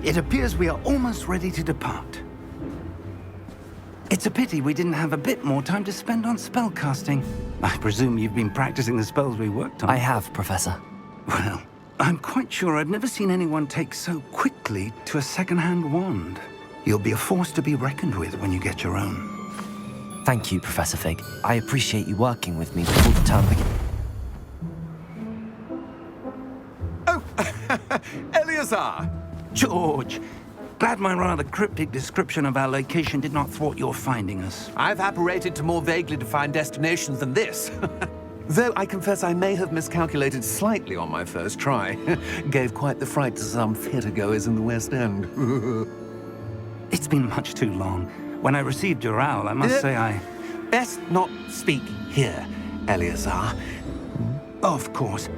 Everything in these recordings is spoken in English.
It appears we are almost ready to depart. It's a pity we didn't have a bit more time to spend on spellcasting. I presume you've been practicing the spells we worked on. I have, Professor. Well, I'm quite sure I've never seen anyone take so quickly to a second-hand wand. You'll be a force to be reckoned with when you get your own. Thank you, Professor Fig. I appreciate you working with me before the term begins. Oh, Eleazar! George, glad my rather cryptic description of our location did not thwart your finding us. I've apparated to more vaguely defined destinations than this. Though I confess I may have miscalculated slightly on my first try. Gave quite the fright to some theatre-goers in the West End. It's been much too long. When I received your owl, I must say I... Best not speak here, Eleazar. Of course.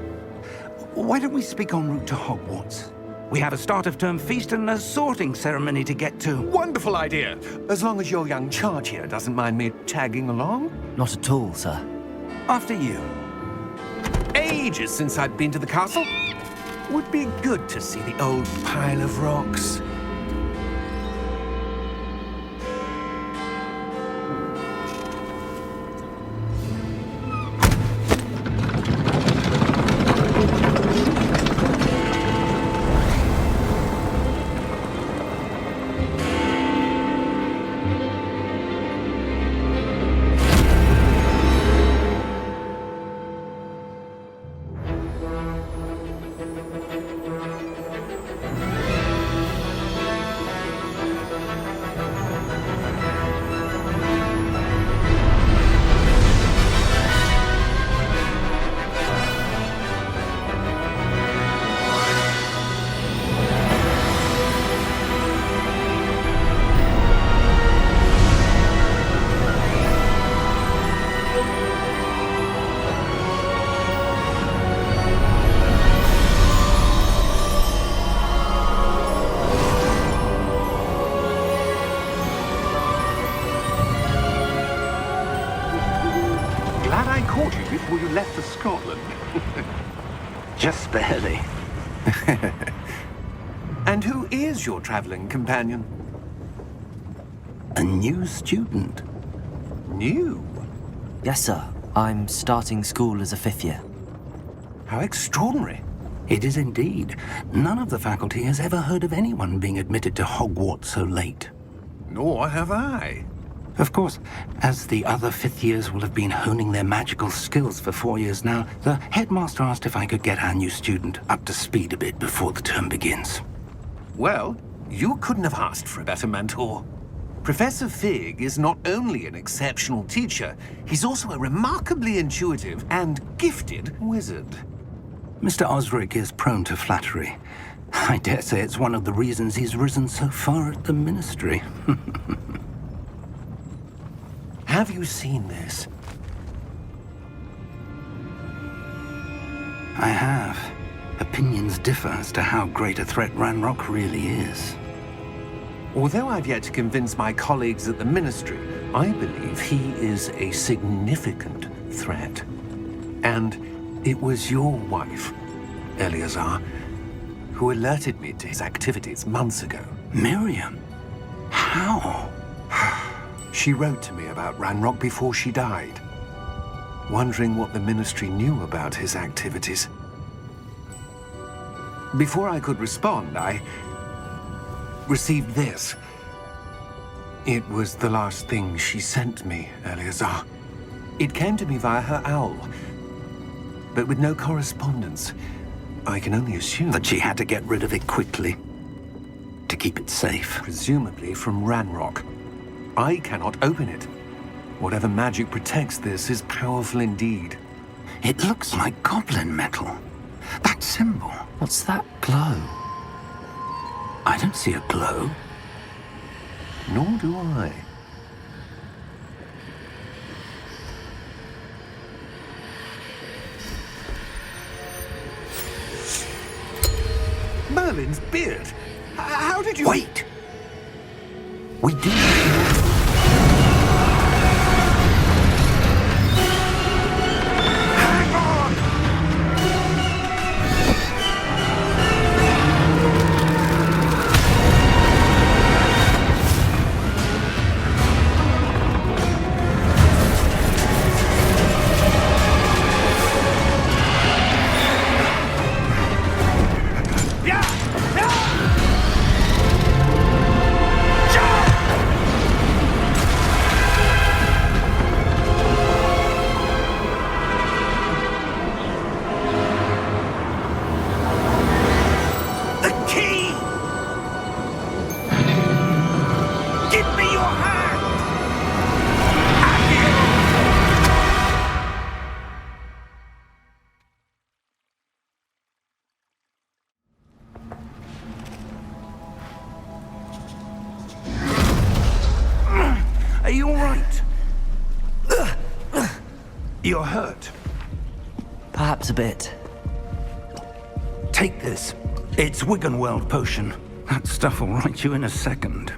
Why don't we speak en route to Hogwarts? We have a start-of-term feast and a sorting ceremony to get to. Wonderful idea! As long as your young charge here doesn't mind me tagging along. Not at all, sir. After you. Ages since I'd been to the castle. Would be good to see the old pile of rocks. Before you left for Scotland. Just barely. And who is your traveling companion? A new student. New? Yes, sir. I'm starting school as a 5th year. How extraordinary. It is indeed. None of the faculty has ever heard of anyone being admitted to Hogwarts so late. Nor have I. Of course, as the other 5th years will have been honing their magical skills for 4 years now, the headmaster asked if I could get our new student up to speed a bit before the term begins. Well, you couldn't have asked for a better mentor. Professor Fig is not only an exceptional teacher, he's also a remarkably intuitive and gifted wizard. Mr. Osric is prone to flattery. I dare say it's one of the reasons he's risen so far at the ministry. Have you seen this? I have. Opinions differ as to how great a threat Ranrok really is. Although I've yet to convince my colleagues at the Ministry, I believe he is a significant threat. And it was your wife, Eleazar, who alerted me to his activities months ago. Miriam? How? She wrote to me about Ranrok before she died, wondering what the Ministry knew about his activities. Before I could respond, I received this. It was the last thing she sent me, Eleazar. It came to me via her owl, but with no correspondence. I can only assume That she had to get rid of it quickly, to keep it safe. presumably from Ranrok. I cannot open it. Whatever magic protects this is powerful indeed. It looks like goblin metal. That symbol. What's that glow? I don't see a glow. Nor do I. Merlin's beard! How did you... Wait! We do... Hang on! You're hurt. Perhaps a bit. Take this. It's Wiggenweld potion. That stuff will right you in a second.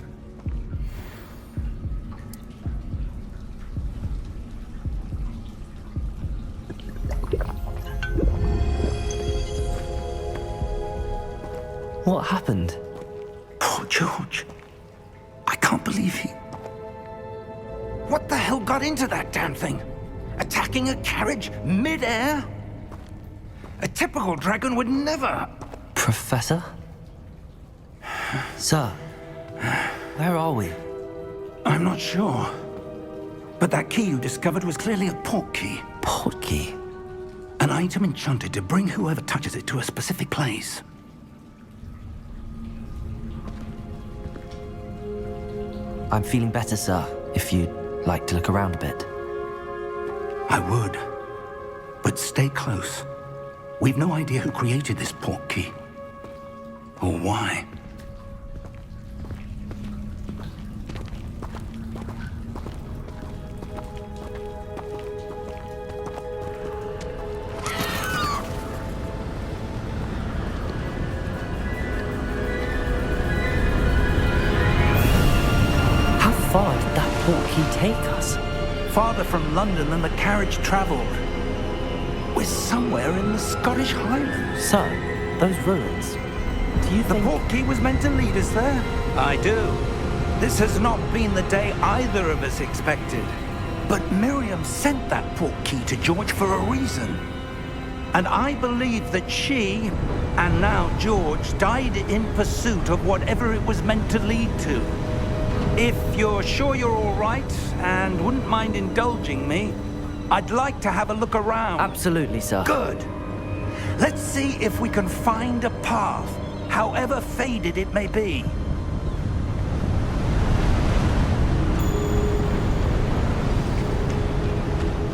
What happened? Poor George. I can't believe he... What the hell got into that damn thing? Attacking a carriage mid-air? A typical dragon would never... Professor? Sir, where are we? I'm not sure. But that key you discovered was clearly a portkey. Portkey? An item enchanted to bring whoever touches it to a specific place. I'm feeling better, sir, if you'd like to look around a bit. I would. But stay close. We've no idea who created this portkey. Or why. How far did that portkey take us? Farther from London than the carriage travelled. We're somewhere in the Scottish Highlands. Sir, those ruins. Do you The think... portkey was meant to lead us there? I do. This has not been the day either of us expected. But Miriam sent that portkey to George for a reason. And I believe that she, and now George, died in pursuit of whatever it was meant to lead to. If you're sure you're all right, and wouldn't mind indulging me, I'd like to have a look around. Absolutely, sir. Good. Let's see if we can find a path, however faded it may be.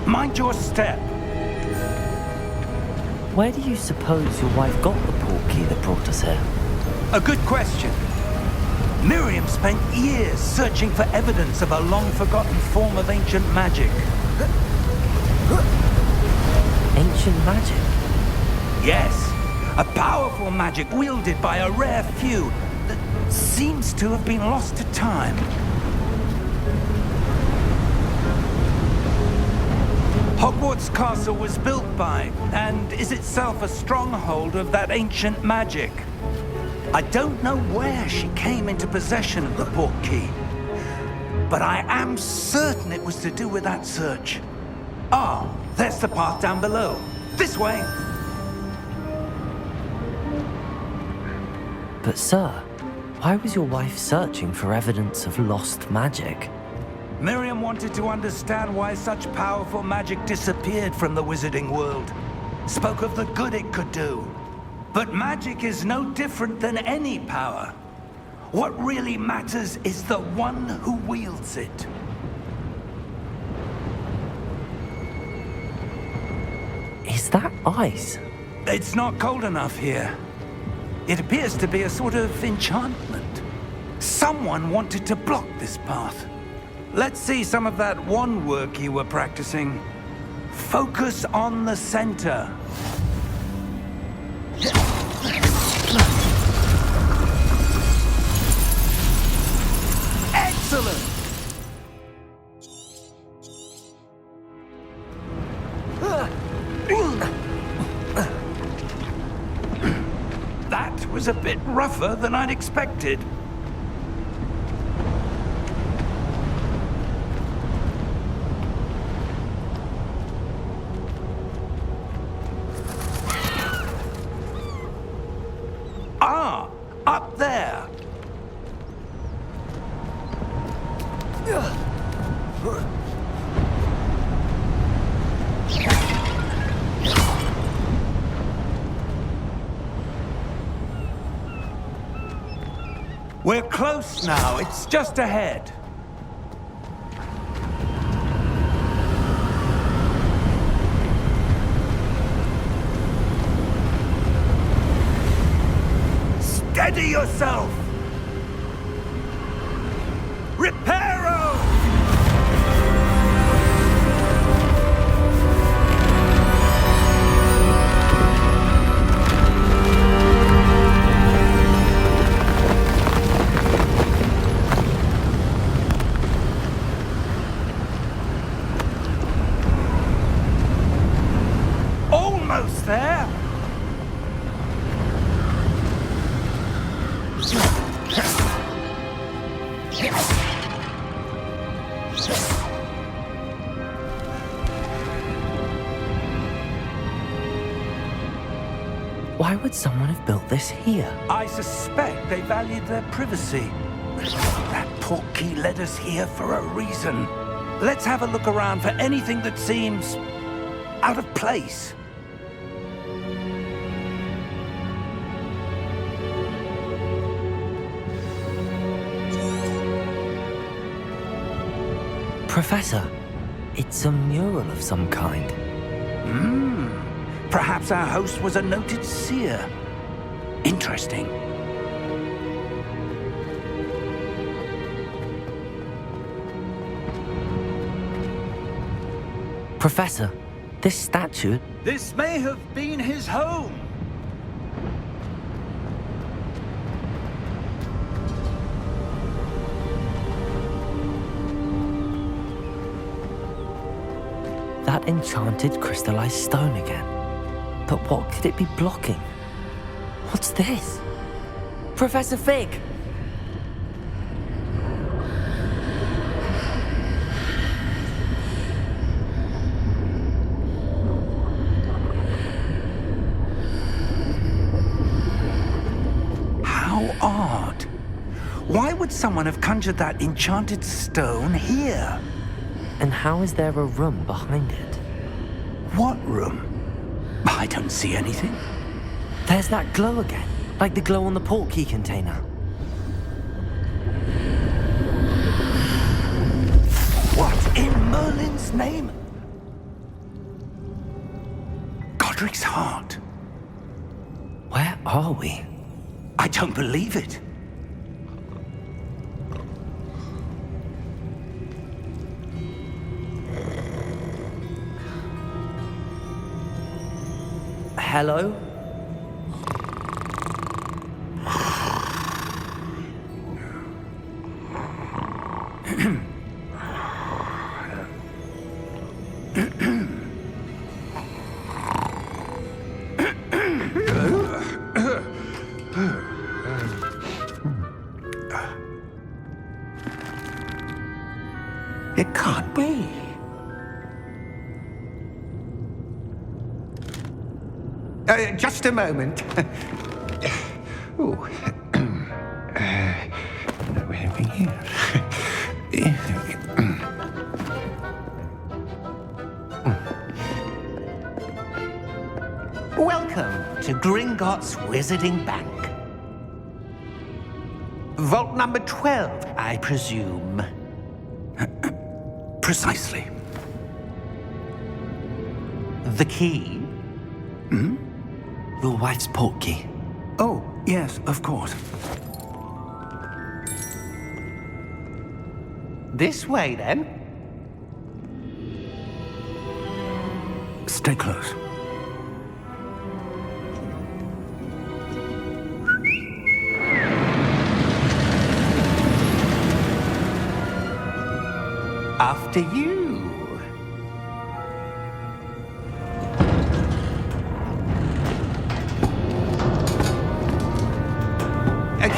Mind your step. Where do you suppose your wife got the portkey that brought us here? A good question. Miriam spent years searching for evidence of a long-forgotten form of ancient magic. Ancient magic? Yes, a powerful magic wielded by a rare few that seems to have been lost to time. Hogwarts Castle was built by, and is itself a stronghold of that ancient magic. I don't know where she came into possession of the portkey, but I am certain it was to do with that search. Ah, there's the path down below. This way! But sir, why was your wife searching for evidence of lost magic? Miriam wanted to understand why such powerful magic disappeared from the wizarding world. Spoke of the good it could do. But magic is no different than any power. What really matters is the one who wields it. Is that ice? It's not cold enough here. It appears to be a sort of enchantment. Someone wanted to block this path. Let's see some of that wand work you were practicing. Focus on the center. Excellent! That was a bit rougher than I'd expected. Ah, up there. We're close now. It's just ahead. Steady yourself! Reparo! Almost there. Why would someone have built this here? I suspect they valued their privacy. That portkey led us here for a reason. Let's have a look around for anything that seems out of place. Professor, it's a mural of some kind. Perhaps our host was a noted seer. Interesting. Professor, this statue... This may have been his home. That enchanted crystallized stone again. But what could it be blocking? What's this? Professor Fig! How odd. Why would someone have conjured that enchanted stone here? And how is there a room behind it? What room? I don't see anything. There's that glow again, like the glow on the portkey container. What in Merlin's name? Godric's heart. Where are we? I don't believe it. Hello? It can't be. Just a moment. Ooh. Welcome to Gringotts Wizarding Bank. Vault number 12, I presume. Precisely. The key? Your wife's portkey. Oh, yes, of course. This way, then. Stay close. After you.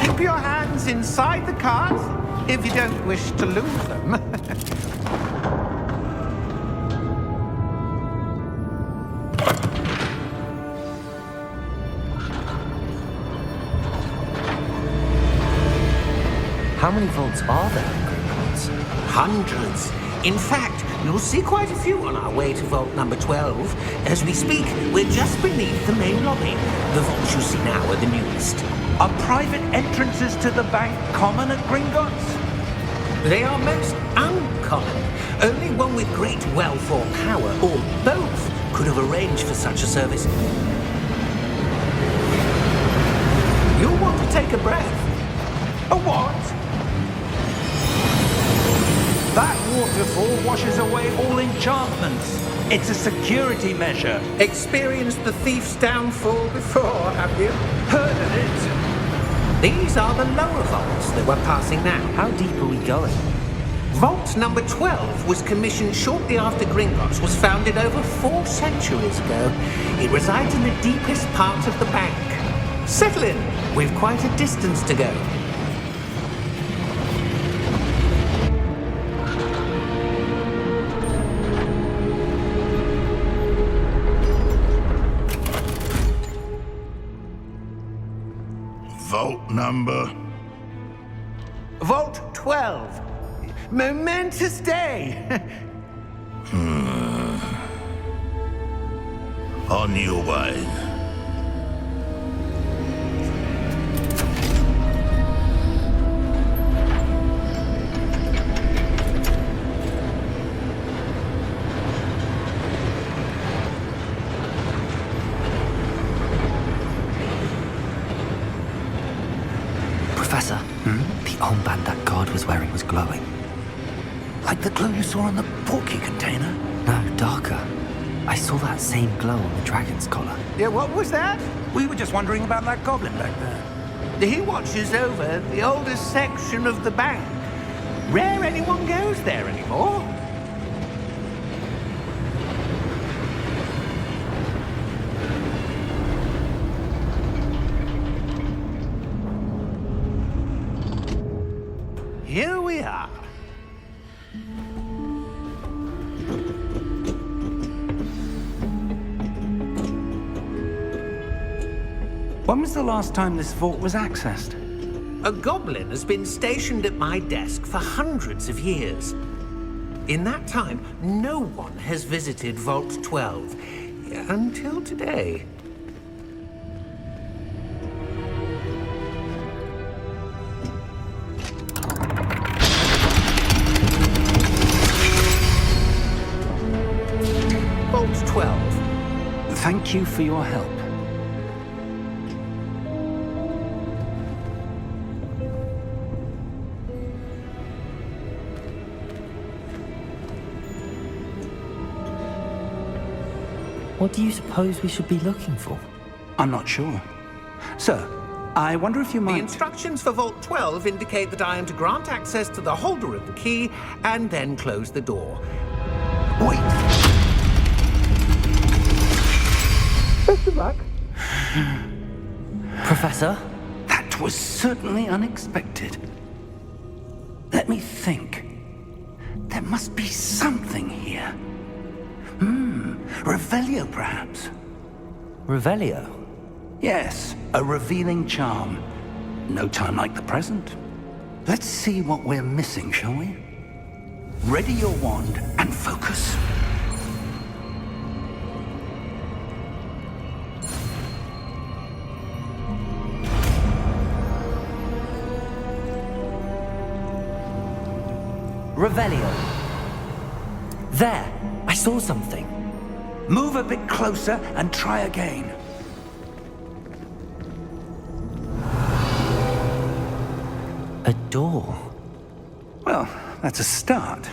Keep your hands inside the cart if you don't wish to lose them. How many vaults are there in Gringotts? Hundreds. In fact, you'll see quite a few on our way to vault number 12. As we speak, we're just beneath the main lobby. The vaults you see now are the newest. Are private entrances to the bank common at Gringotts? They are most uncommon. Only one with great wealth or power, or both, could have arranged for such a service. You'll want to take a breath. A what? That waterfall washes away all enchantments. It's a security measure. Experienced the thief's downfall before, have you? Heard of it? These are the lower vaults that we're passing now. How deep are we going? Vault number 12 was commissioned shortly after Gringotts was founded over 4 centuries ago. It resides in the deepest part of the bank. Settle in. We've quite a distance to go. Vault number? Vault 12. Momentous day. On your way. Professor, the armband that guard was wearing was glowing. Like the glow you saw on the portkey container? No, darker. I saw that same glow on the dragon's collar. Yeah, what was that? We were just wondering about that goblin back there. He watches over the oldest section of the bank. Rare anyone goes there anymore. Here we are. When was the last time this vault was accessed? A goblin has been stationed at my desk for hundreds of years. In that time, no one has visited Vault 12 until today. Vault 12. Thank you for your help. What do you suppose we should be looking for? I'm not sure. Sir, I wonder if you The might... instructions for Vault 12 indicate that I am to grant access to the holder of the key and then close the door. Wait! Best of luck. Professor? That was certainly unexpected. Let me think. There must be something here. Revelio, perhaps? Revelio? Yes, a revealing charm. No time like the present. Let's see what we're missing, shall we? Ready your wand and focus. Revelio. There! I saw something. Move a bit closer and try again. A door. Well, that's a start.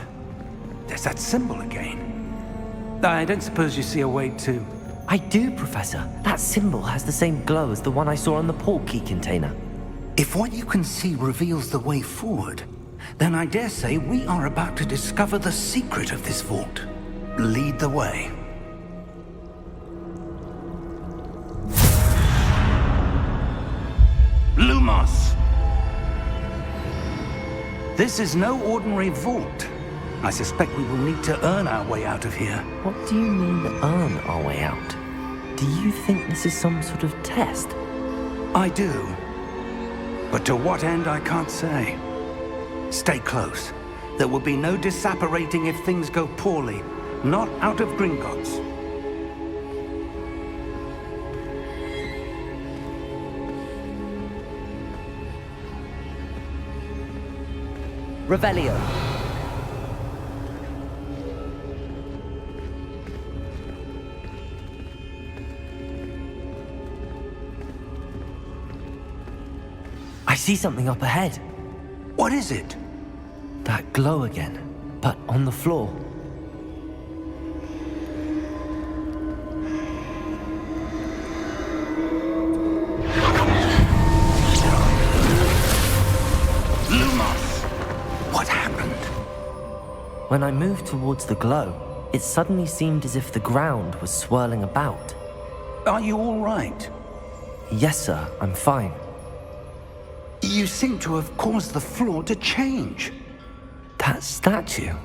There's that symbol again. I don't suppose you see a way to... I do, Professor. That symbol has the same glow as the one I saw on the portkey container. If what you can see reveals the way forward, then I dare say we are about to discover the secret of this vault. Lead the way. Lumos! This is no ordinary vault. I suspect we will need to earn our way out of here. What do you mean, earn our way out? Do you think this is some sort of test? I do. But to what end, I can't say. Stay close. There will be no disapparating if things go poorly. Not out of Gringotts. Revelio. I see something up ahead. What is it? That glow again, but on the floor. Lumos! What happened? When I moved towards the glow, it suddenly seemed as if the ground was swirling about. Are you all right? Yes, sir, I'm fine. You seem to have caused the floor to change. That statue?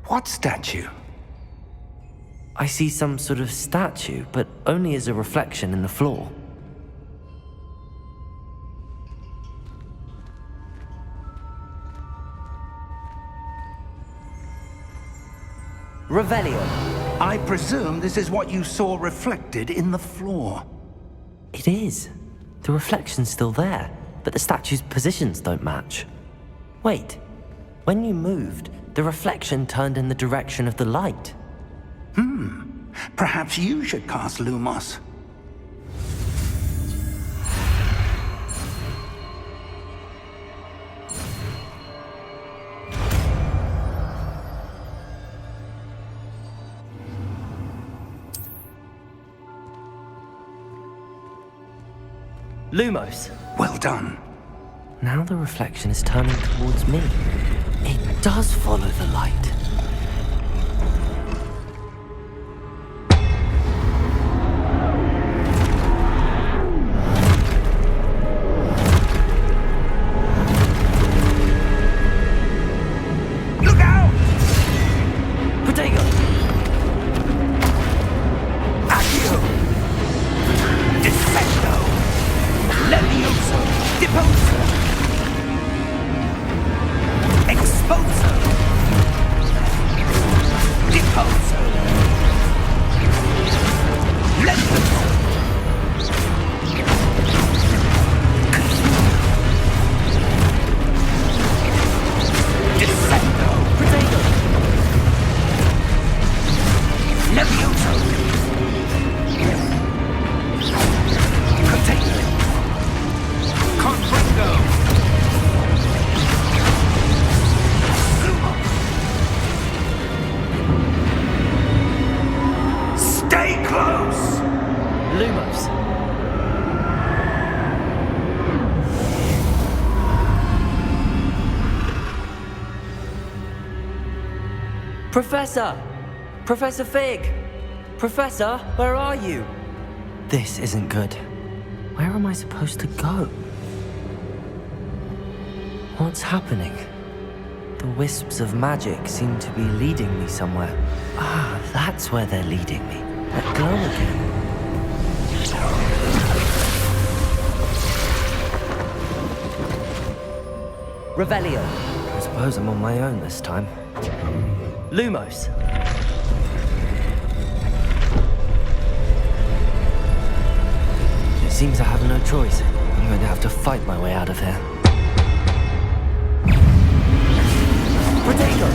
What statue? I see some sort of statue, but only as a reflection in the floor. Revelio. I presume this is what you saw reflected in the floor. It is. The reflection's still there, but the statue's positions don't match. Wait, when you moved, the reflection turned in the direction of the light. Perhaps you should cast Lumos. Lumos. Well done. Now the reflection is turning towards me. It does follow the light. Look out! Protego! Accio! Incendio! Leviosa! Depulso! Expulso! Depulso! Leviosa! Diffindo! Protego! Leviosa! Potato! Confringo! Stay close! Lumos. Professor! Professor Fig! Professor, where are you? This isn't good. Where am I supposed to go? What's happening? The wisps of magic seem to be leading me somewhere. Ah, that's where they're leading me. That glow again. Revelio. I suppose I'm on my own this time. Lumos. It seems I have no choice. I'm going to have to fight my way out of here. Protego!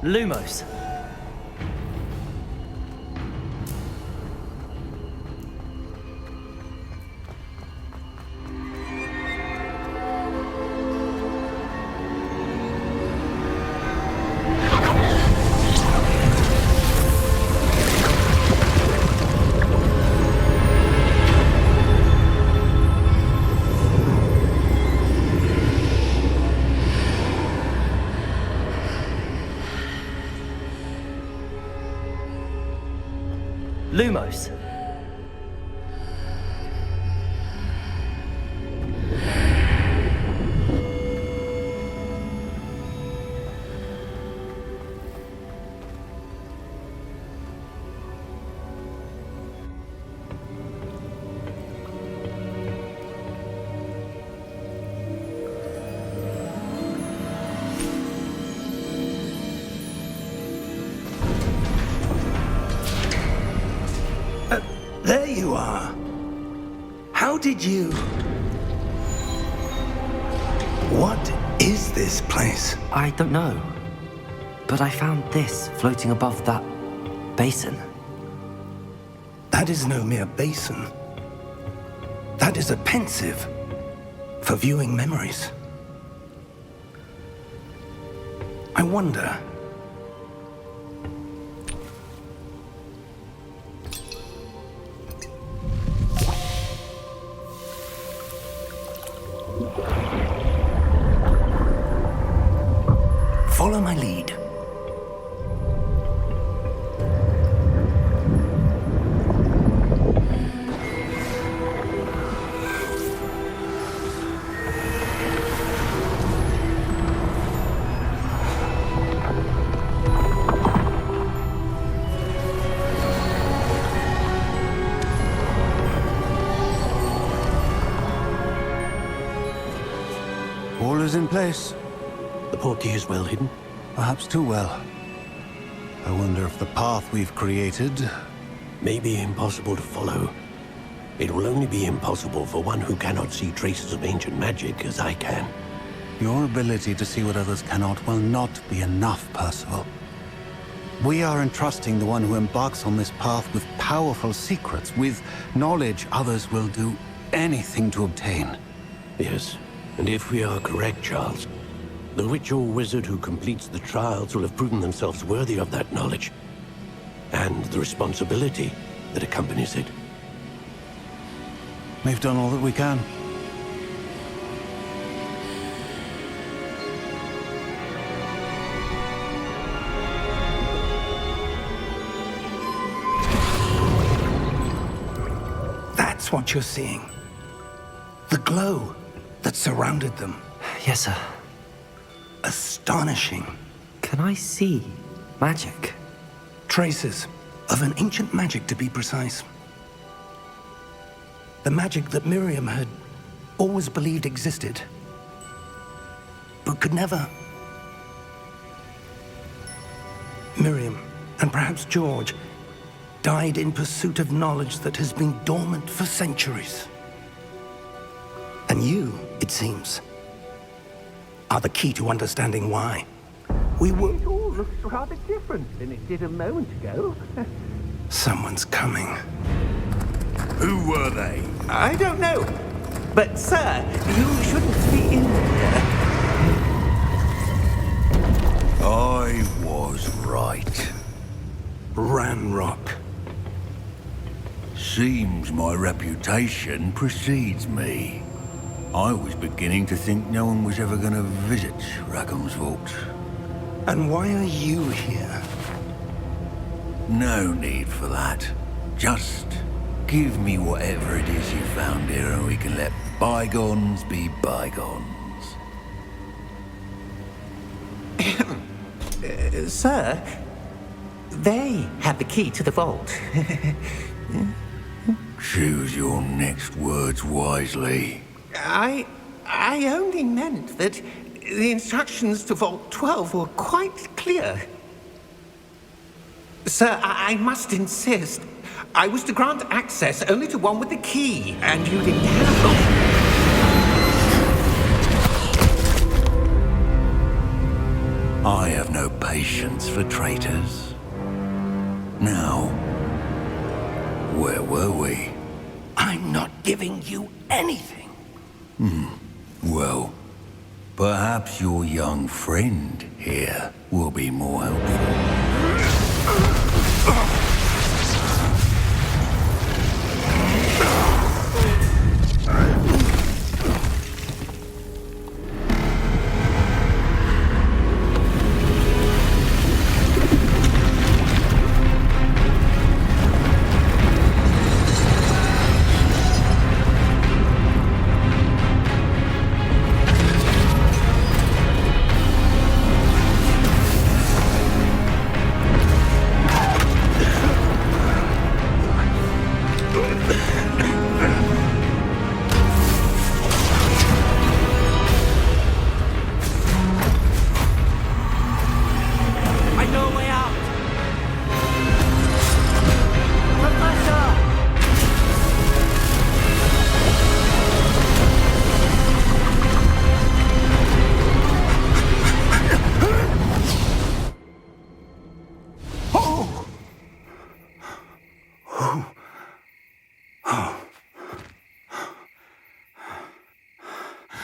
Lumos. Lumos. There you are. How did you... What is this place? I don't know. But I found this floating above that basin. That is no mere basin. That is a pensieve for viewing memories. I wonder... Follow my lead. All is in place. The portkey is well hidden. Perhaps too well. I wonder if the path we've created... May be impossible to follow. It will only be impossible for one who cannot see traces of ancient magic as I can. Your ability to see what others cannot will not be enough, Percival. We are entrusting the one who embarks on this path with powerful secrets, with knowledge others will do anything to obtain. Yes, and if we are correct, Charles, the witch or wizard who completes the trials will have proven themselves worthy of that knowledge, and the responsibility that accompanies it. We've done all that we can. That's what you're seeing. The glow that surrounded them. Yes, sir. Astonishing. Can I see magic? Traces of an ancient magic, to be precise. The magic that Miriam had always believed existed, but could never. Miriam, and perhaps George, died in pursuit of knowledge that has been dormant for centuries. And you, it seems, are the key to understanding why. We were... It all looks rather different than it did a moment ago. Someone's coming. Who were they? I don't know. But, sir, you shouldn't be in here. I was right. Ranrok. Seems my reputation precedes me. I was beginning to think no one was ever going to visit Rackham's vault. And why are you here? No need for that. Just give me whatever it is you found here and we can let bygones be bygones. Sir, they have the key to the vault. Choose your next words wisely. I only meant that the instructions to Vault 12 were quite clear. Sir, I must insist. I was to grant access only to one with the key, and you didn't have them. I have no patience for traitors. Now, where were we? I'm not giving you anything. Well, perhaps your young friend here will be more helpful.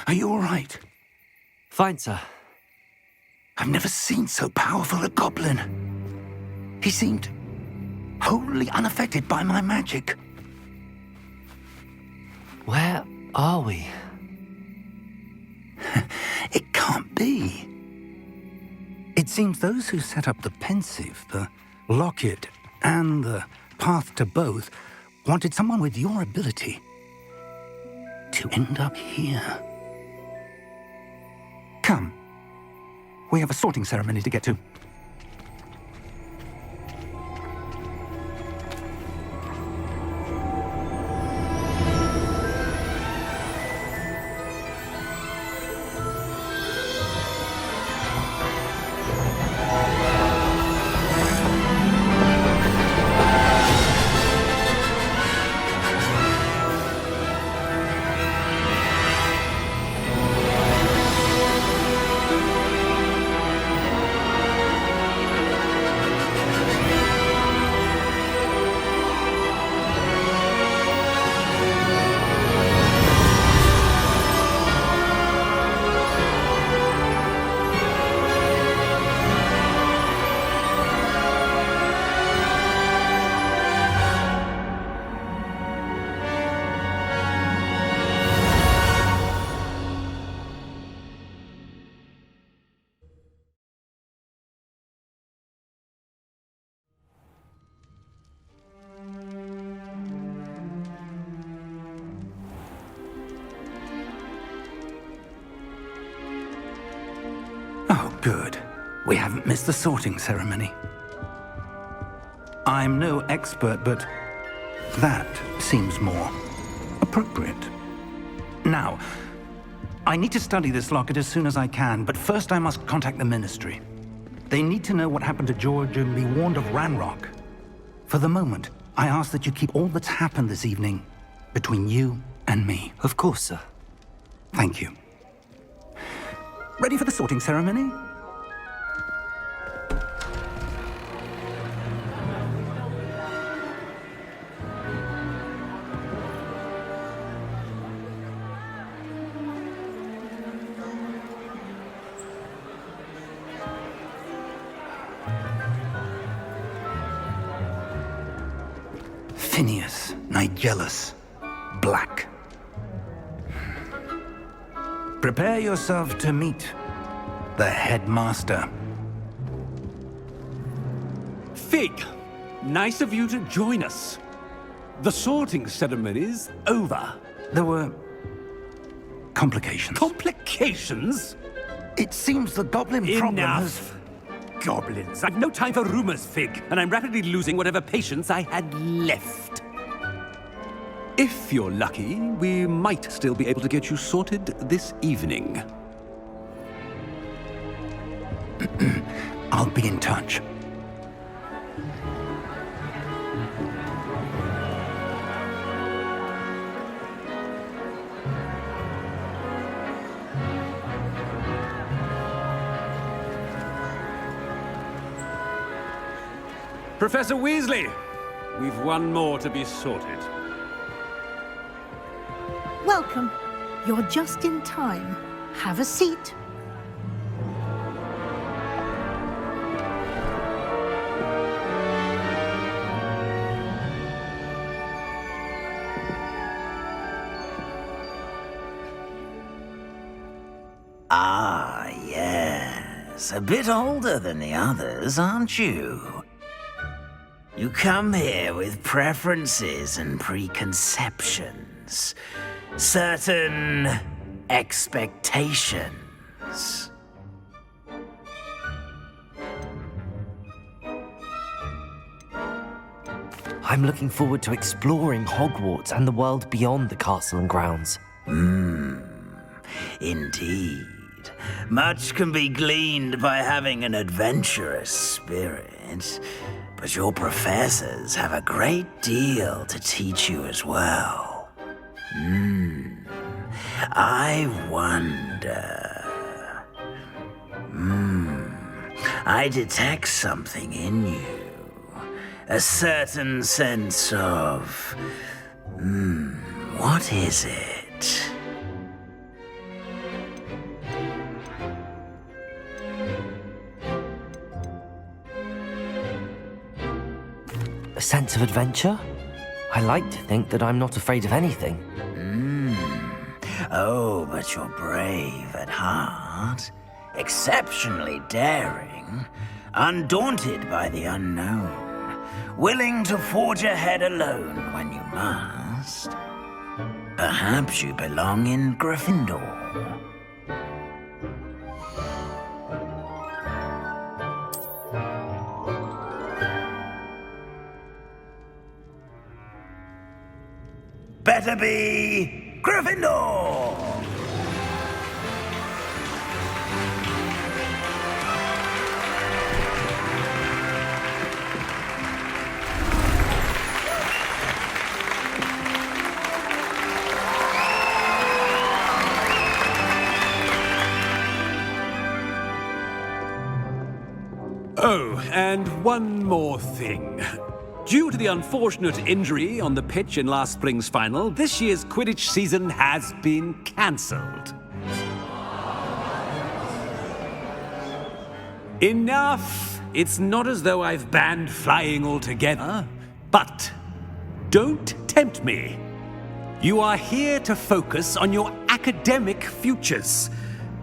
Are you all right? Fine, sir. I've never seen so powerful a goblin. He seemed wholly unaffected by my magic. Where are we? It can't be. It seems those who set up the Pensieve, the locket, and the path to both wanted someone with your ability to end up here. Come. We have a sorting ceremony to get to. Oh, good. We haven't missed the sorting ceremony. I'm no expert, but that seems more appropriate. Now, I need to study this locket as soon as I can, but first I must contact the Ministry. They need to know what happened to George and be warned of Ranrok. For the moment, I ask that you keep all that's happened this evening between you and me. Of course, sir. Thank you. Ready for the sorting ceremony? Phineas, Nigellus, Black. Prepare yourself to meet the headmaster. Fig, nice of you to join us. The sorting ceremony's over. There were complications. Complications? It seems the goblin problem has... Enough! Goblins. I've no time for rumors, Fig, and I'm rapidly losing whatever patience I had left. If you're lucky, we might still be able to get you sorted this evening. I'll be in touch. Professor Weasley, we've one more to be sorted. Welcome. You're just in time. Have a seat. Ah, yes. A bit older than the others, aren't you? You come here with preferences and preconceptions. Certain expectations. I'm looking forward to exploring Hogwarts and the world beyond the castle and grounds. Indeed. Much can be gleaned by having an adventurous spirit, but your professors have a great deal to teach you as well. I wonder... I detect something in you. A certain sense of... what is it? sense of adventure? I like to think that I'm not afraid of anything. Oh, but you're brave at heart, exceptionally daring, undaunted by the unknown, willing to forge ahead alone when you must. Perhaps you belong in Gryffindor. Better be Gryffindor! Oh, and one more thing. Due to the unfortunate injury on the pitch in last spring's final, this year's Quidditch season has been cancelled. Enough! It's not as though I've banned flying altogether, but don't tempt me. You are here to focus on your academic futures.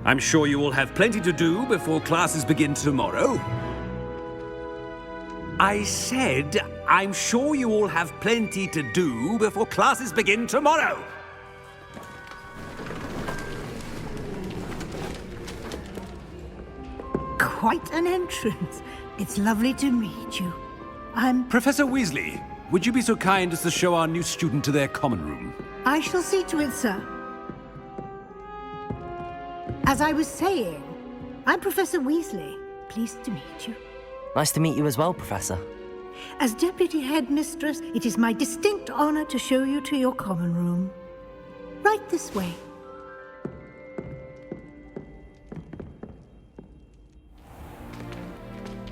I'm sure you will have plenty to do before classes begin tomorrow. I said, I'm sure you all have plenty to do before classes begin tomorrow. Quite an entrance. It's lovely to meet you. Professor Weasley, would you be so kind as to show our new student to their common room? I shall see to it, sir. As I was saying, I'm Professor Weasley. Pleased to meet you. Nice to meet you as well, Professor. As Deputy Headmistress, it is my distinct honor to show you to your common room. Right this way.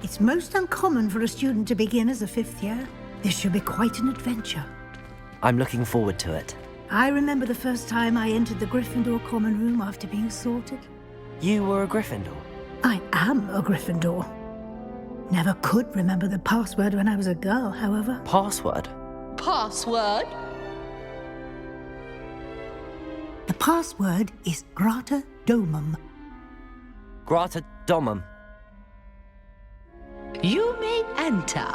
It's most uncommon for a student to begin as a fifth year. This should be quite an adventure. I'm looking forward to it. I remember the first time I entered the Gryffindor common room after being sorted. You were a Gryffindor? I am a Gryffindor. Never could remember the password when I was a girl, however. Password? Password? The password is Grata Domum. Grata Domum. You may enter.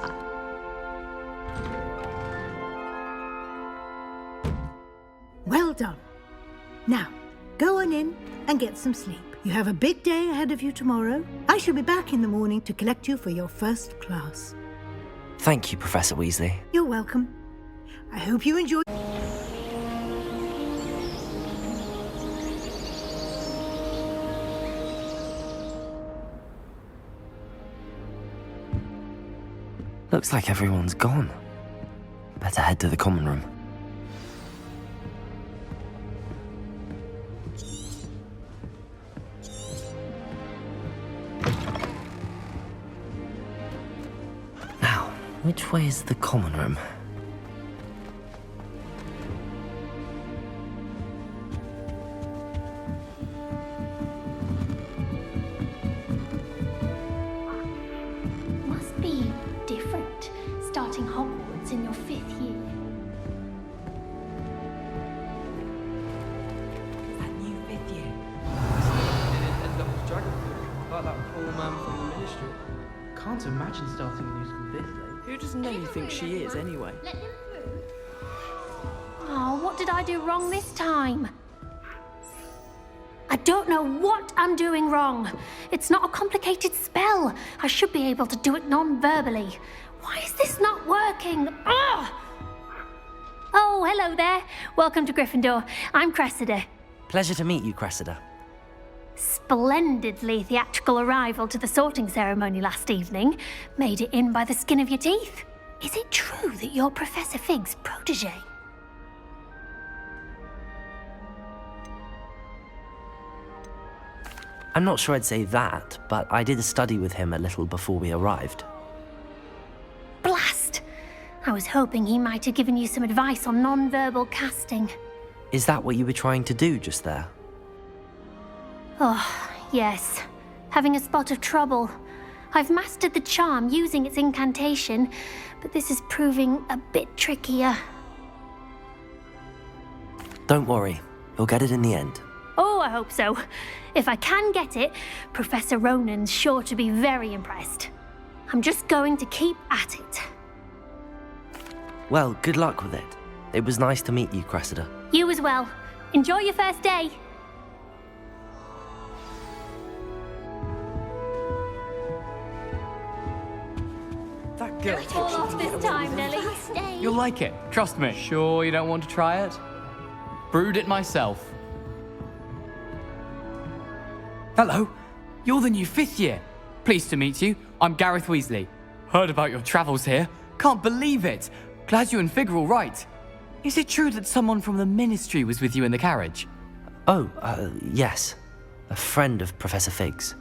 Well done. Now, go on in and get some sleep. You have a big day ahead of you tomorrow. I shall be back in the morning to collect you for your first class. Thank you, Professor Weasley. You're welcome. I hope you enjoy. Looks like everyone's gone. Better head to the common room. Now, which way is the common room? Must be different, starting Hogwarts in your 5th year. That new 5th year. Didn't end up as dragon fruit, like that poor man from the ministry. Can't imagine starting a new school this late. Who does Natty think she is, anyway? Oh, what did I do wrong this time? I don't know what I'm doing wrong. It's not a complicated spell. I should be able to do it non-verbally. Why is this not working? Ugh! Oh, hello there. Welcome to Gryffindor. I'm Cressida. Pleasure to meet you, Cressida. Splendidly theatrical arrival to the sorting ceremony last evening. Made it in by the skin of your teeth. Is it true that you're Professor Fig's protege? I'm not sure I'd say that, but I did study with him a little before we arrived. Blast! I was hoping he might have given you some advice on non-verbal casting. Is that what you were trying to do just there? Oh, yes. Having a spot of trouble. I've mastered the charm using its incantation, but this is proving a bit trickier. Don't worry, you'll get it in the end. Oh, I hope so. If I can get it, Professor Ronan's sure to be very impressed. I'm just going to keep at it. Well, good luck with it. It was nice to meet you, Cressida. You as well. Enjoy your first day. That girl. Don't fall off this time, Nelly. You'll like it, trust me. Sure you don't want to try it? Brewed it myself. Hello, you're the new 5th year. Pleased to meet you. I'm Gareth Weasley. Heard about your travels here. Can't believe it. Glad you and Fig are all right. Is it true that someone from the Ministry was with you in the carriage? Oh, yes. A friend of Professor Fig's.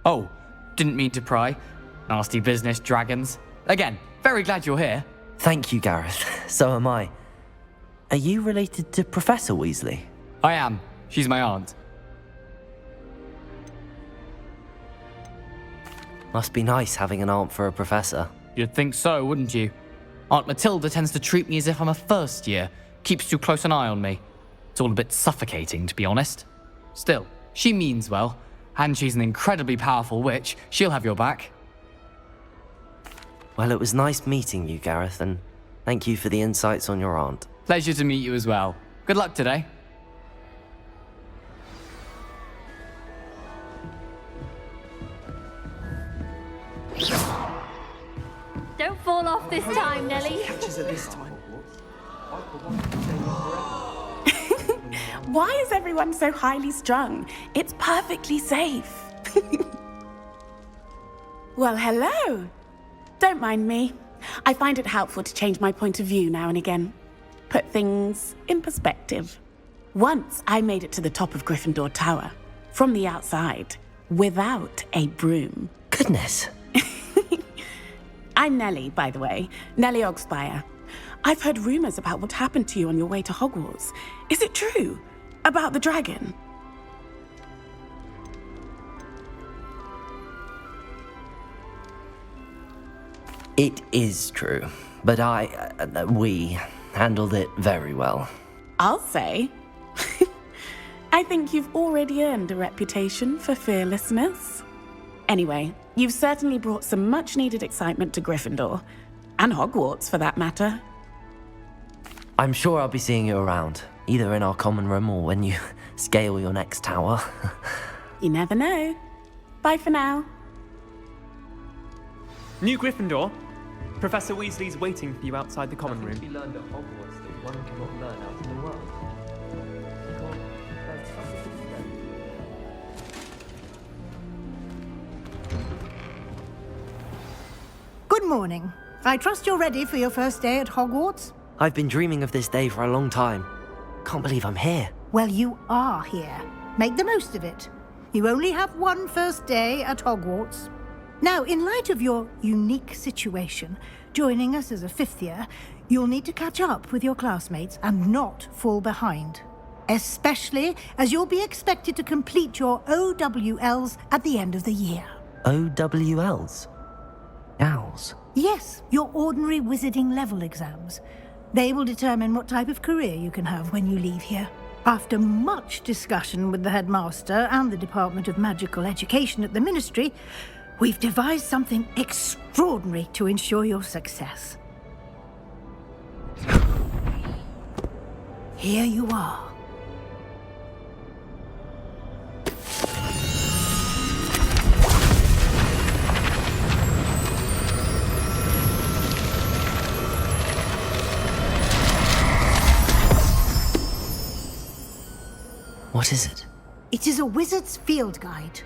Oh, didn't mean to pry. Nasty business, dragons. Again, very glad you're here. Thank you, Gareth. So am I. Are you related to Professor Weasley? I am. She's my aunt. Must be nice having an aunt for a professor. You'd think so, wouldn't you? Aunt Matilda tends to treat me as if I'm a first year. Keeps too close an eye on me. It's all a bit suffocating, to be honest. Still, she means well. And she's an incredibly powerful witch. She'll have your back. Well, it was nice meeting you, Gareth, and thank you for the insights on your aunt. Pleasure to meet you as well. Good luck today. Don't fall off this time, Nelly. Catches at this time. Why is everyone so highly strung? It's perfectly safe. Well, hello. Don't mind me. I find it helpful to change my point of view now and again. Put things in perspective. Once I made it to the top of Gryffindor Tower, from the outside, without a broom. Goodness. I'm Nelly, by the way. Nelly Ogspire. I've heard rumors about what happened to you on your way to Hogwarts. Is it true? About the dragon? It is true, but we handled it very well. I'll say. I think you've already earned a reputation for fearlessness. Anyway, you've certainly brought some much-needed excitement to Gryffindor. And Hogwarts, for that matter. I'm sure I'll be seeing you around, either in our common room or when you scale your next tower. You never know. Bye for now. New Gryffindor. Professor Weasley's waiting for you outside the common room. We learned at Hogwarts that one cannot learn out in the world. Good morning. I trust you're ready for your first day at Hogwarts? I've been dreaming of this day for a long time. Can't believe I'm here. Well, you are here. Make the most of it. You only have one first day at Hogwarts. Now, in light of your unique situation, joining us as a 5th year, you'll need to catch up with your classmates and not fall behind. Especially as you'll be expected to complete your OWLs at the end of the year. OWLs? Owls? Yes, your ordinary wizarding level exams. They will determine what type of career you can have when you leave here. After much discussion with the headmaster and the Department of Magical Education at the Ministry, we've devised something extraordinary to ensure your success. Here you are. What is it? It is a wizard's field guide.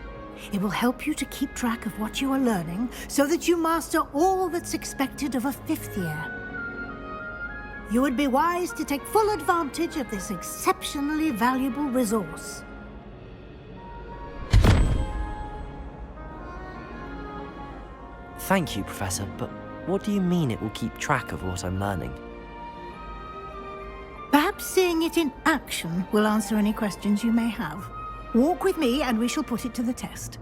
It will help you to keep track of what you are learning so that you master all that's expected of a 5th year. You would be wise to take full advantage of this exceptionally valuable resource. Thank you, Professor, but what do you mean it will keep track of what I'm learning? Perhaps seeing it in action will answer any questions you may have. Walk with me and we shall put it to the test.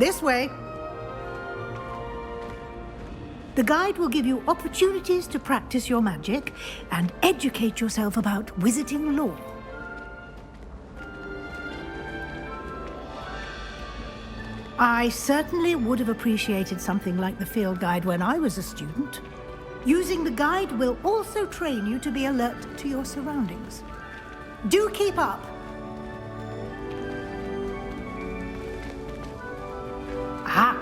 This way. The guide will give you opportunities to practice your magic and educate yourself about wizarding lore. I certainly would have appreciated something like the field guide when I was a student. Using the guide will also train you to be alert to your surroundings. Do keep up. Ah,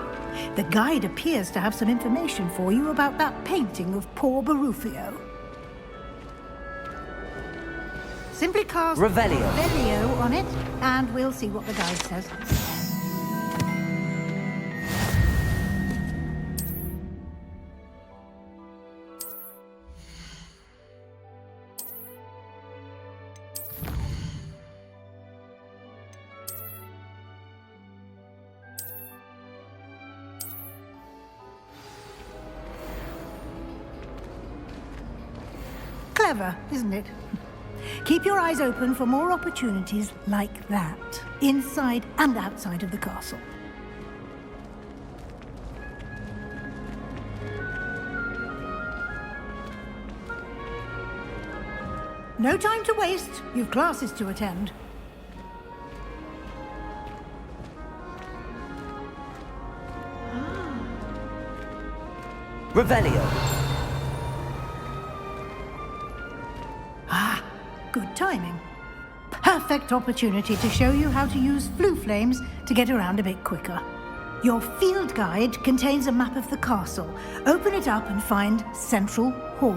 the guide appears to have some information for you about that painting of poor Barufio. Simply cast Revelio on it, and we'll see what the guide says. Clever, isn't it? Keep your eyes open for more opportunities like that, inside and outside of the castle. No time to waste. You've classes to attend. Revelio. Good timing. Perfect opportunity to show you how to use flue flames to get around a bit quicker. Your field guide contains a map of the castle. Open it up and find Central Hall.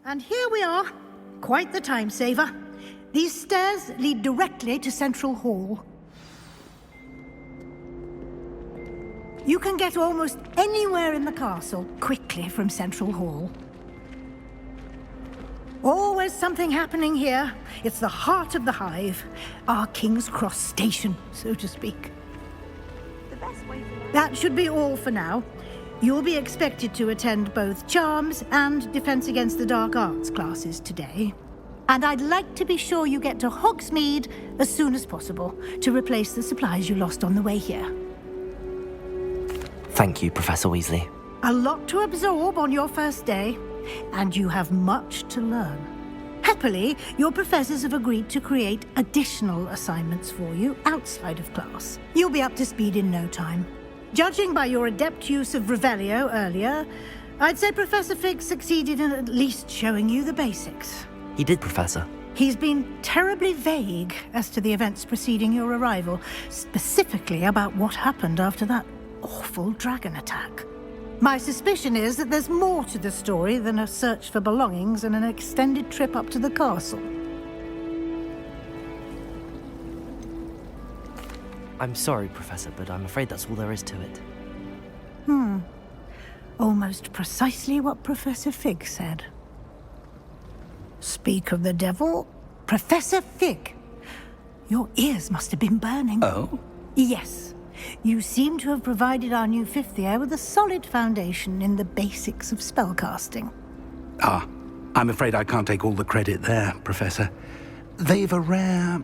And here we are. Quite the time saver. These stairs lead directly to Central Hall. You can get almost anywhere in the castle quickly from Central Hall. Always something happening here. It's the heart of the hive. Our King's Cross station, so to speak. That should be all for now. You'll be expected to attend both Charms and Defense Against the Dark Arts classes today. And I'd like to be sure you get to Hogsmeade as soon as possible to replace the supplies you lost on the way here. Thank you, Professor Weasley. A lot to absorb on your first day, and you have much to learn. Happily, your professors have agreed to create additional assignments for you outside of class. You'll be up to speed in no time. Judging by your adept use of Revelio earlier, I'd say Professor Fig succeeded in at least showing you the basics. He did, Professor. He's been terribly vague as to the events preceding your arrival, specifically about what happened after that awful dragon attack. My suspicion is that there's more to the story than a search for belongings and an extended trip up to the castle. I'm sorry, Professor, but I'm afraid that's all there is to it. Almost precisely what Professor Fig said. Speak of the devil, Professor Fig. Your ears must have been burning. Oh? Yes. You seem to have provided our new fifth year with a solid foundation in the basics of spellcasting. Ah, I'm afraid I can't take all the credit there, Professor. They've a rare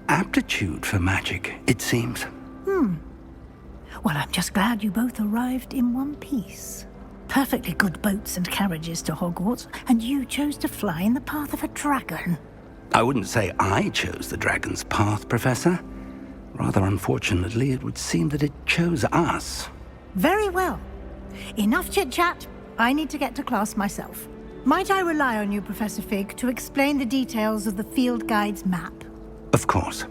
aptitude for magic, it seems. Well, I'm just glad you both arrived in one piece. Perfectly good boats and carriages to Hogwarts, and you chose to fly in the path of a dragon. I wouldn't say I chose the dragon's path, Professor. Rather unfortunately, it would seem that it chose us. Very well. Enough chit-chat. I need to get to class myself. Might I rely on you, Professor Fig, to explain the details of the field guide's map? Of course.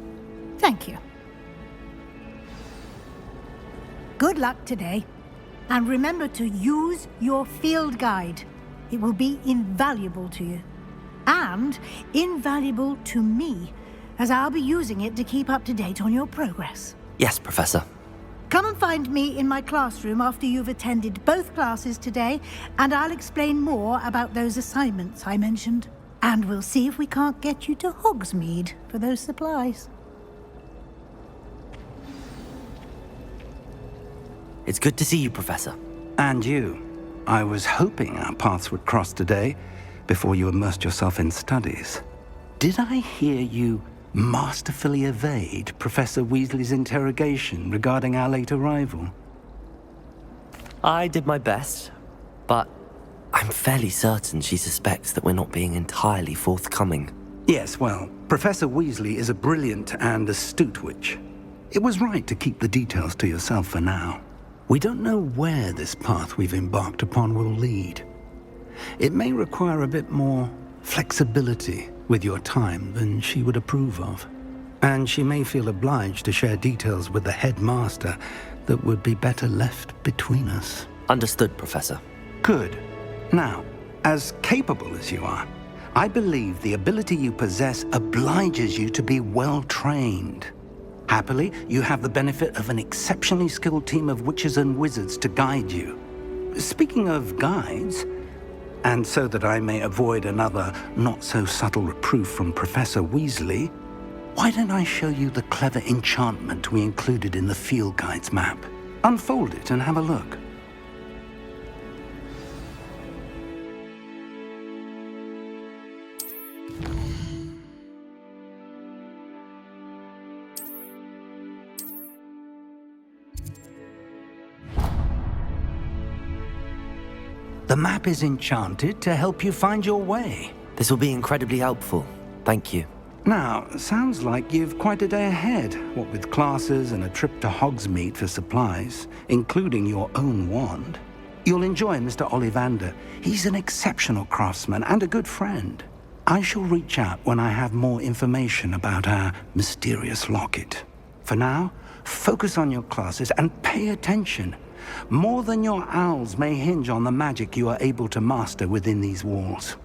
Thank you. Good luck today. And remember to use your field guide. It will be invaluable to you. And invaluable to me, as I'll be using it to keep up to date on your progress. Yes, Professor. Come and find me in my classroom after you've attended both classes today, and I'll explain more about those assignments I mentioned. And we'll see if we can't get you to Hogsmeade for those supplies. It's good to see you, Professor. And you. I was hoping our paths would cross today before you immersed yourself in studies. Did I hear you masterfully evade Professor Weasley's interrogation regarding our late arrival? I did my best, but I'm fairly certain she suspects that we're not being entirely forthcoming. Yes, well, Professor Weasley is a brilliant and astute witch. It was right to keep the details to yourself for now. We don't know where this path we've embarked upon will lead. It may require a bit more flexibility with your time than she would approve of. And she may feel obliged to share details with the headmaster that would be better left between us. Understood, Professor. Good. Now, as capable as you are, I believe the ability you possess obliges you to be well trained. Happily, you have the benefit of an exceptionally skilled team of witches and wizards to guide you. Speaking of guides, and so that I may avoid another not-so-subtle reproof from Professor Weasley, why don't I show you the clever enchantment we included in the field guide's map? Unfold it and have a look. The map is enchanted to help you find your way. This will be incredibly helpful. Thank you. Now, sounds like you've quite a day ahead, what with classes and a trip to Hogsmeade for supplies, including your own wand. You'll enjoy Mr. Ollivander. He's an exceptional craftsman and a good friend. I shall reach out when I have more information about our mysterious locket. For now, focus on your classes and pay attention. More than your owls may hinge on the magic you are able to master within these walls.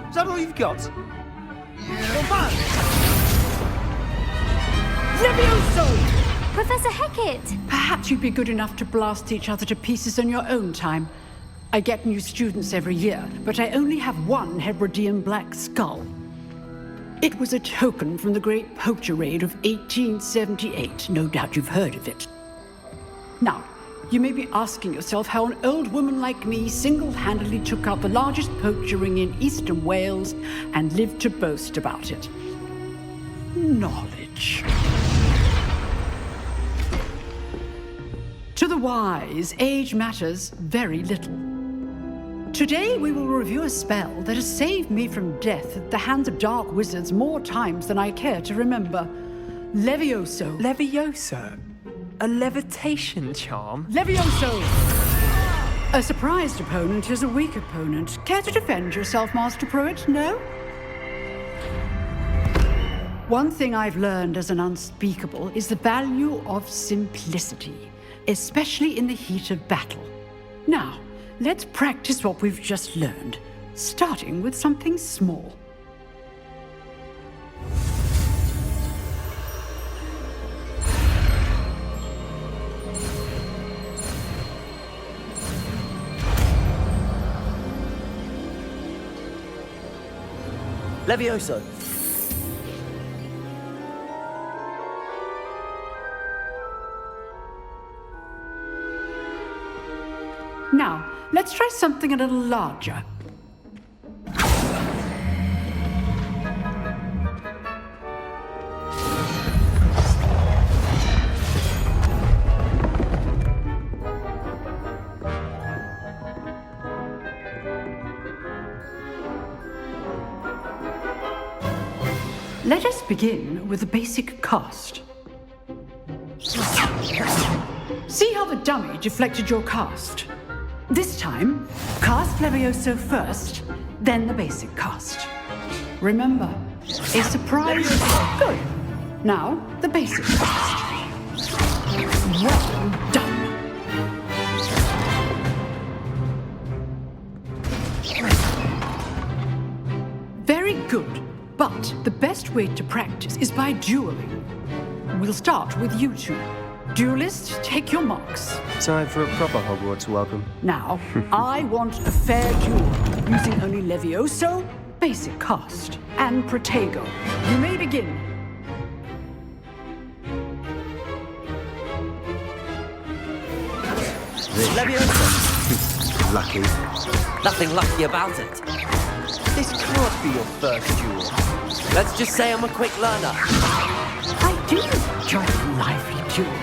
Is that all you've got? Leviosa! Professor Hecat! Perhaps you'd be good enough to blast each other to pieces on your own time. I get new students every year, but I only have one Herbology black skull. It was a token from the Great Poacher Raid of 1878. No doubt you've heard of it. Now, you may be asking yourself how an old woman like me single-handedly took out the largest poacher ring in eastern Wales and lived to boast about it. Knowledge. To the wise, age matters very little. Today we will review a spell that has saved me from death at the hands of dark wizards more times than I care to remember. Leviosa. Leviosa? A levitation charm? Leviosa! A surprised opponent is a weak opponent. Care to defend yourself, Master Pruitt? No? One thing I've learned as an unspeakable is the value of simplicity, especially in the heat of battle. Now, let's practice what we've just learned, starting with something small. Leviosa! Now, Let's try something a little larger. Let us begin with the basic cast. See how the dummy deflected your cast? This time, cast Leviosa first, then the basic cast. Remember, a surprise. Good. Now, the basic cast. Well done. Very good. But the best way to practice is by dueling. We'll start with you two. Duelists, take your marks. Time for a proper Hogwarts welcome. Now, I want a fair duel, using only Levioso, basic cast, and Protego. You may begin. Leviosa. Lucky. Nothing lucky about it. This can't be your first duel. Let's just say I'm a quick learner. I do enjoy a lively duel.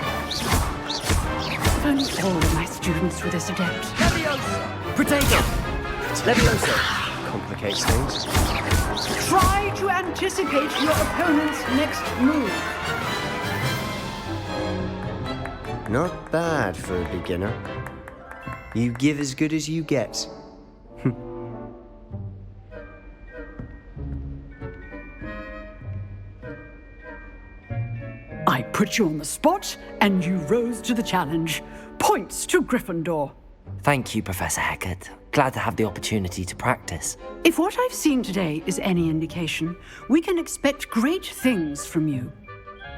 If only all of my students were this adept. Leviosa! Protego! Leviosa! Complicates things. Try to anticipate your opponent's next move. Not bad for a beginner. You give as good as you get. I put you on the spot, and you rose to the challenge. Points to Gryffindor. Thank you, Professor Hecat. Glad to have the opportunity to practice. If what I've seen today is any indication, we can expect great things from you.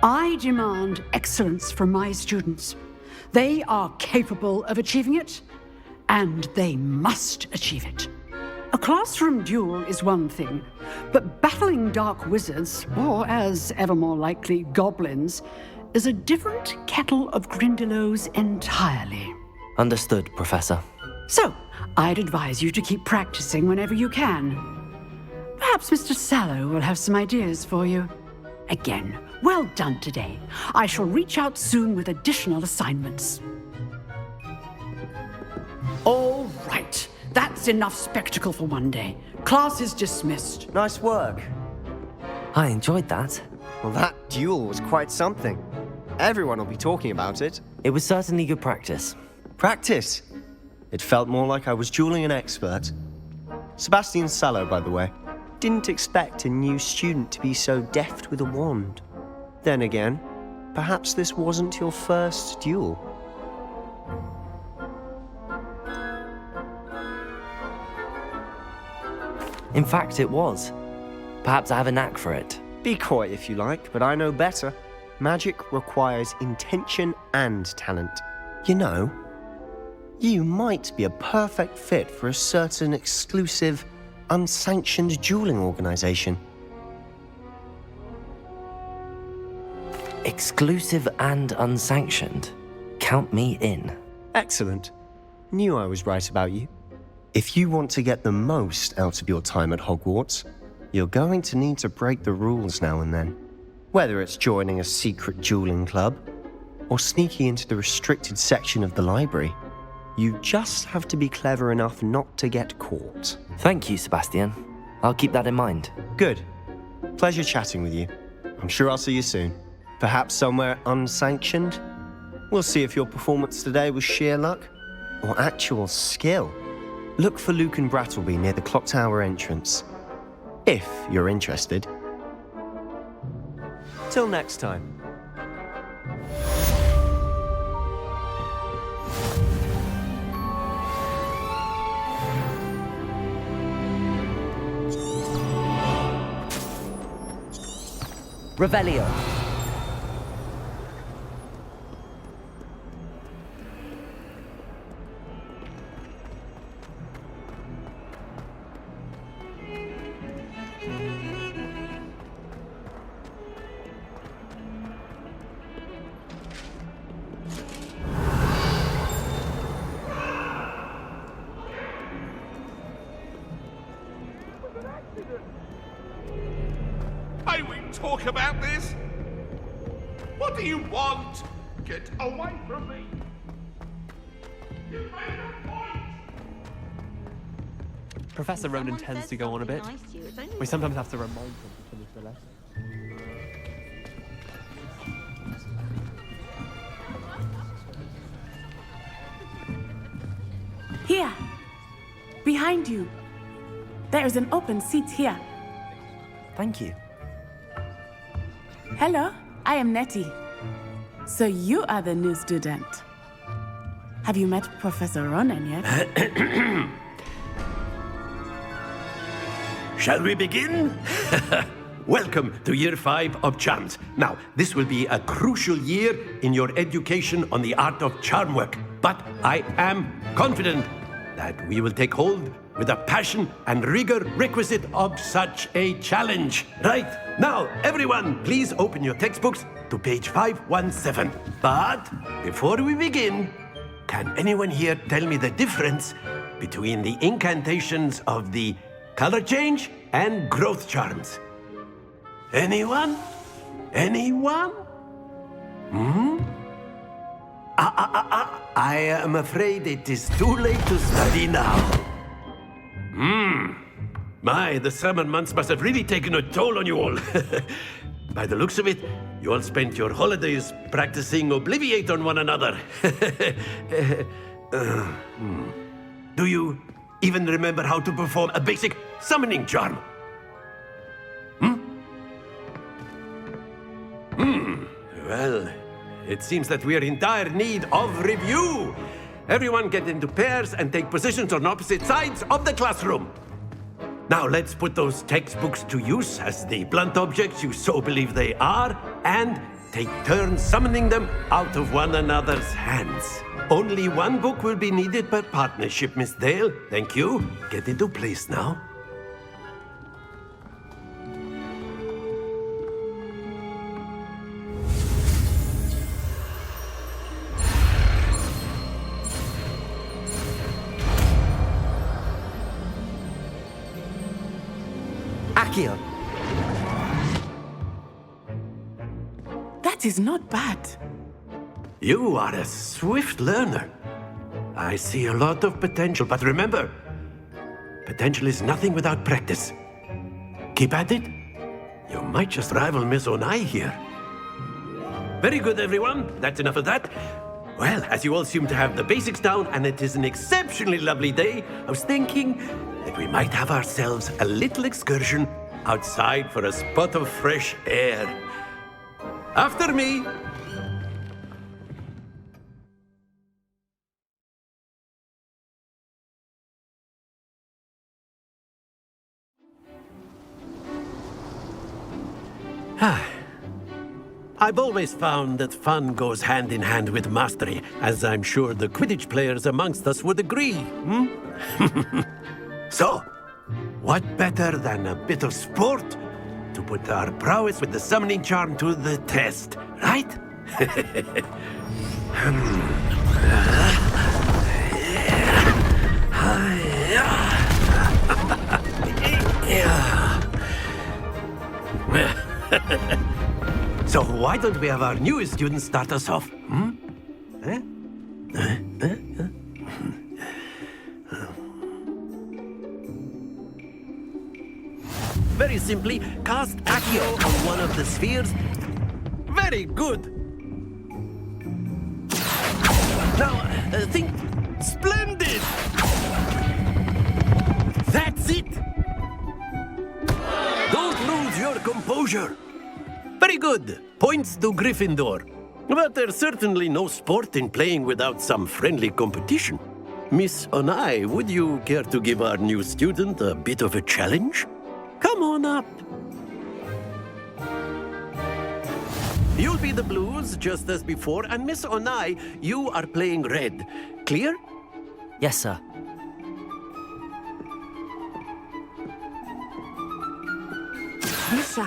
I demand excellence from my students. They are capable of achieving it, and they must achieve it. A classroom duel is one thing, but battling dark wizards, or as ever more likely, goblins, is a different kettle of Grindylows entirely. Understood, Professor. So, I'd advise you to keep practicing whenever you can. Perhaps Mr. Sallow will have some ideas for you. Again, well done today. I shall reach out soon with additional assignments. All right. That's enough spectacle for one day. Class is dismissed. Nice work. I enjoyed that. Well, that duel was quite something. Everyone will be talking about it. It was certainly good practice. Practice? It felt more like I was dueling an expert. Sebastian Sallow, by the way. Didn't expect a new student to be so deft with a wand. Then again, perhaps this wasn't your first duel. In fact, it was. Perhaps I have a knack for it. Be coy if you like, but I know better. Magic requires intention and talent. You know, you might be a perfect fit for a certain exclusive, unsanctioned dueling organization. Exclusive and unsanctioned? Count me in. Excellent. Knew I was right about you. If you want to get the most out of your time at Hogwarts, you're going to need to break the rules now and then. Whether it's joining a secret dueling club, or sneaking into the restricted section of the library, you just have to be clever enough not to get caught. Thank you, Sebastian. I'll keep that in mind. Good. Pleasure chatting with you. I'm sure I'll see you soon. Perhaps somewhere unsanctioned? We'll see if your performance today was sheer luck, or actual skill. Look for Luke and Brattleby near the clock tower entrance. If you're interested. Till next time. Revelio. May we talk about this? What do you want? Get away from me! You made a point! Professor Ronan tends to go on a bit. We sometimes have to remind him to finish the lesson. Here. Behind you. There is an open seat here. Thank you. Hello, I am Natty. So you are the new student. Have you met Professor Ronan yet? Shall we begin? Welcome to Year 5 of Charms. Now, this will be a crucial year in your education on the art of charm work. But I am confident that we will take hold with the passion and rigor requisite of such a challenge. Right, now, everyone, please open your textbooks to page 517. But before we begin, can anyone here tell me the difference between the incantations of the color change and growth charms? Anyone? Anyone? I am afraid it is too late to study now. My, the summer months must have really taken a toll on you all. By the looks of it, you all spent your holidays practicing Obliviate on one another. Do you even remember how to perform a basic summoning charm? Well, it seems that we are in dire need of review. Everyone get into pairs and take positions on opposite sides of the classroom. Now let's put those textbooks to use as the blunt objects you so believe they are, and take turns summoning them out of one another's hands. Only one book will be needed per partnership, Miss Dale. Thank you. Get into place now. Accio. That is not bad. You are a swift learner. I see a lot of potential, but remember, potential is nothing without practice. Keep at it. You might just rival Miss Onai here. Very good, everyone. That's enough of that. Well, as you all seem to have the basics down, and it is an exceptionally lovely day, I was thinking that we might have ourselves a little excursion outside for a spot of fresh air. After me. I've always found that fun goes hand in hand with mastery, as I'm sure the Quidditch players amongst us would agree. So, what better than a bit of sport to put our prowess with the summoning charm to the test, right? So why don't we have our newest student start us off? Very simply, cast Accio on one of the spheres. Very good. Now, think splendid. That's it. Don't lose your composure. Very good. Points to Gryffindor. But there's certainly no sport in playing without some friendly competition. Miss Onai, would you care to give our new student a bit of a challenge? Come on up. You'll be the blues, just as before, and Miss Onai, you are playing red. Clear? Yes, sir. Lisa.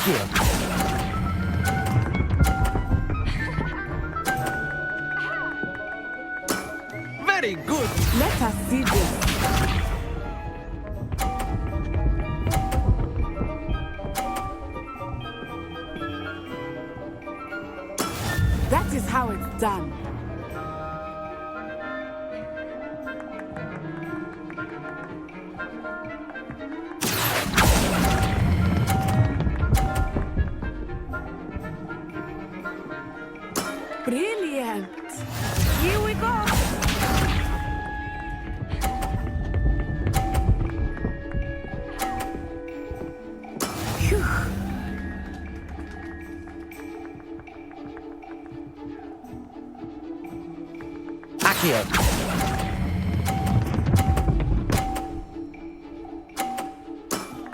Accio. Very good. Let us see this. That is how it's done. Brilliant. Here we go. Phew. Accio.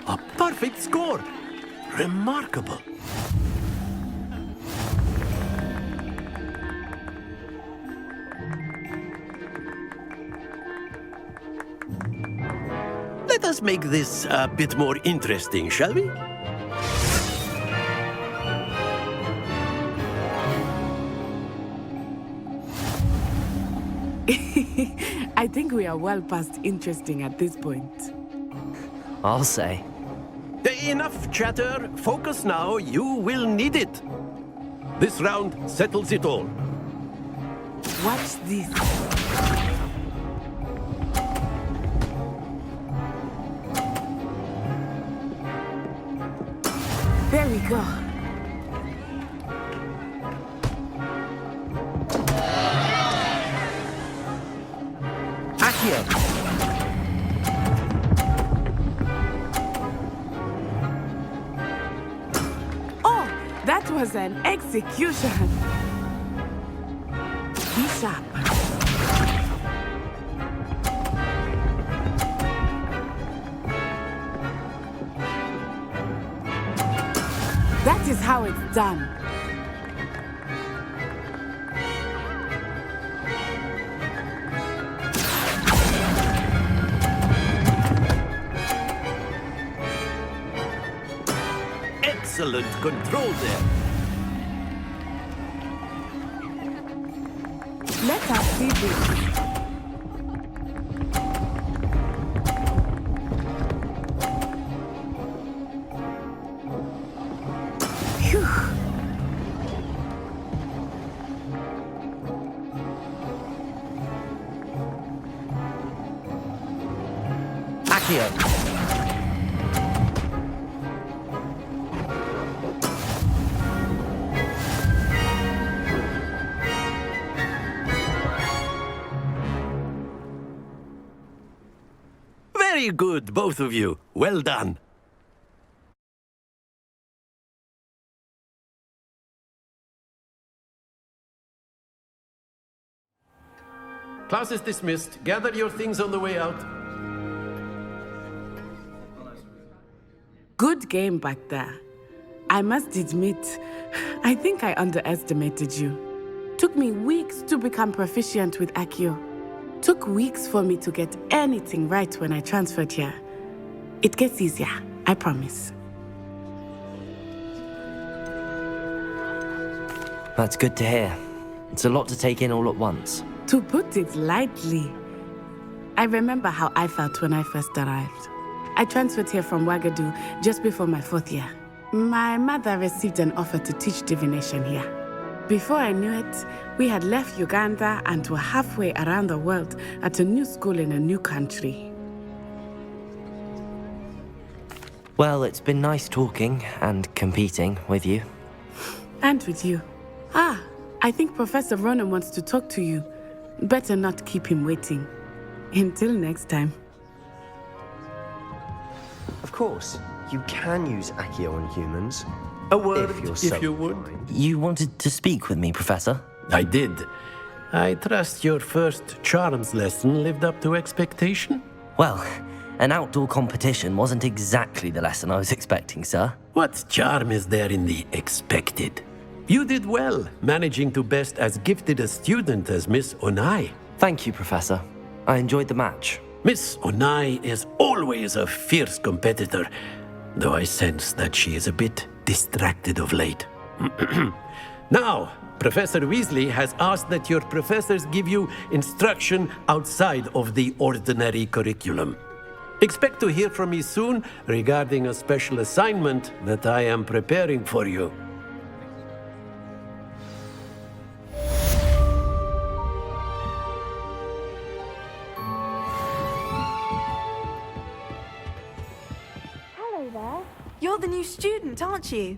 A perfect score. Remarkable. Let us make this a bit more interesting, shall we? I think we are well past interesting at this point. I'll say. Enough chatter. Focus now. You will need it. This round settles it all. Watch this. There we go. Accio. Oh, that was an execution. Be sharp. That is how it's done. Excellent control there. Let us see this. Phew. Accio. Very good, both of you. Well done. Class is dismissed. Gather your things on the way out. Good game back there. I must admit, I think I underestimated you. Took me weeks to become proficient with Accio. Took weeks for me to get anything right when I transferred here. It gets easier, I promise. That's good to hear. It's a lot to take in all at once. To put it lightly, I remember how I felt when I first arrived. I transferred here from Ouagadougou just before my 4th year. My mother received an offer to teach divination here. Before I knew it, we had left Uganda and were halfway around the world at a new school in a new country. Well, it's been nice talking and competing with you. And with you. Ah, I think Professor Ronan wants to talk to you. Better not keep him waiting. Until next time. Of course, you can use Accio on humans. A word, if you would. You wanted to speak with me, Professor? I did. I trust your first charms lesson lived up to expectation? Well, an outdoor competition wasn't exactly the lesson I was expecting, sir. What charm is there in the expected? You did well, managing to best as gifted a student as Miss Onai. Thank you, Professor. I enjoyed the match. Miss Onai is always a fierce competitor, though I sense that she is a bit distracted of late. Now, Professor Weasley has asked that your professors give you instruction outside of the ordinary curriculum. Expect to hear from me soon regarding a special assignment that I am preparing for you. Hello there. You're the new student, aren't you?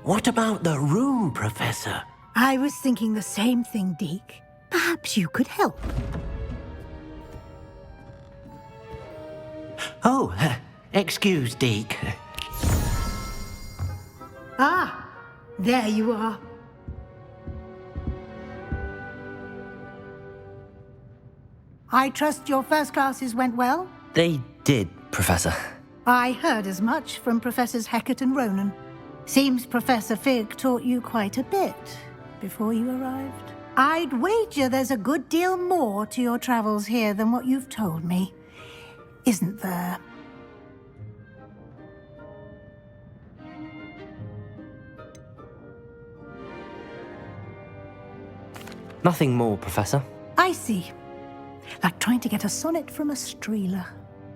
What about the room, Professor? I was thinking the same thing, Deke. Perhaps you could help. Oh, excuse, Deke. Ah, there you are. I trust your first classes went well? They did, Professor. I heard as much from Professors Hecat and Ronan. Seems Professor Fig taught you quite a bit before you arrived. I'd wager there's a good deal more to your travels here than what you've told me, isn't there? Nothing more, Professor. I see. Like trying to get a sonnet from a streeler.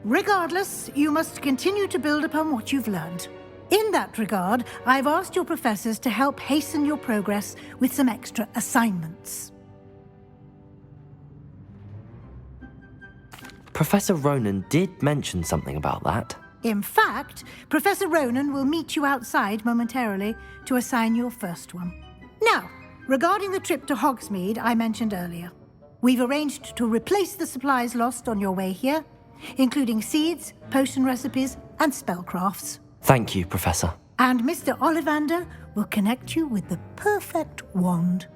Regardless, you must continue to build upon what you've learned. In that regard, I've asked your professors to help hasten your progress with some extra assignments. Professor Ronan did mention something about that. In fact, Professor Ronan will meet you outside momentarily to assign your first one. Now, regarding the trip to Hogsmeade I mentioned earlier, we've arranged to replace the supplies lost on your way here, including seeds, potion recipes, and spellcrafts. Thank you, Professor. And Mr. Ollivander will connect you with the perfect wand.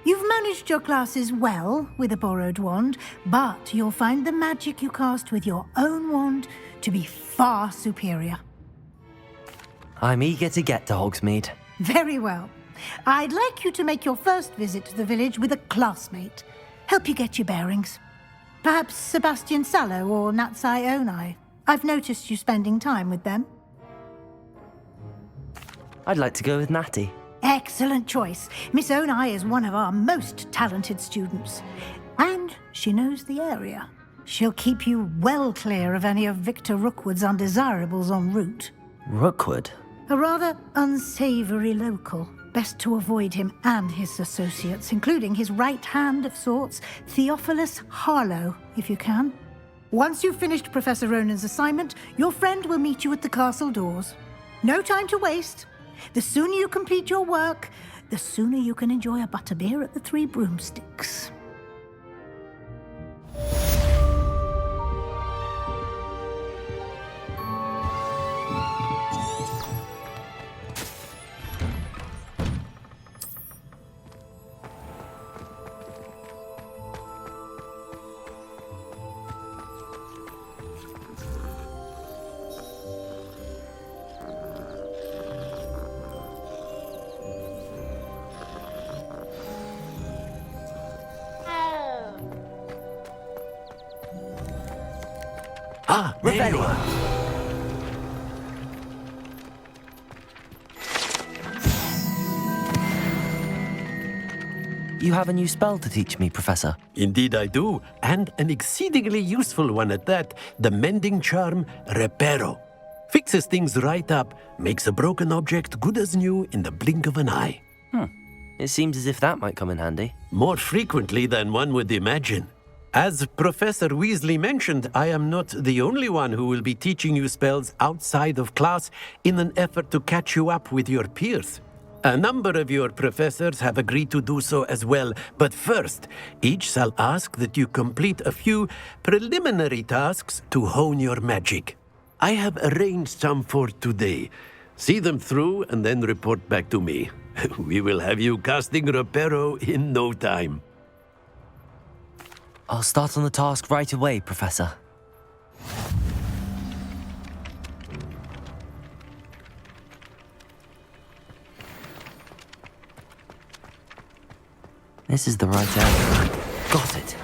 You've managed your classes well with a borrowed wand, but you'll find the magic you cast with your own wand to be far superior. I'm eager to get to Hogsmeade. Very well. I'd like you to make your first visit to the village with a classmate. Help you get your bearings. Perhaps Sebastian Sallow or Natsai Onai. I've noticed you spending time with them. I'd like to go with Natty. Excellent choice. Miss Onai is one of our most talented students. And she knows the area. She'll keep you well clear of any of Victor Rookwood's undesirables en route. Rookwood? A rather unsavory local. Best to avoid him and his associates, including his right hand of sorts, Theophilus Harlow, if you can. Once you've finished Professor Ronan's assignment, your friend will meet you at the castle doors. No time to waste. The sooner you complete your work, the sooner you can enjoy a butterbeer at the Three Broomsticks. Ah, Reparo. you have a new spell to teach me, Professor. Indeed I do, and an exceedingly useful one at that. The mending charm, Reparo. Fixes things right up, makes a broken object good as new in the blink of an eye. It seems as if that might come in handy. More frequently than one would imagine. As Professor Weasley mentioned, I am not the only one who will be teaching you spells outside of class in an effort to catch you up with your peers. A number of your professors have agreed to do so as well, but first, each shall ask that you complete a few preliminary tasks to hone your magic. I have arranged some for today. See them through and then report back to me. We will have you casting Reparo in no time. I'll start on the task right away, Professor. This is the right area. Got it.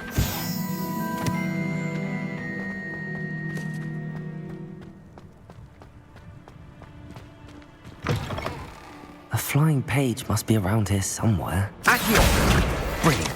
A flying page must be around here somewhere. Accio! Brilliant.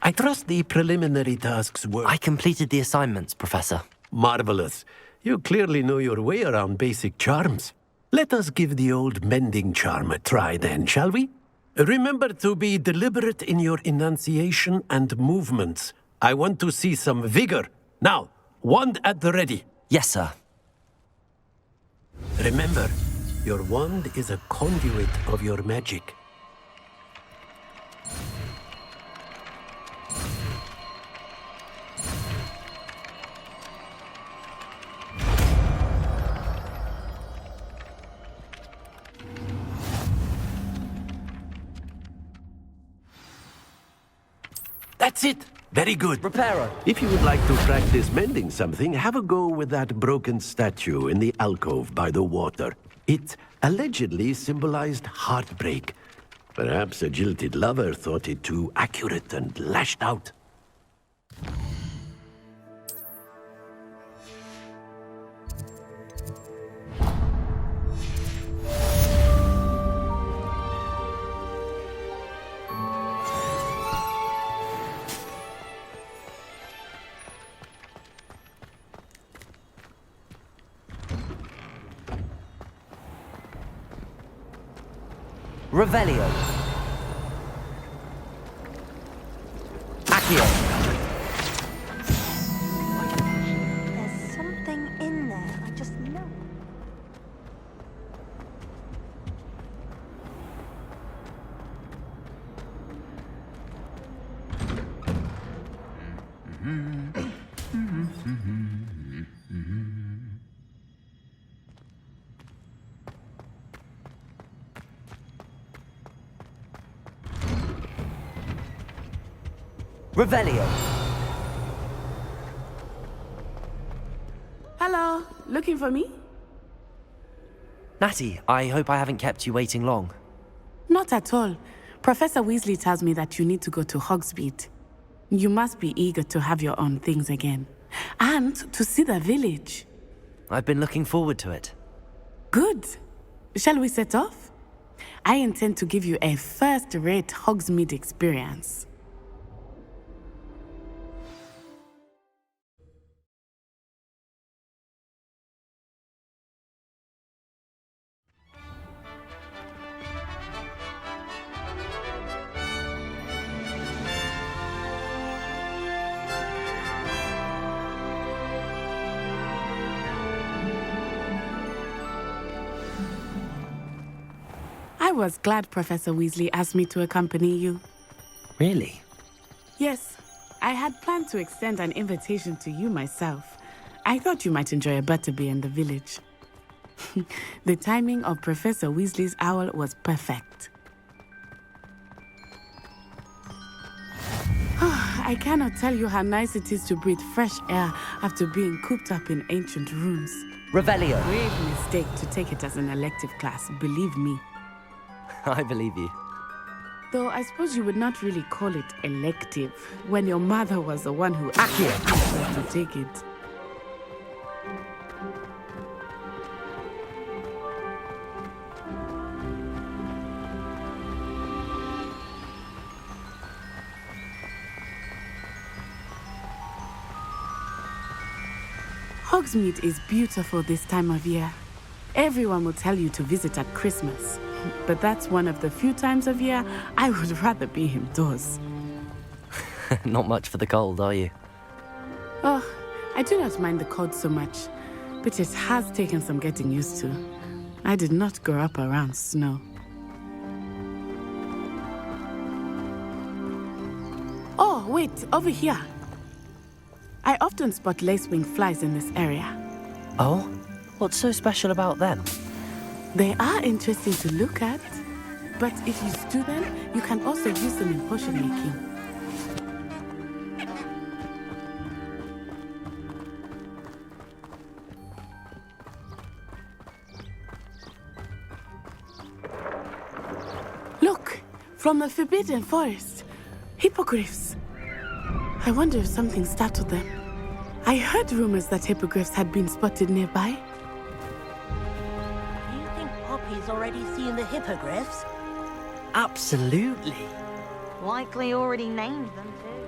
I trust the preliminary tasks were... I completed the assignments, Professor. Marvelous. You clearly know your way around basic charms. Let us give the old mending charm a try then, shall we? Remember to be deliberate in your enunciation and movements. I want to see some vigor. Now, wand at the ready. Yes, sir. Remember, your wand is a conduit of your magic. That's it! Very good. Reparo. If you would like to practice mending something, have a go with that broken statue in the alcove by the water. It allegedly symbolized heartbreak. Perhaps a jilted lover thought it too accurate and lashed out. Revelio. Accio. There's something in there, I just know. Revelio. Hello, looking for me? Natty, I hope I haven't kept you waiting long. Not at all. Professor Weasley tells me that you need to go to Hogsmeade. You must be eager to have your own things again. And to see the village. I've been looking forward to it. Good. Shall we set off? I intend to give you a first-rate Hogsmeade experience. I was glad Professor Weasley asked me to accompany you. Really? Yes, I had planned to extend an invitation to you myself. I thought you might enjoy a butterbeer in the village. The timing of Professor Weasley's owl was perfect. I cannot tell you how nice it is to breathe fresh air after being cooped up in ancient rooms. Revelio. Grave mistake to take it as an elective class, believe me. I believe you. Though I suppose you would not really call it elective when your mother was the one who asked you to take it. Hogsmeade is beautiful this time of year. Everyone will tell you to visit at Christmas, but that's one of the few times of year I would rather be indoors. Not much for the cold, are you? Oh, I do not mind the cold so much, but it has taken some getting used to. I did not grow up around snow. Oh, wait, over here. I often spot lacewing flies in this area. Oh? What's so special about them? They are interesting to look at, but if you stew them, you can also use them in potion making. Look! From the Forbidden Forest! Hippogriffs! I wonder if something startled them. I heard rumors that hippogriffs had been spotted nearby. You think Poppy's already seen the hippogriffs? Absolutely. Likely already named them too.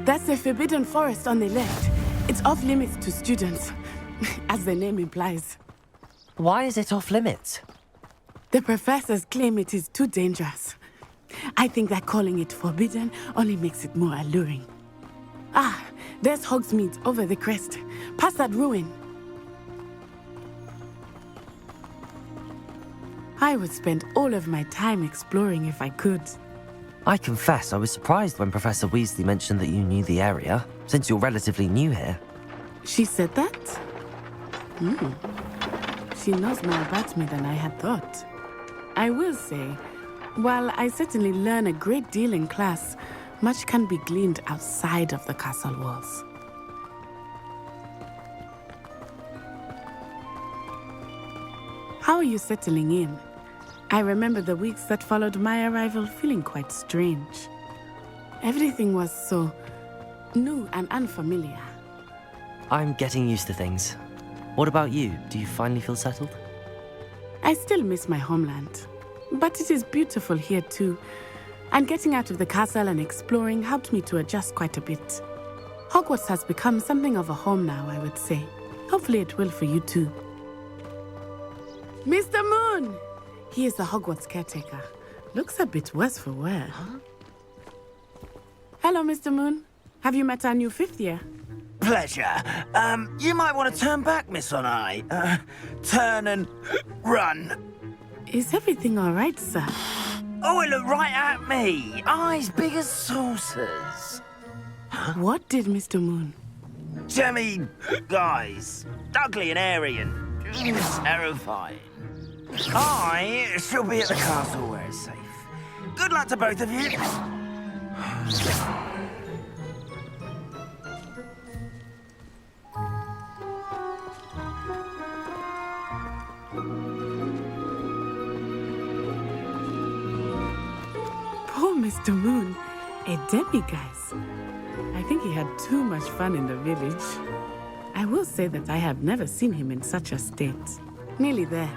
That's the Forbidden Forest on the left. It's off limits to students, as the name implies. Why is it off limits? The professors claim it is too dangerous. I think that calling it forbidden only makes it more alluring. Ah, there's Hogsmeade over the crest, past that ruin. I would spend all of my time exploring if I could. I confess I was surprised when Professor Weasley mentioned that you knew the area, since you're relatively new here. She said that? She knows more about me than I had thought. I will say, while I certainly learn a great deal in class, much can be gleaned outside of the castle walls. How are you settling in? I remember the weeks that followed my arrival feeling quite strange. Everything was so new and unfamiliar. I'm getting used to things. What about you? Do you finally feel settled? I still miss my homeland, but it is beautiful here too. And getting out of the castle and exploring helped me to adjust quite a bit. Hogwarts has become something of a home now, I would say. Hopefully it will for you too. Mr. Moon! He is the Hogwarts caretaker. Looks a bit worse for wear. Huh? Hello, Mr. Moon. Have you met our new 5th year? Pleasure. You might want to turn back, Miss Onai. Turn and run. Is everything all right, sir? Oh, it looked right at me. Eyes big as saucers. What did Mr. Moon? Jemmy, guys. Ugly and airy and terrifying. I shall be at the castle where it's safe. Good luck to both of you. Poor Mr. Moon, a demiguise. I think he had too much fun in the village. I will say that I have never seen him in such a state. Nearly there.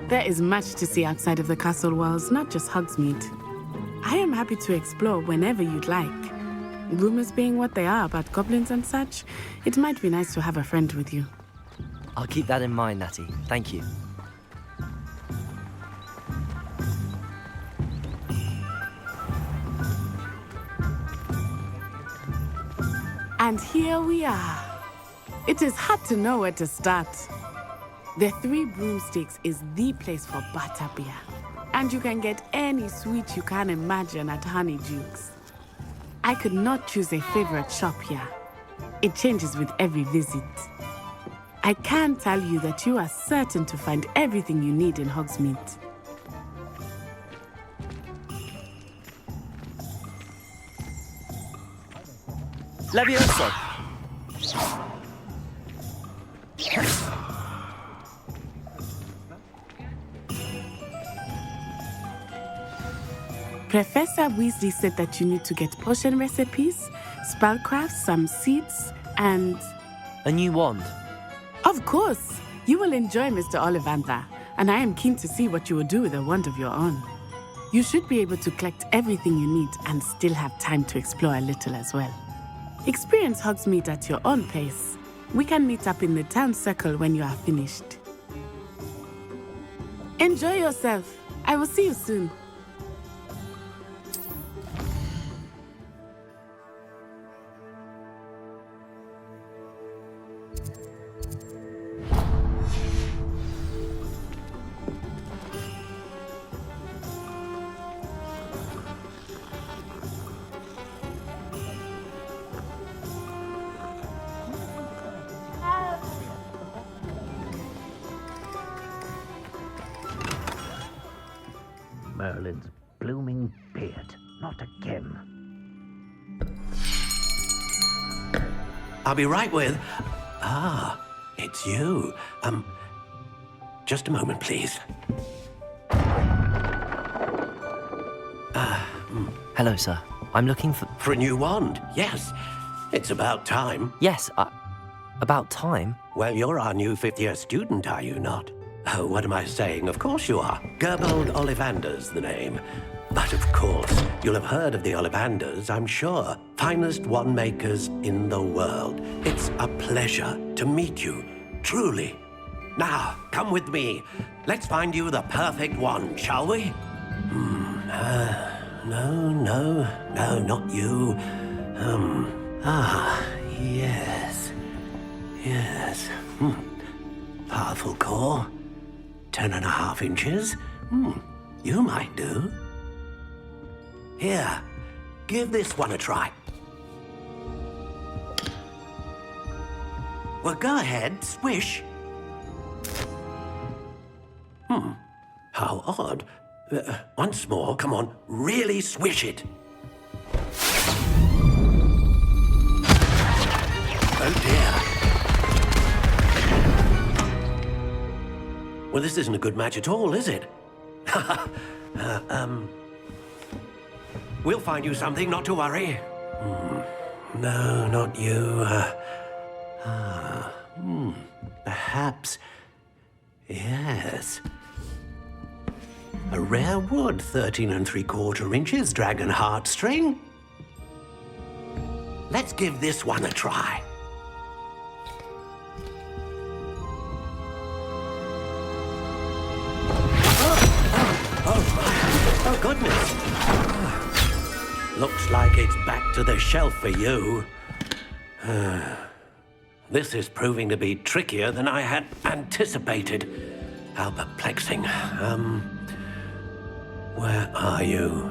There is much to see outside of the castle walls, not just Hogsmeade. I am happy to explore whenever you'd like. Rumors being what they are about goblins and such, it might be nice to have a friend with you. I'll keep that in mind, Natty. Thank you. And here we are. It is hard to know where to start. The 3 Broomsticks is the place for butterbeer. And you can get any sweet you can imagine at Honeyduke's. I could not choose a favorite shop here. It changes with every visit. I can tell you that you are certain to find everything you need in Hogsmeade. Leviosa! Professor Weasley said that you need to get potion recipes, spellcraft, some seeds, and... A new wand. Of course! You will enjoy Mr. Ollivander, and I am keen to see what you will do with a wand of your own. You should be able to collect everything you need and still have time to explore a little as well. Experience Hogsmeade at your own pace. We can meet up in the town circle when you are finished. Enjoy yourself. I will see you soon. Merlin's blooming beard. Not again. I'll be right with... Ah, it's you. Just a moment, please. Hello, sir. I'm looking for... For a new wand, yes. It's about time. Yes, about time? Well, you're our new fifth-year student, are you not? Oh, what am I saying? Of course you are. Gerbold Ollivander's the name. But of course, you'll have heard of the Ollivanders, I'm sure. Finest wand makers in the world. It's a pleasure to meet you, truly. Now, come with me. Let's find you the perfect wand, shall we? No, not you. Yes. Powerful core. 10.5 inches. You might do. Here, give this one a try. Well, go ahead, swish. How odd. Once more, come on, really swish it. Oh dear. Well, this isn't a good match at all, is it? We'll find you something, not to worry. No, not you. Perhaps... Yes. A rare wood, 13 3/4 inches, dragon heartstring. Let's give this one a try. Oh, goodness. Looks like it's back to the shelf for you. This is proving to be trickier than I had anticipated. How perplexing. Where are you?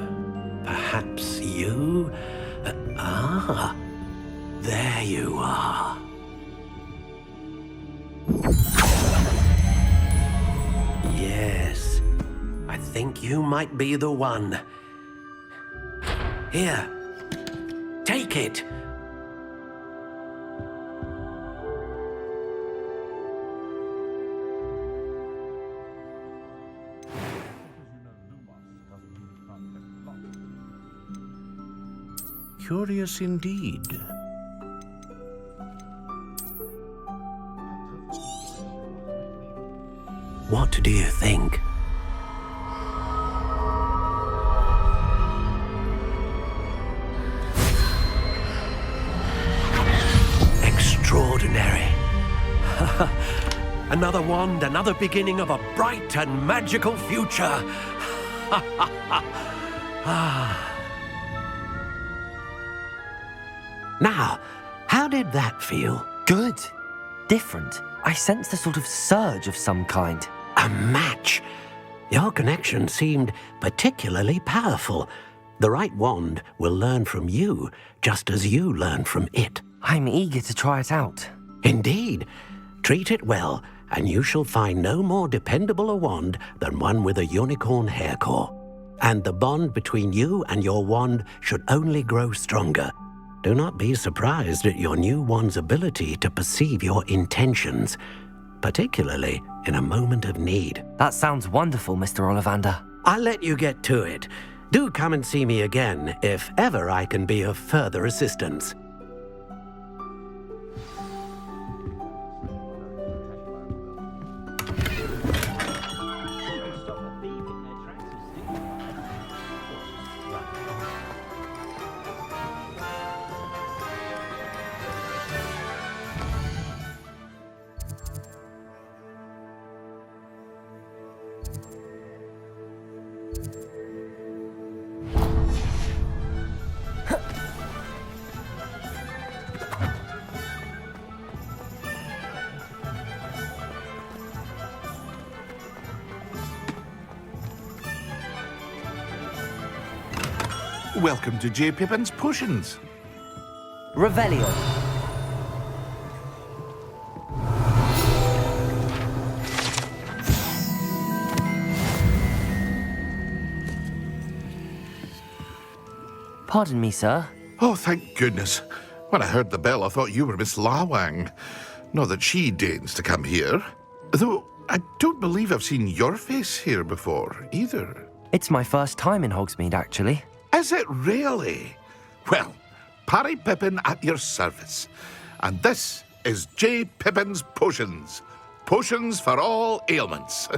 Perhaps you? There you are. Yes. I think you might be the one. Here. Take it. Curious indeed. What do you think? Extraordinary. Another wand, another beginning of a bright and magical future. Now, how did that feel? Good. Different. I sensed a sort of surge of some kind. A match. Your connection seemed particularly powerful. The right wand will learn from you, just as you learn from it. I'm eager to try it out. Indeed. Treat it well, and you shall find no more dependable a wand than one with a unicorn hair core. And the bond between you and your wand should only grow stronger. Do not be surprised at your new wand's ability to perceive your intentions, particularly in a moment of need. That sounds wonderful, Mr. Ollivander. I'll let you get to it. Do come and see me again if ever I can be of further assistance. Welcome to J. Pippin's Potions. Revelio. Pardon me, sir. Oh, thank goodness. When I heard the bell, I thought you were Miss Lawang. Not that she deigns to come here. Though, I don't believe I've seen your face here before, either. It's my first time in Hogsmeade, actually. Is it really? Well, Parry Pippin at your service. And this is J. Pippin's Potions. Potions for all ailments.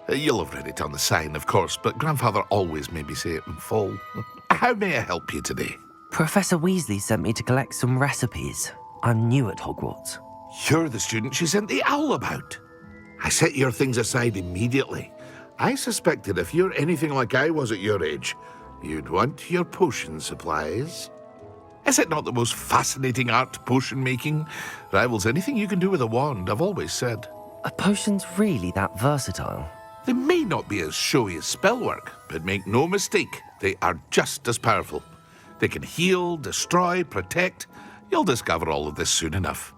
You'll have read it on the sign, of course, but Grandfather always made me say it in full. How may I help you today? Professor Weasley sent me to collect some recipes. I'm new at Hogwarts. You're the student she sent the owl about. I set your things aside immediately. I suspected if you're anything like I was at your age, you'd want your potion supplies. Is it not the most fascinating art, potion making? Rivals anything you can do with a wand, I've always said. Are potions really that versatile? They may not be as showy as spellwork, but make no mistake, they are just as powerful. They can heal, destroy, protect. You'll discover all of this soon enough.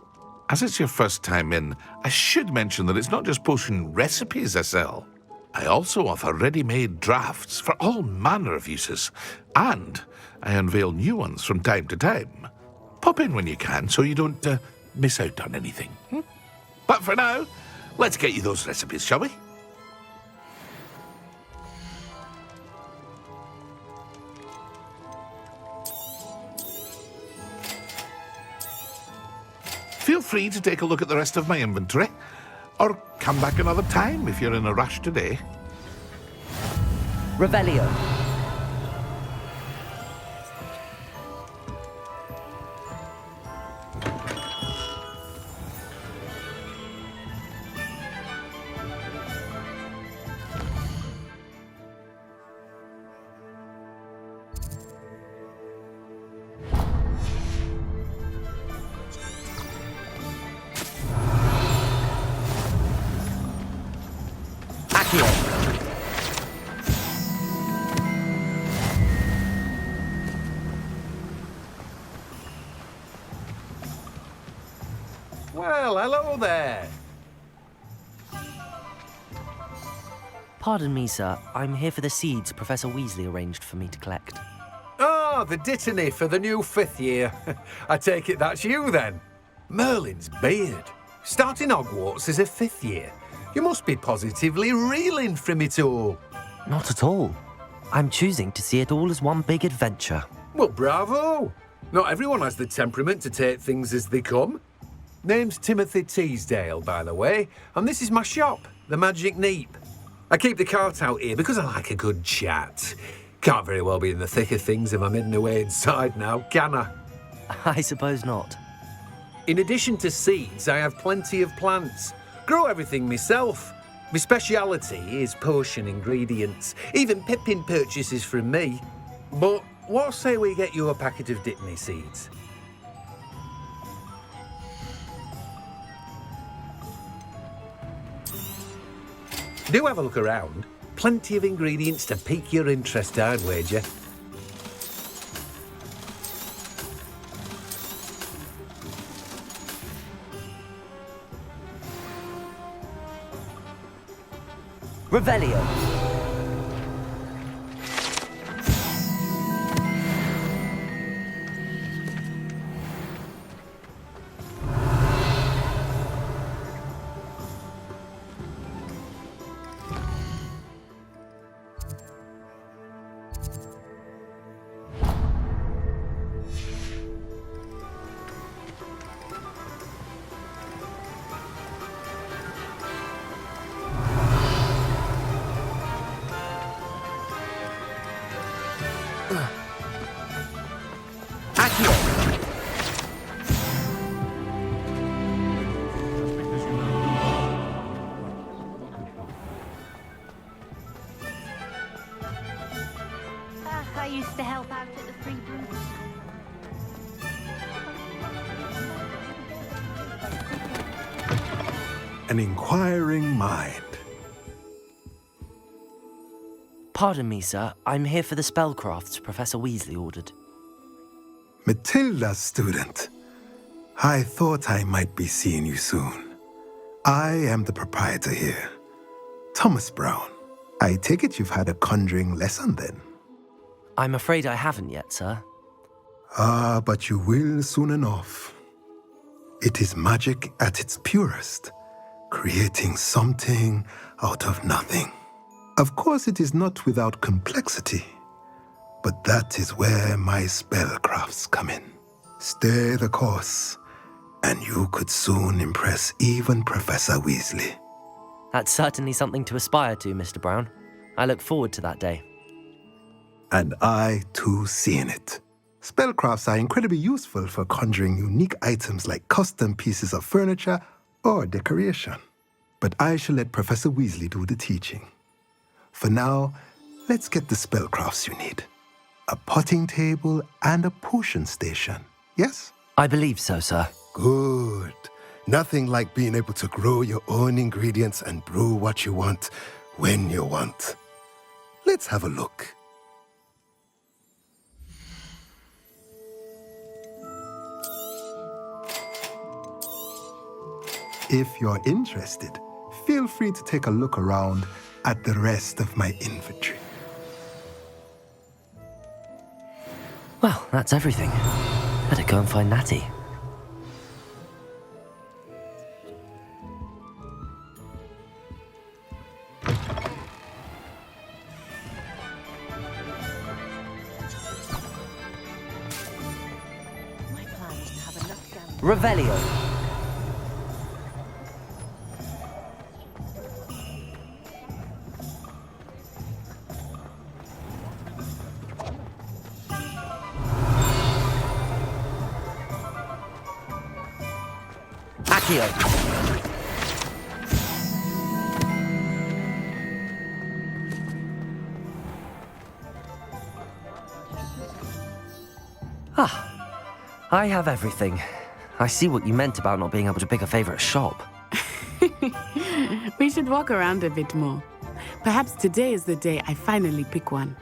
As it's your first time in, I should mention that it's not just potion recipes I sell. I also offer ready-made drafts for all manner of uses, and I unveil new ones from time to time. Pop in when you can so you don't miss out on anything. But for now, let's get you those recipes, shall we? Feel free to take a look at the rest of my inventory, or come back another time if you're in a rush today. Revelio. Well, hello there. Pardon me, sir. I'm here for the seeds Professor Weasley arranged for me to collect. Oh, the dittany for the new 5th year. I take it that's you, then. Merlin's beard. Starting Hogwarts as a 5th year. You must be positively reeling from it all. Not at all. I'm choosing to see it all as one big adventure. Well, bravo. Not everyone has the temperament to take things as they come. Name's Timothy Teasdale, by the way, and this is my shop, the Magic Neep. I keep the cart out here because I like a good chat. Can't very well be in the thick of things if I'm hidden away inside now, can I? I suppose not. In addition to seeds, I have plenty of plants. Grow everything myself. My speciality is potion ingredients. Even Pippin purchases from me. But what say we get you a packet of Dittany seeds? Do have a look around. Plenty of ingredients to pique your interest, I'd wager. Revelio. an inquiring mind. Pardon me, sir. I'm here for the spellcrafts Professor Weasley ordered. Matilda's student. I thought I might be seeing you soon. I am the proprietor here, Thomas Brown. I take it you've had a conjuring lesson then? I'm afraid I haven't yet, sir. Ah, but you will soon enough. It is magic at its purest, creating something out of nothing. Of course, it is not without complexity, but that is where my spellcrafts come in. Stay the course, and you could soon impress even Professor Weasley. That's certainly something to aspire to, Mr. Brown. I look forward to that day. And I, too, seeing it. Spellcrafts are incredibly useful for conjuring unique items like custom pieces of furniture or decoration. But I shall let Professor Weasley do the teaching. For now, let's get the spellcrafts you need. A potting table and a potion station, yes? I believe so, sir. Good. Nothing like being able to grow your own ingredients and brew what you want when you want. Let's have a look. If you're interested, feel free to take a look around at the rest of my inventory. Well, that's everything. Better go and find Natty. Revelio. Accio. I have everything. I see what you meant about not being able to pick a favorite shop. We should walk around a bit more. Perhaps today is the day I finally pick one.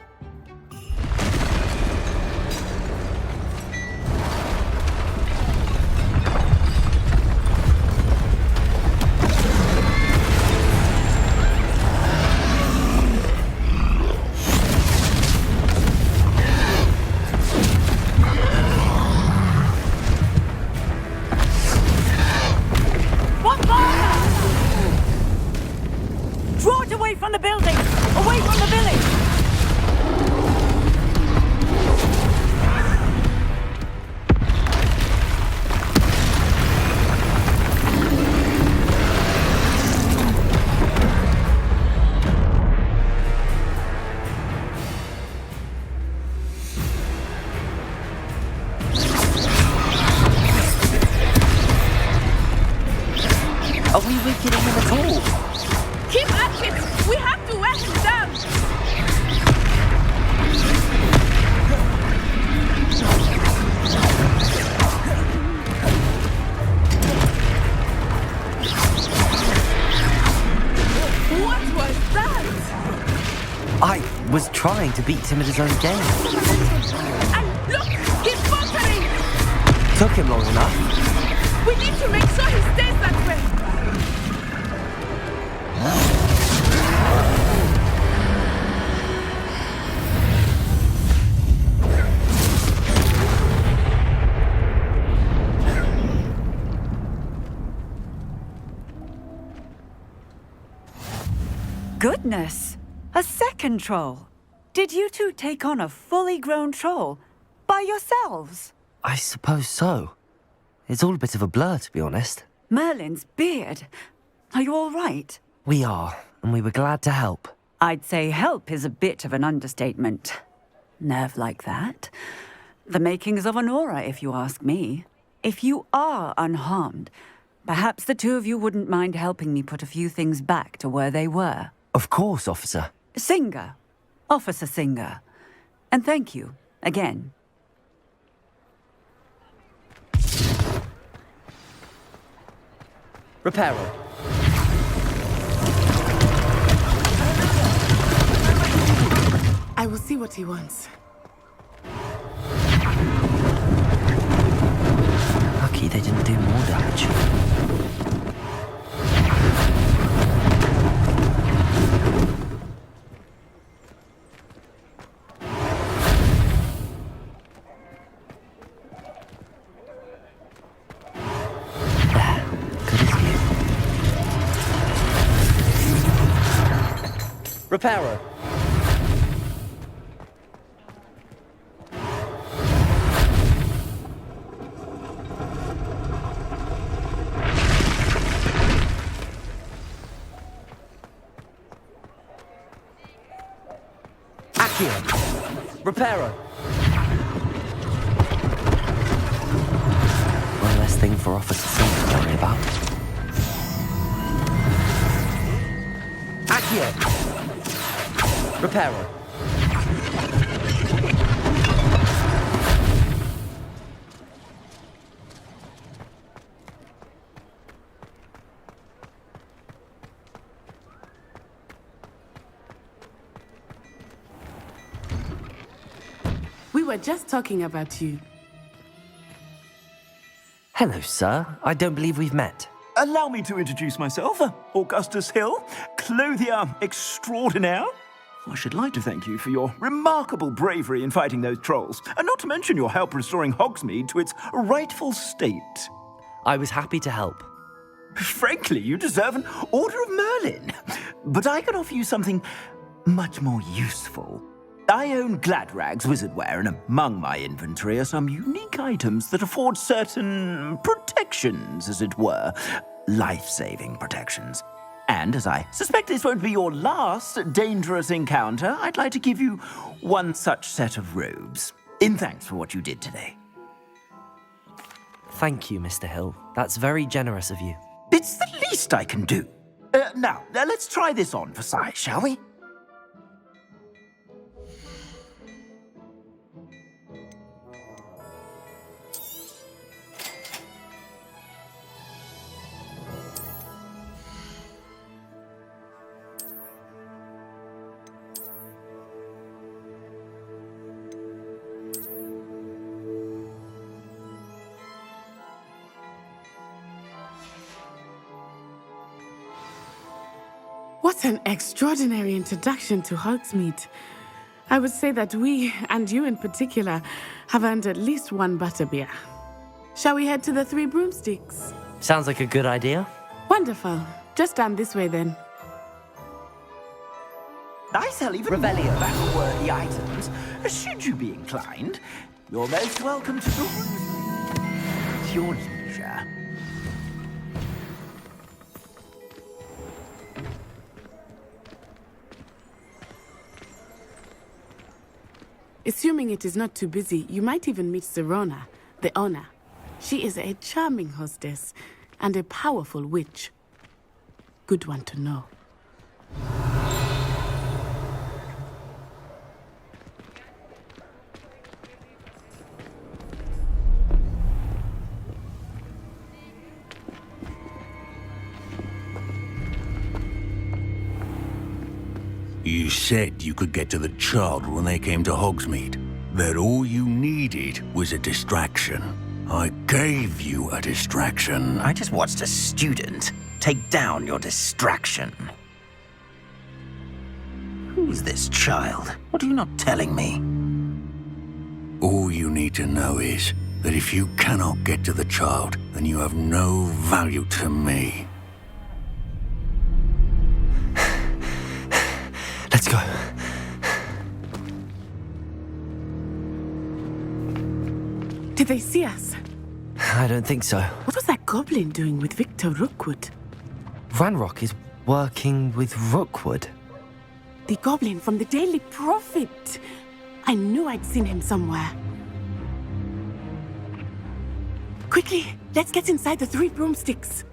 Are we weakening him at all? Keep at it! We have to wear him down! What was that? I was trying to beat him at his own game. And look! He's faltering! Took him long enough. We need to make sure he stays that way! Goodness! A second troll! Did you two take on a fully grown troll? By yourselves? I suppose so. It's all a bit of a blur, to be honest. Merlin's beard. Are you all right? We are, and we were glad to help. I'd say help is a bit of an understatement. Nerve like that. The makings of an aura, if you ask me. If you are unharmed, perhaps the two of you wouldn't mind helping me put a few things back to where they were. Of course, officer. Singer. Officer Singer. And thank you, again. Reparo. I will see what he wants. Lucky they didn't do more damage. Reparo. Accio. Reparo. One less thing for Officer Silver to worry about. Accio. Reparo. We were just talking about you. Hello, sir. I don't believe we've met. Allow me to introduce myself, Augustus Hill, clothier extraordinaire. I should like to thank you for your remarkable bravery in fighting those trolls, and not to mention your help restoring Hogsmeade to its rightful state. I was happy to help. Frankly, you deserve an Order of Merlin. But I can offer you something much more useful. I own Gladrag's wizardware, and among my inventory are some unique items that afford certain protections, as it were. Life-saving protections. And as I suspect this won't be your last dangerous encounter, I'd like to give you one such set of robes, in thanks for what you did today. Thank you, Mr. Hill. That's very generous of you. It's the least I can do. Now, let's try this on for size, shall we? What an extraordinary introduction to Hogsmeade. I would say that we, and you in particular, have earned at least one butterbeer. Shall we head to the 3 Broomsticks? Sounds like a good idea. Wonderful. Just down this way then. I sell even more battle-worthy items, should you be inclined. You're most welcome to the at your leisure. Assuming it is not too busy, you might even meet Serona, the owner. She is a charming hostess and a powerful witch. Good one to know. You said you could get to the child when they came to Hogsmeade. That all you needed was a distraction. I gave you a distraction. I just watched a student take down your distraction. Who's this child? What are you not telling me? All you need to know is that if you cannot get to the child, then you have no value to me. Let's go. Did they see us? I don't think so. What was that goblin doing with Victor Rookwood? Ranrok is working with Rookwood. The goblin from the Daily Prophet. I knew I'd seen him somewhere. Quickly, let's get inside the 3 Broomsticks.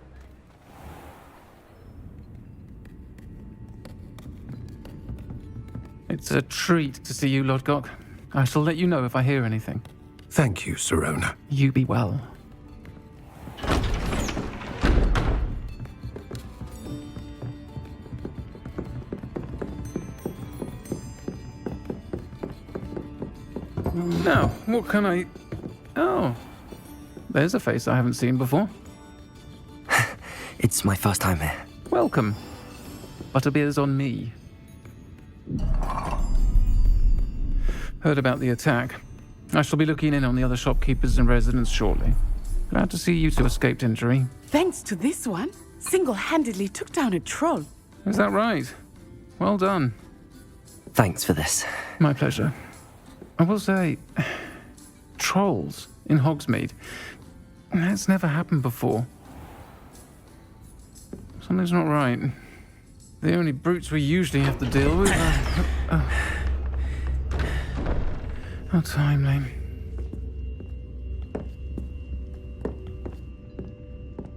It's a treat to see you, Lord Gok. I shall let you know if I hear anything. Thank you, Serona. You be well. Now, what can I... Oh, there's a face I haven't seen before. It's my first time here. Welcome. Butterbeer's on me. Heard about the attack. I shall be looking in on the other shopkeepers and residents shortly. Glad to see you two escaped injury. Thanks to this one, single-handedly took down a troll. Is that right? Well done. Thanks for this. My pleasure. I will say, trolls in Hogsmeade. That's never happened before. Something's not right. The only brutes we usually have to deal with are... How timely.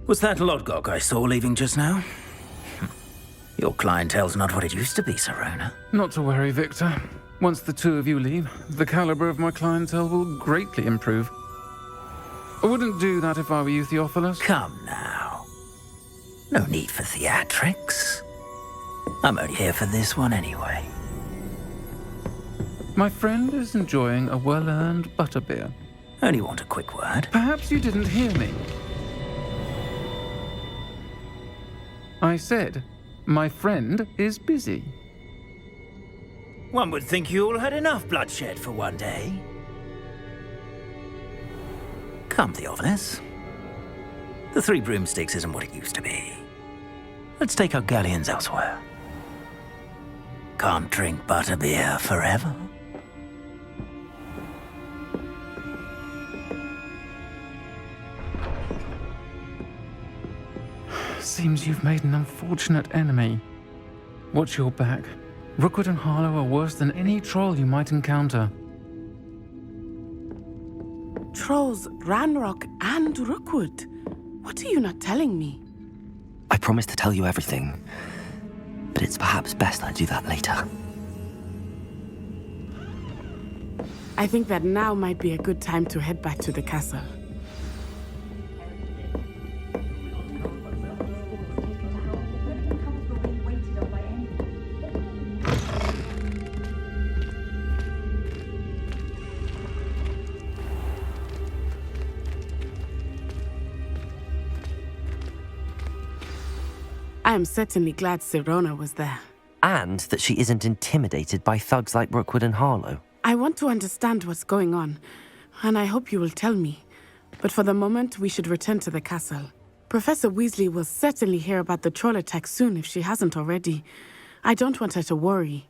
Was that Lodgok I saw leaving just now? Your clientele's not what it used to be, Serona. Not to worry, Victor. Once the two of you leave, the caliber of my clientele will greatly improve. I wouldn't do that if I were you, Theophilus. Come now. No need for theatrics. I'm only here for this one anyway. My friend is enjoying a well-earned butterbeer. Only want a quick word. Perhaps you didn't hear me. I said, my friend is busy. One would think you all had enough bloodshed for one day. Come, Theophilus. The Three Broomsticks isn't what it used to be. Let's take our galleons elsewhere. Can't drink butterbeer forever. Seems you've made an unfortunate enemy. Watch your back. Rookwood and Harlow are worse than any troll you might encounter. Trolls, Ranrok, and Rookwood. What are you not telling me? I promised to tell you everything, but it's perhaps best I do that later. I think that now might be a good time to head back to the castle. I am certainly glad Serona was there. And that she isn't intimidated by thugs like Rookwood and Harlow. I want to understand what's going on, and I hope you will tell me. But for the moment, we should return to the castle. Professor Weasley will certainly hear about the troll attack soon if she hasn't already. I don't want her to worry.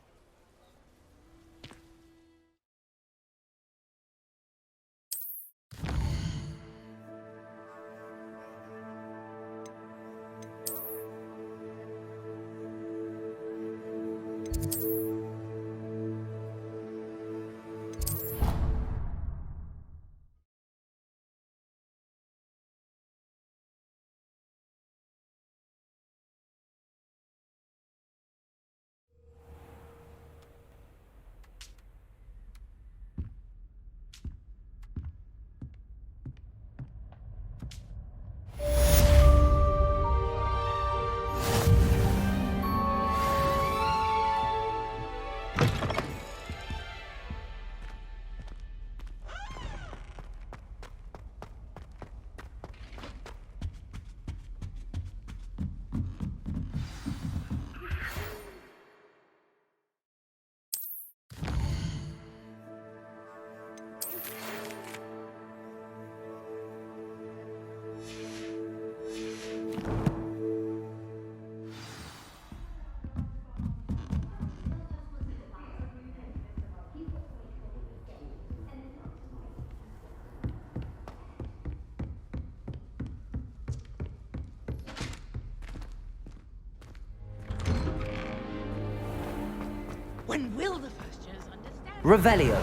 When will the first years understand? Revelio.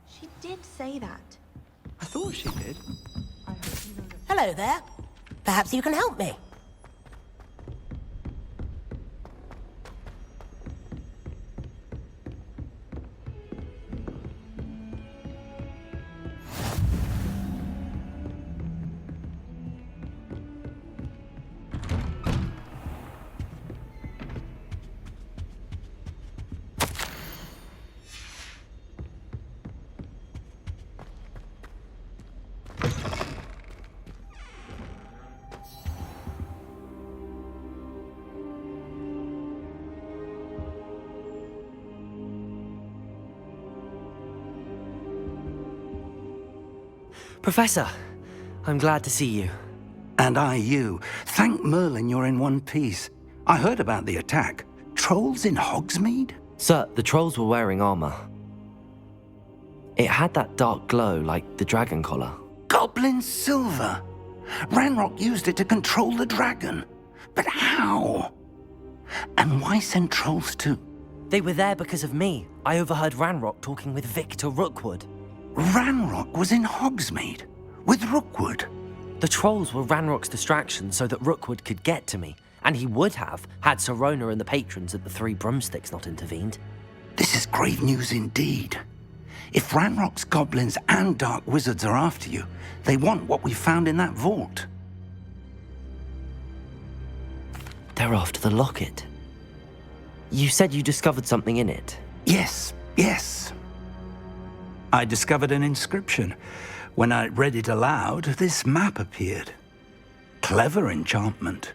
She did say that. I thought she did. Hello there. Perhaps you can help me. Professor, I'm glad to see you. And I you. Thank Merlin you're in one piece. I heard about the attack. Trolls in Hogsmeade? Sir, the trolls were wearing armor. It had that dark glow like the dragon collar. Goblin silver! Ranrok used it to control the dragon. But how? And why send trolls to... They were there because of me. I overheard Ranrok talking with Victor Rookwood. Ranrok was in Hogsmeade? With Rookwood? The trolls were Ranrock's distraction so that Rookwood could get to me. And he would have, had Sirona and the patrons at the 3 Broomsticks not intervened. This is grave news indeed. If Ranrock's goblins and dark wizards are after you, they want what we found in that vault. They're after the locket. You said you discovered something in it. Yes. I discovered an inscription. When I read it aloud, this map appeared. Clever enchantment.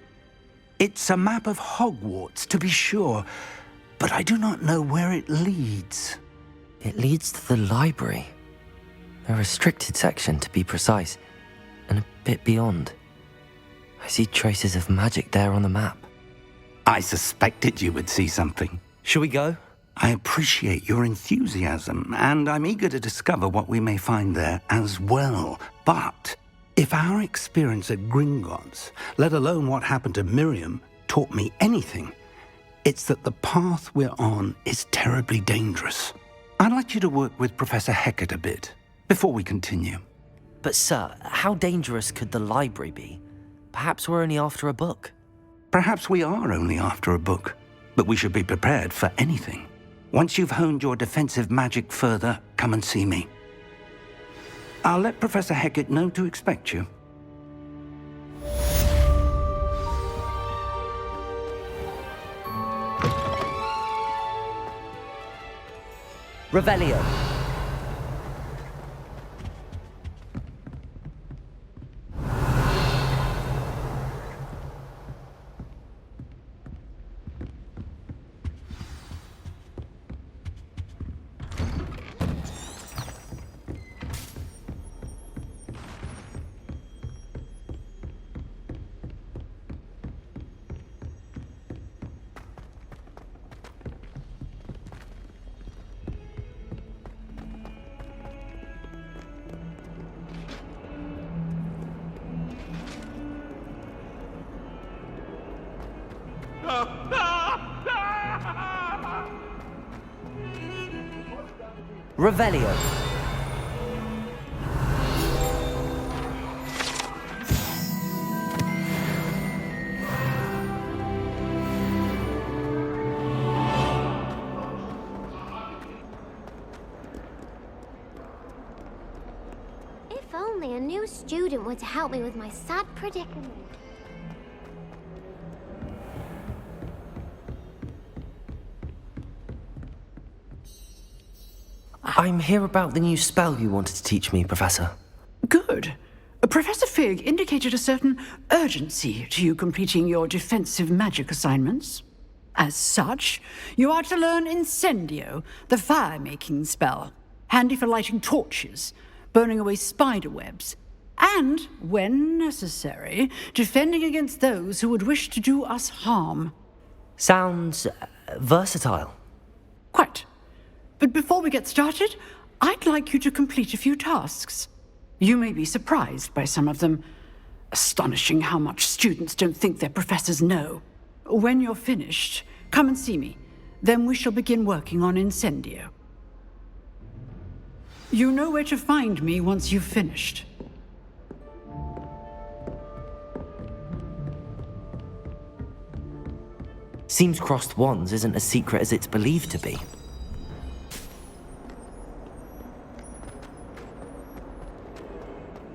It's a map of Hogwarts, to be sure, but I do not know where it leads. It leads to the library. A restricted section, to be precise, and a bit beyond. I see traces of magic there on the map. I suspected you would see something. Shall we go? I appreciate your enthusiasm, and I'm eager to discover what we may find there as well. But if our experience at Gringotts, let alone what happened to Miriam, taught me anything, it's that the path we're on is terribly dangerous. I'd like you to work with Professor Hecat a bit, before we continue. But sir, how dangerous could the library be? Perhaps we're only after a book. Perhaps we are only after a book, but we should be prepared for anything. Once you've honed your defensive magic further, come and see me. I'll let Professor Hecat know to expect you. Revelio. Revelio. If only a new student were to help me with my sad predicament. I'm here about the new spell you wanted to teach me, Professor. Good. Professor Fig indicated a certain urgency to you completing your defensive magic assignments. As such, you are to learn Incendio, the fire-making spell, handy for lighting torches, burning away spider webs, and, when necessary, defending against those who would wish to do us harm. Sounds versatile. Quite. But before we get started, I'd like you to complete a few tasks. You may be surprised by some of them. Astonishing how much students don't think their professors know. When you're finished, come and see me. Then we shall begin working on Incendio. You know where to find me once you've finished. Seems crossed wands isn't as secret as it's believed to be.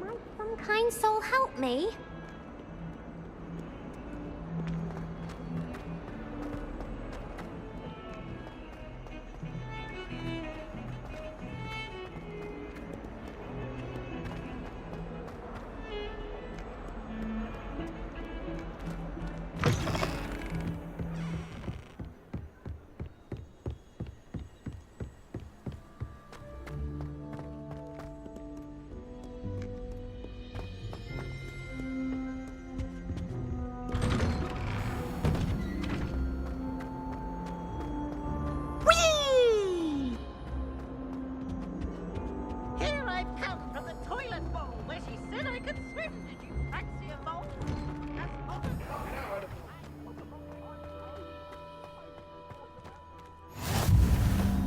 Might some kind soul help me?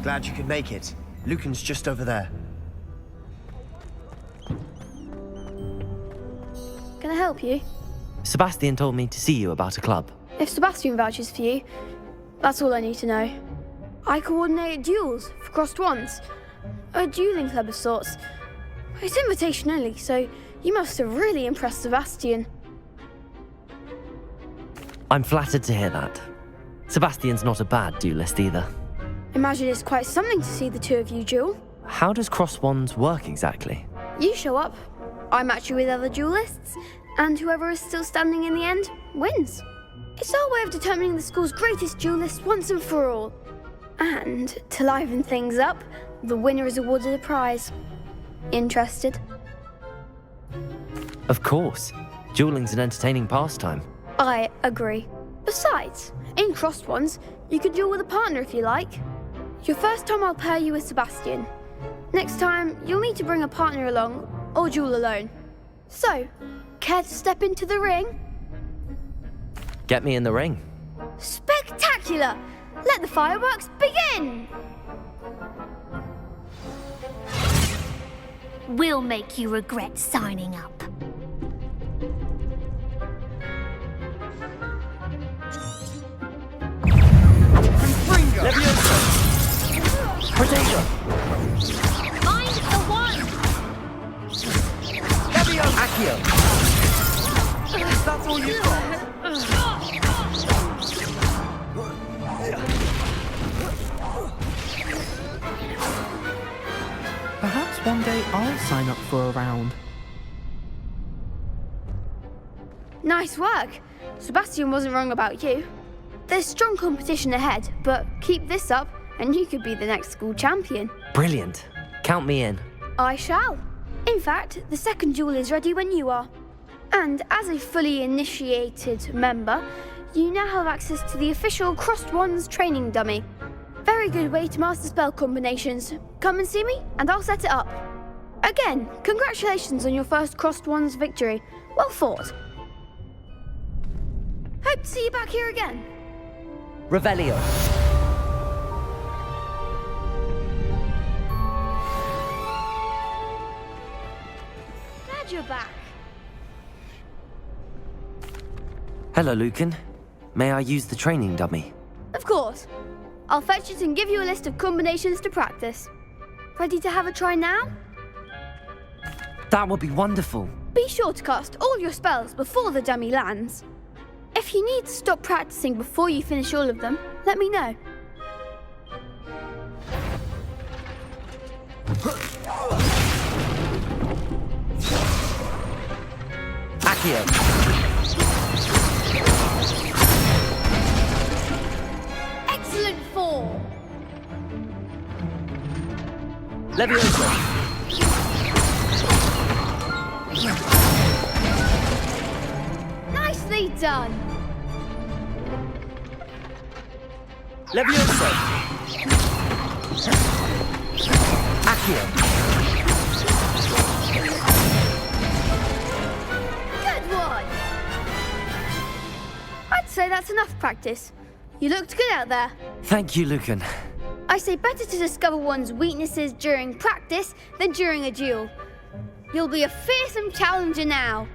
glad you could make it. Lucan's just over there. Can I help you? Sebastian told me to see you about a club. If Sebastian vouches for you, that's all I need to know. I coordinate duels for crossed wands. A dueling club of sorts. It's invitation only, so you must have really impressed Sebastian. I'm flattered to hear that. Sebastian's not a bad duelist either. Imagine it's quite something to see the two of you duel. How does cross wands work exactly? You show up, I match you with other duelists, and whoever is still standing in the end wins. It's our way of determining the school's greatest duelist once and for all. And to liven things up, the winner is awarded a prize. Interested? Of course. Dueling's an entertaining pastime. I agree. Besides, in crossed ones, you could duel with a partner if you like. Your first time I'll pair you with Sebastian. Next time, you'll need to bring a partner along, or duel alone. So, care to step into the ring? Get me in the ring. Spectacular! Let the fireworks begin! We'll make you regret signing up. Leviosa! Protego! Find the one! Leviosa! Accio! That's all you've got? Perhaps one day I'll sign up for a round. Nice work. Sebastian wasn't wrong about you. There's strong competition ahead, but keep this up and you could be the next school champion. Brilliant. Count me in. I shall. In fact, the second duel is ready when you are. And as a fully initiated member, you now have access to the official Crossed Wands training dummy. Very good way to master spell combinations. Come and see me, and I'll set it up. Again, congratulations on your first Crossed Wands victory. Well fought. Hope to see you back here again. Revelio. Glad you're back. Hello, Lucan. May I use the training dummy? Of course. I'll fetch it and give you a list of combinations to practice. Ready to have a try now? That would be wonderful. Be sure to cast all your spells before the dummy lands. If you need to stop practicing before you finish all of them, let me know. Accio. Excellent form. Leviosa. Nicely done. Leviosa. Accio. Good one. I'd say that's enough practice. You looked good out there. Thank you, Lucan. I say better to discover one's weaknesses during practice than during a duel. You'll be a fearsome challenger now.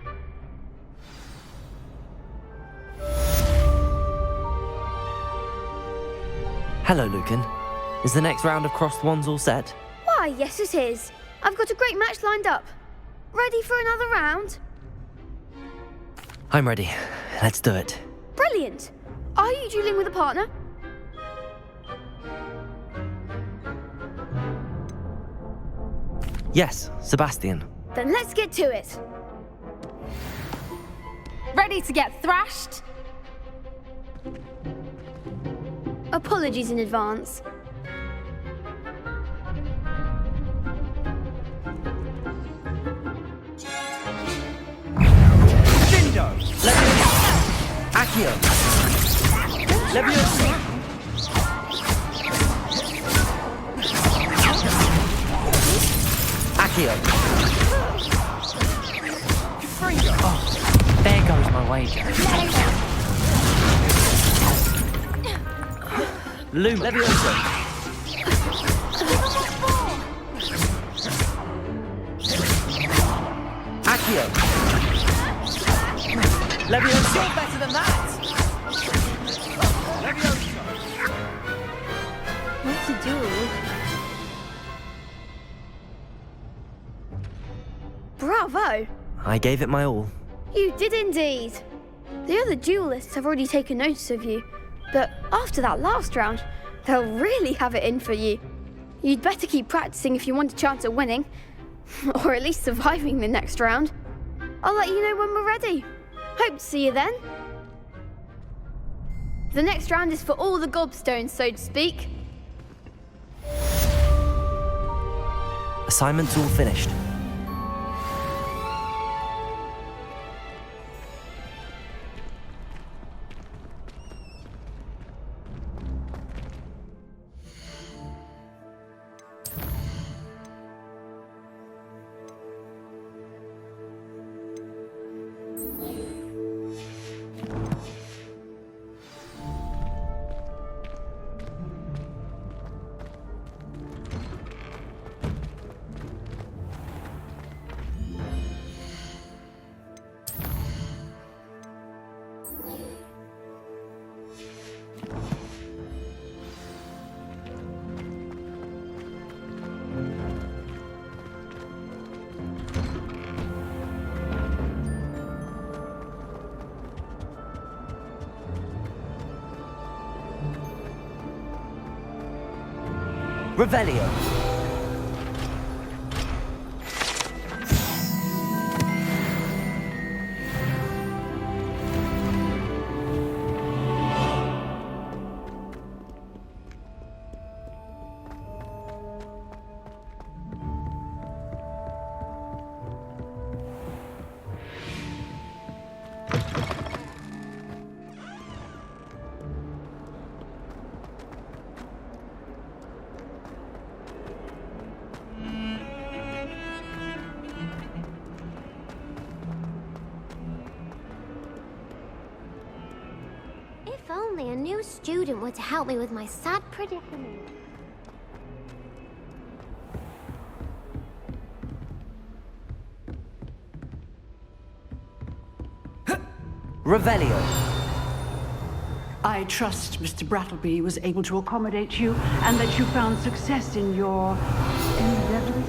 Hello, Lucan. Is the next round of Crossed Wands all set? Why, yes it is. I've got a great match lined up. Ready for another round? I'm ready. Let's do it. Brilliant. Are you dueling with a partner? Yes, Sebastian. Then let's get to it. Ready to get thrashed? Apologies in advance. Diffindo! Accio. Leviosa. Accio. Oh, there goes my wager. Loom. Leviosa. Accio! Leviosa! You're better than that! Leviosa! What to do? Bravo! I gave it my all. You did indeed. The other duelists have already taken notice of you, but after that last round, they'll really have it in for you. You'd better keep practicing if you want a chance at winning, or at least surviving the next round. I'll let you know when we're ready. Hope to see you then. The next round is for all the gobstones, so to speak. Assignment's all finished. Revelio. If only a new student were to help me with my sad predicament. Revelio. I trust Mr. Brattleby was able to accommodate you and that you found success in your endeavors.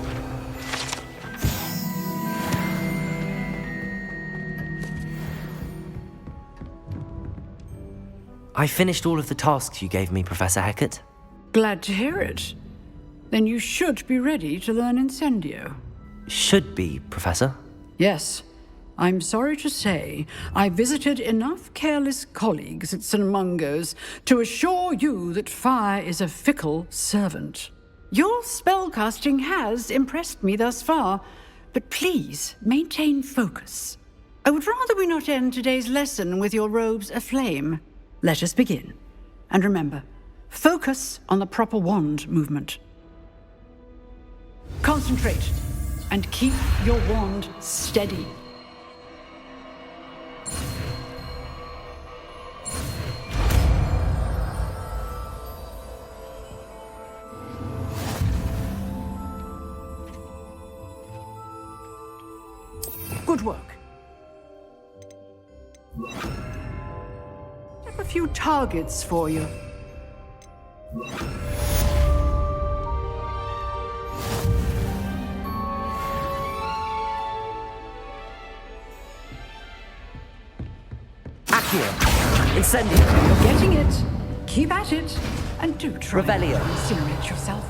I finished all of the tasks you gave me, Professor Hecat. Glad to hear it. Then you should be ready to learn Incendio. Should be, Professor. Yes. I'm sorry to say, I visited enough careless colleagues at St. Mungo's to assure you that fire is a fickle servant. Your spellcasting has impressed me thus far, but please maintain focus. I would rather we not end today's lesson with your robes aflame. Let us begin. And remember, focus on the proper wand movement. Concentrate and keep your wand steady. Good work. I have a few targets for you. Accio. Incendio. You're getting it. Keep at it. And do try Revelio. to incinerate yourself.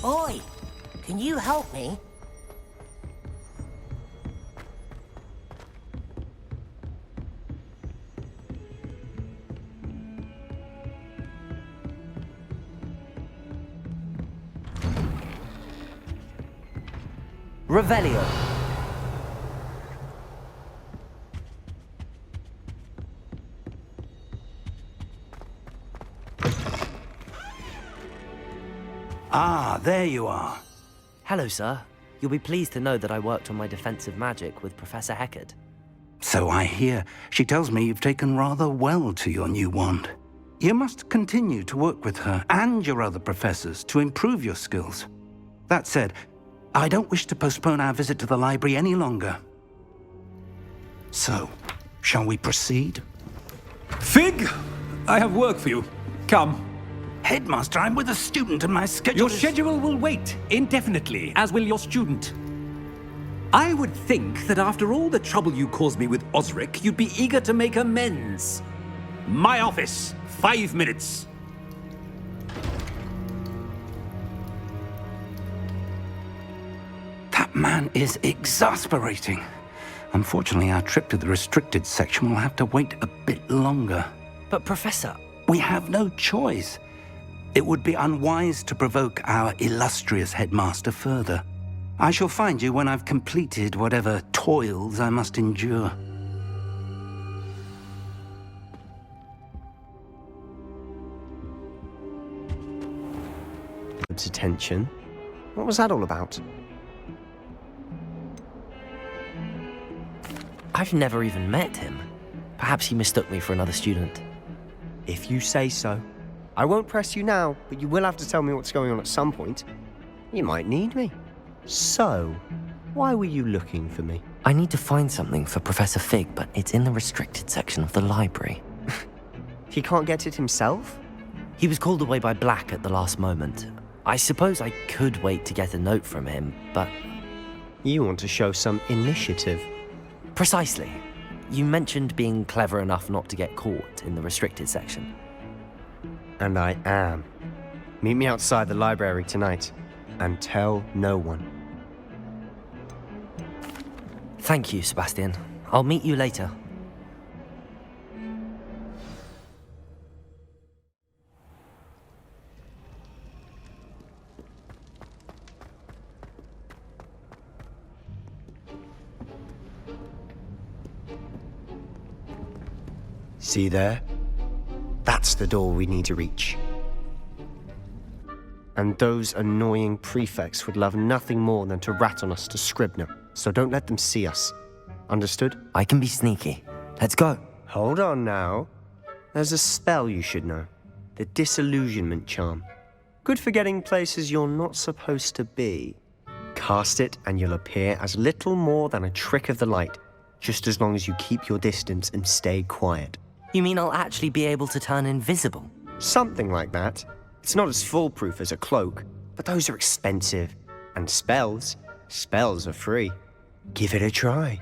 Oi, can you help me? Revelio. Ah, there you are. Hello, sir. You'll be pleased to know that I worked on my defensive magic with Professor Heckard. So I hear. She tells me you've taken rather well to your new wand. You must continue to work with her and your other professors to improve your skills. That said, I don't wish to postpone our visit to the library any longer. So, shall we proceed? Fig! I have work for you. Come. Headmaster, I'm with a student and my schedule Your schedule will wait indefinitely, as will your student. I would think that after all the trouble you caused me with Osric, you'd be eager to make amends. My office, 5 minutes. That man is exasperating. Unfortunately, our trip to the restricted section will have to wait a bit longer. But Professor... We have no choice. It would be unwise to provoke our illustrious headmaster further. I shall find you when I've completed whatever toils I must endure. Attention. What was that all about? I've never even met him. Perhaps he mistook me for another student. If you say so. I won't press you now, but you will have to tell me what's going on at some point. You might need me. So, why were you looking for me? I need to find something for Professor Fig, but it's in the restricted section of the library. He can't get it himself? He was called away by Black at the last moment. I suppose I could wait to get a note from him, but... You want to show some initiative. Precisely. You mentioned being clever enough not to get caught in the restricted section. And I am. Meet me outside the library tonight, and tell no one. Thank you, Sebastian. I'll meet you later. See there? That's the door we need to reach. And those annoying prefects would love nothing more than to rat on us to Scribner, so don't let them see us. Understood? I can be sneaky. Let's go. Hold on now. There's a spell you should know. The Disillusionment Charm. Good for getting places you're not supposed to be. Cast it and you'll appear as little more than a trick of the light, just as long as you keep your distance and stay quiet. You mean I'll actually be able to turn invisible? Something like that. It's not as foolproof as a cloak, but those are expensive. And spells are free. Give it a try.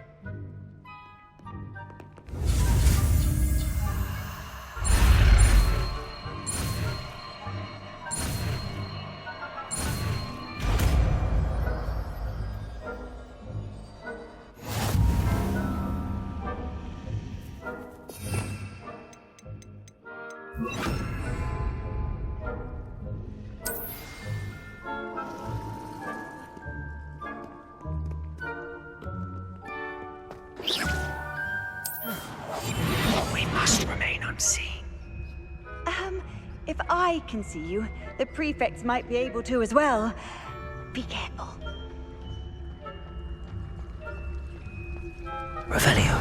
If I can see you, the prefects might be able to as well. Be careful. Revelio.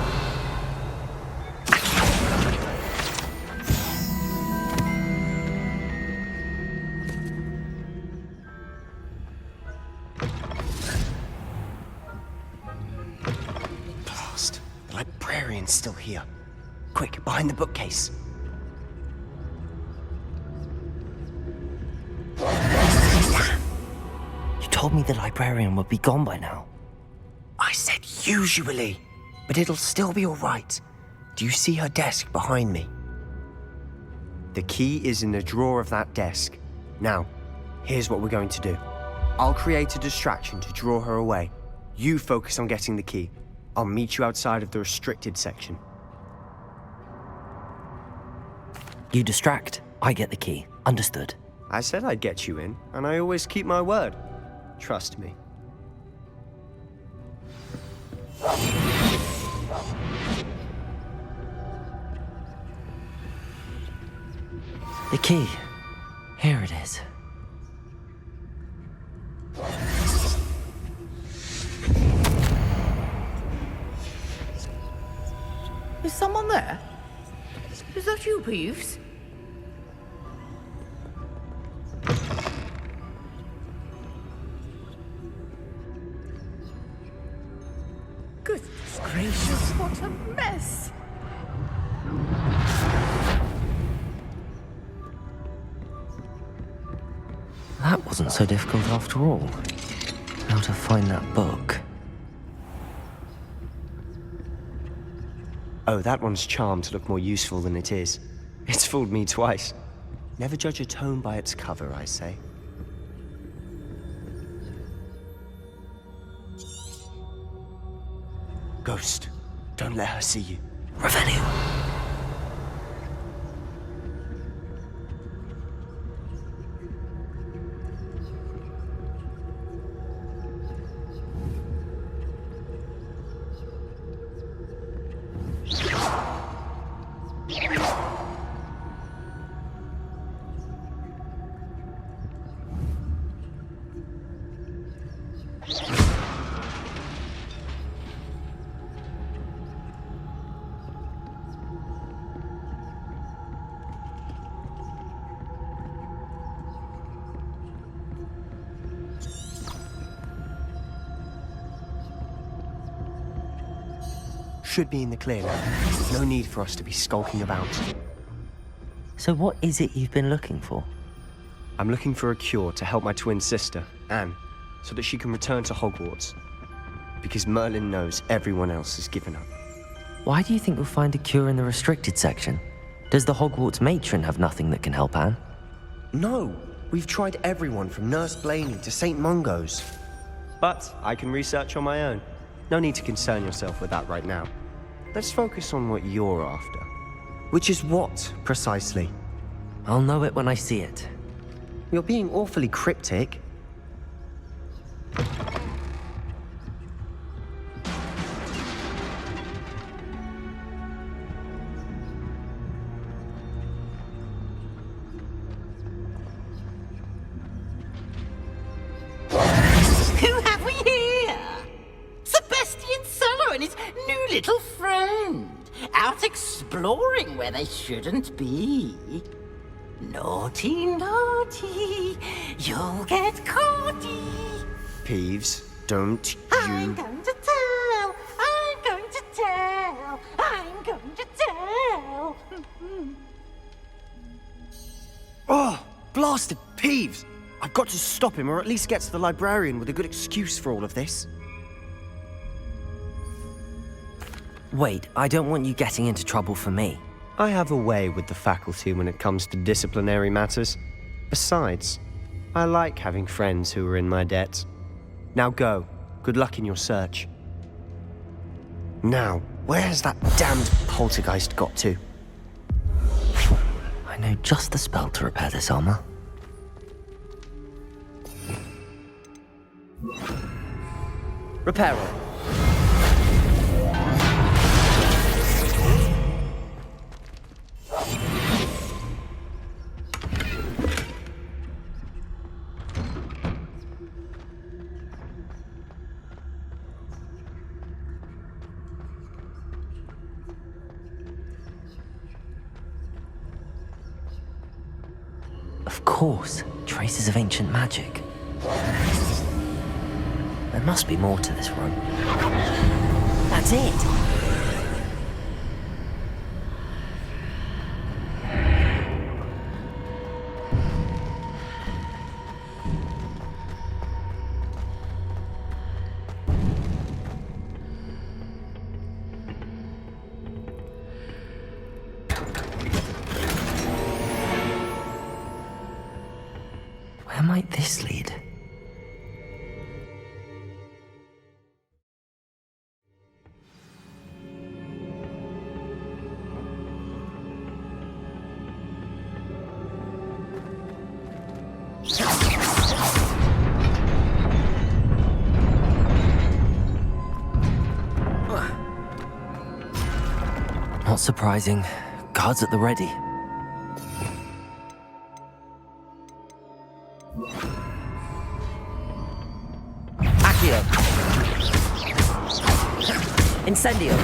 Blast. The librarian's still here. Quick, behind the bookcase. You told me the librarian would be gone by now. I said usually, but it'll still be all right. Do you see her desk behind me? The key is in the drawer of that desk. Now, here's what we're going to do. I'll create a distraction to draw her away. You focus on getting the key. I'll meet you outside of the restricted section. You distract, I get the key. Understood. I said I'd get you in, and I always keep my word. Trust me. The key. Here it is. Is someone there? Is that you, Peeves? Goodness gracious, what a mess! That wasn't so difficult after all. How to find that book. Oh, that one's charmed to look more useful than it is. It's fooled me twice. Never judge a tome by its cover, I say. Ghost, don't let her see you. Revelio. Should be in the clear now. No need for us to be skulking about. So what is it you've been looking for? I'm looking for a cure to help my twin sister, Anne, so that she can return to Hogwarts. Because Merlin knows everyone else has given up. Why do you think we'll find a cure in the restricted section? Does the Hogwarts matron have nothing that can help Anne? No! We've tried everyone from Nurse Blaney to St. Mungo's. But I can research on my own. No need to concern yourself with that right now. Let's focus on what you're after. Which is what, precisely? I'll know it when I see it. You're being awfully cryptic. Who have we here? Sebastian and his new little friend, out exploring where they shouldn't be. Naughty, naughty, you'll get caughty. Peeves, don't you... I'm going to tell, I'm going to tell, I'm going to tell. Oh, blasted Peeves! I've got to stop him, or at least get to the librarian with a good excuse for all of this. Wait, I don't want you getting into trouble for me. I have a way with the faculty when it comes to disciplinary matters. Besides, I like having friends who are in my debt. Now go. Good luck in your search. Now, where's that damned poltergeist got to? I know just the spell to repair this armor. Reparo. Of course, traces of ancient magic. There must be more to this room. That's it! Where might this lead? Not surprising. Guards at the ready. Incendio.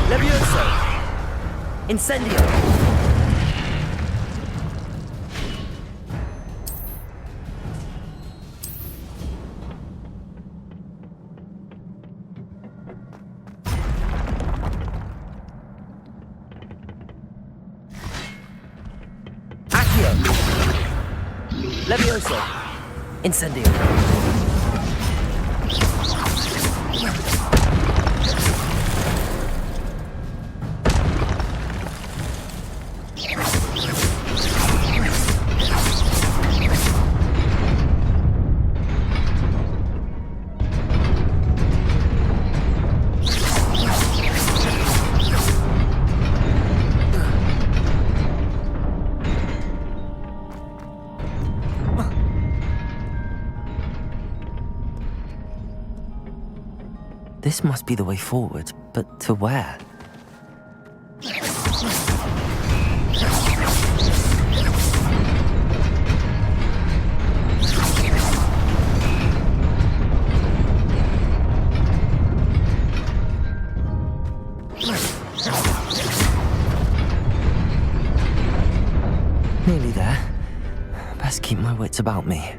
Leviosa! Incendio! Accio! Leviosa! Incendio! This must be the way forward, but to where? Nearly there. Best keep my wits about me.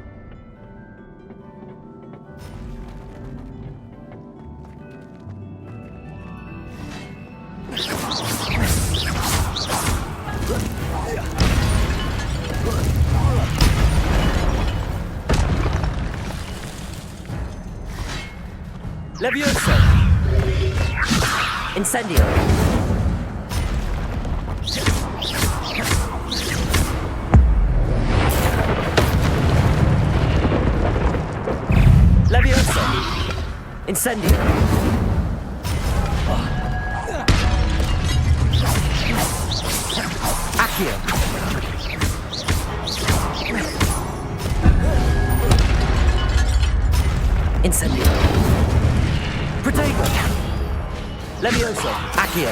Leviosa! Incendio! Leviosa! Incendio! Accio! Incendio! Protego! Leviosa! Accio!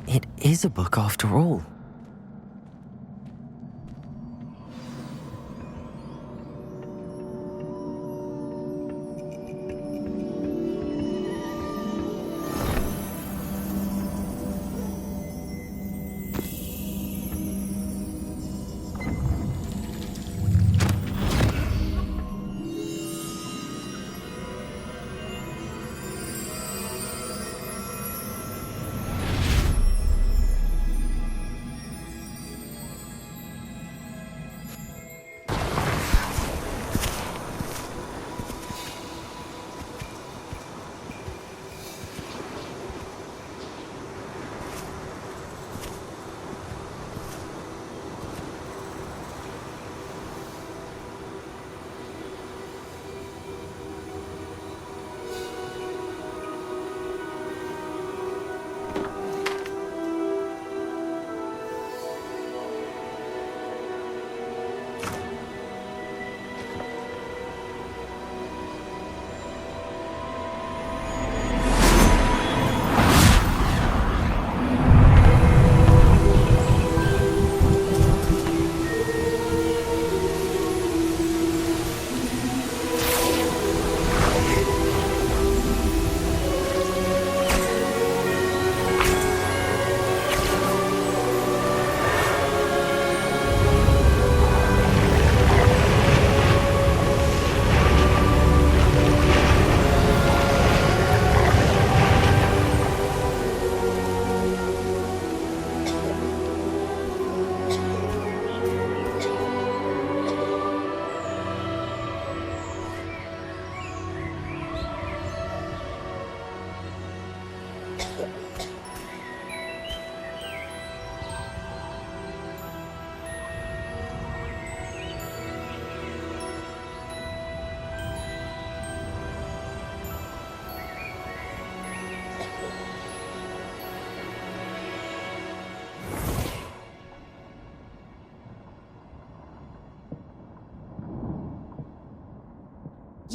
It is a book after all.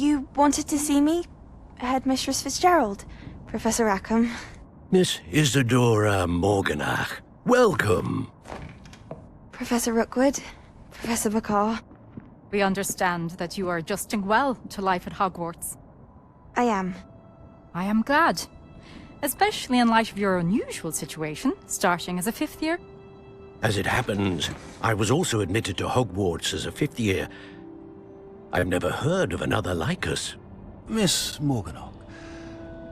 You wanted to see me? Headmistress Fitzgerald, Professor Rackham. Miss Isadora Morganach, welcome. Professor Rookwood, Professor Bakar. We understand that you are adjusting well to life at Hogwarts. I am. I am glad. Especially in light of your unusual situation, starting as a 5th year. As it happens, I was also admitted to Hogwarts as a 5th year. I've never heard of another like us. Miss Morganach,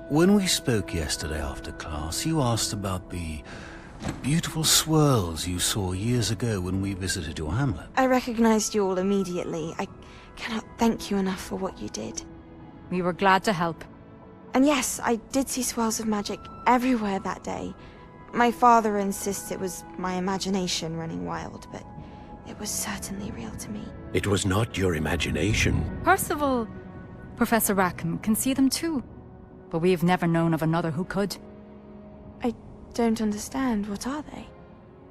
when we spoke yesterday after class, you asked about the beautiful swirls you saw years ago when we visited your hamlet. I recognized you all immediately. I cannot thank you enough for what you did. We were glad to help. And yes, I did see swirls of magic everywhere that day. My father insists it was my imagination running wild, but it was certainly real to me. It was not your imagination. Percival, Professor Rackham can see them too. But we've never known of another who could. I don't understand. What are they?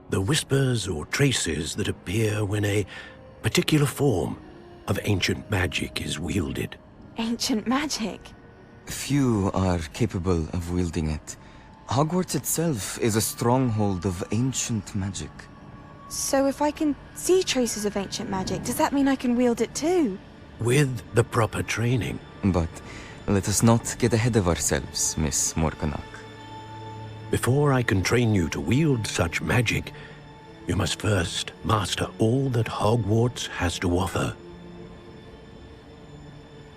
The whispers or traces that appear when a particular form of ancient magic is wielded. Ancient magic? Few are capable of wielding it. Hogwarts itself is a stronghold of ancient magic. So if I can see traces of ancient magic, does that mean I can wield it too? With the proper training. But let us not get ahead of ourselves, Miss Morganach. Before I can train you to wield such magic, you must first master all that Hogwarts has to offer.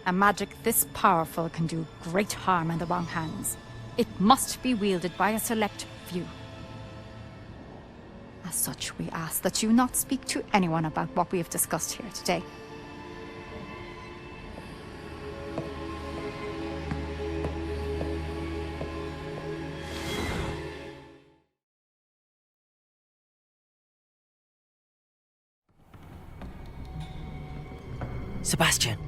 A magic this powerful can do great harm in the wrong hands. It must be wielded by a select few. As such, we ask that you not speak to anyone about what we have discussed here today. Sebastian.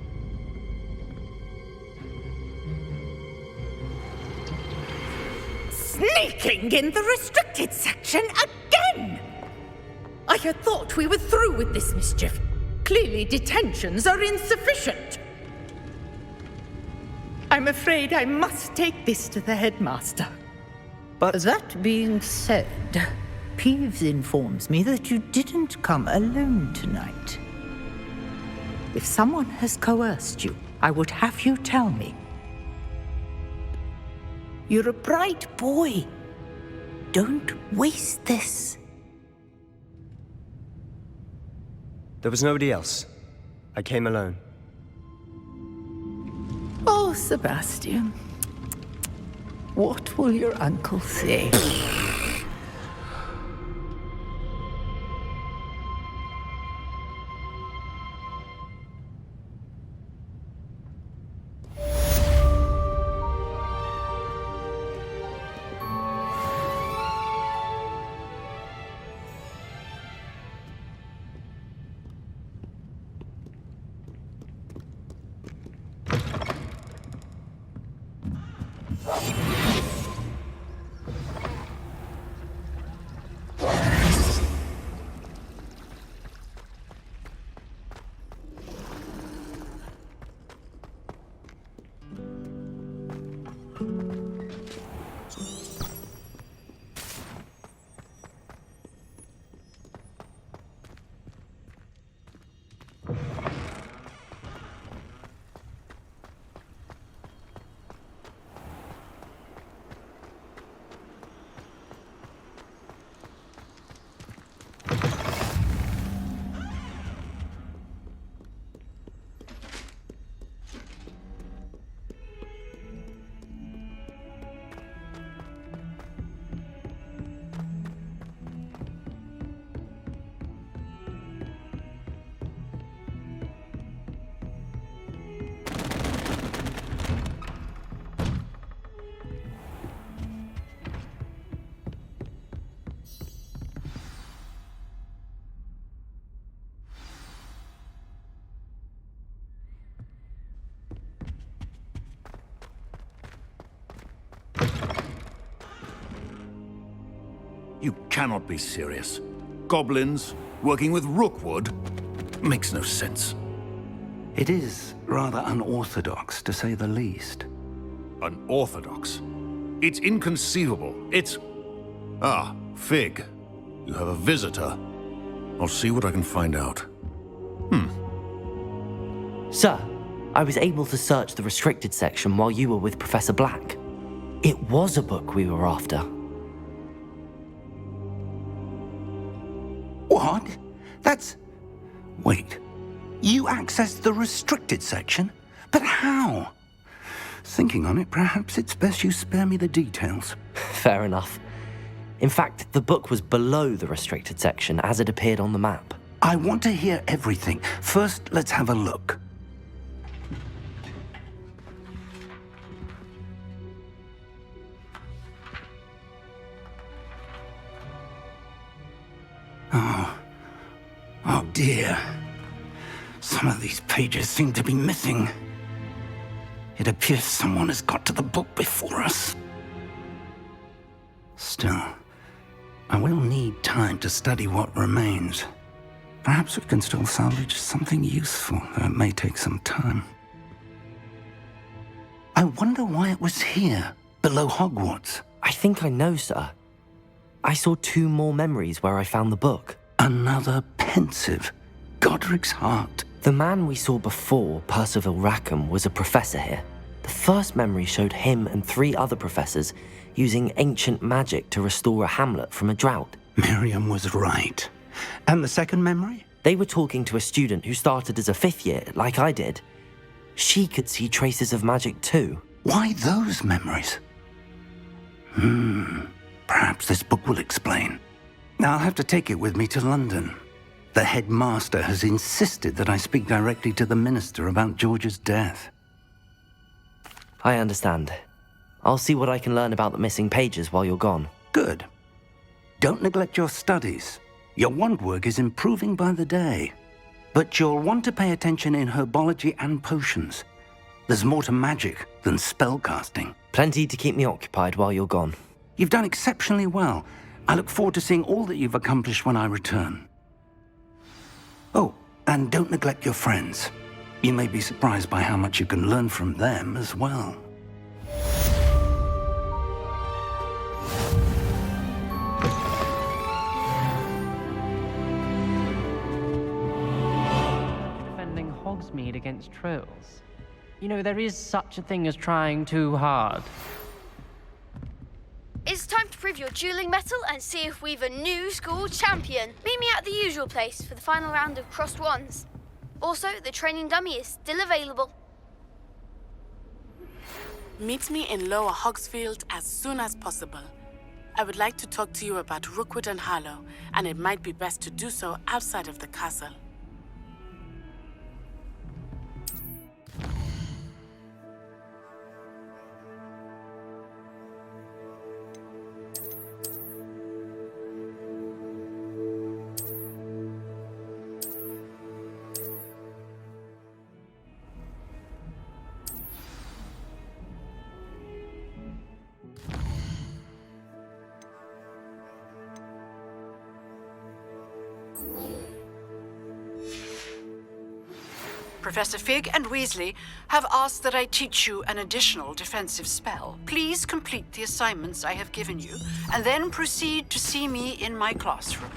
Sneaking in the restricted section again! I had thought we were through with this mischief. Clearly detentions are insufficient. I'm afraid I must take this to the headmaster. But that being said, Peeves informs me that you didn't come alone tonight. If someone has coerced you, I would have you tell me. You're a bright boy. Don't waste this. There was nobody else. I came alone. Oh, Sebastian. What will your uncle say? You cannot be serious. Goblins working with Rookwood makes no sense. It is rather unorthodox, to say the least. Unorthodox? It's inconceivable. It's... Ah, Fig. You have a visitor. I'll see what I can find out. Sir, I was able to search the restricted section while you were with Professor Black. It was a book we were after. What? That's... Wait. You accessed the restricted section? But how? Thinking on it, perhaps it's best you spare me the details. Fair enough. In fact, the book was below the restricted section as it appeared on the map. I want to hear everything. First, let's have a look. Oh dear. Some of these pages seem to be missing. It appears someone has got to the book before us. Still, I will need time to study what remains. Perhaps we can still salvage something useful, though it may take some time. I wonder why it was here, below Hogwarts. I think I know, sir. I saw 2 more memories where I found the book. Another Pensieve. Godric's heart. The man we saw before, Percival Rackham, was a professor here. The first memory showed him and 3 other professors using ancient magic to restore a hamlet from a drought. Miriam was right. And the second memory? They were talking to a student who started as a 5th year, like I did. She could see traces of magic too. Why those memories? Perhaps this book will explain. I'll have to take it with me to London. The headmaster has insisted that I speak directly to the minister about George's death. I understand. I'll see what I can learn about the missing pages while you're gone. Good. Don't neglect your studies. Your wand work is improving by the day. But you'll want to pay attention in herbology and potions. There's more to magic than spellcasting. Plenty to keep me occupied while you're gone. You've done exceptionally well. I look forward to seeing all that you've accomplished when I return. Oh, and don't neglect your friends. You may be surprised by how much you can learn from them as well. Defending Hogsmeade against trolls. You know, there is such a thing as trying too hard. It's time to prove your dueling mettle and see if we've a new school champion. Meet me at the usual place for the final round of crossed wands. Also, the training dummy is still available. Meet me in Lower Hogsfield as soon as possible. I would like to talk to you about Rookwood and Harlow, and it might be best to do so outside of the castle. Professor Fig and Weasley have asked that I teach you an additional defensive spell. Please complete the assignments I have given you, and then proceed to see me in my classroom.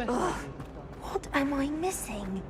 Ugh, what am I missing?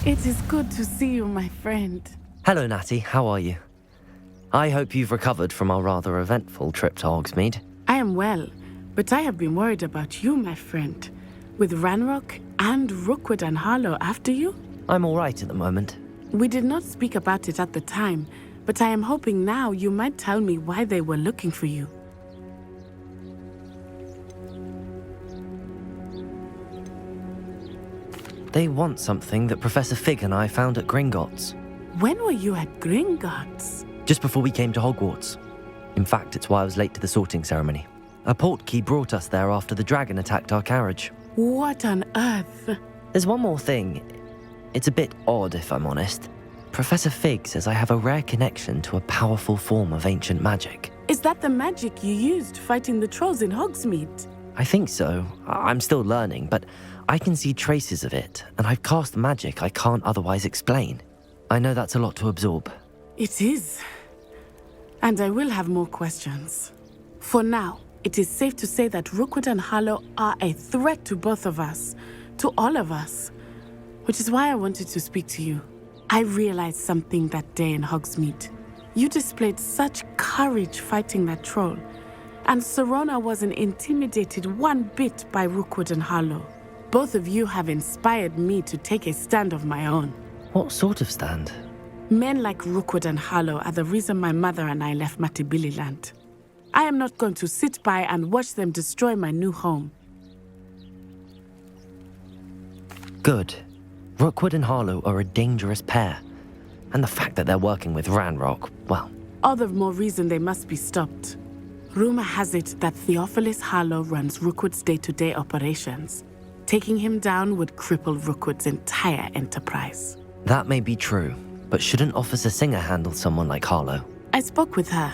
It is good to see you, my friend. Hello, Natty. How are you? I hope you've recovered from our rather eventful trip to Hogsmeade. I am well, but I have been worried about you, my friend. With Ranrok and Rookwood and Harlow after you? I'm all right at the moment. We did not speak about it at the time, but I am hoping now you might tell me why they were looking for you. They want something that Professor Fig and I found at Gringotts. When were you at Gringotts? Just before we came to Hogwarts. In fact, it's why I was late to the sorting ceremony. A portkey brought us there after the dragon attacked our carriage. What on earth? There's one more thing. It's a bit odd, if I'm honest. Professor Fig says I have a rare connection to a powerful form of ancient magic. Is that the magic you used fighting the trolls in Hogsmeade? I think so. I'm still learning, but I can see traces of it, and I've cast magic I can't otherwise explain. I know that's a lot to absorb. It is. And I will have more questions. For now, it is safe to say that Rookwood and Harlow are a threat to both of us, to all of us, which is why I wanted to speak to you. I realized something that day in Hogsmeade. You displayed such courage fighting that troll, and Serona wasn't intimidated one bit by Rookwood and Harlow. Both of you have inspired me to take a stand of my own. What sort of stand? Men like Rookwood and Harlow are the reason my mother and I left Matabeleland. I am not going to sit by and watch them destroy my new home. Good. Rookwood and Harlow are a dangerous pair. And the fact that they're working with Ranrok, well... All the more reason they must be stopped. Rumor has it that Theophilus Harlow runs Rookwood's day-to-day operations. Taking him down would cripple Rookwood's entire enterprise. That may be true, but shouldn't Officer Singer handle someone like Harlow? I spoke with her.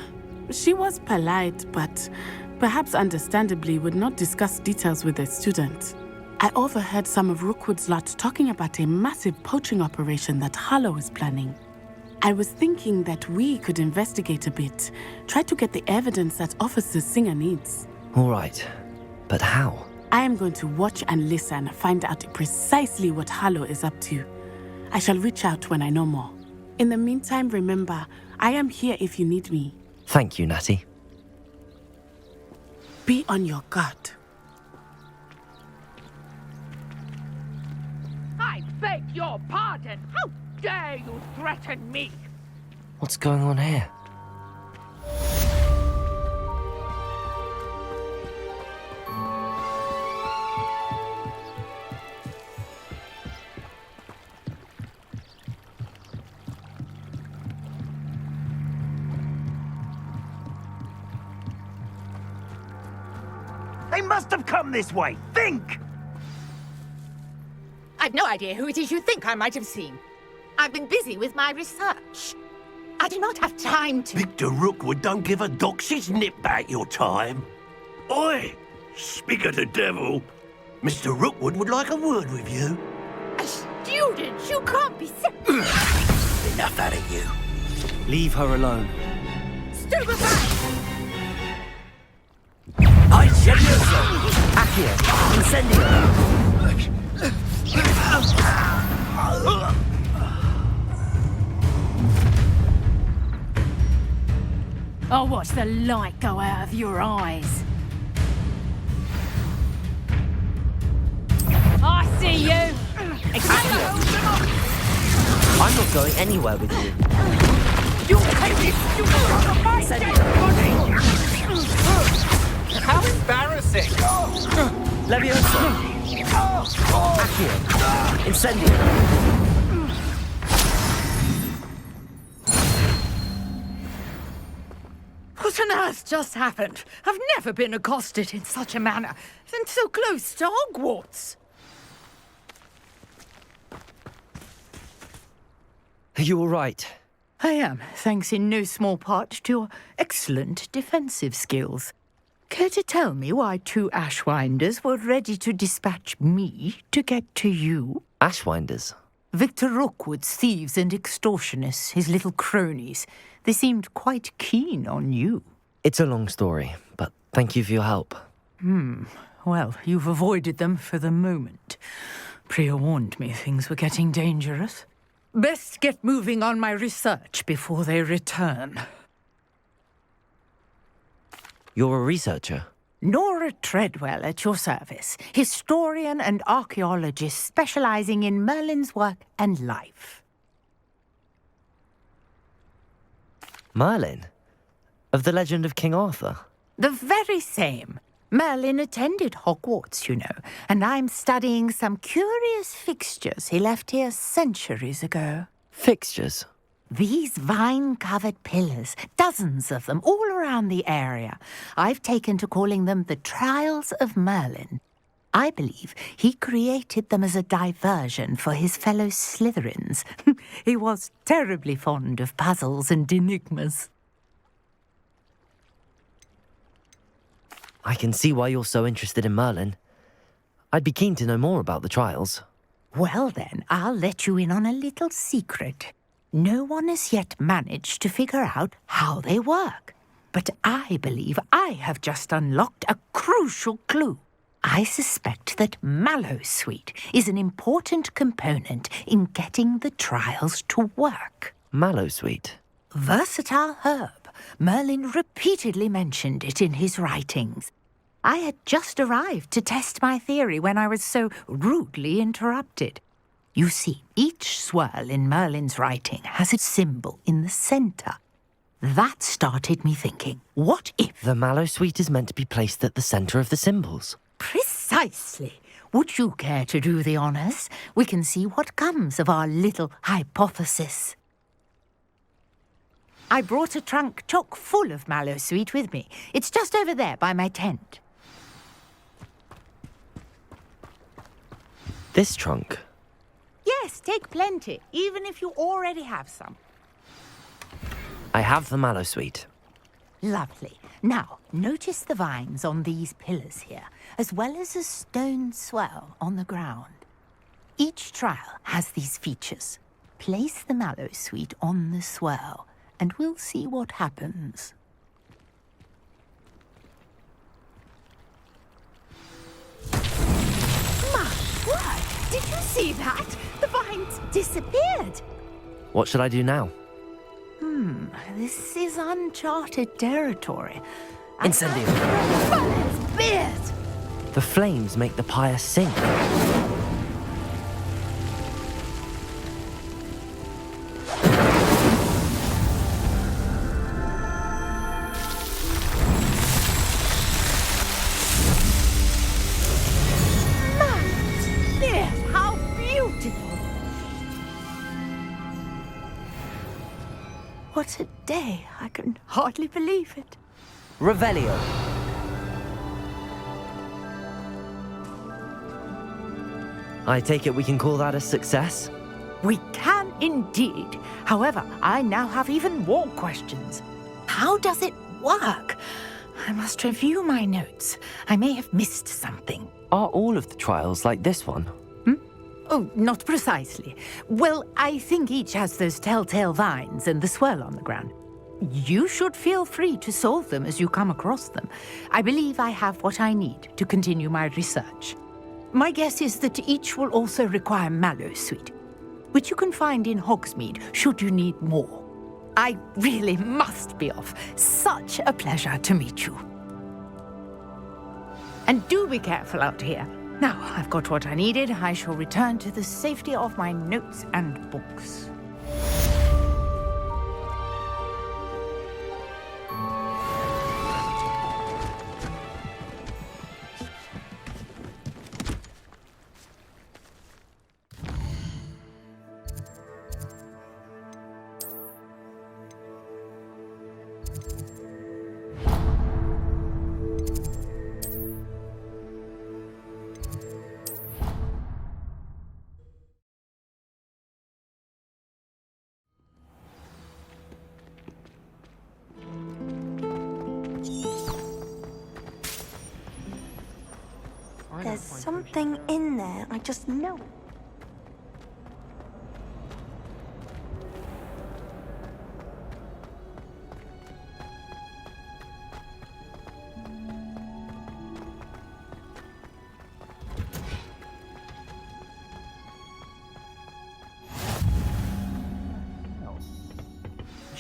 She was polite, but perhaps understandably would not discuss details with a student. I overheard some of Rookwood's lot talking about a massive poaching operation that Harlow is planning. I was thinking that we could investigate a bit, try to get the evidence that Officer Singer needs. All right, but how? I am going to watch and listen, find out precisely what Harlow is up to. I shall reach out when I know more. In the meantime, remember, I am here if you need me. Thank you, Natty. Be on your guard. I beg your pardon! How dare you threaten me? What's going on here? They must have come this way. Think! I've no idea who it is you think I might have seen. I've been busy with my research. I do not have time to... Victor Rookwood don't give a doxy's nip back your time. Oi! Speak of the devil. Mr. Rookwood would like a word with you. A student? You can't be... Enough out of you. Leave her alone. Stupefy! I said so! Accio! Incendio! I'll watch the light go out of your eyes. I see you! I'm not going anywhere with you. You hate me! You are my dead body! How embarrassing! Leviosa! Accio! Incendio! What on earth just happened? I've never been accosted in such a manner, and so close to Hogwarts. Are you all right? I am, thanks in no small part to your excellent defensive skills. Care to tell me why two Ashwinders were ready to dispatch me to get to you? Ashwinders? Victor Rookwood's thieves and extortionists, his little cronies. They seemed quite keen on you. It's a long story, but thank you for your help. Well, you've avoided them for the moment. Priya warned me things were getting dangerous. Best get moving on my research before they return. You're a researcher? Nora Treadwell at your service, historian and archaeologist specializing in Merlin's work and life. Merlin? Of the legend of King Arthur? The very same. Merlin attended Hogwarts, you know, and I'm studying some curious fixtures he left here centuries ago. Fixtures? These vine-covered pillars, dozens of them, all around the area. I've taken to calling them the Trials of Merlin. I believe he created them as a diversion for his fellow Slytherins. He was terribly fond of puzzles and enigmas. I can see why you're so interested in Merlin. I'd be keen to know more about the trials. Well then, I'll let you in on a little secret. No one has yet managed to figure out how they work. But I believe I have just unlocked a crucial clue. I suspect that Mallowsweet is an important component in getting the trials to work. Mallowsweet? Versatile herb. Merlin repeatedly mentioned it in his writings. I had just arrived to test my theory when I was so rudely interrupted. You see, each swirl in Merlin's writing has a symbol in the centre. That started me thinking, what if... The Mallowsweet is meant to be placed at the centre of the symbols. Precisely. Would you care to do the honours? We can see what comes of our little hypothesis. I brought a trunk chock full of Mallowsweet with me. It's just over there by my tent. This trunk? Yes, take plenty, even if you already have some. I have the Mallowsweet. Lovely. Now, notice the vines on these pillars here, as well as a stone swell on the ground. Each trial has these features. Place the Mallowsweet on the swell, and we'll see what happens. My word! Did you see that? The vines disappeared. What should I do now? This is uncharted territory. Incendio! Merlin's beard! The flames make the pyre sink. How beautiful! What a day! I can hardly believe it. Revelio. I take it we can call that a success? We can indeed. However, I now have even more questions. How does it work? I must review my notes. I may have missed something. Are all of the trials like this one? Oh, not precisely. Well, I think each has those telltale vines and the swirl on the ground. You should feel free to solve them as you come across them. I believe I have what I need to continue my research. My guess is that each will also require Mallowsweet, which you can find in Hogsmeade should you need more. I really must be off. Such a pleasure to meet you. And do be careful out here. Now I've got what I needed, I shall return to the safety of my notes and books. There's something in there, I just know.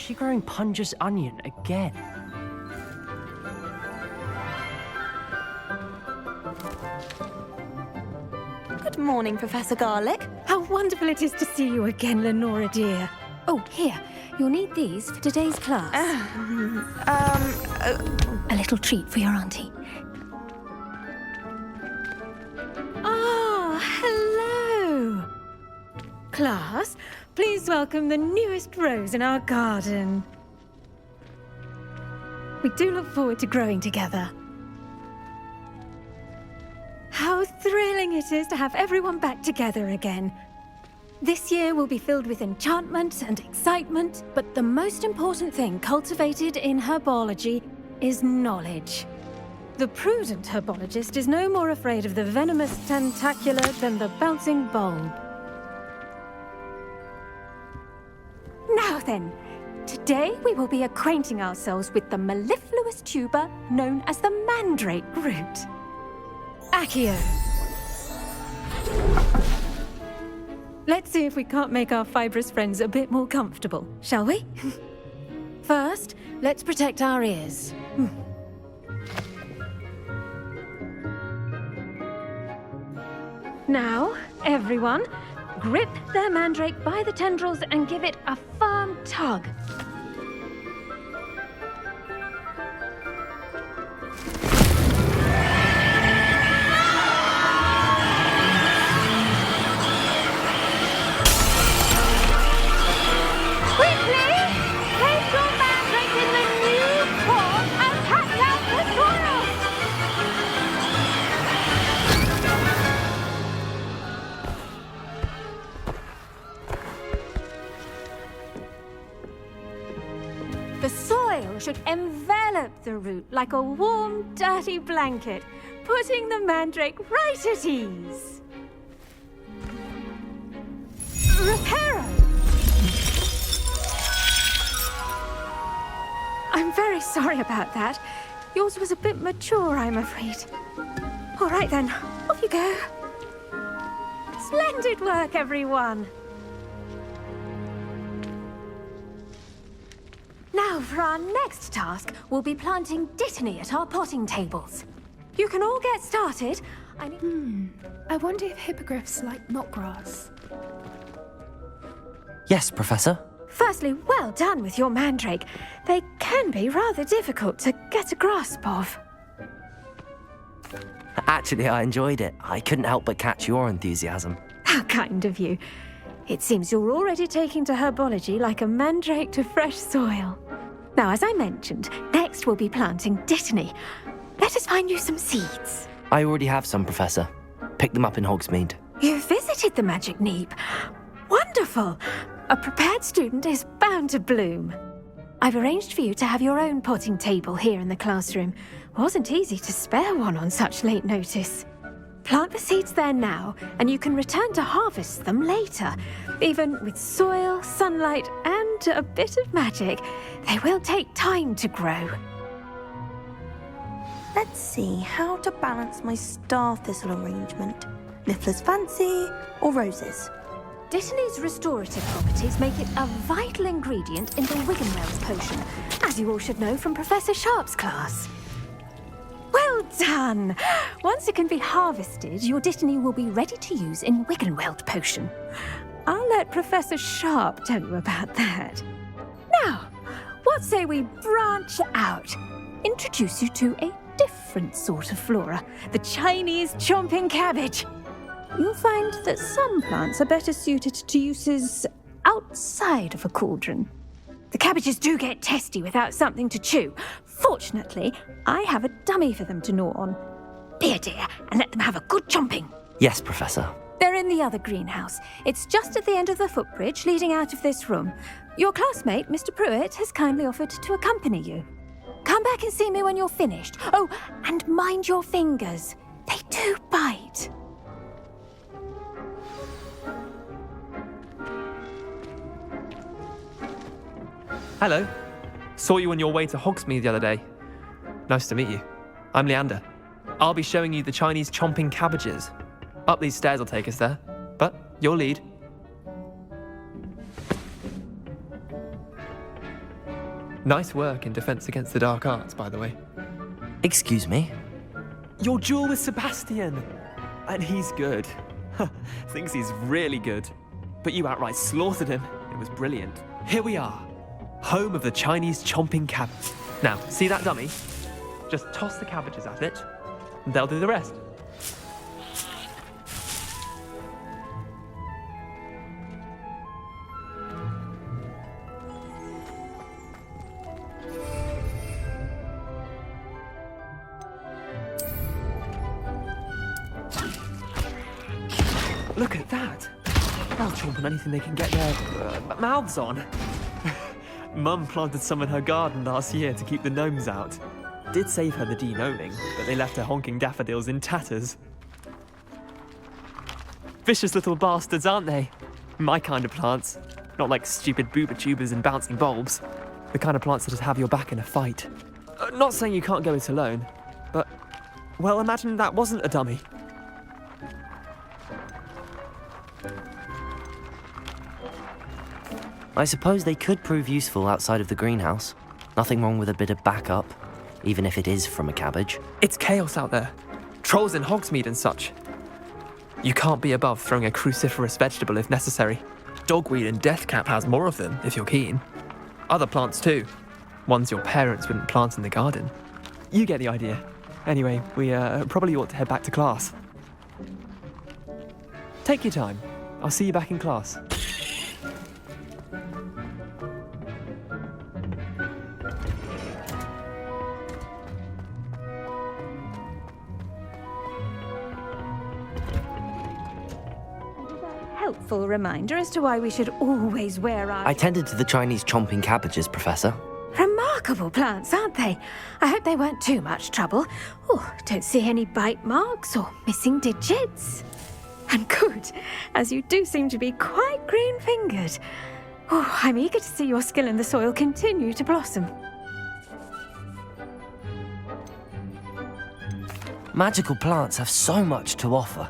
she growing Punja's onion again? Good morning, Professor Garlick. How wonderful it is to see you again, Lenora dear. Oh, here. You'll need these for today's class. A little treat for your auntie. Ah, hello! Class, please welcome the newest rose in our garden. We do look forward to growing together. How thrilling it is to have everyone back together again. This year will be filled with enchantment and excitement, but the most important thing cultivated in herbology is knowledge. The prudent herbologist is no more afraid of the venomous tentacula than the bouncing bulb. Now then, today we will be acquainting ourselves with the mellifluous tuber known as the mandrake root. Accio. Let's see if we can't make our fibrous friends a bit more comfortable, shall we? First, let's protect our ears. Now, everyone, grip their mandrake by the tendrils and give it a firm tug. The soil should envelop the root like a warm, dirty blanket, putting the mandrake right at ease. Reparo! I'm very sorry about that. Yours was a bit mature, I'm afraid. All right then, off you go. Splendid work, everyone. Now, for our next task, we'll be planting Dittany at our potting tables. You can all get started. I wonder if hippogriffs like knotgrass. Yes, Professor. Firstly, well done with your mandrake. They can be rather difficult to get a grasp of. Actually, I enjoyed it. I couldn't help but catch your enthusiasm. How kind of you. It seems you're already taking to herbology like a mandrake to fresh soil. Now, as I mentioned, next we'll be planting Dittany. Let us find you some seeds. I already have some, Professor. Picked them up in Hogsmeade. You visited the Magic Neep. Wonderful! A prepared student is bound to bloom. I've arranged for you to have your own potting table here in the classroom. Wasn't easy to spare one on such late notice. Plant the seeds there now, and you can return to harvest them later. Even with soil, sunlight, and a bit of magic, they will take time to grow. Let's see how to balance my star thistle arrangement. Niffler's fancy or roses? Dittany's restorative properties make it a vital ingredient in the Wiggenweld potion, as you all should know from Professor Sharp's class. Well done! Once it can be harvested, your Dittany will be ready to use in Wiggenweld potion. I'll let Professor Sharp tell you about that. Now, what say we branch out? Introduce you to a different sort of flora, the Chinese chomping cabbage. You'll find that some plants are better suited to uses outside of a cauldron. The cabbages do get testy without something to chew. Fortunately, I have a dummy for them to gnaw on. Be a dear and let them have a good chomping. Yes, Professor. They're in the other greenhouse. It's just at the end of the footbridge leading out of this room. Your classmate, Mr. Pruitt, has kindly offered to accompany you. Come back and see me when you're finished. Oh, and mind your fingers. They do bite. Hello. Saw you on your way to Hogsmeade the other day. Nice to meet you. I'm Leander. I'll be showing you the Chinese chomping cabbages. Up these stairs will take us there, but your lead. Nice work in defense against the dark arts, by the way. Excuse me? Your duel with Sebastian! And he's good. Thinks he's really good. But you outright slaughtered him. It was brilliant. Here we are. Home of the Chinese chomping cabbage. Now, see that dummy? Just toss the cabbages at it, and they'll do the rest. Look at that! They'll chomp on anything they can get their mouths on. Mum planted some in her garden last year to keep the gnomes out. Did save her the de-gnoming, but they left her honking daffodils in tatters. Vicious little bastards, aren't they? My kind of plants. Not like stupid booba tubers and bouncing bulbs. The kind of plants that just have your back in a fight. Not saying you can't go it alone, but, well, imagine that wasn't a dummy. I suppose they could prove useful outside of the greenhouse. Nothing wrong with a bit of backup, even if it is from a cabbage. It's chaos out there. Trolls in Hogsmeade and such. You can't be above throwing a cruciferous vegetable if necessary. Dogweed and deathcap has more of them, if you're keen. Other plants too. Ones your parents wouldn't plant in the garden. You get the idea. Anyway, we probably ought to head back to class. Take your time. I'll see you back in class. Helpful reminder as to why we should always wear our... I tended to the Chinese chomping cabbages, Professor. Remarkable plants, aren't they? I hope they weren't too much trouble. Oh, don't see any bite marks or missing digits. And good, as you do seem to be quite green-fingered. Oh, I'm eager to see your skill in the soil continue to blossom. Magical plants have so much to offer.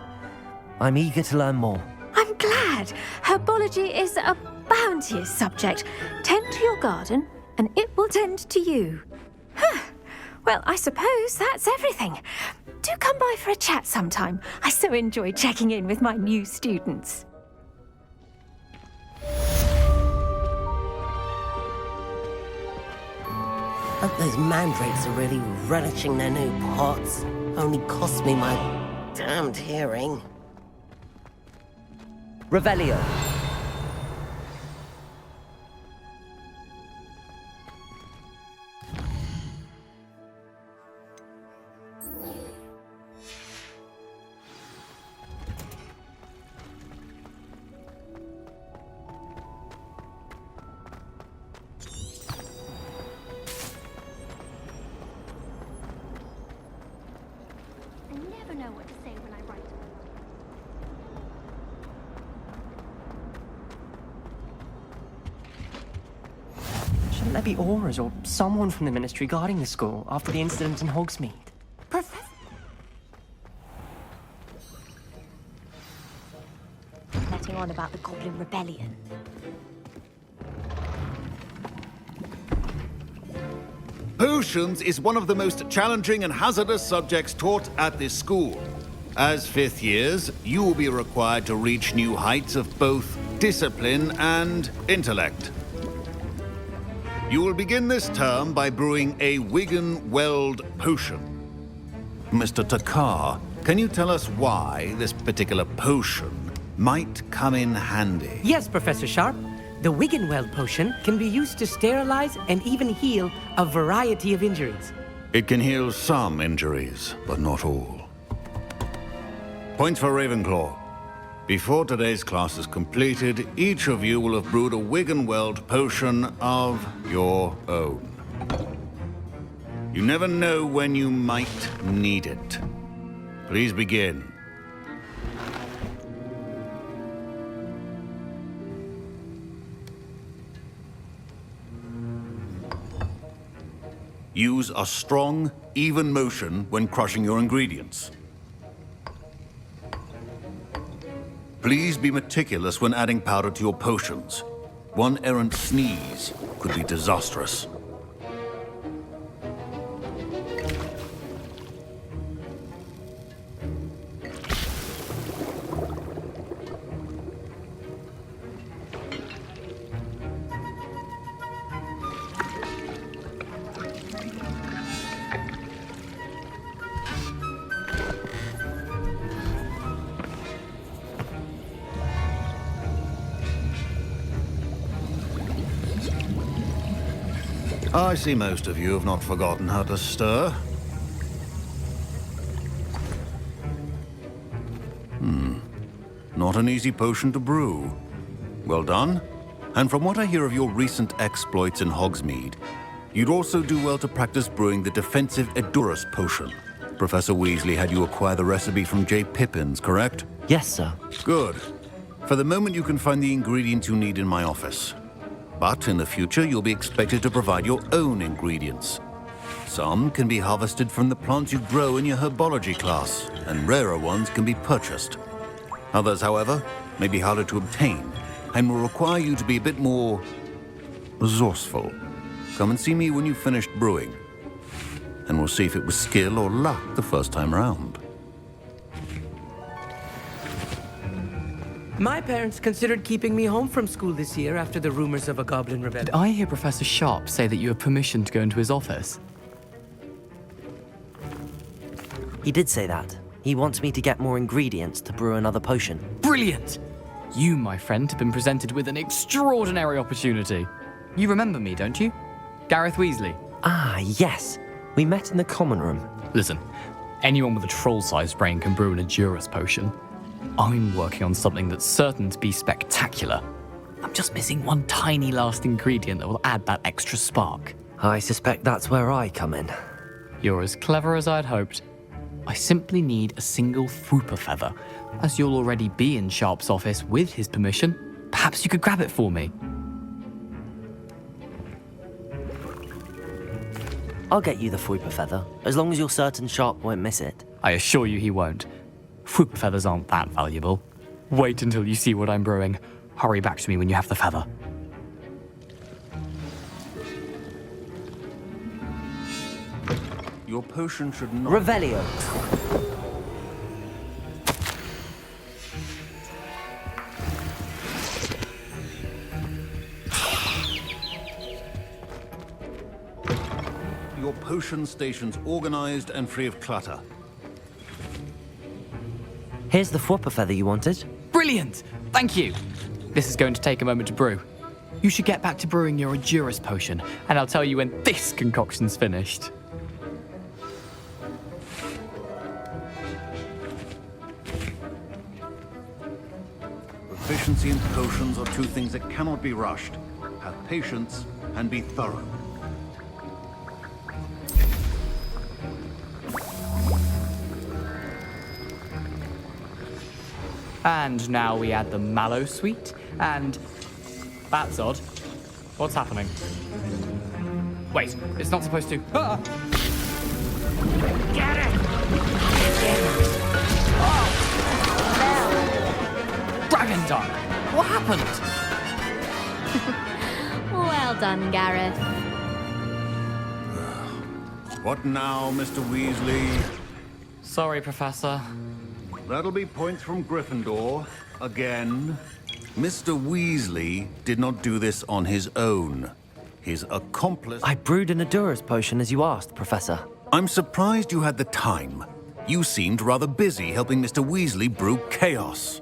I'm eager to learn more. I'm glad. Herbology is a bounteous subject. Tend to your garden, and it will tend to you. Huh. Well, I suppose that's everything. Do come by for a chat sometime. I so enjoy checking in with my new students. Hope those mandrakes are really relishing their new pots. Only cost me my damned hearing. Revelio. Shouldn't there be auras or someone from the Ministry guarding the school after the incident in Hogsmeade? Professor... Letting on about the Goblin Rebellion. Potions is one of the most challenging and hazardous subjects taught at this school. As fifth years, you will be required to reach new heights of both discipline and intellect. You will begin this term by brewing a Wiggen-Weld potion. Mr. Takar, can you tell us why this particular potion might come in handy? Yes, Professor Sharp. The Wiggen-Weld potion can be used to sterilize and even heal a variety of injuries. It can heal some injuries, but not all. Points for Ravenclaw. Before today's class is completed, each of you will have brewed a Wiggen-Weld potion of your own. You never know when you might need it. Please begin. Use a strong, even motion when crushing your ingredients. Please be meticulous when adding powder to your potions. One errant sneeze could be disastrous. I see most of you have not forgotten how to stir. Not an easy potion to brew. Well done. And from what I hear of your recent exploits in Hogsmeade, you'd also do well to practice brewing the defensive Edurus potion. Professor Weasley had you acquire the recipe from J. Pippin's, correct? Yes, sir. Good. For the moment, you can find the ingredients you need in my office. But in the future, you'll be expected to provide your own ingredients. Some can be harvested from the plants you grow in your Herbology class, and rarer ones can be purchased. Others, however, may be harder to obtain, and will require you to be a bit more resourceful. Come and see me when you've finished brewing, and we'll see if it was skill or luck the first time around. My parents considered keeping me home from school this year after the rumors of a goblin rebellion. Did I hear Professor Sharp say that you have permission to go into his office? He did say that. He wants me to get more ingredients to brew another potion. Brilliant! You, my friend, have been presented with an extraordinary opportunity. You remember me, don't you? Gareth Weasley. Ah, yes. We met in the common room. Listen, anyone with a troll-sized brain can brew an Edurus potion. I'm working on something that's certain to be spectacular. I'm just missing one tiny last ingredient that will add that extra spark. I suspect that's where I come in. You're as clever as I'd hoped. I simply need a single Fwooper feather. As you'll already be in Sharp's office with his permission, perhaps you could grab it for me. I'll get you the Fwooper feather, as long as you're certain Sharp won't miss it. I assure you he won't. Fwooper feathers aren't that valuable. Wait until you see what I'm brewing. Hurry back to me when you have the feather. Your potion should not... Revelio. Your potion station's organized and free of clutter. Here's the Fwooper feather you wanted. Brilliant! Thank you! This is going to take a moment to brew. You should get back to brewing your Edurus potion, and I'll tell you when this concoction's finished. Proficiency in potions are two things that cannot be rushed. Have patience and be thorough. And now we add the mallow sweet, and... That's odd. What's happening? Wait, it's not supposed to... Ah! Get it! Dragon Dog! What happened? Well done, Gareth. What now, Mr. Weasley? Sorry, Professor. That'll be points from Gryffindor. Again. Mr. Weasley did not do this on his own. His accomplice... I brewed an Edurus potion as you asked, Professor. I'm surprised you had the time. You seemed rather busy helping Mr. Weasley brew chaos.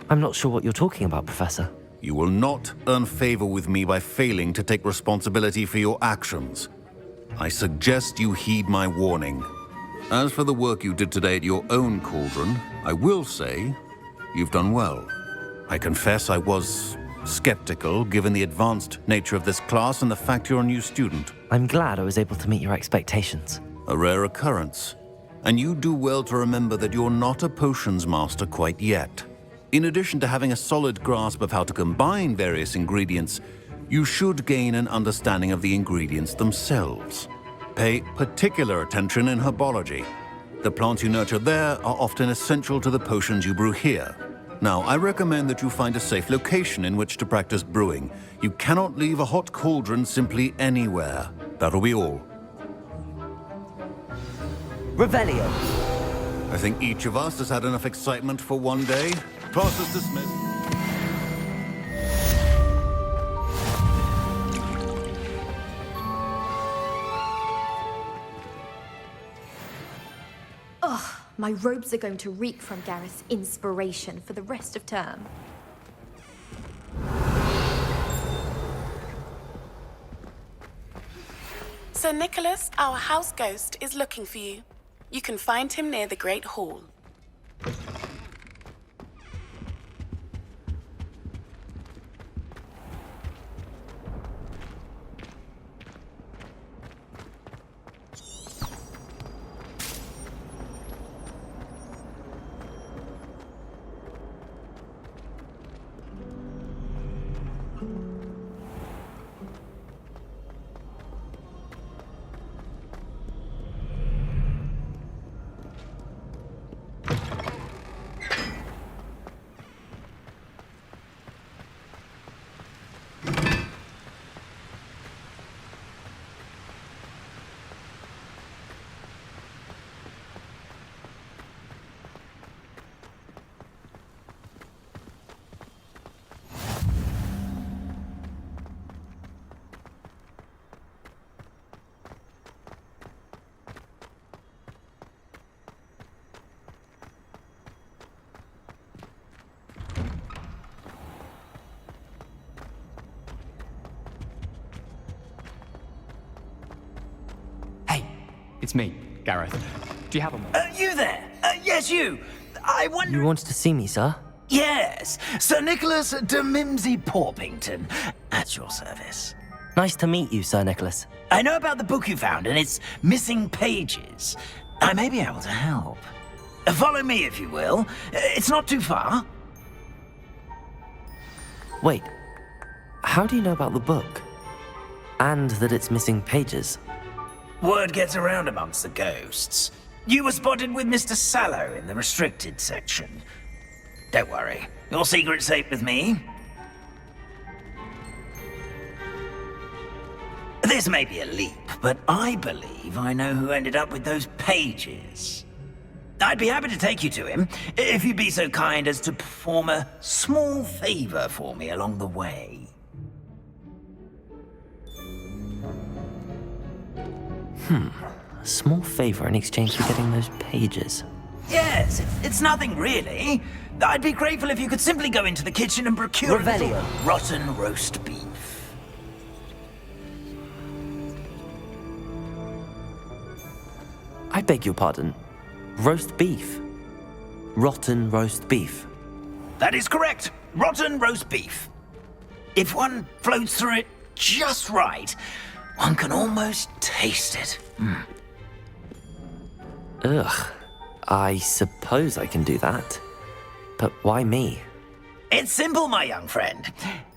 I'm not sure what you're talking about, Professor. You will not earn favor with me by failing to take responsibility for your actions. I suggest you heed my warning. As for the work you did today at your own cauldron, I will say you've done well. I confess I was skeptical, given the advanced nature of this class and the fact you're a new student. I'm glad I was able to meet your expectations. A rare occurrence. And you do well to remember that you're not a potions master quite yet. In addition to having a solid grasp of how to combine various ingredients, you should gain an understanding of the ingredients themselves. Pay particular attention in Herbology. The plants you nurture there are often essential to the potions you brew here. Now, I recommend that you find a safe location in which to practice brewing. You cannot leave a hot cauldron simply anywhere. That'll be all. Revelio. I think each of us has had enough excitement for one day. Class is dismissed. Ugh, my robes are going to reek from Gareth's inspiration for the rest of term. Sir Nicholas, our house ghost, is looking for you. You can find him near the Great Hall. It's me, Gareth. Do you have a moment? You there? Yes, you. I wonder... You wanted to see me, sir? Yes, Sir Nicholas de Mimsy Porpington, at your service. Nice to meet you, Sir Nicholas. I know about the book you found and its missing pages. I may be able to help. Follow me, if you will. It's not too far. Wait, how do you know about the book? And that it's missing pages? Word gets around amongst the ghosts. You were spotted with Mr. Sallow in the restricted section. Don't worry, your secret's safe with me. This may be a leap, but I believe I know who ended up with those pages. I'd be happy to take you to him, if you'd be so kind as to perform a small favor for me along the way. A small favor in exchange for getting those pages. Yes, it's nothing really. I'd be grateful if you could simply go into the kitchen and procure a little rotten roast beef. I beg your pardon. Roast beef. Rotten roast beef. That is correct. Rotten roast beef. If one floats through it just right, one can almost taste it. Ugh. I suppose I can do that. But why me? It's simple, my young friend.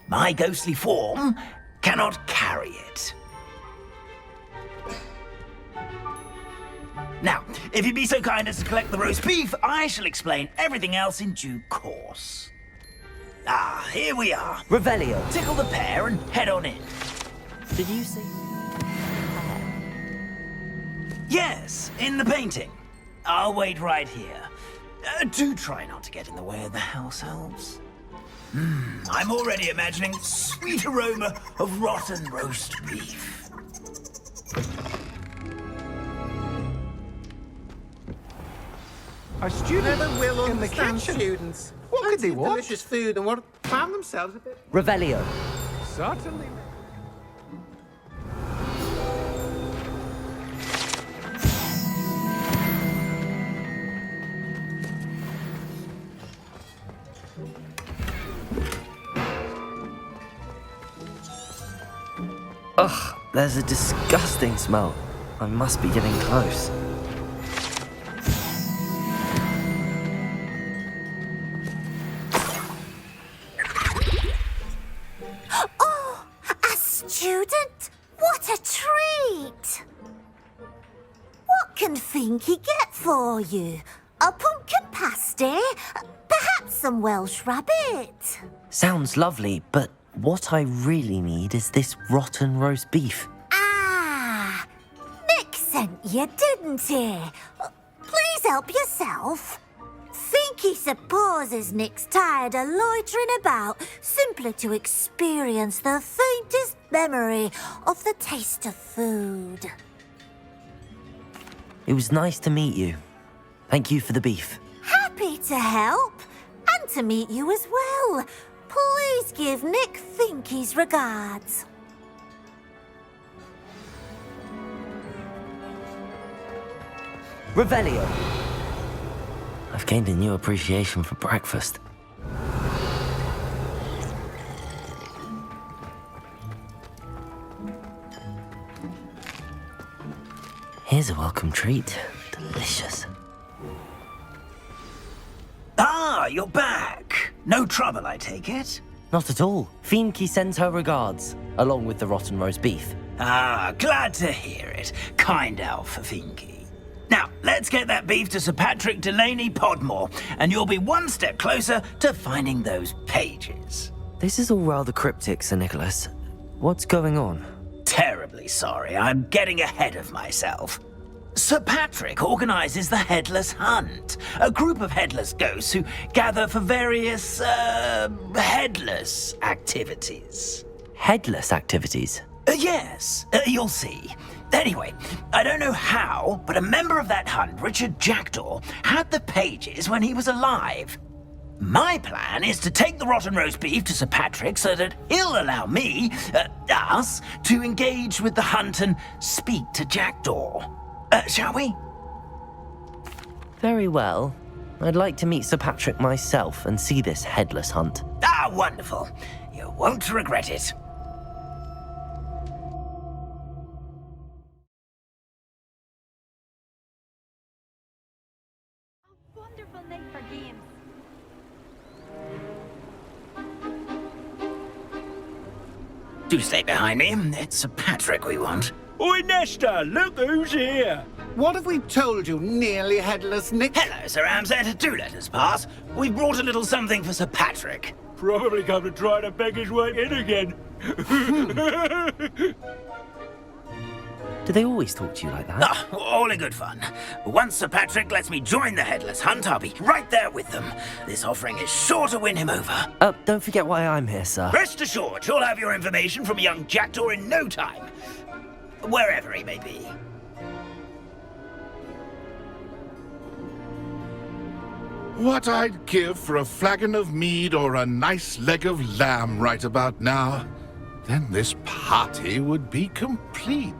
My ghostly form cannot carry it. Now, if you'd be so kind as to collect the roast beef, I shall explain everything else in due course. Ah, here we are. Revelio. Tickle the pear and head on in. Did you say... Yes, in the painting. I'll wait right here. Do try not to get in the way of the house elves. I'm already imagining sweet aroma of rotten roast beef. Our students never will in the understand kitchen. students. What could they watch? Delicious food and what found themselves a bit. Revelio. Certainly. Ugh, there's a disgusting smell. I must be getting close. Oh, a student? What a treat! What can Finky get for you? A pumpkin pasty? Perhaps some Welsh rabbit? Sounds lovely, but what I really need is this rotten roast beef. Ah, Nick sent you, didn't he? Please help yourself. Finky supposes Nick's tired of loitering about simply to experience the faintest memory of the taste of food. It was nice to meet you. Thank you for the beef. Happy to help, and to meet you as well. Please give Nick Finky's regards. Revelio. I've gained a new appreciation for breakfast. Here's a welcome treat. Delicious. Ah, you're back. No trouble, I take it? Not at all. Fiendke sends her regards, along with the rotten roast beef. Ah, glad to hear it. Kind elf for Fiendke. Now, let's get that beef to Sir Patrick Delaney Podmore, and you'll be one step closer to finding those pages. This is all rather cryptic, Sir Nicholas. What's going on? Terribly sorry, I'm getting ahead of myself. Sir Patrick organises the Headless Hunt, a group of headless ghosts who gather for various, headless activities. Headless activities? Yes, you'll see. Anyway, I don't know how, but a member of that hunt, Richard Jackdoor, had the pages when he was alive. My plan is to take the rotten roast beef to Sir Patrick so that he'll allow me, us, to engage with the hunt and speak to Jackdaw. Shall we? Very well. I'd like to meet Sir Patrick myself and see this headless hunt. Ah, wonderful. You won't regret it. Wonderful night for games. Do stay behind me. It's Sir Patrick we want. Oi, Nesta, look who's here. What have we told you, nearly headless Nick? Hello, Sir Ramsay. Do let us pass. We've brought a little something for Sir Patrick. Probably come to try to beg his way in again. Do they always talk to you like that? Ah, all in good fun. Once Sir Patrick lets me join the Headless Hunt, I'll be right there with them. This offering is sure to win him over. Don't forget why I'm here, sir. Rest assured, you'll have your information from young Jackdaw in no time. Wherever he may be. What I'd give for a flagon of mead or a nice leg of lamb right about now. Then this party would be complete.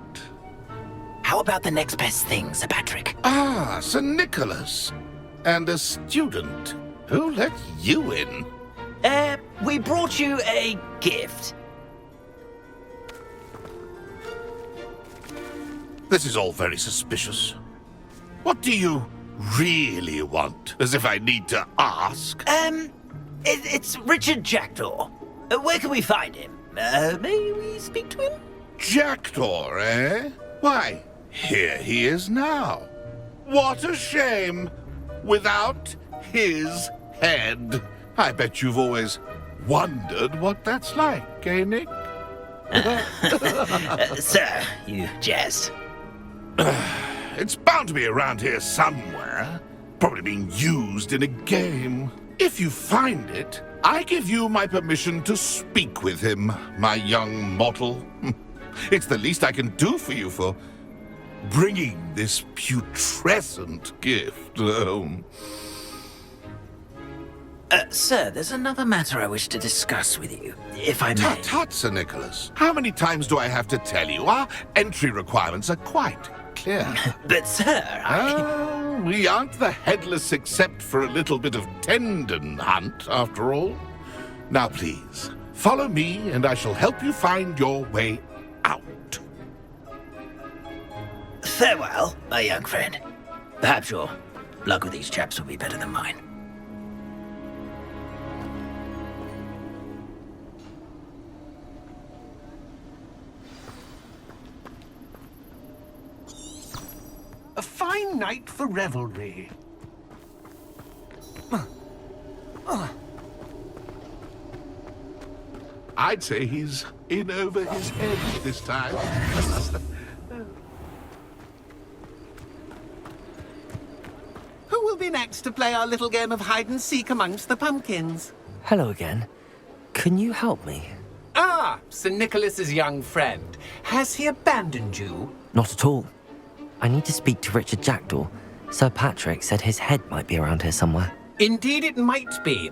How about the next best thing, Sir Patrick? Ah, Sir Nicholas. And a student. Who let you in? We brought you a gift. This is all very suspicious. What do you really want? As if I need to ask. It's Richard Jackdaw. Where can we find him? May we speak to him? Jackdaw, eh? Why, here he is now. What a shame. Without his head. I bet you've always wondered what that's like, eh, Nick? Sir, you jest. It's bound to be around here somewhere. Probably being used in a game. If you find it, I give you my permission to speak with him, my young mortal. It's the least I can do for you for bringing this putrescent gift home. Sir, there's another matter I wish to discuss with you, if I may. Tut, tut, Sir Nicholas. How many times do I have to tell you? Our entry requirements are quite clear. But, sir, we aren't the headless except for a little bit of tendon hunt, after all. Now, please, follow me, and I shall help you find your way out. Farewell, my young friend. Perhaps your luck with these chaps will be better than mine. A fine night for revelry. I'd say he's in over his head this time. Who will be next to play our little game of hide-and-seek amongst the pumpkins? Hello again. Can you help me? Ah, Sir Nicholas's young friend. Has he abandoned you? Not at all. I need to speak to Richard Jackdaw. Sir Patrick said his head might be around here somewhere. Indeed it might be.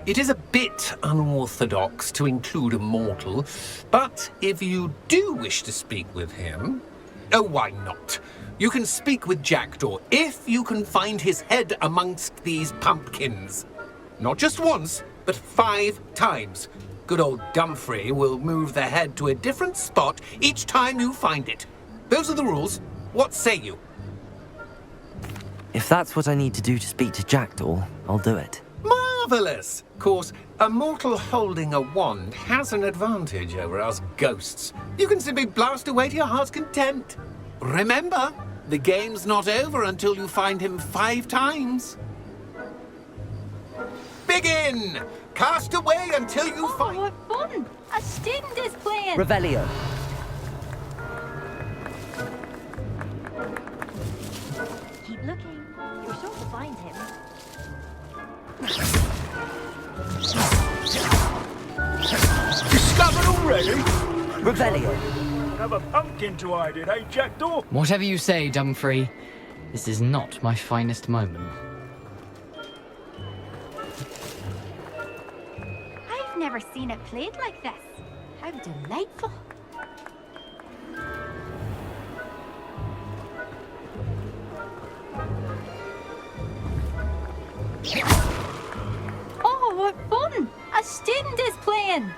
It is a bit unorthodox to include a mortal, but if you do wish to speak with him... Oh, why not? You can speak with Jackdoor if you can find his head amongst these pumpkins. Not just once, but 5 times. Good old Dumfrey will move the head to a different spot each time you find it. Those are the rules. What say you? If that's what I need to do to speak to Jackdaw, I'll do it. Marvellous! Of course, a mortal holding a wand has an advantage over us ghosts. You can simply blast away to your heart's content. Remember, the game's not over until you find him 5 times. Begin! Cast away until you find... what fun! A student is playing! Revelio. Keep looking. You're sure to find him. Discovered already? Revelio. Have a pumpkin to hide in, eh, Jackdaw? Whatever you say, Dumfrey. This is not my finest moment. I've never seen it played like this. How delightful. Oh, what fun! A student is playing!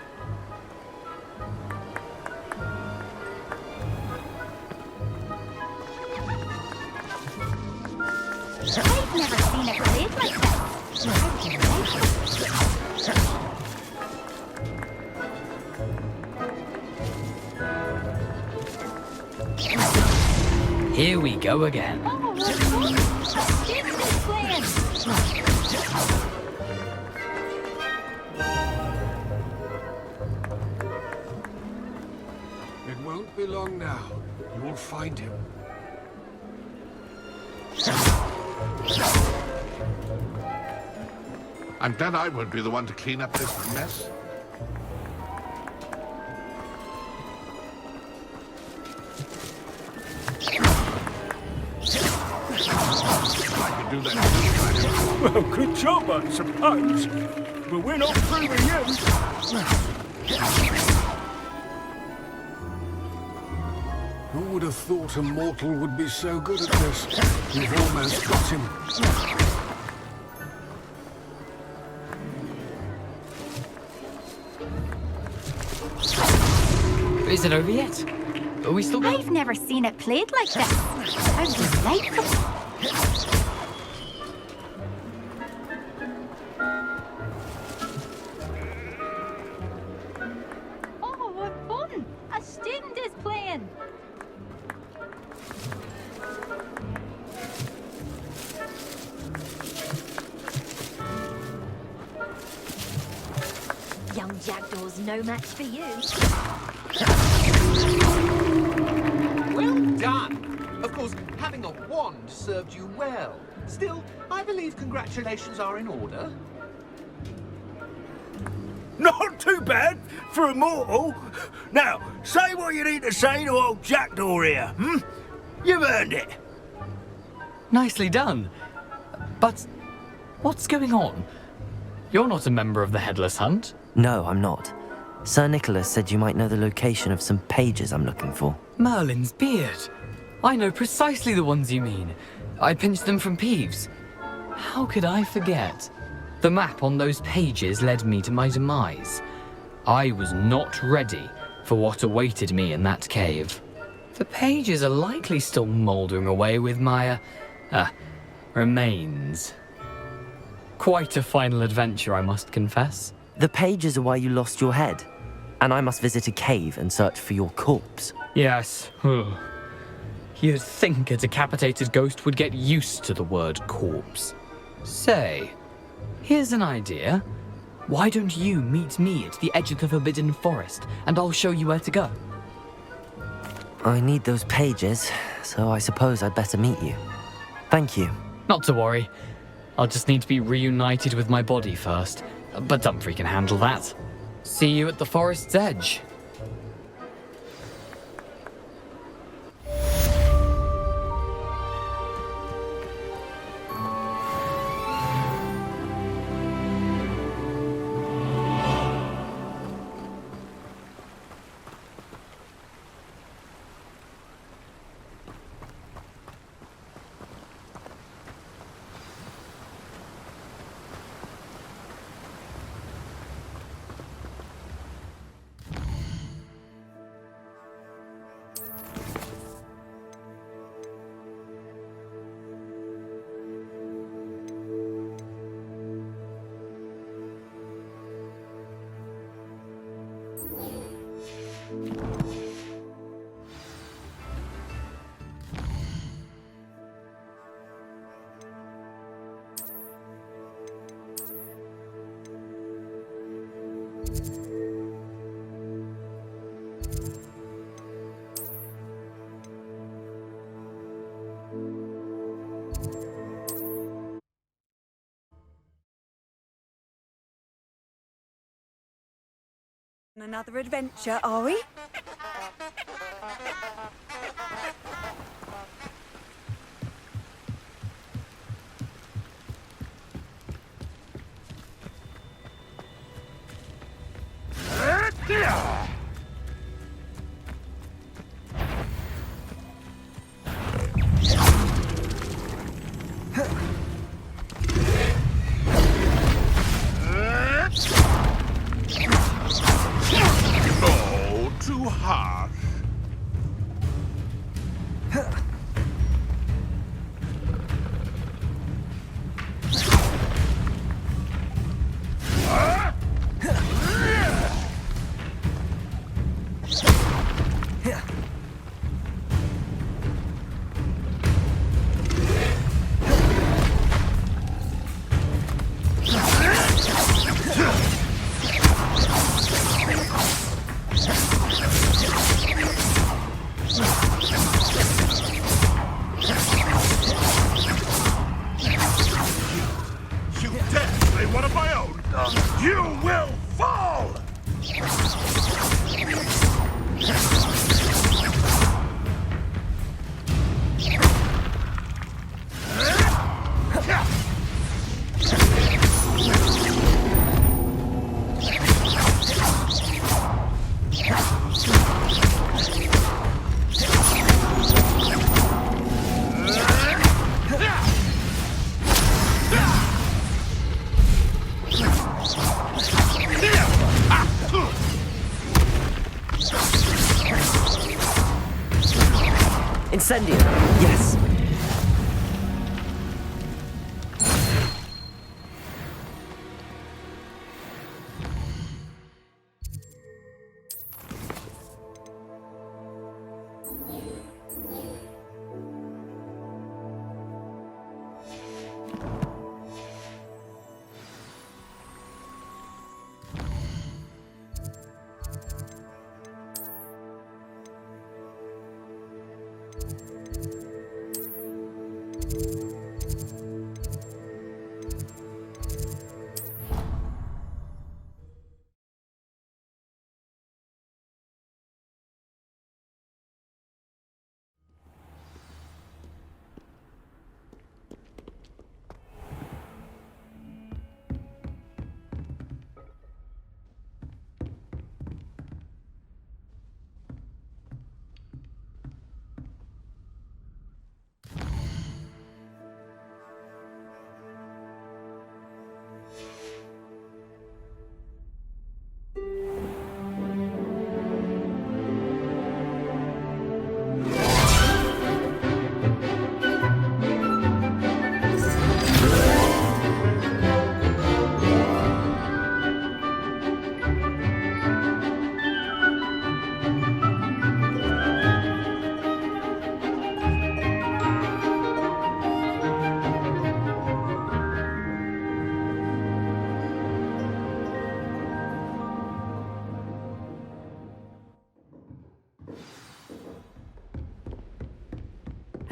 I've never seen it played like this. How delightful. Here we go again. Oh, what fun! A student is playing! It won't be long now. You'll find him. I'm glad I won't be the one to clean up this mess. I can do that too, Well, good job, I suppose. But we're not through with you. Who would have thought a mortal would be so good at this? You've almost got him. Is it over yet? Are we still... I've never seen it played like this. How delightful. Oh, what fun! A student is playing! Young Jackdaw's no match for you. Well done! Of course, having a wand served you well. Still, I believe congratulations are in order. Not too bad for a mortal. Now, say what you need to say to old Jackdaw here, hmm? You've earned it. Nicely done. But what's going on? You're not a member of the Headless Hunt. No, I'm not. Sir Nicholas said you might know the location of some pages I'm looking for. Merlin's beard. I know precisely the ones you mean. I pinched them from Peeves. How could I forget? The map on those pages led me to my demise. I was not ready for what awaited me in that cave. The pages are likely still mouldering away with my, remains. Quite a final adventure, I must confess. The pages are why you lost your head, and I must visit a cave and search for your corpse. Yes. You'd think a decapitated ghost would get used to the word corpse. Say, here's an idea. Why don't you meet me at the edge of the Forbidden Forest, and I'll show you where to go? I need those pages, so I suppose I'd better meet you. Thank you. Not to worry. I'll just need to be reunited with my body first. But Dumfrey can handle that. See you at the forest's edge. Another adventure, are we? Too harsh. Incendio! Yes!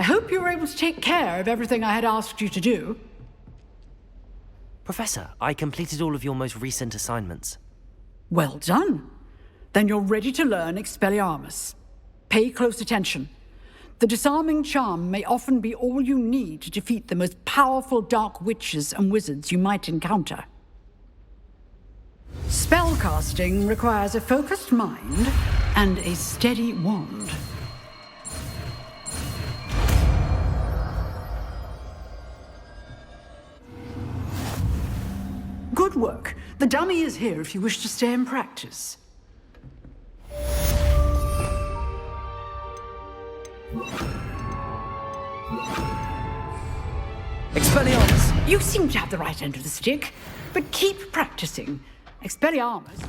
I hope you were able to take care of everything I had asked you to do. Professor, I completed all of your most recent assignments. Well done. Then you're ready to learn Expelliarmus. Pay close attention. The disarming charm may often be all you need to defeat the most powerful dark witches and wizards you might encounter. Spellcasting requires a focused mind and a steady wand. Good work. The dummy is here if you wish to stay and practice. Expelliarmus! You seem to have the right end of the stick, but keep practicing. Expelliarmus.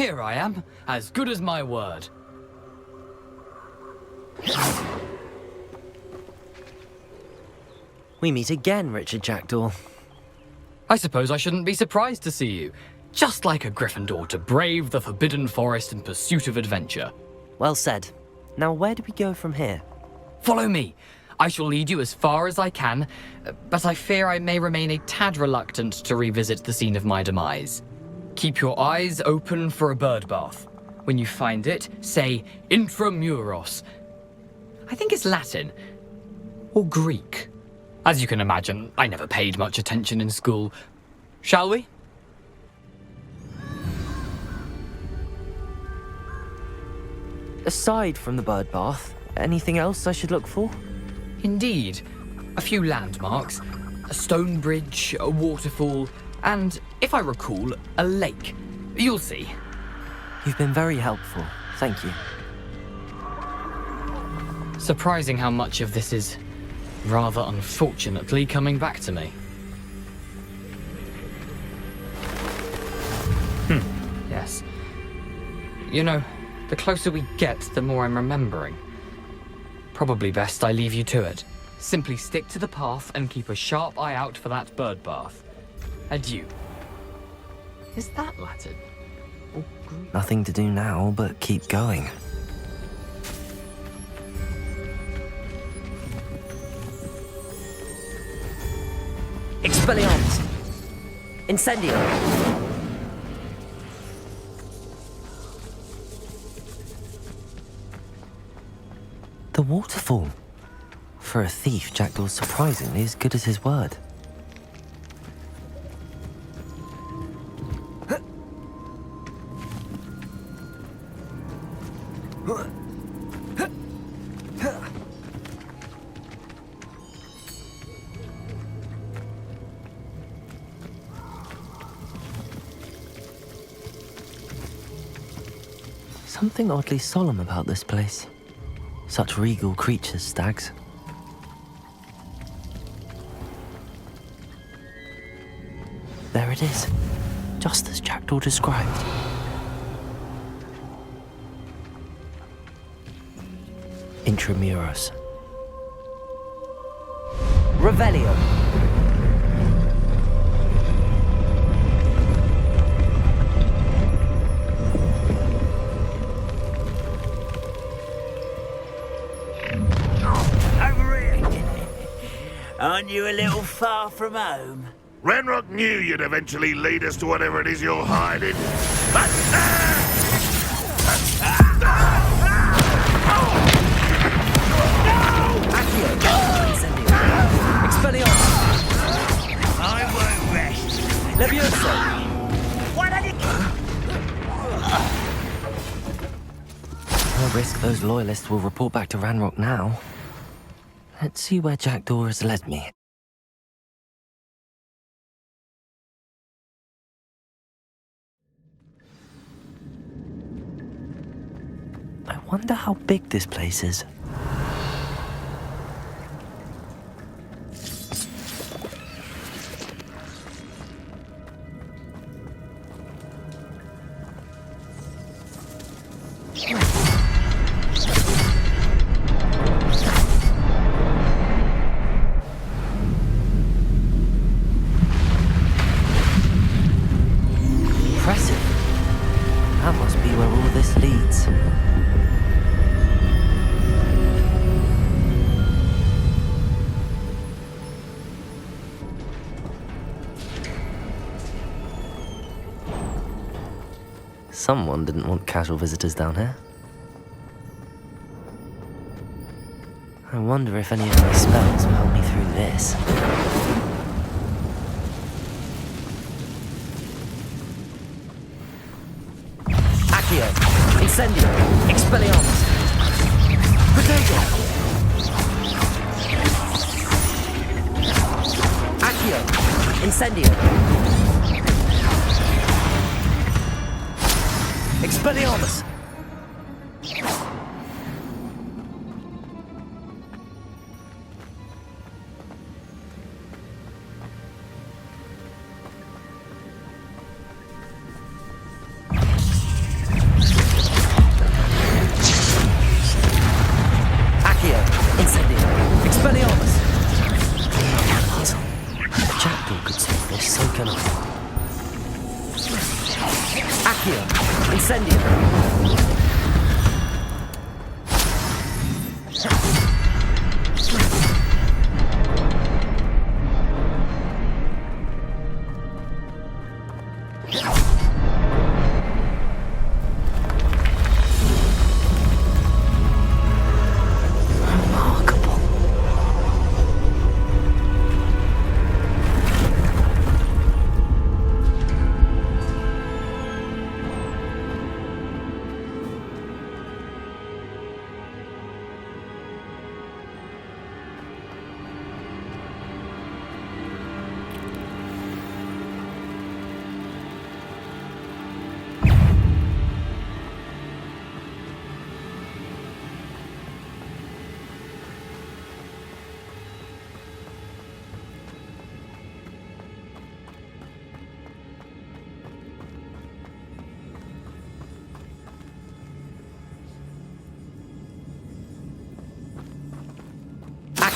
Here I am, as good as my word. We meet again, Richard Jackdaw. I suppose I shouldn't be surprised to see you. Just like a Gryffindor to brave the Forbidden Forest in pursuit of adventure. Well said. Now where do we go from here? Follow me. I shall lead you as far as I can, but I fear I may remain a tad reluctant to revisit the scene of my demise. Keep your eyes open for a bird bath. When you find it, say intramuros. I think it's Latin. Or Greek. As you can imagine, I never paid much attention in school. Shall we? Aside from the bird bath, anything else I should look for? Indeed. A few landmarks. A stone bridge, a waterfall, and, if I recall, a lake. You'll see. You've been very helpful. Thank you. Surprising how much of this is, rather unfortunately, coming back to me. Yes. You know, the closer we get, the more I'm remembering. Probably best I leave you to it. Simply stick to the path and keep a sharp eye out for that bird bath. Adieu. Is that Latin? Nothing to do now but keep going. Expelliarmus! Incendio! The waterfall. For a thief, Jackdoor's surprisingly as good as his word. Something oddly solemn about this place. Such regal creatures, stags. There it is, just as Jackdaw described. Intramuros. Revelio. Aren't you a little far from home? Ranrok knew you'd eventually lead us to whatever it is you're hiding. I won't rest. Leviosa! Why don't you... No risk those loyalists will report back to Ranrok now. Let's see where Jackdaw has led me. I wonder how big this place is. Impressive. That must be where all this leads. Someone didn't want casual visitors down here. I wonder if any of my spells will help me through this. Accio! Incendio! Expelliarmus! Protego! Accio! Incendio! Expelliarmus!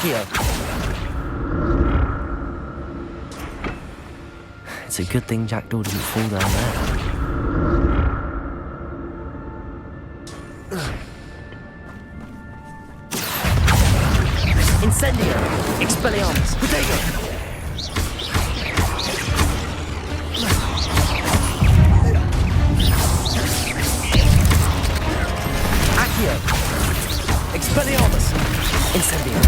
Accio. It's a good thing Jackdaw didn't fall down there. Incendio! Expelliarmus! Potato! Accio! Expelliarmus! Incendio!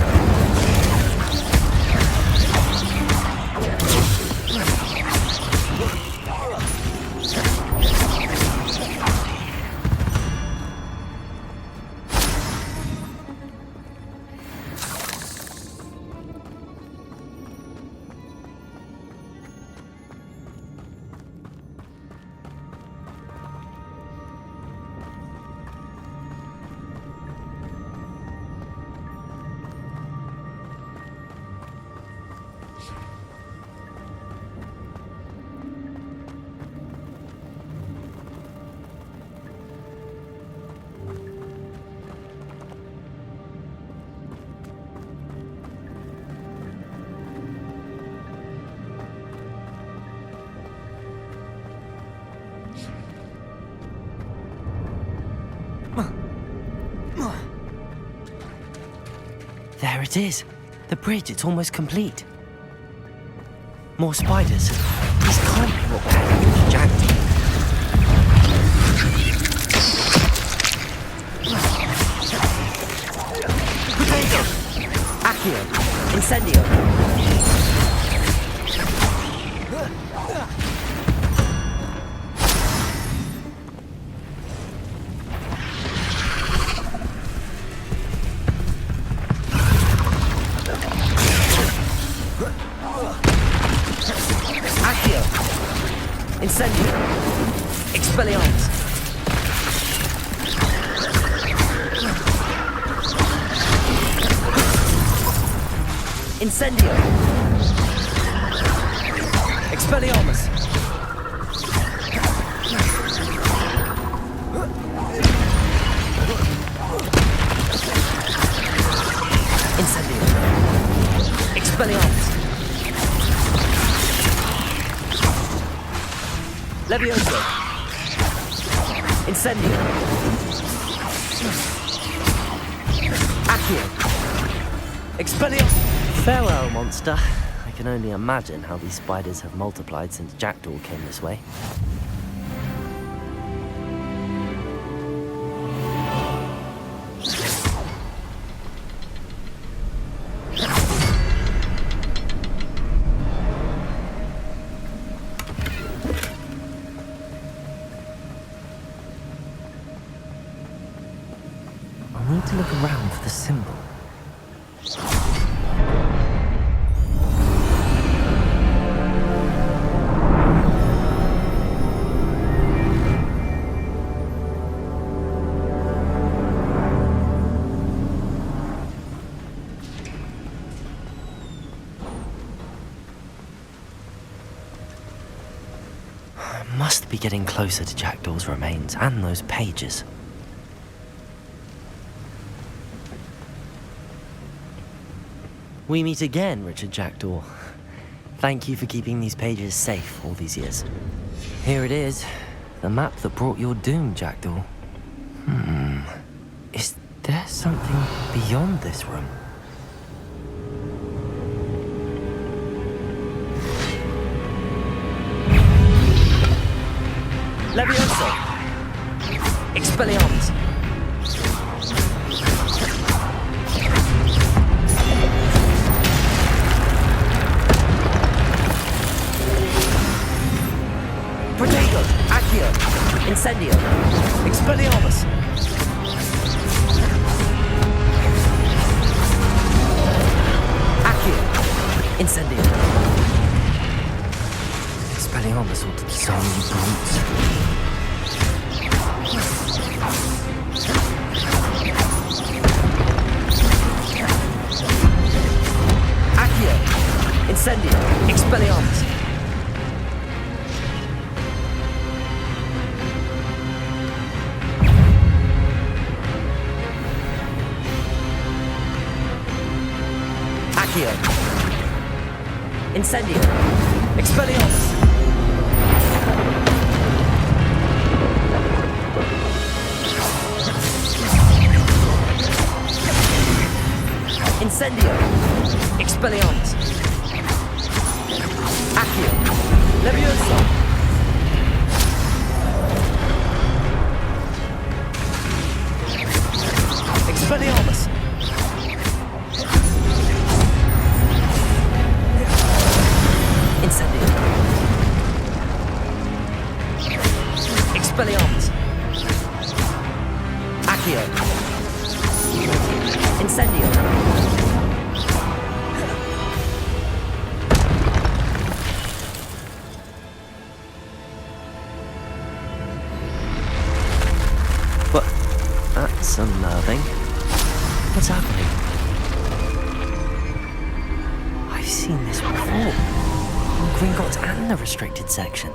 There it is. The bridge, it's almost complete. More spiders. These can't be what we're heading to Jackdaw. Potato! Accio! Incendio! Incendio! Expelliarmus! Incendio! Expelliarmus! Incendio! Expelliarmus! Leviosa! Incendio! Accio! Expelliarmus! Farewell, monster. I can only imagine how these spiders have multiplied since Jackdaw came this way. I need to look around for the symbol. I must be getting closer to Jackdaw's remains and those pages. We meet again, Richard Jackdaw. Thank you for keeping these pages safe all these years. Here it is, the map that brought your doom, Jackdaw. Is there something beyond this room? Leviosa! Expelliarmus! Potato! Accio! Incendio! Expelliarmus! Accio! Incendio! Expelliarmus ought to disarm you brutes. Accio! Incendio! Expelliarmus! Accio. Incendio. Expelliarmus. Incendio. Expelliarmus. Accio. Leviosa. Expelliarmus. Incendio. Expelliarmus. Accio. Incendio. What? That's unnerving. What's happening? I've seen this before. In Gringotts and the restricted section.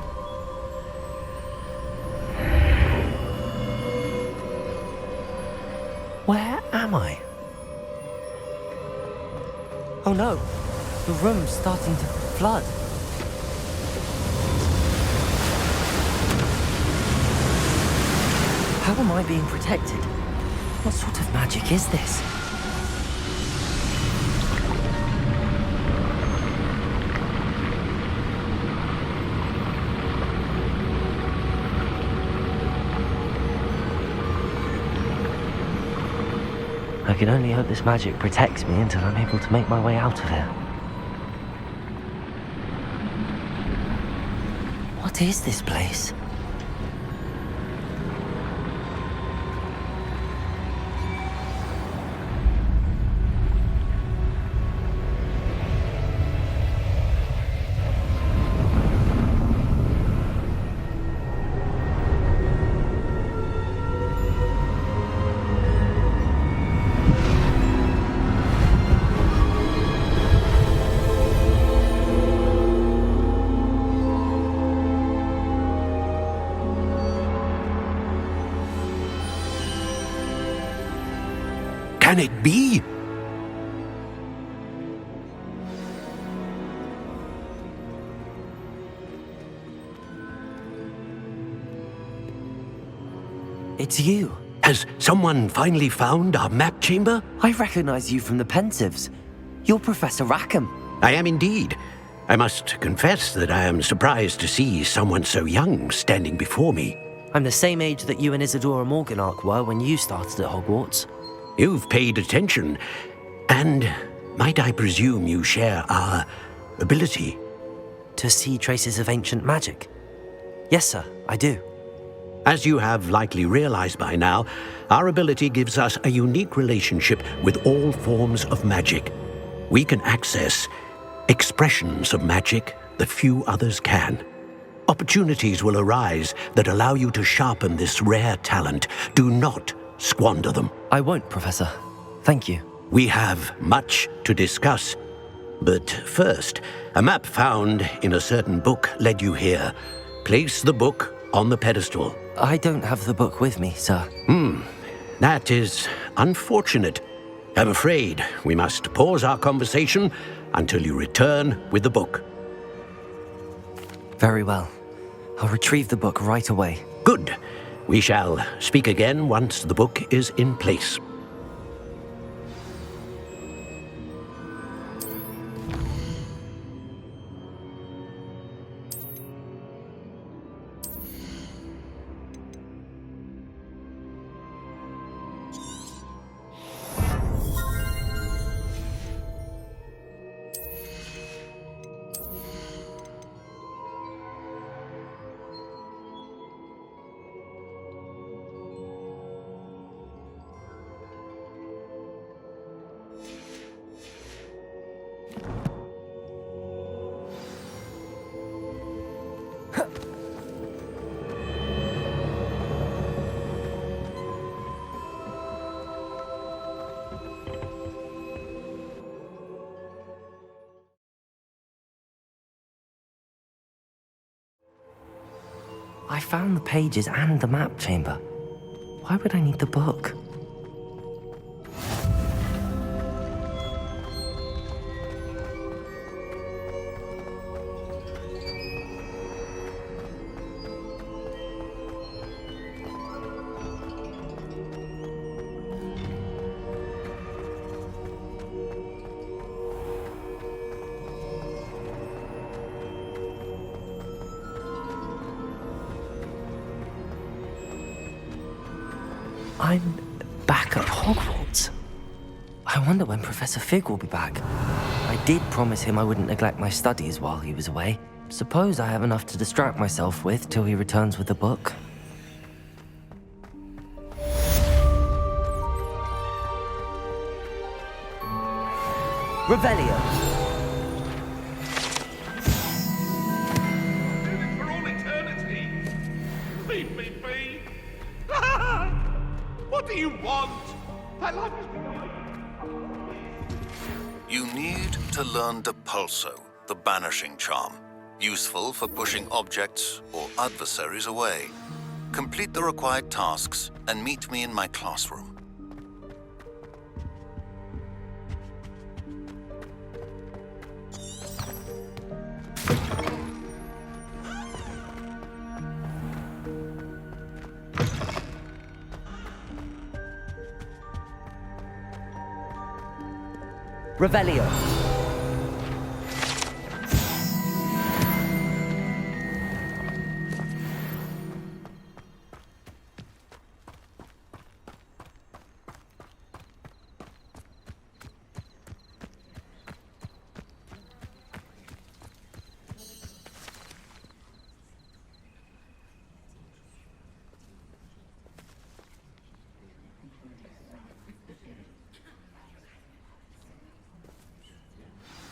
Where am I? Oh no, the room's starting to flood. How am I being protected? What sort of magic is this? I can only hope this magic protects me until I'm able to make my way out of here. What is this place? Can it be? It's you. Has someone finally found our map chamber? I recognize you from the Pensieves. You're Professor Rackham. I am indeed. I must confess that I am surprised to see someone so young standing before me. I'm the same age that you and Isadora Morganach were when you started at Hogwarts. You've paid attention, and might I presume you share our ability? To see traces of ancient magic? Yes, sir, I do. As you have likely realized by now, our ability gives us a unique relationship with all forms of magic. We can access expressions of magic that few others can. Opportunities will arise that allow you to sharpen this rare talent. Do not squander them. I won't, Professor. Thank you. We have much to discuss. But first, a map found in a certain book led you here. Place the book on the pedestal. I don't have the book with me, sir. That is unfortunate. I'm afraid we must pause our conversation until you return with the book. Very well. I'll retrieve the book right away. Good. We shall speak again once the book is in place. I found the pages and the map chamber. Why would I need the book? I'm back at Hogwarts. I wonder when Professor Fig will be back. I did promise him I wouldn't neglect my studies while he was away. Suppose I have enough to distract myself with till he returns with the book. Revelio. For all eternity. Leave me be. What do you want? My life has been... You need to learn Depulso, the banishing charm. Useful for pushing objects or adversaries away. Complete the required tasks and meet me in my classroom. Revelio.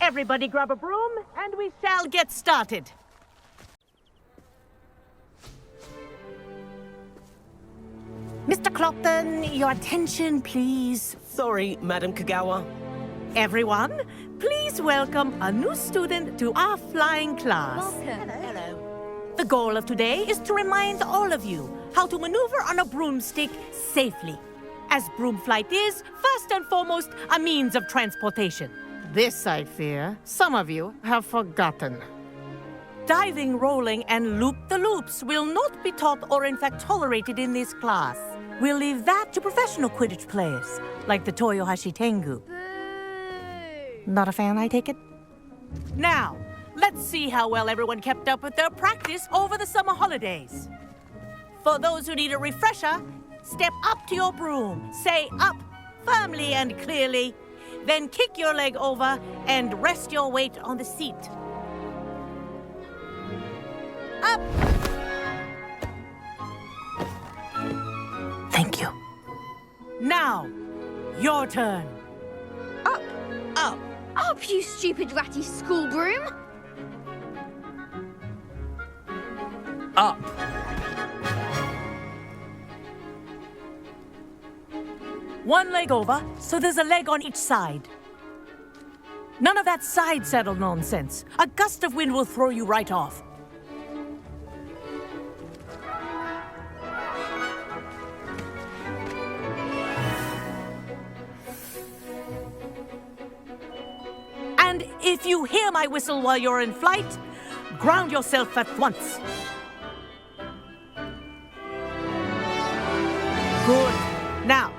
Everybody grab a broom, and we shall get started. Mr. Clopton, your attention, please. Sorry, Madam Kagawa. Everyone, please welcome a new student to our flying class. Hello. The goal of today is to remind all of you how to maneuver on a broomstick safely, as broom flight is, first and foremost, a means of transportation. This, I fear, some of you have forgotten. Diving, rolling, and loop-the-loops will not be taught or in fact tolerated in this class. We'll leave that to professional Quidditch players, like the Toyohashi Tengu. Not a fan, I take it? Now, let's see how well everyone kept up with their practice over the summer holidays. For those who need a refresher, step up to your broom, say up, firmly and clearly, then kick your leg over and rest your weight on the seat. Up! Thank you. Now, your turn. Up! Up! Up, you stupid ratty school broom! Up! One leg over, so there's a leg on each side. None of that side saddle nonsense. A gust of wind will throw you right off. And if you hear my whistle while you're in flight, ground yourself at once. Good. Now,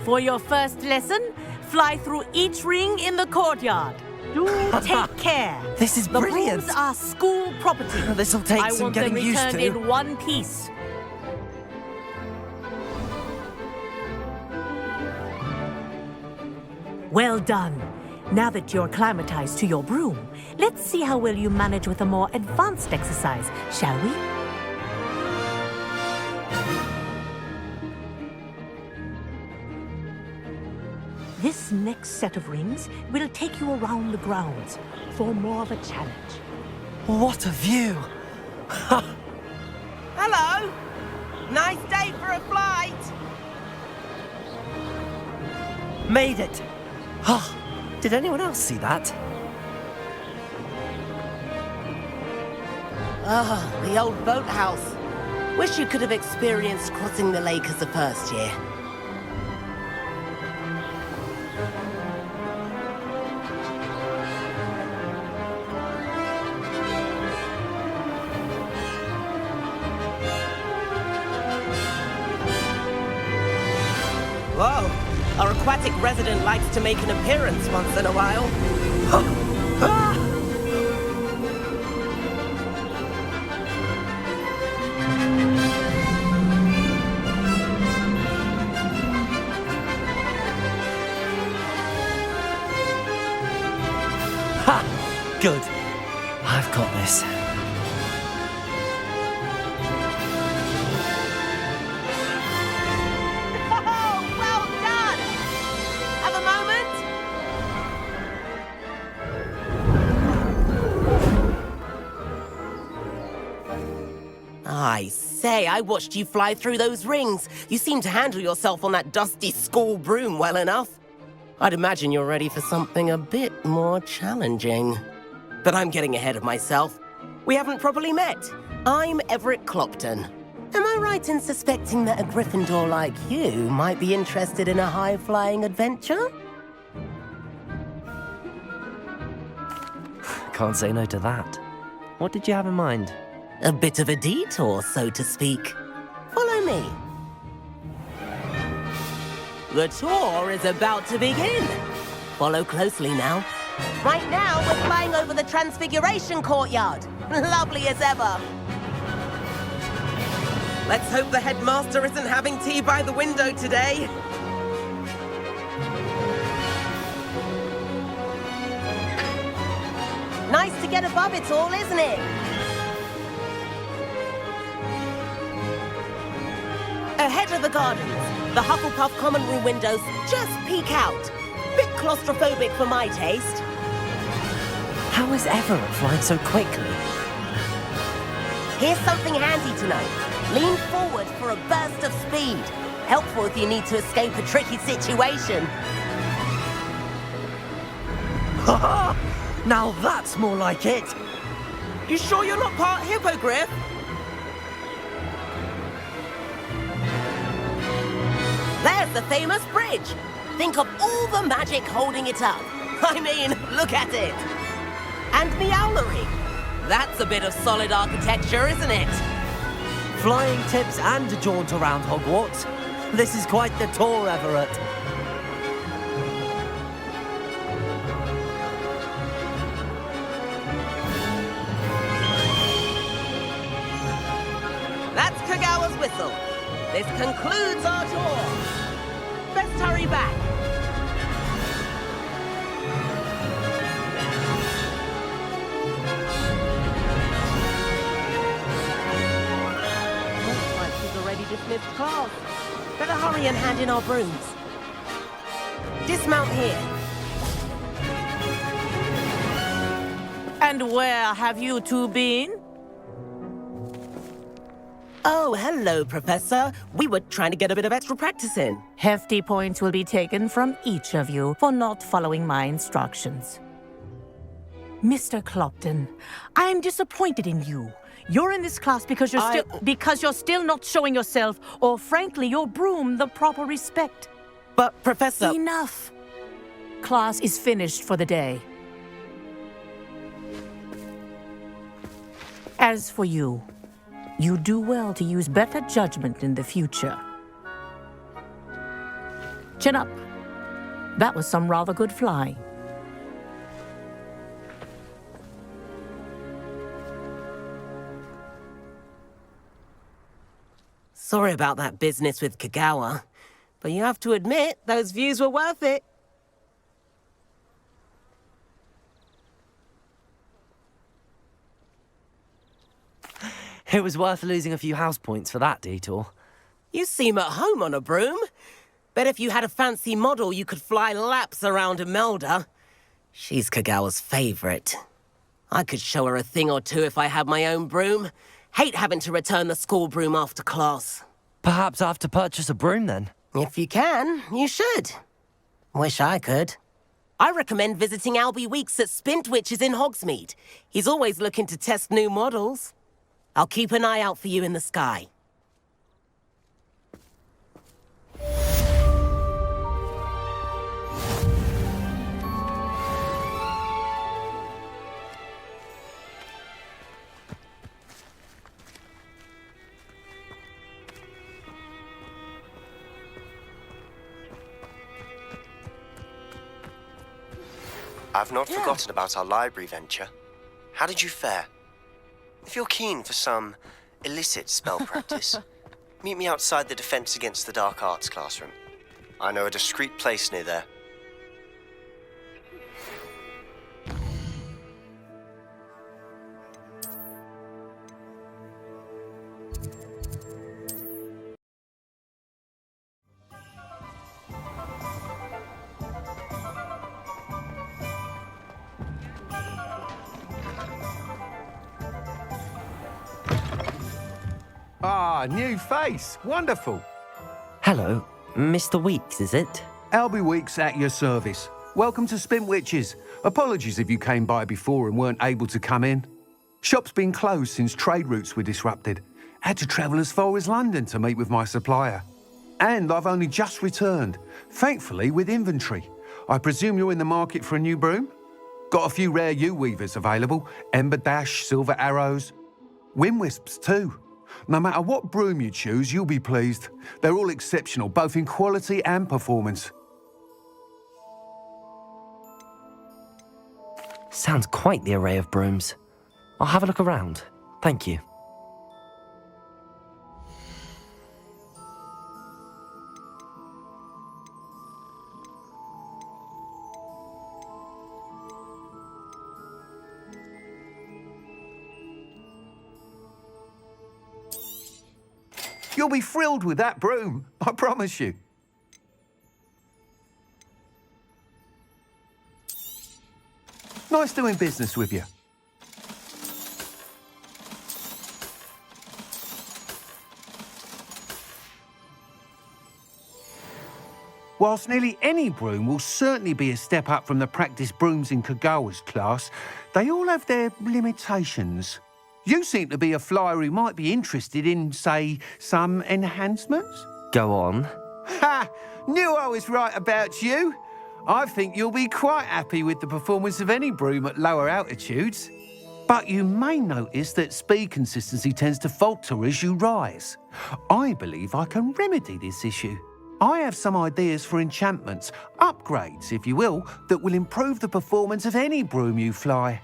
for your first lesson, fly through each ring in the courtyard. Do take care. This is brilliant. The brooms are school property. This'll take some getting used to. I want them returned in one piece. Well done. Now that you're acclimatized to your broom, let's see how well you manage with a more advanced exercise, shall we? This next set of rings will take you around the grounds for more of a challenge. What a view! Hello! Nice day for a flight! Made it! Oh, did anyone else see that? Ah, the old boathouse. Wish you could have experienced crossing the lake as the first year. Whoa! Our aquatic resident likes to make an appearance once in a while. Good. I've got this. Oh, well done! Have a moment? I say, I watched you fly through those rings. You seem to handle yourself on that dusty school broom well enough. I'd imagine you're ready for something a bit more challenging. But I'm getting ahead of myself. We haven't properly met. I'm Everett Clopton. Am I right in suspecting that a Gryffindor like you might be interested in a high-flying adventure? Can't say no to that. What did you have in mind? A bit of a detour, so to speak. Follow me. The tour is about to begin. Follow closely now. Right now, we're flying over the Transfiguration Courtyard. Lovely as ever. Let's hope the headmaster isn't having tea by the window today. Nice to get above it all, isn't it? Ahead of the gardens, the Hufflepuff common room windows just peek out. Bit claustrophobic for my taste. How is Everett flying so quickly? Here's something handy to know. Lean forward for a burst of speed. Helpful if you need to escape a tricky situation. Ha! Now that's more like it. You sure you're not part hippogriff? There's the famous bridge. Think of all the magic holding it up. I mean, look at it. And the owlery. That's a bit of solid architecture, isn't it? Flying tips and a jaunt around Hogwarts. This is quite the tour, Everett. That's Kagawa's whistle. This concludes our tour. Best hurry back. Looks like she's already dismissed class. Better hurry and hand in our brooms. Dismount here. And where have you two been? Oh, hello, Professor. We were trying to get a bit of extra practice in. Hefty points will be taken from each of you for not following my instructions. Mr. Clopton, I'm disappointed in you. You're in this class because you're still not showing yourself, or frankly, your broom the proper respect. But, Professor... Enough. Class is finished for the day. As for you, you do well to use better judgment in the future. Chin up. That was some rather good flying. Sorry about that business with Kagawa, but you have to admit, those views were worth it. It was worth losing a few house points for that detour. You seem at home on a broom. Bet if you had a fancy model, you could fly laps around Imelda. She's Kagawa's favorite. I could show her a thing or two if I had my own broom. Hate having to return the school broom after class. Perhaps I have to purchase a broom then? If you can, you should. Wish I could. I recommend visiting Albie Weeks at Spintwitches in Hogsmeade. He's always looking to test new models. I'll keep an eye out for you in the sky. I've not forgotten about our library venture. How did you fare? If you're keen for some illicit spell practice, meet me outside the Defense Against the Dark Arts classroom. I know a discreet place near there. Ah, new face. Wonderful. Hello, Mr. Weeks, is it? Albie Weeks at your service. Welcome to Spin Witches. Apologies if you came by before and weren't able to come in. Shop's been closed since trade routes were disrupted. Had to travel as far as London to meet with my supplier. And I've only just returned, thankfully with inventory. I presume you're in the market for a new broom? Got a few rare U-weavers available. Ember Dash, Silver Arrows. Wind Wisps too. No matter what broom you choose, you'll be pleased. They're all exceptional, both in quality and performance. Sounds quite the array of brooms. I'll have a look around. Thank you. You'll be thrilled with that broom, I promise you. Nice doing business with you. Whilst nearly any broom will certainly be a step up from the practice brooms in Kagawa's class, they all have their limitations. You seem to be a flyer who might be interested in, say, some enhancements? Go on. Ha! Knew I was right about you. I think you'll be quite happy with the performance of any broom at lower altitudes. But you may notice that speed consistency tends to falter as you rise. I believe I can remedy this issue. I have some ideas for enchantments, upgrades, if you will, that will improve the performance of any broom you fly.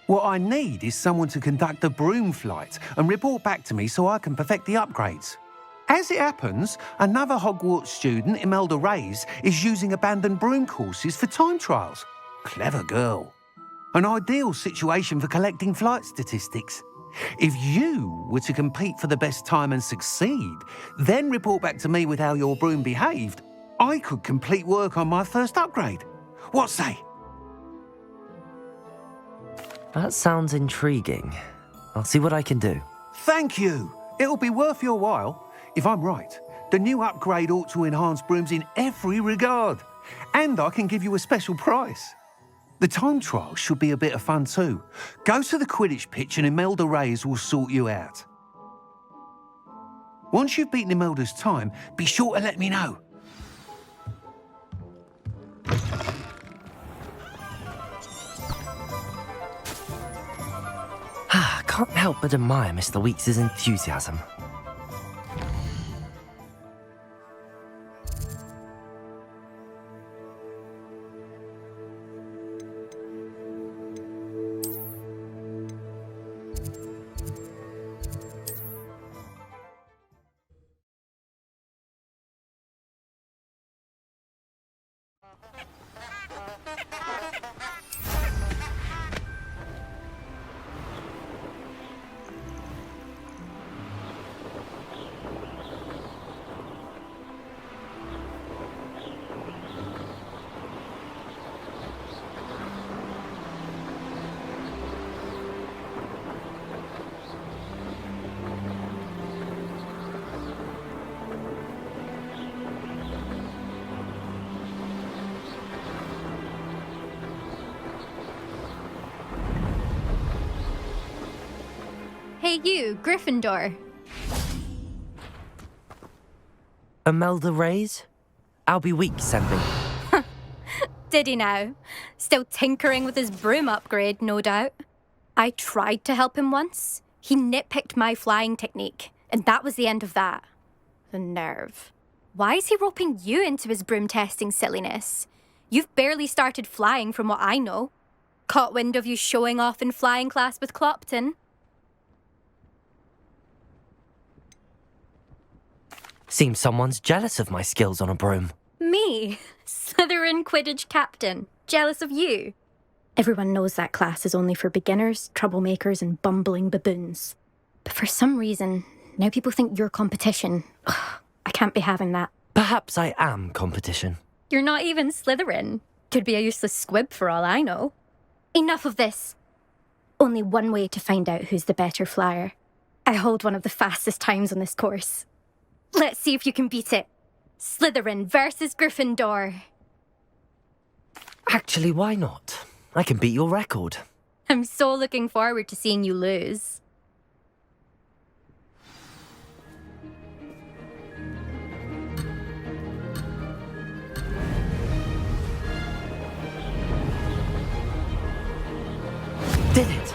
What I need is someone to conduct a broom flight and report back to me so I can perfect the upgrades. As it happens, another Hogwarts student, Imelda Reyes, is using abandoned broom courses for time trials. Clever girl. An ideal situation for collecting flight statistics. If you were to compete for the best time and succeed, then report back to me with how your broom behaved, I could complete work on my first upgrade. What say? That sounds intriguing. I'll see what I can do. Thank you. It'll be worth your while. If I'm right, the new upgrade ought to enhance brooms in every regard. And I can give you a special price. The time trial should be a bit of fun too. Go to the Quidditch pitch and Imelda Reyes will sort you out. Once you've beaten Imelda's time, be sure to let me know. Can't help but admire Mr. Weeks' enthusiasm. Hey you, Gryffindor. Imelda Reyes? Albie Weeks sent me. Did he now? Still tinkering with his broom upgrade, no doubt. I tried to help him once. He nitpicked my flying technique, and that was the end of that. The nerve. Why is he roping you into his broom testing silliness? You've barely started flying from what I know. Caught wind of you showing off in flying class with Clopton. Seems someone's jealous of my skills on a broom. Me? Slytherin Quidditch captain. Jealous of you? Everyone knows that class is only for beginners, troublemakers, and bumbling baboons. But for some reason, now people think you're competition. Ugh, I can't be having that. Perhaps I am competition. You're not even Slytherin. Could be a useless squib for all I know. Enough of this. Only one way to find out who's the better flyer. I hold one of the fastest times on this course. Let's see if you can beat it. Slytherin versus Gryffindor. Actually, why not? I can beat your record. I'm so looking forward to seeing you lose. Did it!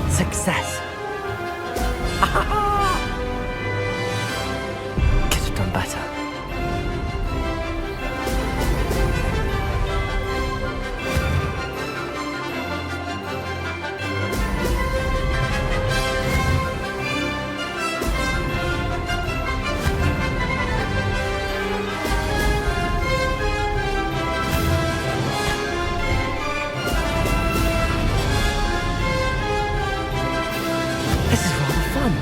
Success! Could have done better. This is rather fun.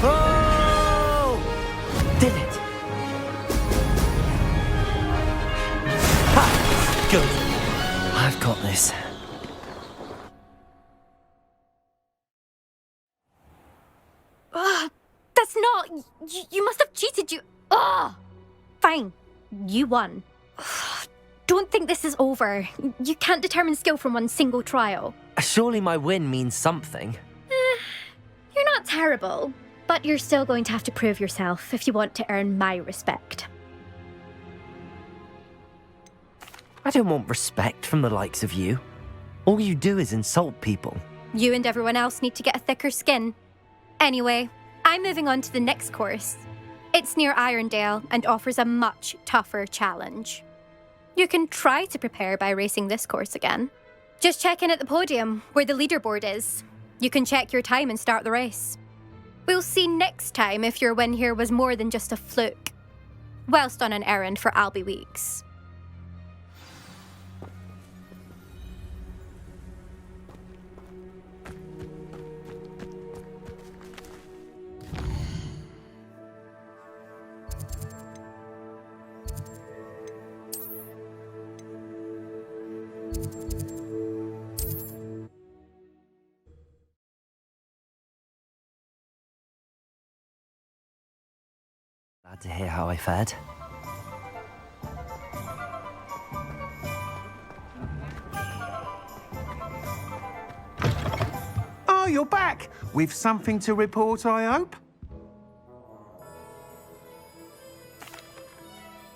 Oh! Did it! Ha! Good. I've got this. That's not... You must have cheated, you... Ugh! Fine. You won. Don't think this is over. You can't determine skill from one single trial. Surely my win means something. You're not terrible, but you're still going to have to prove yourself if you want to earn my respect. I don't want respect from the likes of you. All you do is insult people. You and everyone else need to get a thicker skin. Anyway, I'm moving on to the next course. It's near Irondale and offers a much tougher challenge. You can try to prepare by racing this course again. Just check in at the podium, where the leaderboard is. You can check your time and start the race. We'll see next time if your win here was more than just a fluke. Whilst on an errand for Albie Weeks. Glad to hear how I fared. Oh, you're back! With something to report, I hope?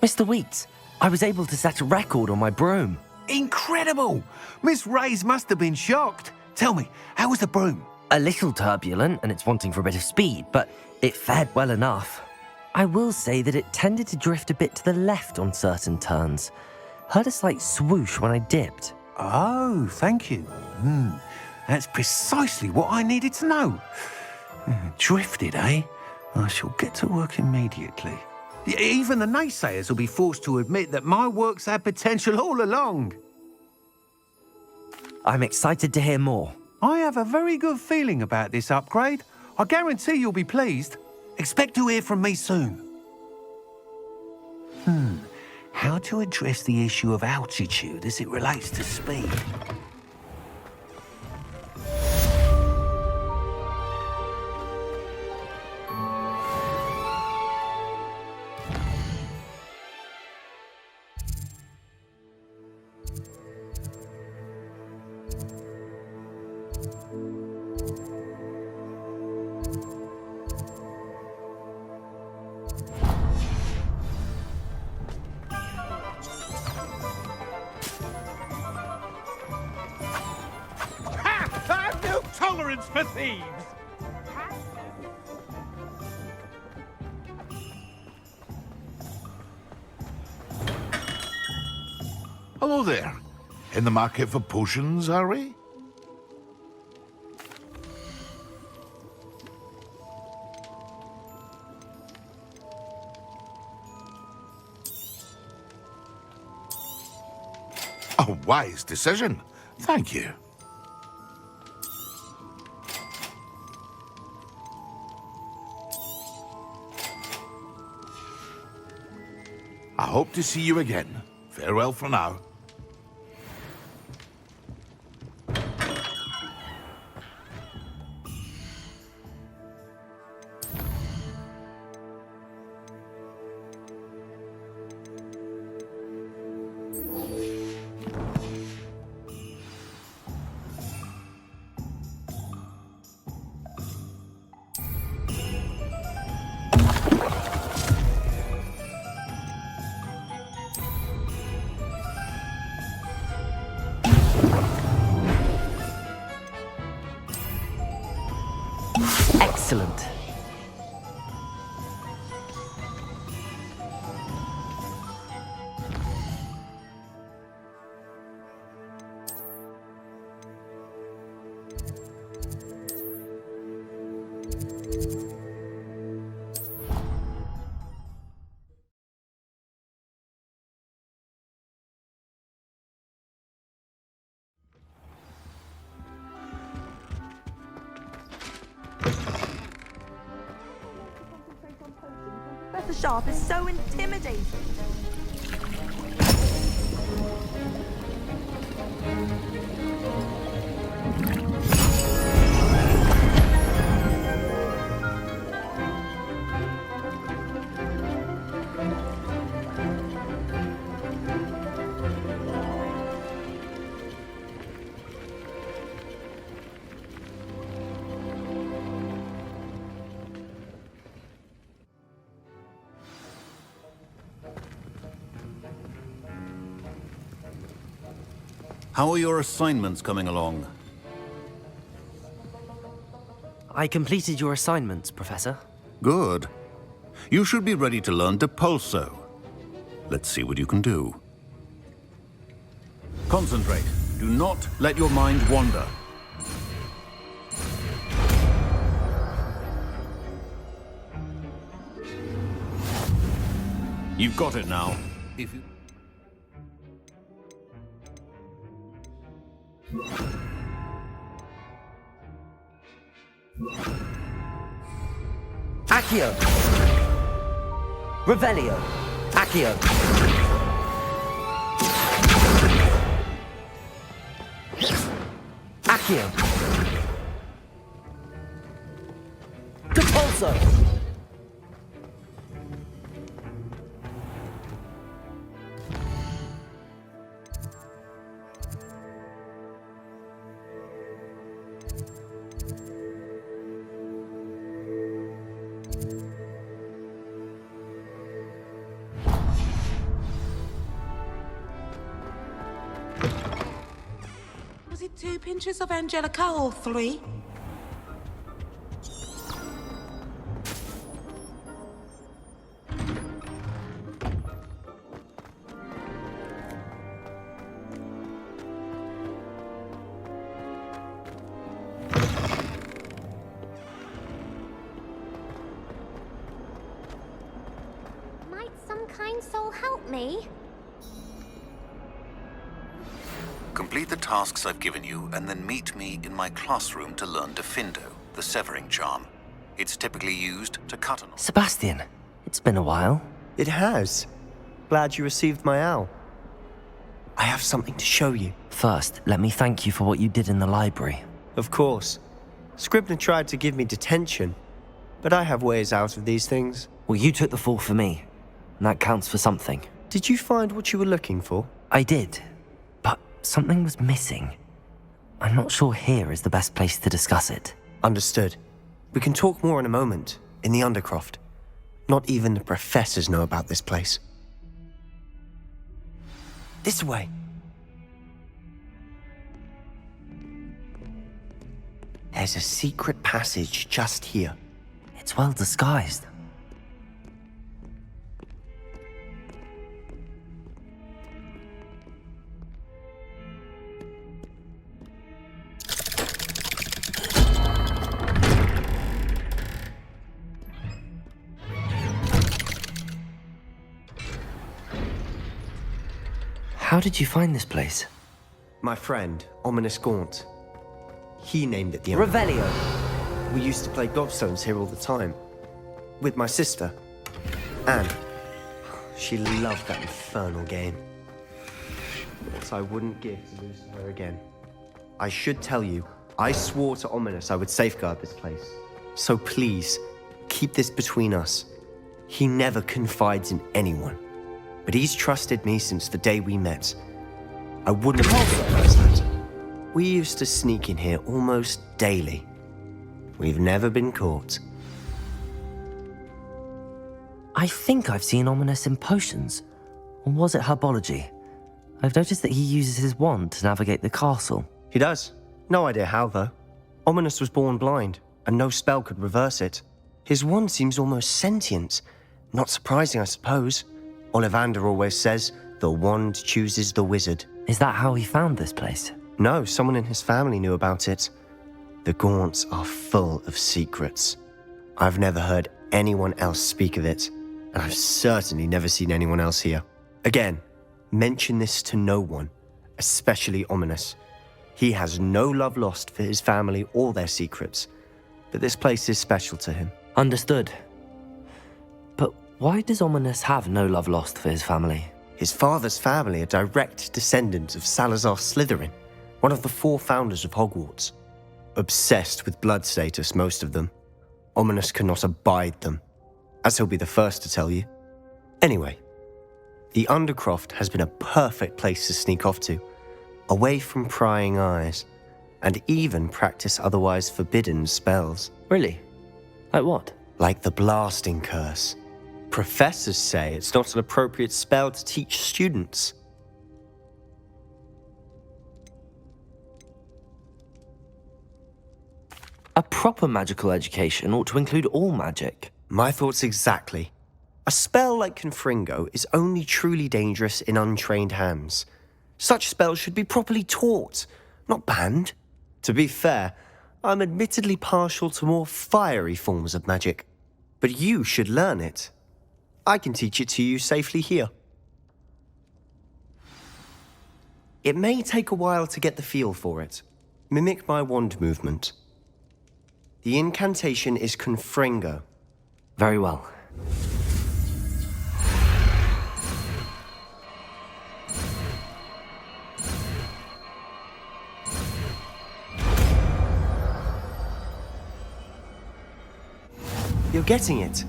Mr. Weeks, I was able to set a record on my broom. Incredible! Miss Ray's must have been shocked. Tell me, how was the broom? A little turbulent, and it's wanting for a bit of speed, but it fared well enough. I will say that it tended to drift a bit to the left on certain turns. Heard a slight swoosh when I dipped. Oh, thank you. That's precisely what I needed to know. Drifted, eh? I shall get to work immediately. Even the naysayers will be forced to admit that my work's had potential all along. I'm excited to hear more. I have a very good feeling about this upgrade. I guarantee you'll be pleased. Expect to hear from me soon. How to address the issue of altitude as it relates to speed? for thieves! Hello there. In the market for potions, are we? A wise decision. Thank you. I hope to see you again. Farewell for now. Excellent. Professor Sharp is so intimidating. How are your assignments coming along? I completed your assignments, Professor. Good. You should be ready to learn Depulso. Let's see what you can do. Concentrate. Do not let your mind wander. You've got it now. If you... Accio! Revelio! Accio! Accio! Depulso! Was it 2 pinches of Angelica or 3? Might some kind soul help me? Complete the tasks I've given you, and then meet me in my classroom to learn Diffindo, the severing charm. It's typically used to cut an... Sebastian, it's been a while. It has. Glad you received my owl. I have something to show you. First, let me thank you for what you did in the library. Of course. Scribner tried to give me detention, but I have ways out of these things. Well, you took the fall for me, and that counts for something. Did you find what you were looking for? I did, but something was missing. I'm not sure here is the best place to discuss it. Understood. We can talk more in a moment, in the Undercroft. Not even the professors know about this place. This way. There's a secret passage just here. It's well disguised. How did you find this place? My friend, Ominous Gaunt. He named it the Revelio. We used to play gobstones here all the time. With my sister, Anne. She loved that infernal game. What I wouldn't give to lose to her again. I should tell you, I swore to Ominous I would safeguard this place. So please, keep this between us. He never confides in anyone. But he's trusted me since the day we met. I wouldn't have that. We used to sneak in here almost daily. We've never been caught. I think I've seen Ominous in potions. Or was it Herbology? I've noticed that he uses his wand to navigate the castle. He does. No idea how, though. Ominous was born blind, and no spell could reverse it. His wand seems almost sentient. Not surprising, I suppose. Ollivander always says, the wand chooses the wizard. Is that how he found this place? No, someone in his family knew about it. The Gaunts are full of secrets. I've never heard anyone else speak of it, and I've certainly never seen anyone else here. Again, mention this to no one, especially Ominous. He has no love lost for his family or their secrets, but this place is special to him. Understood. But why does Ominous have no love lost for his family? His father's family are direct descendants of Salazar Slytherin, one of the 4 founders of Hogwarts. Obsessed with blood status, most of them. Ominous cannot abide them, as he'll be the first to tell you. Anyway, the Undercroft has been a perfect place to sneak off to, away from prying eyes, and even practice otherwise forbidden spells. Really? Like what? Like the blasting curse. Professors say it's not an appropriate spell to teach students. A proper magical education ought to include all magic. My thoughts exactly. A spell like Confringo is only truly dangerous in untrained hands. Such spells should be properly taught, not banned. To be fair, I'm admittedly partial to more fiery forms of magic. But you should learn it. I can teach it to you safely here. It may take a while to get the feel for it. Mimic my wand movement. The incantation is Confringo. Very well. You're getting it.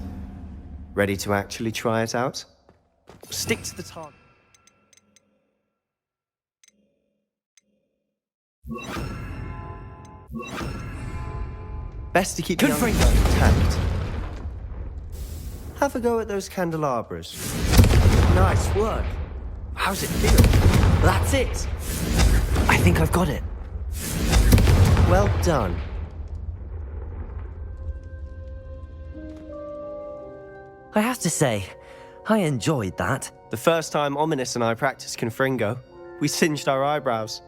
Ready to actually try it out? Stick to the target. Best to keep the intact. Have a go at those candelabras. Nice work. How's it feel? That's it. I think I've got it. Well done. I have to say, I enjoyed that. The first time Ominous and I practiced Confringo, we singed our eyebrows.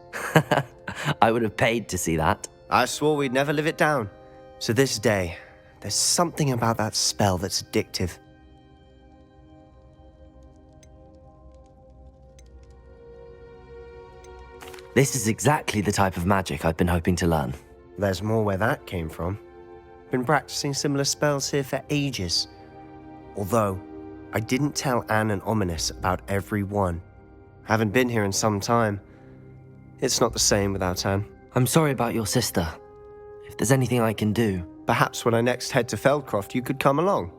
I would have paid to see that. I swore we'd never live it down. To this day, there's something about that spell that's addictive. This is exactly the type of magic I've been hoping to learn. There's more where that came from. Been practicing similar spells here for ages. Although, I didn't tell Anne and Ominous about every one. Haven't been here in some time. It's not the same without Anne. I'm sorry about your sister. If there's anything I can do... Perhaps when I next head to Feldcroft, you could come along.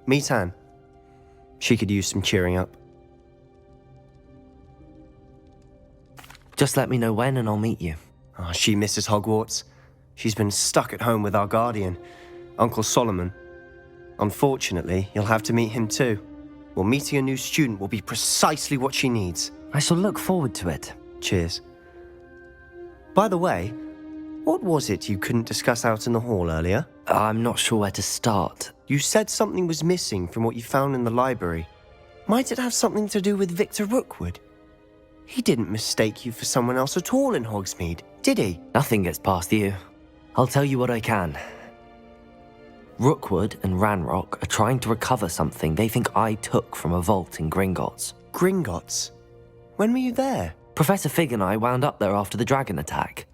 Meet Anne. She could use some cheering up. Just let me know when and I'll meet you. Oh, she misses Hogwarts. She's been stuck at home with our guardian, Uncle Solomon. Unfortunately, you'll have to meet him too. Well, meeting a new student will be precisely what she needs. I shall look forward to it. Cheers. By the way, What was it you couldn't discuss out in the hall earlier? I'm not sure where to start. You said something was missing from what you found in the library. Might it have something to do with Victor Rookwood? He didn't mistake you for someone else at all in Hogsmeade, did he? Nothing gets past you. I'll tell you what I can. Rookwood and Ranrok are trying to recover something they think I took from a vault in Gringotts. Gringotts? When were you there? Professor Fig and I wound up there after the dragon attack.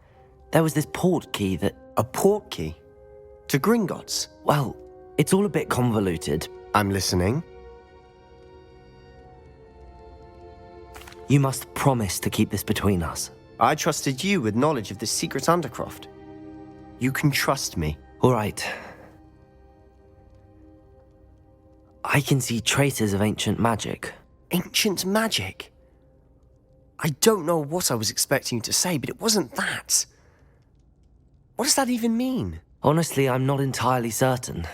There was this portkey that... A portkey? To Gringotts? Well, it's all a bit convoluted. I'm listening. You must promise to keep this between us. I trusted you with knowledge of the secret Undercroft. You can trust me. All right. I can see traces of ancient magic. Ancient magic? I don't know what I was expecting you to say, but it wasn't that. What does that even mean? Honestly, I'm not entirely certain.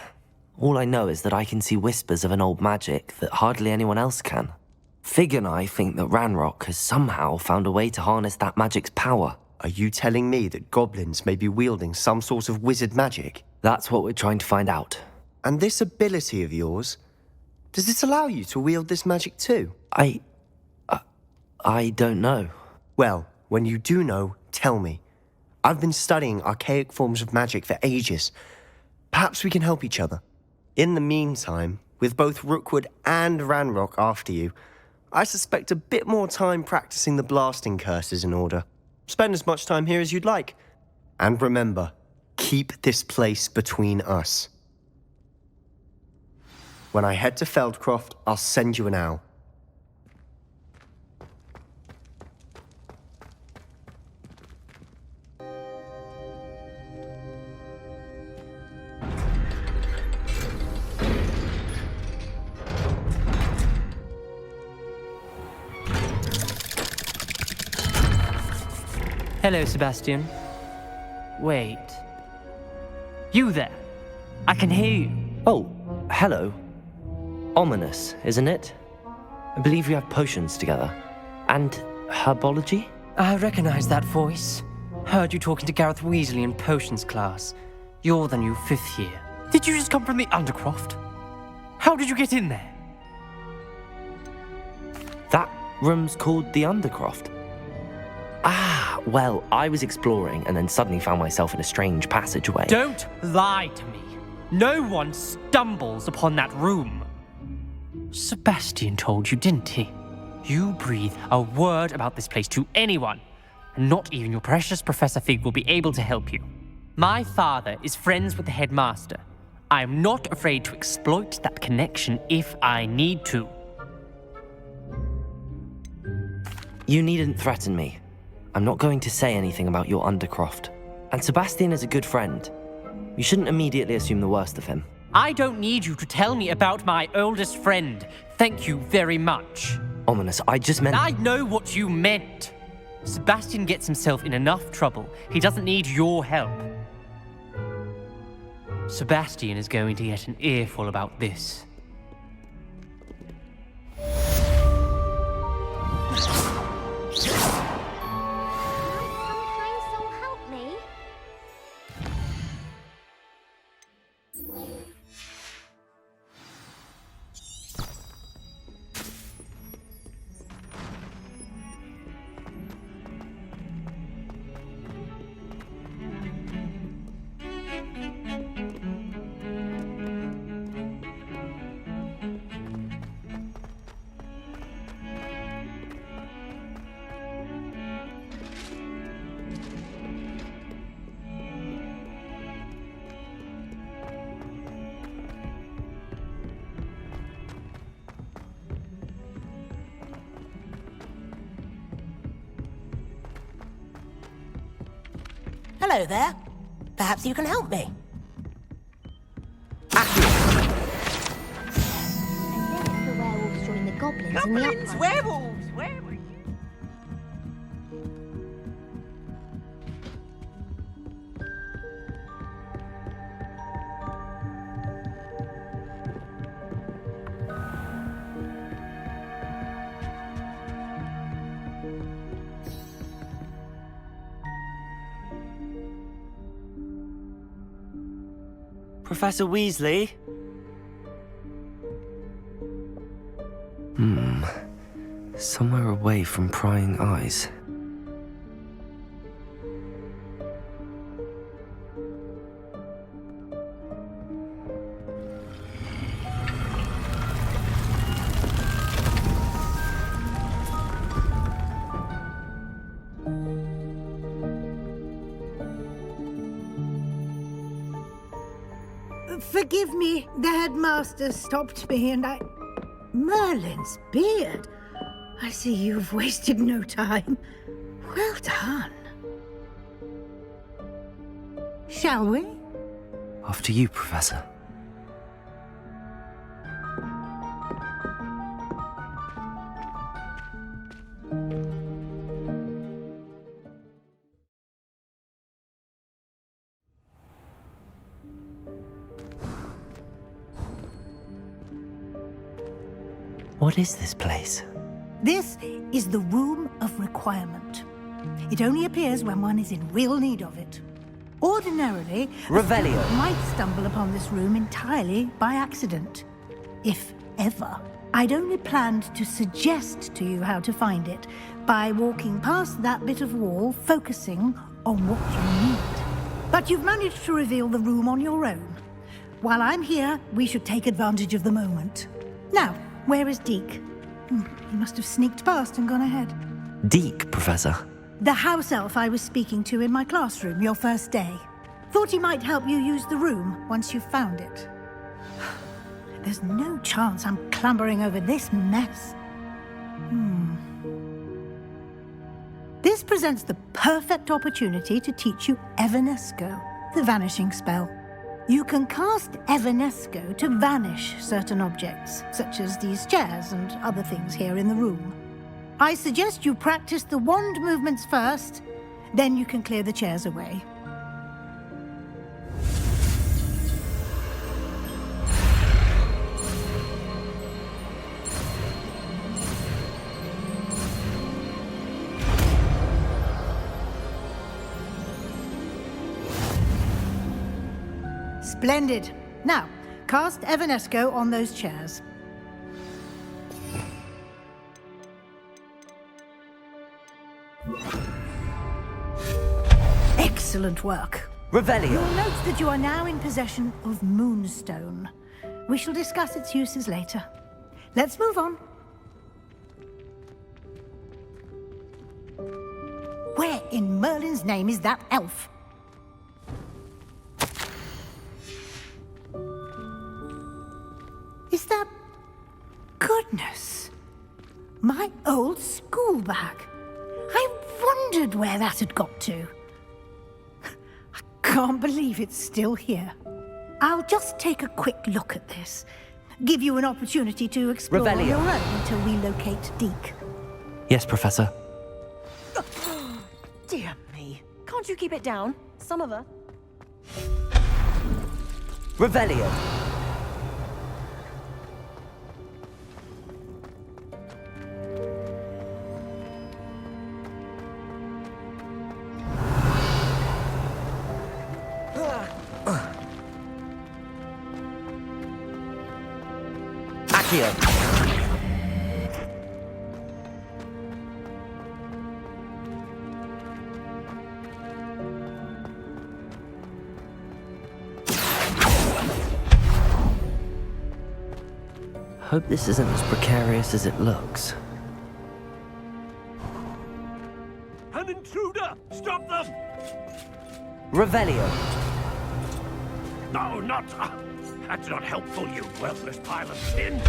All I know is that I can see whispers of an old magic that hardly anyone else can. Fig and I think that Ranrok has somehow found a way to harness that magic's power. Are you telling me that goblins may be wielding some sort of wizard magic? That's what we're trying to find out. And this ability of yours, does it allow you to wield this magic too? I don't know. Well, when you do know, tell me. I've been studying archaic forms of magic for ages. Perhaps we can help each other. In the meantime, with both Rookwood and Ranrok after you, I suspect a bit more time practicing the blasting curse is in order. Spend as much time here as you'd like. And remember, keep this place between us. When I head to Feldcroft, I'll send you an owl. Hello, Sebastian. Wait. You there? I can hear you. Oh, hello. Ominous, isn't it? I believe we have potions together. And herbology? I recognize that voice. Heard you talking to Gareth Weasley in potions class. You're the new 5th year. Did you just come from the Undercroft? How did you get in there? That room's called the Undercroft. Ah, well, I was exploring and then suddenly found myself in a strange passageway. Don't lie to me. No one stumbles upon that room. Sebastian told you, didn't he? You breathe a word about this place to anyone, and not even your precious Professor Fig will be able to help you. My father is friends with the headmaster. I am not afraid to exploit that connection if I need to. You needn't threaten me. I'm not going to say anything about your Undercroft. And Sebastian is a good friend. You shouldn't immediately assume the worst of him. I don't need you to tell me about my oldest friend. Thank you very much. Ominous, I just meant... I know what you meant. Sebastian gets himself in enough trouble. He doesn't need your help. Sebastian is going to get an earful about this. Hello there. Perhaps you can help me. The werewolves join the goblins in the upright. Werewolves! Where were you? Professor Weasley? Somewhere away from prying eyes. Forgive me, the headmaster stopped me and I... Merlin's beard. I see you've wasted no time. Well done. Shall we? After you, Professor. What is this place? This is the Room of Requirement. It only appears when one is in real need of it. Ordinarily, Revelio. a student might stumble upon this room entirely by accident. If ever. I'd only planned to suggest to you how to find it by walking past that bit of wall, focusing on what you need. But you've managed to reveal the room on your own. While I'm here, we should take advantage of the moment. Now, where is Deke? He must have sneaked past and gone ahead. Deke, Professor. The house elf I was speaking to in my classroom your first day. Thought he might help you use the room once you've found it. There's no chance I'm clambering over this mess. This presents the perfect opportunity to teach you Evanesco, the vanishing spell. You can cast Evanesco to vanish certain objects, such as these chairs and other things here in the room. I suggest you practice the wand movements first, then you can clear the chairs away. Splendid. Now, cast Evanesco on those chairs. Excellent work. Revelio. You'll note that you are now in possession of Moonstone. We shall discuss its uses later. Let's move on. Where in Merlin's name is that elf? Is that... Goodness! My old school bag. I wondered where that had got to. I can't believe it's still here. I'll just take a quick look at this. Give you an opportunity to explore on your own until we locate Deke. Yes, Professor. Dear me. Can't you keep it down? Some of us. Revelio. Accio. Hope this isn't as precarious as it looks. An intruder! Stop them! Revelio. No, not... that's not helpful, you worthless pile of tin.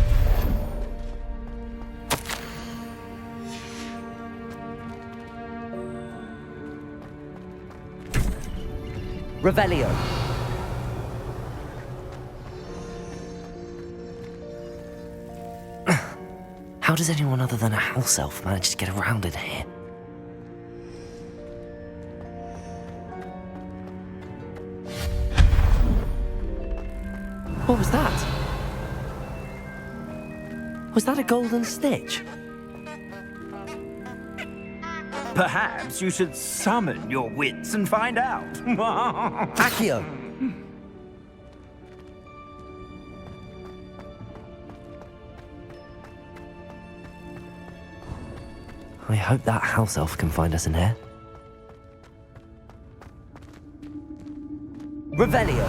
Revelio. How does anyone other than a house elf manage to get around in here? What was that? Was that a golden stitch? Perhaps you should summon your wits and find out. Accio! I hope that house elf can find us in here. Revelio.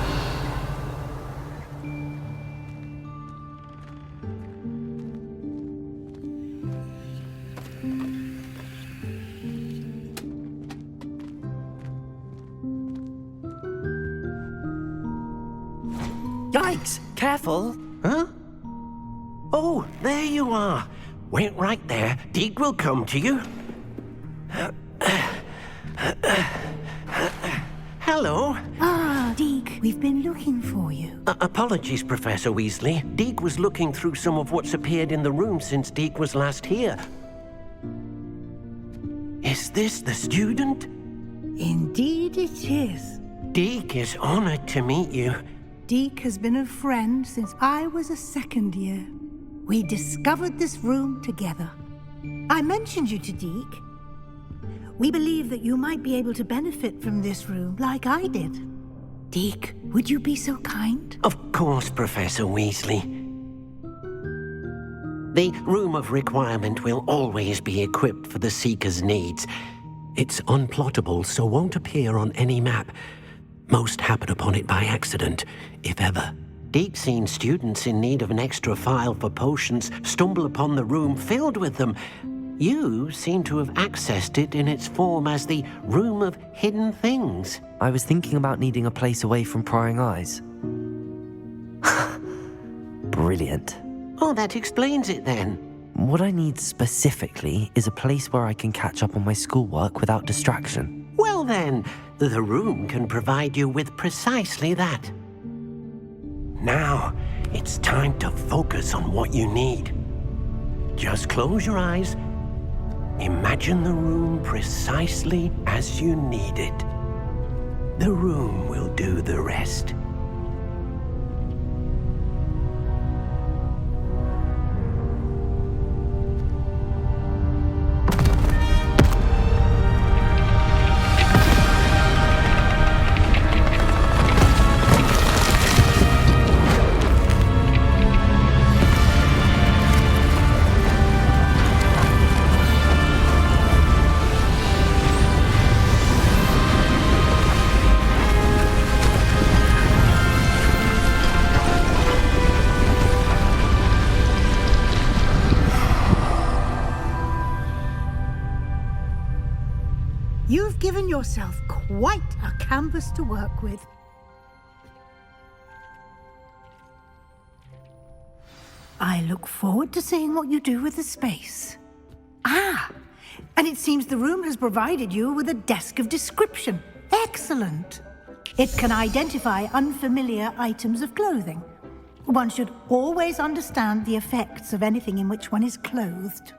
Yikes! Careful! Huh? Oh, there you are. Wait right there. Deke will come to you. Hello. Ah, Deke, we've been looking for you. Apologies, Professor Weasley. Deke was looking through some of what's appeared in the room since Deke was last here. Is this the student? Indeed it is. Deke is honored to meet you. Deke has been a friend since I was a second year. We discovered this room together. I mentioned you to Deke. We believe that you might be able to benefit from this room like I did. Deke, would you be so kind? Of course, Professor Weasley. The Room of Requirement will always be equipped for the Seeker's needs. It's unplottable, so won't appear on any map. Most happen upon it by accident, if ever. Deke's seen students in need of an extra file for potions stumble upon the room filled with them. You seem to have accessed it in its form as the Room of Hidden Things. I was thinking about needing a place away from prying eyes. Brilliant. Oh, that explains it then. What I need specifically is a place where I can catch up on my schoolwork without distraction. Well then, the room can provide you with precisely that. Now, it's time to focus on what you need. Just close your eyes. Imagine the room precisely as you need it. The room will do the rest. You've given yourself quite a canvas to work with. I look forward to seeing what you do with the space. Ah, and it seems the room has provided you with a desk of description. Excellent. It can identify unfamiliar items of clothing. One should always understand the effects of anything in which one is clothed.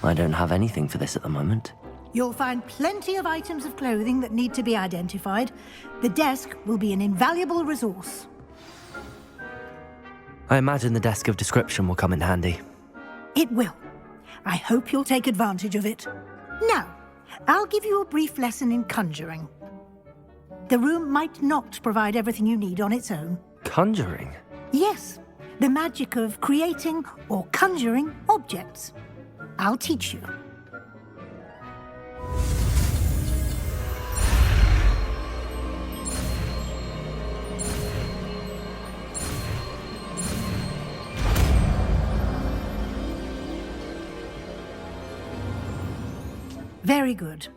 I don't have anything for this at the moment. You'll find plenty of items of clothing that need to be identified. The desk will be an invaluable resource. I imagine the desk of description will come in handy. It will. I hope you'll take advantage of it. Now, I'll give you a brief lesson in conjuring. The room might not provide everything you need on its own. Conjuring? Yes, the magic of creating or conjuring objects. I'll teach you. Very good.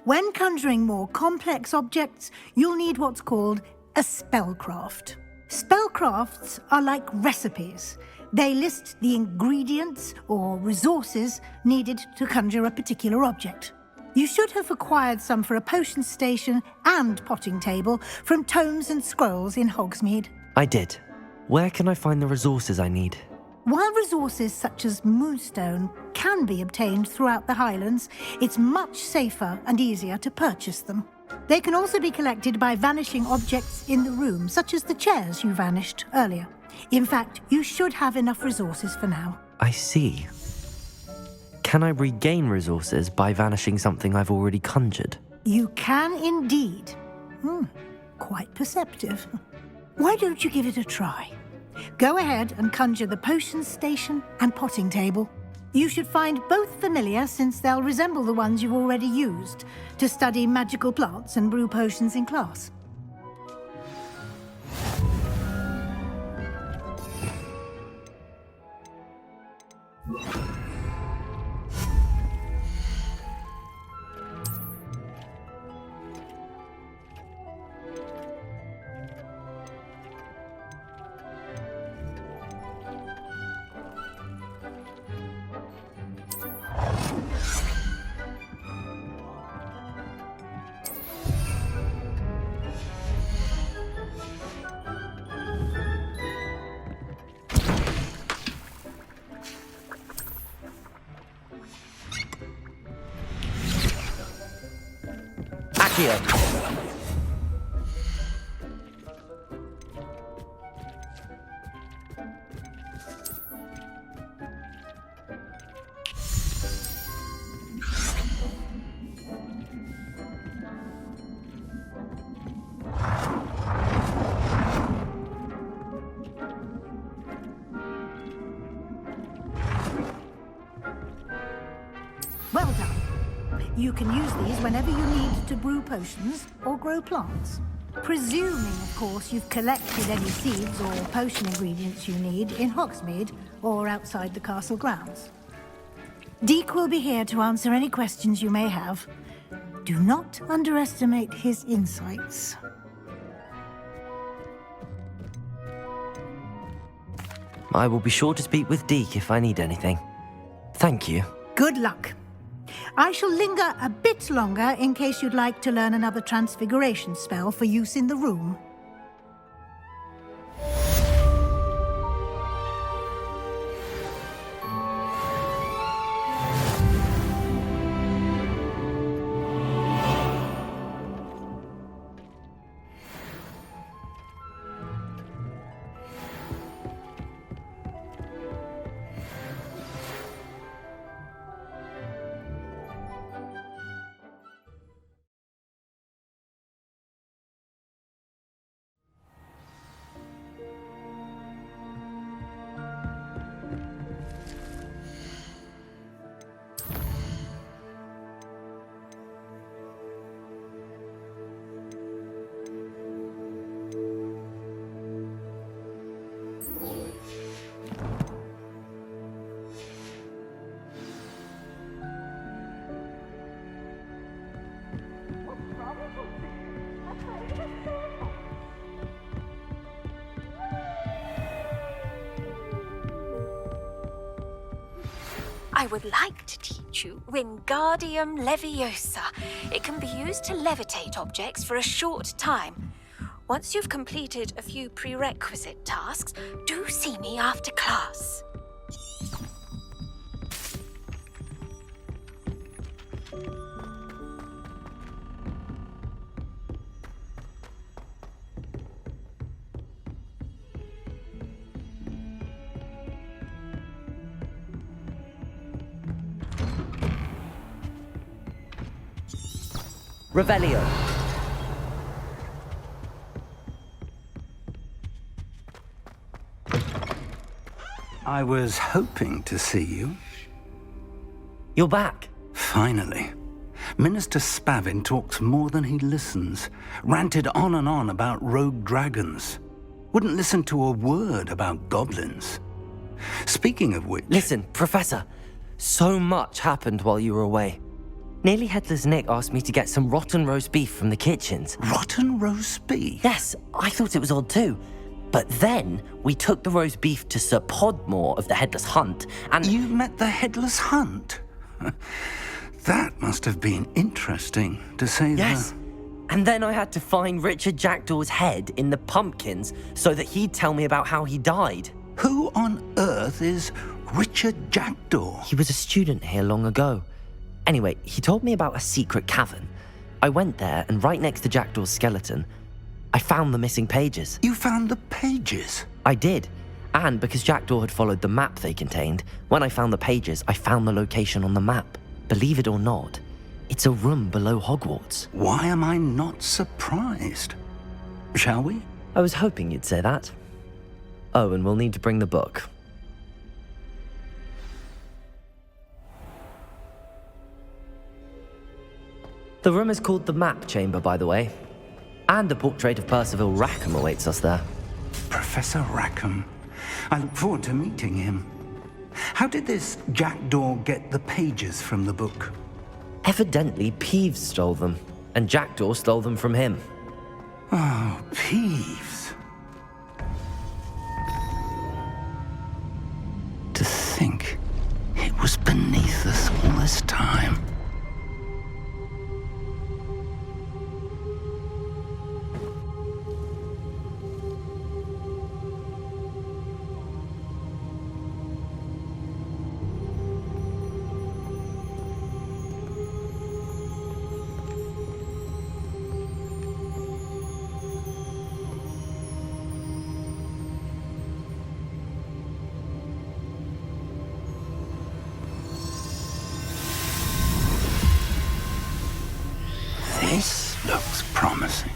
When conjuring more complex objects, you'll need what's called a spellcraft. Spellcrafts are like recipes. They list the ingredients or resources needed to conjure a particular object. You should have acquired some for a potion station and potting table from tomes and scrolls in Hogsmeade. I did. Where can I find the resources I need? While resources such as moonstone can be obtained throughout the Highlands, it's much safer and easier to purchase them. They can also be collected by vanishing objects in the room, such as the chairs you vanished earlier. In fact, you should have enough resources for now. I see. Can I regain resources by vanishing something I've already conjured? You can indeed. Quite perceptive. Why don't you give it a try? Go ahead and conjure the potion station and potting table. You should find both familiar, since they'll resemble the ones you've already used to study magical plants and brew potions in class. Well done. You can use these whenever you need to brew potions or grow plants. Presuming, of course, you've collected any seeds or potion ingredients you need in Hogsmeade or outside the castle grounds. Deek will be here to answer any questions you may have. Do not underestimate his insights. I will be sure to speak with Deek if I need anything. Thank you. Good luck. I shall linger a bit longer in case you'd like to learn another transfiguration spell for use in the room. I would like to teach you Wingardium Leviosa. It can be used to levitate objects for a short time. Once you've completed a few prerequisite tasks, do see me after class. Revelio. I was hoping to see you. You're back. Finally. Minister Spavin talks more than he listens. Ranted on and on about rogue dragons. Wouldn't listen to a word about goblins. Speaking of which... Listen, Professor. So much happened while you were away. Nearly Headless Nick asked me to get some rotten roast beef from the kitchens. Rotten roast beef? Yes, I thought it was odd too. But then we took the roast beef to Sir Podmore of the Headless Hunt, and... You met the Headless Hunt? That must have been interesting, to say the... Yes. And then I had to find Richard Jackdoor's head in the pumpkins so that he'd tell me about how he died. Who on earth is Richard Jackdoor? He was a student here long ago. Anyway, he told me about a secret cavern. I went there, and right next to Jackdoor's skeleton, I found the missing pages. You found the pages? I did. And because Jackdoor had followed the map they contained, when I found the pages, I found the location on the map. Believe it or not, it's a room below Hogwarts. Why am I not surprised? Shall we? I was hoping you'd say that. Oh, and we'll need to bring the book. The room is called the Map Chamber, by the way. And a portrait of Percival Rackham awaits us there. Professor Rackham. I look forward to meeting him. How did this Jackdoor get the pages from the book? Evidently, Peeves stole them, and Jackdoor stole them from him. Oh, Peeves. To think it was beneath us all this time. This looks promising.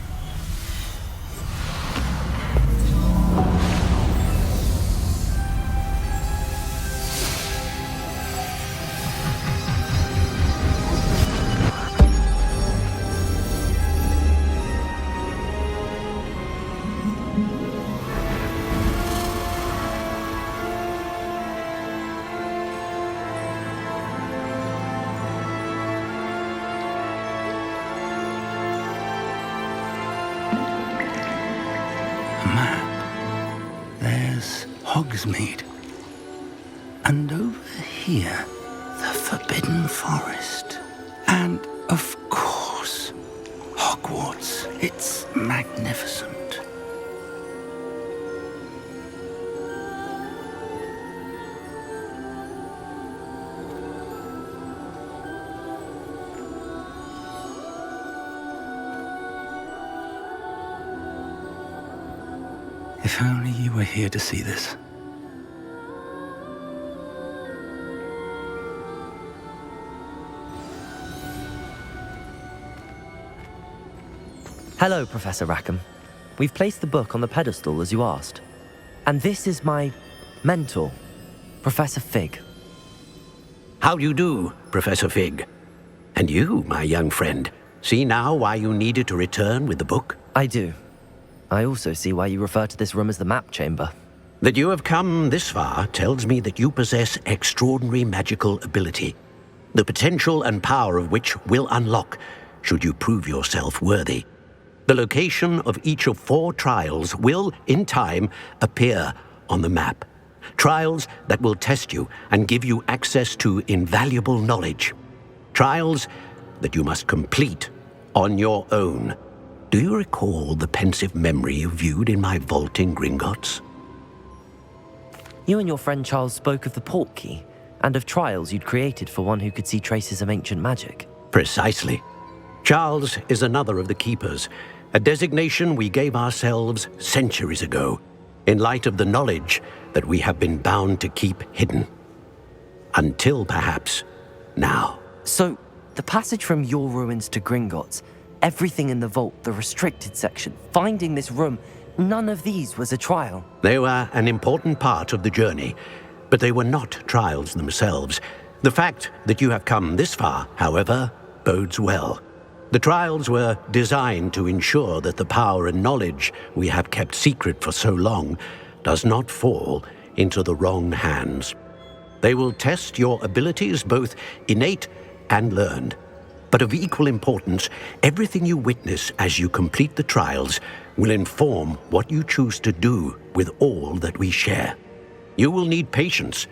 Hogsmeade. And over here, the Forbidden Forest. And, of course, Hogwarts. It's magnificent. If only you were here to see this. Hello, Professor Rackham. We've placed the book on the pedestal as you asked. And this is my mentor, Professor Fig. How do you do, Professor Fig? And you, my young friend, see now why you needed to return with the book? I do. I also see why you refer to this room as the Map Chamber. That you have come this far tells me that you possess extraordinary magical ability, the potential and power of which will unlock should you prove yourself worthy. The location of each of 4 trials will, in time, appear on the map. Trials that will test you and give you access to invaluable knowledge. Trials that you must complete on your own. Do you recall the pensive memory you viewed in my vault in Gringotts? You and your friend Charles spoke of the portkey and of trials you'd created for one who could see traces of ancient magic. Precisely. Charles is another of the keepers, a designation we gave ourselves centuries ago, in light of the knowledge that we have been bound to keep hidden. Until perhaps now. So, the passage from your ruins to Gringotts, everything in the vault, the restricted section, finding this room, none of these was a trial. They were an important part of the journey, but they were not trials themselves. The fact that you have come this far, however, bodes well. The trials were designed to ensure that the power and knowledge we have kept secret for so long does not fall into the wrong hands. They will test your abilities, both innate and learned. But of equal importance, everything you witness as you complete the trials will inform what you choose to do with all that we share. You will need patience.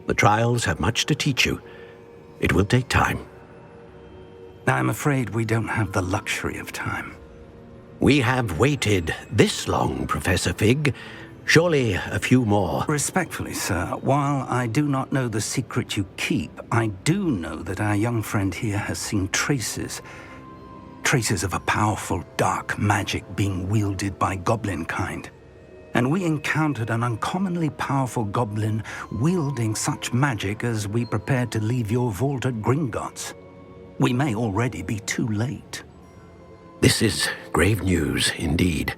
The trials have much to teach you. It will take time. I'm afraid we don't have the luxury of time. We have waited this long, Professor Fig. Surely a few more. Respectfully, sir, while I do not know the secret you keep, I do know that our young friend here has seen traces of a powerful dark magic being wielded by goblin kind. And we encountered an uncommonly powerful goblin wielding such magic as we prepared to leave your vault at Gringotts. We may already be too late. This is grave news indeed.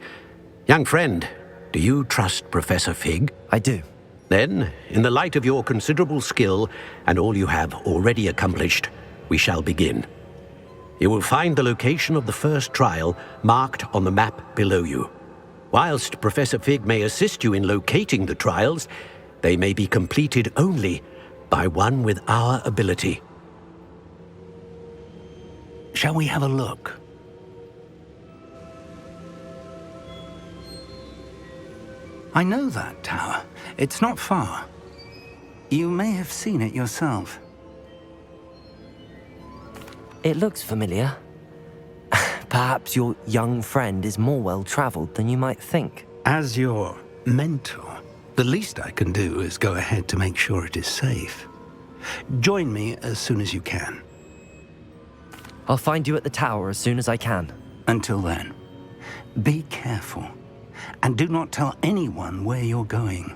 Young friend, do you trust Professor Fig? I do. Then, in the light of your considerable skill and all you have already accomplished, we shall begin. You will find the location of the first trial marked on the map below you. Whilst Professor Fig may assist you in locating the trials, they may be completed only by one with our ability. Shall we have a look? I know that tower. It's not far. You may have seen it yourself. It looks familiar. Perhaps your young friend is more well-traveled than you might think. As your mentor, the least I can do is go ahead to make sure it is safe. Join me as soon as you can. I'll find you at the tower as soon as I can. Until then, be careful. And do not tell anyone where you're going.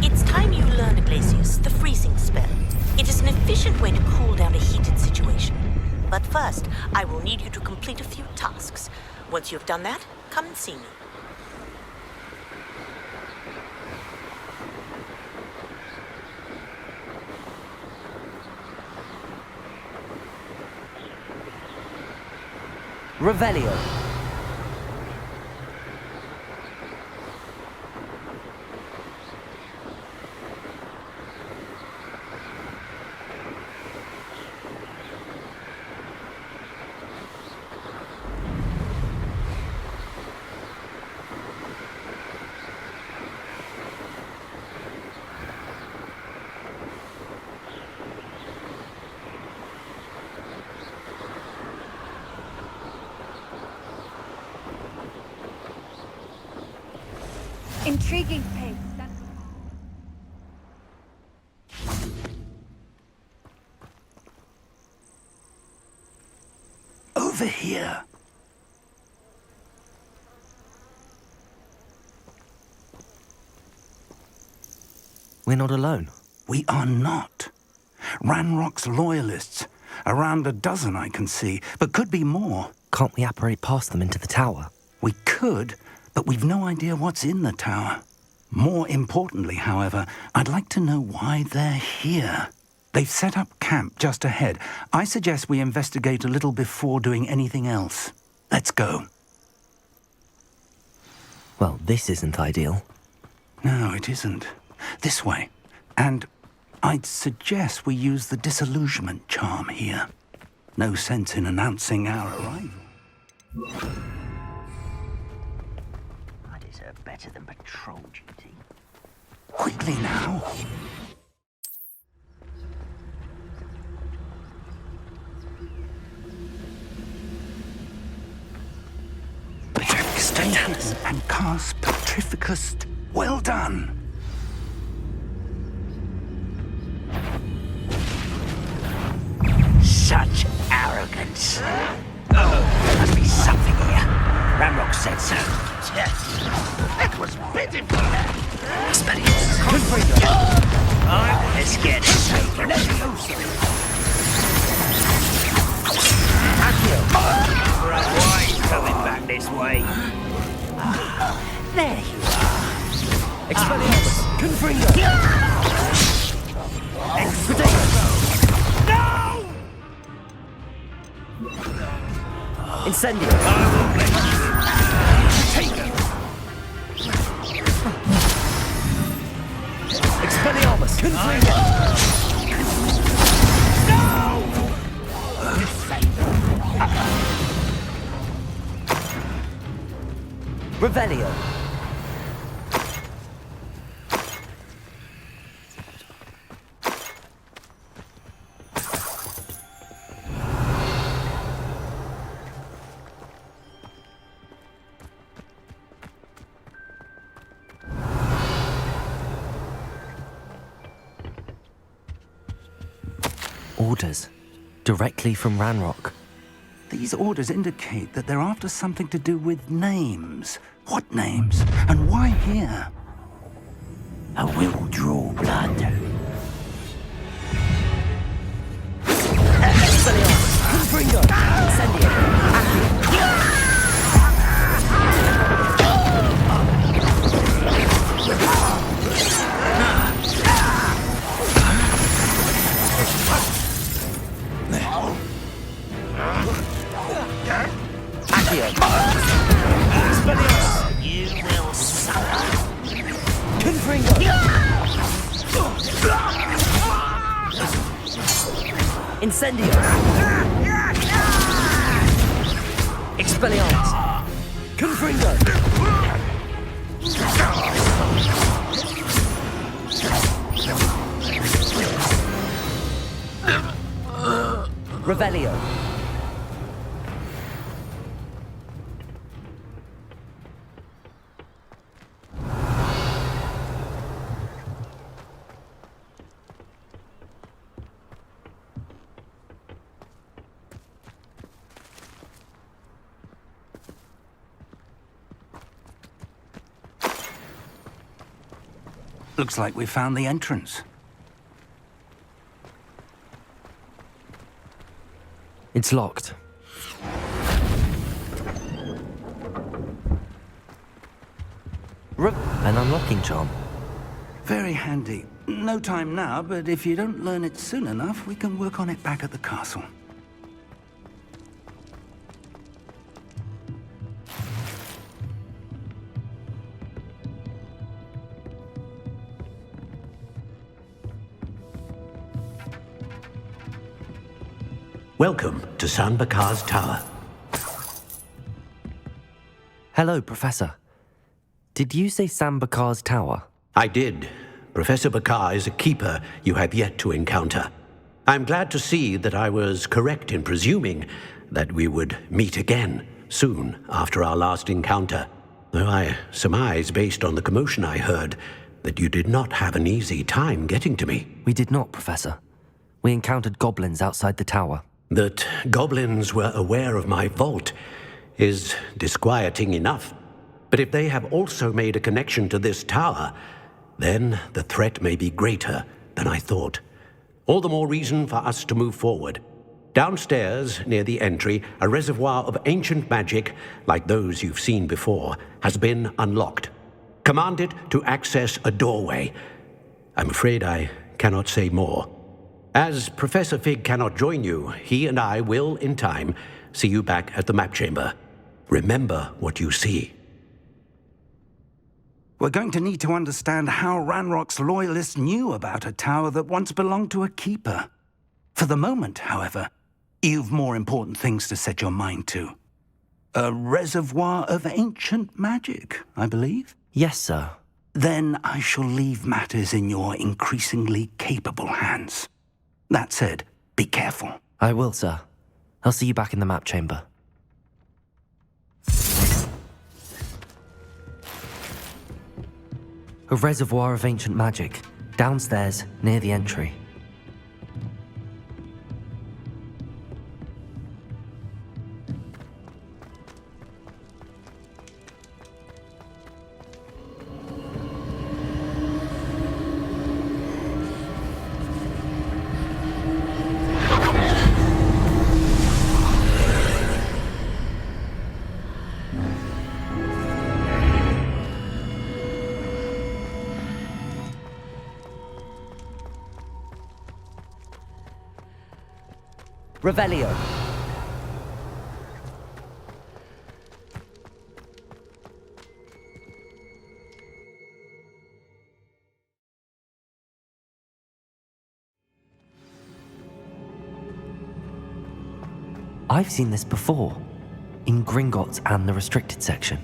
It's time you learned, Glacius, the freezing spell. It is an efficient way to cool down a heated situation. But first, I will need you to complete a few tasks. Once you have done that, come and see me. Revelio. Intriguing pace. Over here. We're not alone. We are not. Ranrock's loyalists. Around a dozen I can see, but could be more. Can't we apparate past them into the tower? We could, but we've no idea what's in the tower. More importantly, however, I'd like to know why they're here. They've set up camp just ahead. I suggest we investigate a little before doing anything else. Let's go. Well, this isn't ideal. No, it isn't. This way. And I'd suggest we use the disillusionment charm here. No sense in announcing our arrival. I deserve better than patrol duty. Quickly now. Petrificus and cast Petrificus. Well done. Such arrogance. There must be something here. Ranrok said so. Yes. That was pitiful. Experience. Let's get shaken. Leviosa. Why are you coming back this way? There you are. Expelliarmus. Confringo. No! Incendio. Take it. Expelliarmus. Confringo. No! Revelio. Orders. Directly from Ranrok. These orders indicate that they're after something to do with names. What names? And why here? I will draw blood. Gryffindor! Incendio! You will suffer. Incendio! Expelliarmus! Confringo! Revelio! Looks like we found the entrance. It's locked. An unlocking charm. Very handy. No time now, but if you don't learn it soon enough, we can work on it back at the castle. Welcome to San Bakar's tower. Hello, Professor. Did you say San Bakar's tower? I did. Professor Bakar is a keeper you have yet to encounter. I'm glad to see that I was correct in presuming that we would meet again soon after our last encounter, though I surmise, based on the commotion I heard, that you did not have an easy time getting to me. We did not, Professor. We encountered goblins outside the tower. That goblins were aware of my vault is disquieting enough. But if they have also made a connection to this tower, then the threat may be greater than I thought. All the more reason for us to move forward. Downstairs, near the entry, a reservoir of ancient magic, like those you've seen before, has been unlocked. Command it to access a doorway. I'm afraid I cannot say more. As Professor Fig cannot join you, he and I will, in time, see you back at the map chamber. Remember what you see. We're going to need to understand how Ranrock's loyalists knew about a tower that once belonged to a keeper. For the moment, however, you've more important things to set your mind to. A reservoir of ancient magic, I believe? Yes, sir. Then I shall leave matters in your increasingly capable hands. That said, be careful. I will, sir. I'll see you back in the map chamber. A reservoir of ancient magic, downstairs, near the entry. Revelio. I've seen this before, in Gringotts and the restricted section.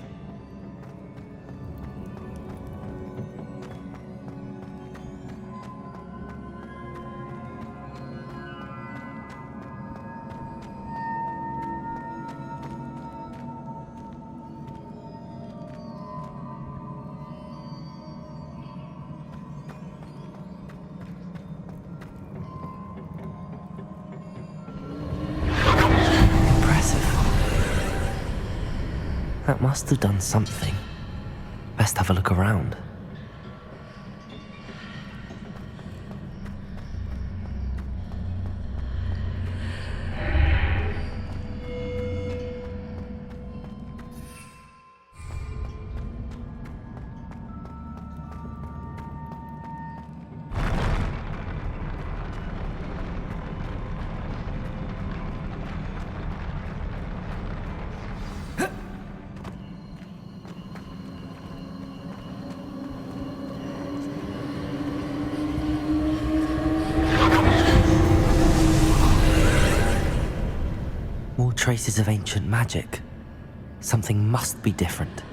must have done something. Best have a look around. Traces of ancient magic. Something must be different.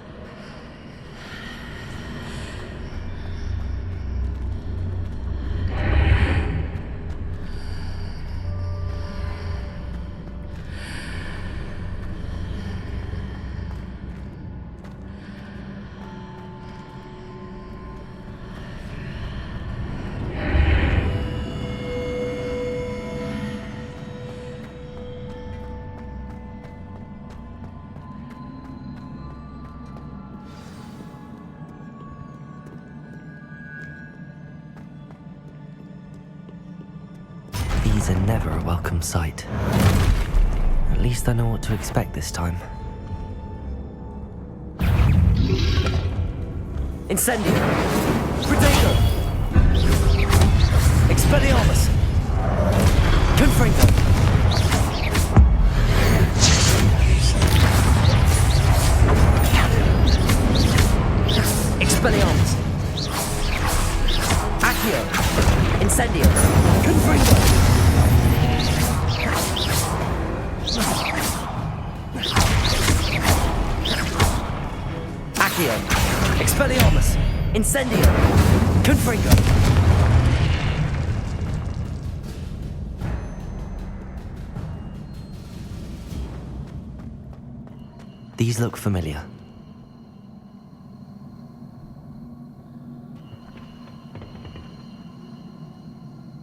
These are never a welcome sight. At least I know what to expect this time. Incendio! Flipendo! Expelliarmus! Confringo! Expelliarmus! Accio! Incendio! Confringo! Accio! Expelliarmus! Incendio! Confringo! These look familiar.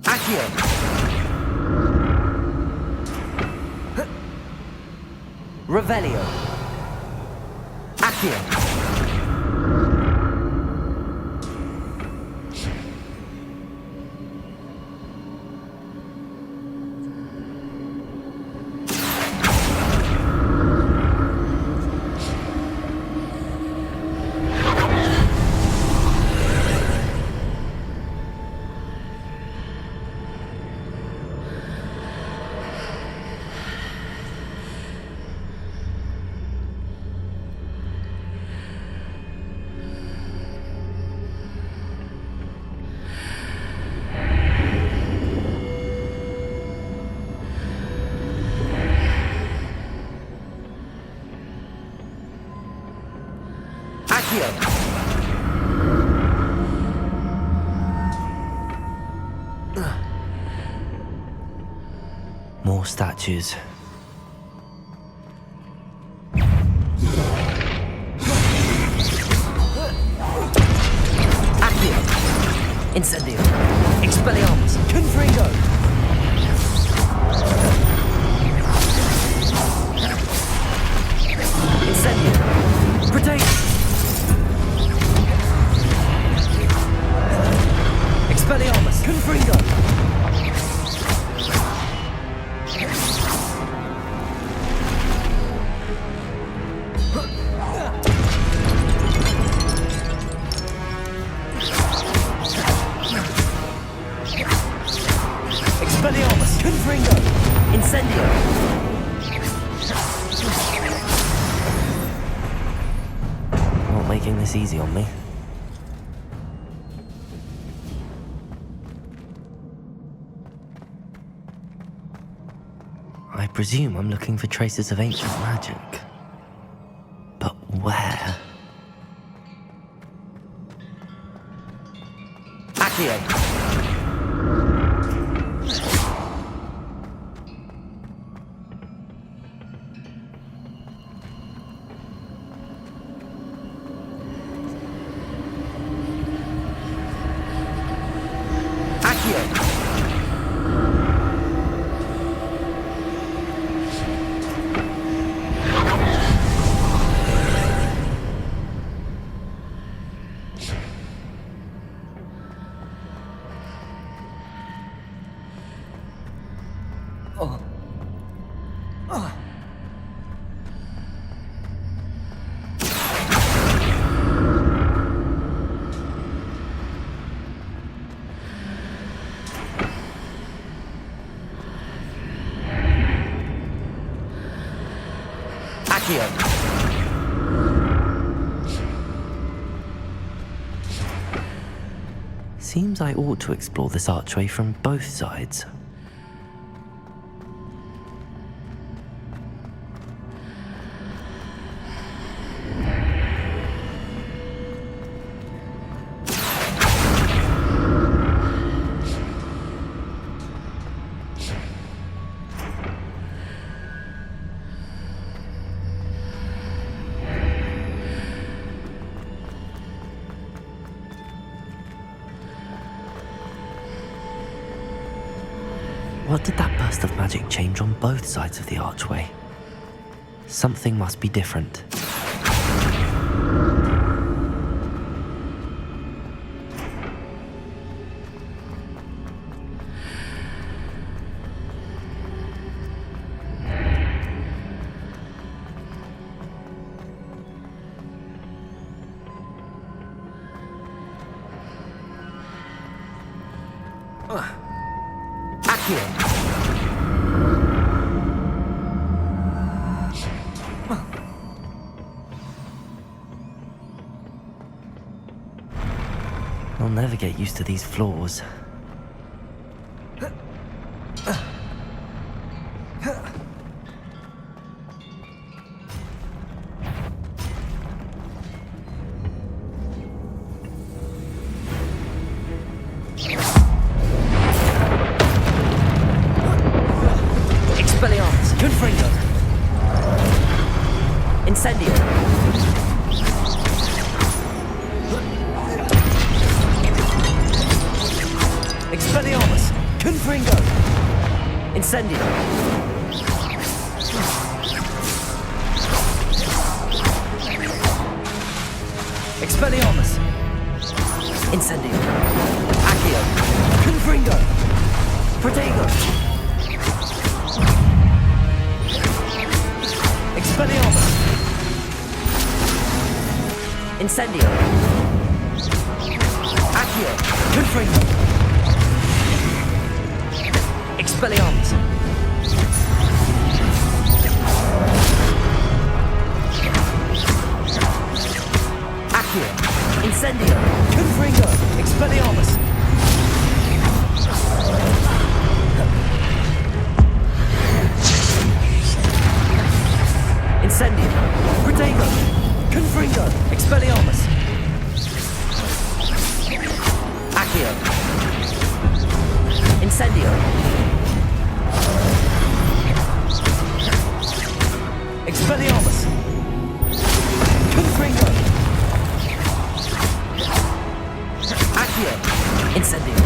Accio! Revelio! Accio! More statues. Accio! Incendio! Expelliarmus! Confringo! Incendio! Protect! Expelliarmus! Confringo! Expelliarmus! Confringo! Incendio! Not making this easy on me. I presume I'm looking for traces of ancient magic. But where? Accio! Accio. Seems I ought to explore this archway from both sides. What did that burst of magic change on both sides of the archway? Something must be different. I'll never get used to these floors. Expelliarmus, Confringo. Incendio. Expelliarmus, Confringo. Incendio. Expelliarmus. Incendio. Accio. Confringo. Protego. Expelliarmus. Incendio. Accio. Confringo. Expelliarmus. Accio. Incendio. Confringo. Expelliarmus. Incendio. Protego. Confringo. Expelliarmus. Accio. Incendio. Expelliarmus. Confringo. Accio. Incendio.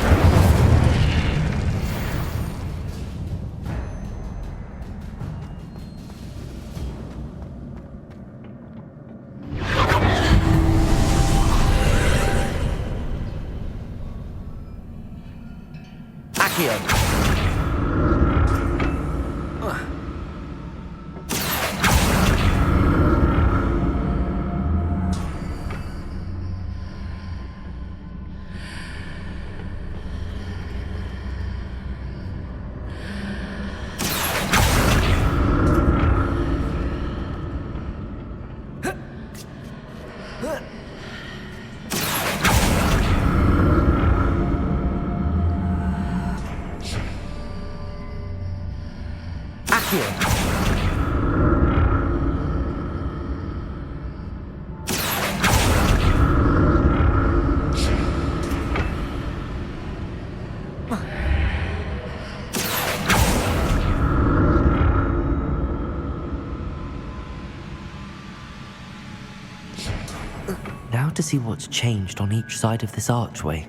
Now to see what's changed on each side of this archway.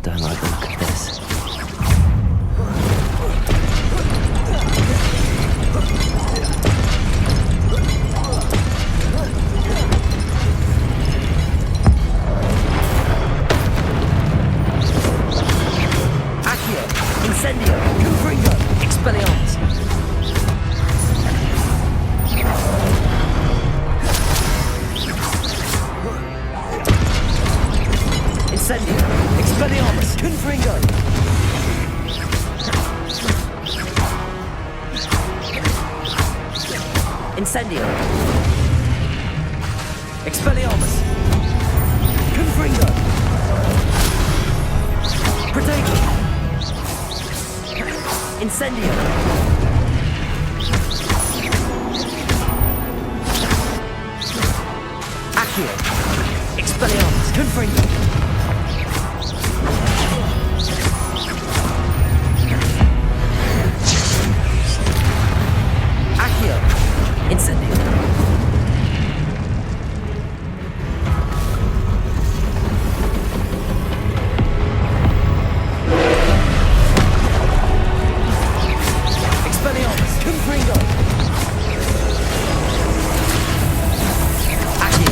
Don't like the look of this. Incendio. Expelliarmus. Confringo. Incendio. Expelliarmus. Confringo. Protego. Incendio. Accio. Expelliarmus. Confringo. Accio. Incendio. Expelliarmus. Confringo. Accio.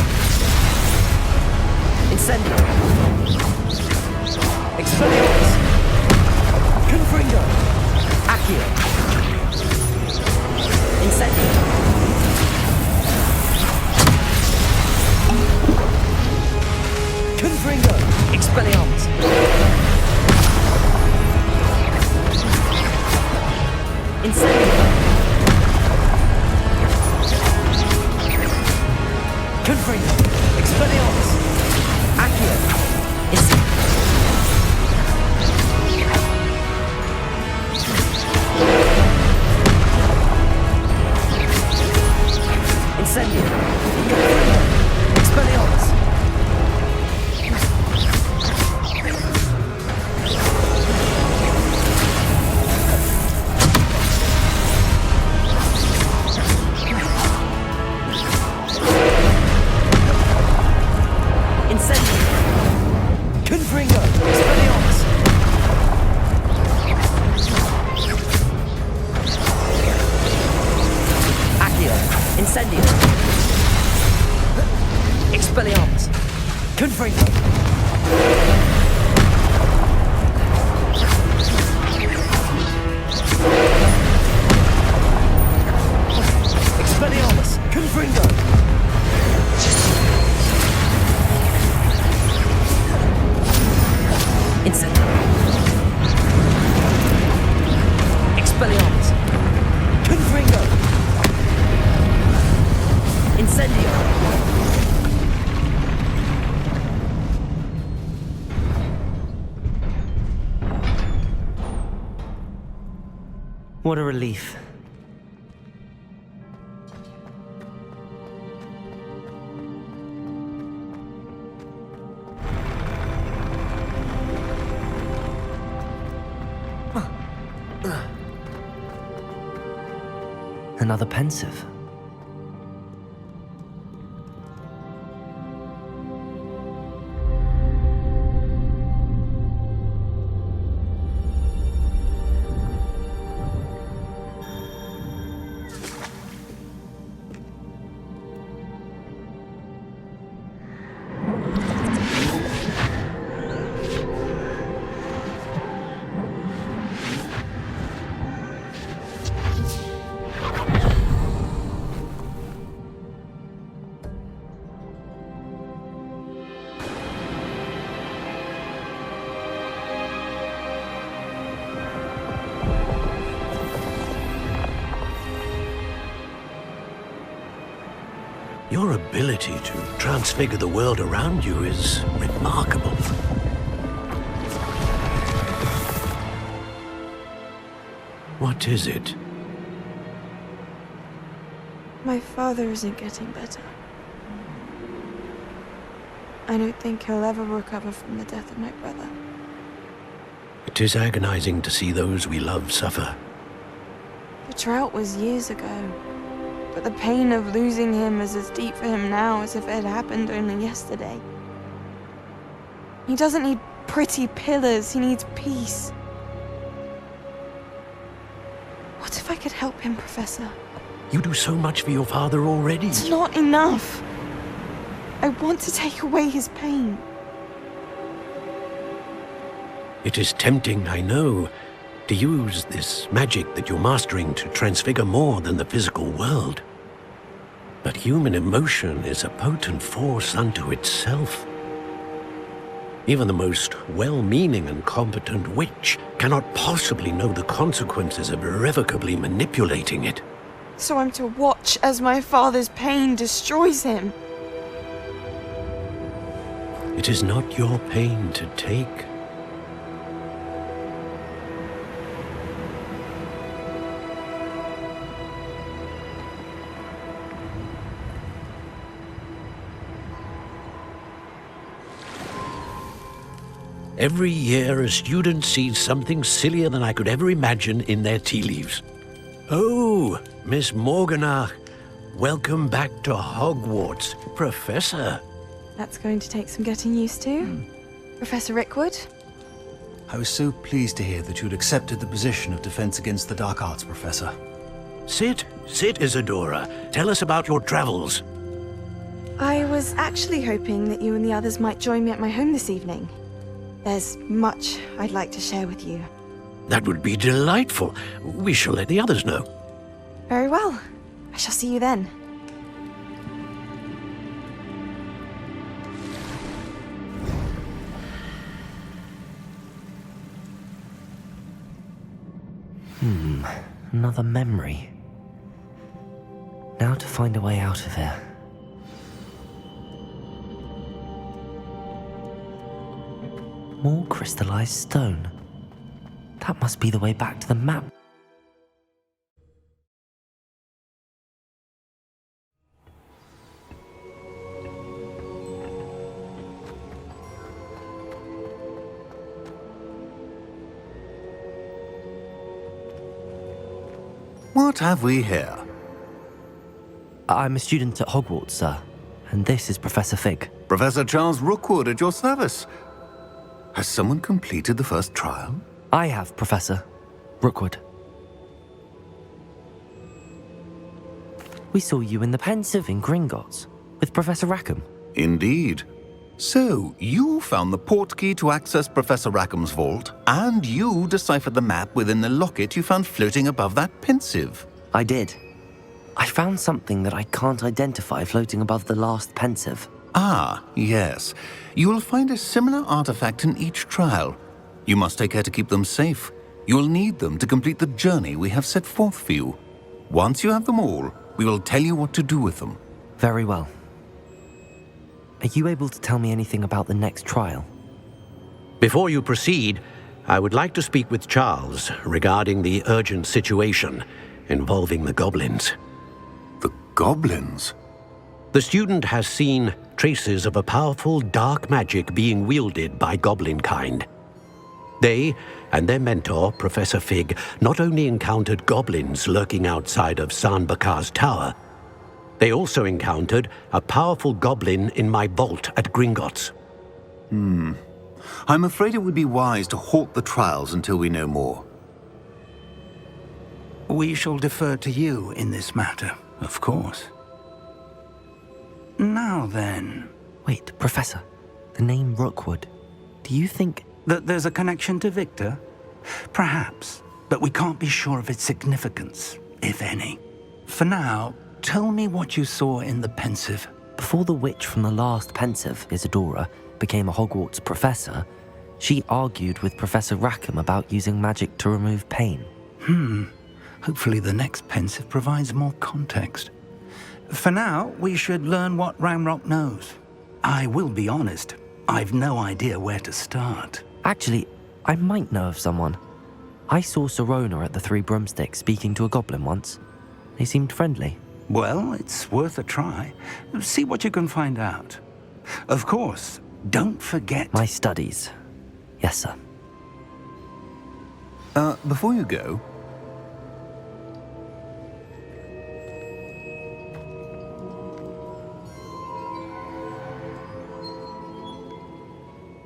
Incendio. Expelliarmus. Confringo. Accio. Incendio. Confringo. Expelliarmus. Incendio. Confringo. Expelliarmus. Accio. Incendio. Incendio. Expelliarmus. Incendio. Confringo. Expelliarmus. Accio. Incendio. Expelliarmus. Confringo. Expelliarmus. Confringo. Incendio. Expelliarmus. Confringo. Incendio. What a relief. Another Pensieve. Your ability to transfigure the world around you is remarkable. What is it? My father isn't getting better. I don't think he'll ever recover from the death of my brother. It is agonizing to see those we love suffer. The drought was years ago, but the pain of losing him is as deep for him now as if it had happened only yesterday. He doesn't need pretty pillars, he needs peace. What if I could help him, Professor? You do so much for your father already. It's not enough. I want to take away his pain. It is tempting, I know, to use this magic that you're mastering to transfigure more than the physical world. But human emotion is a potent force unto itself. Even the most well-meaning and competent witch cannot possibly know the consequences of irrevocably manipulating it. So I'm to watch as my father's pain destroys him. It is not your pain to take. Every year, a student sees something sillier than I could ever imagine in their tea leaves. Oh, Miss Morganach, welcome back to Hogwarts, Professor. That's going to take some getting used to. Professor Rickwood? I was so pleased to hear that you'd accepted the position of Defense Against the Dark Arts, Professor. Sit, Isadora. Tell us about your travels. I was actually hoping that you and the others might join me at my home this evening. There's much I'd like to share with you. That would be delightful. We shall let the others know. Very well. I shall see you then. Another memory. Now to find a way out of here. More crystallized stone. That must be the way back to the map. What have we here? I'm a student at Hogwarts, sir. And this is Professor Fig. Professor Charles Rookwood at your service. Has someone completed the first trial? I have, Professor Rookwood. We saw you in the Pensieve in Gringotts with Professor Rackham. Indeed. So, you found the portkey to access Professor Rackham's vault, and you deciphered the map within the locket you found floating above that Pensieve. I did. I found something that I can't identify floating above the last Pensieve. Ah, yes. You will find a similar artifact in each trial. You must take care to keep them safe. You will need them to complete the journey we have set forth for you. Once you have them all, we will tell you what to do with them. Very well. Are you able to tell me anything about the next trial? Before you proceed, I would like to speak with Charles regarding the urgent situation involving the goblins. The goblins? The student has seen traces of a powerful dark magic being wielded by goblin kind. They and their mentor, Professor Fig, not only encountered goblins lurking outside of San Bakar's tower, they also encountered a powerful goblin in my vault at Gringotts. I'm afraid it would be wise to halt the trials until we know more. We shall defer to you in this matter, of course. Now then... Wait, Professor. The name Rookwood. Do you think... that there's a connection to Victor? Perhaps, but we can't be sure of its significance, if any. For now, tell me what you saw in the Pensieve. Before the witch from the last Pensieve, Isadora, became a Hogwarts professor, she argued with Professor Rackham about using magic to remove pain. Hopefully the next Pensieve provides more context. For now, we should learn what Ranrok knows. I will be honest, I've no idea where to start. Actually, I might know of someone. I saw Serona at the Three Broomsticks speaking to a goblin once. They seemed friendly. Well, it's worth a try. See what you can find out. Of course, don't forget... My studies. Yes, sir. Before you go...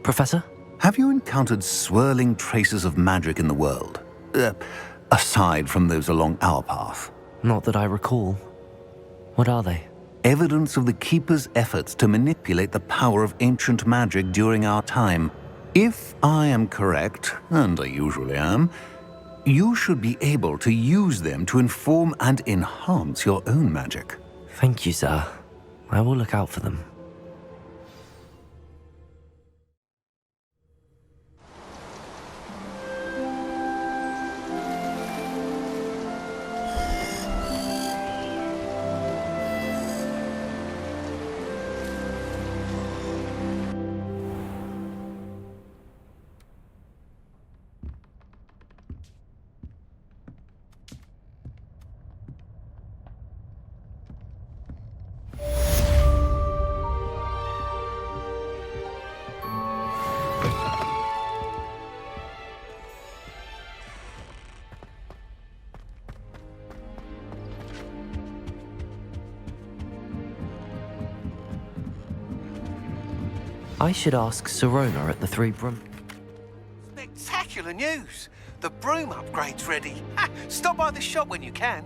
Professor? Have you encountered swirling traces of magic in the world? Aside from those along our path? Not that I recall. What are they? Evidence of the Keeper's efforts to manipulate the power of ancient magic during our time. If I am correct, and I usually am, you should be able to use them to inform and enhance your own magic. Thank you, sir. I will look out for them. I should ask Sirona at the Three Broom. Spectacular news! The broom upgrade's ready. Ha, stop by the shop when you can.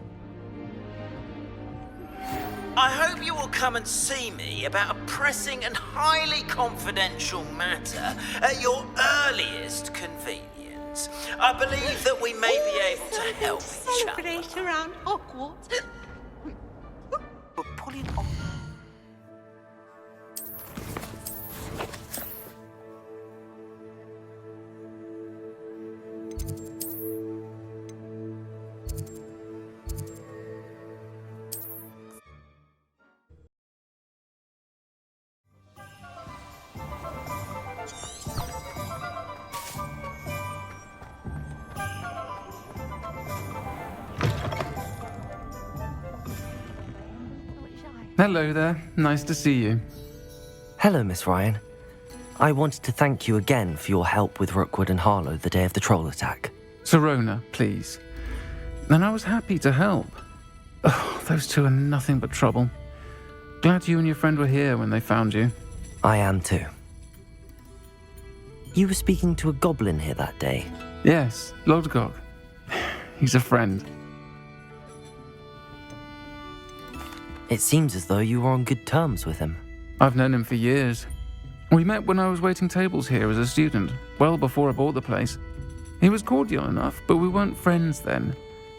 I hope you will come and see me about a pressing and highly confidential matter at your earliest convenience. I believe that we may be able to help each other. Celebrate around Hogwarts. But pull it off. Hello there. Nice to see you. Hello, Miss Ryan. I wanted to thank you again for your help with Rookwood and Harlow the day of the troll attack. Sirona, please. And I was happy to help. Oh, those two are nothing but trouble. Glad you and your friend were here when they found you. I am too. You were speaking to a goblin here that day. Yes, Lodgok. He's a friend. It seems as though you were on good terms with him. I've known him for years. We met when I was waiting tables here as a student, well before I bought the place. He was cordial enough, but we weren't friends then.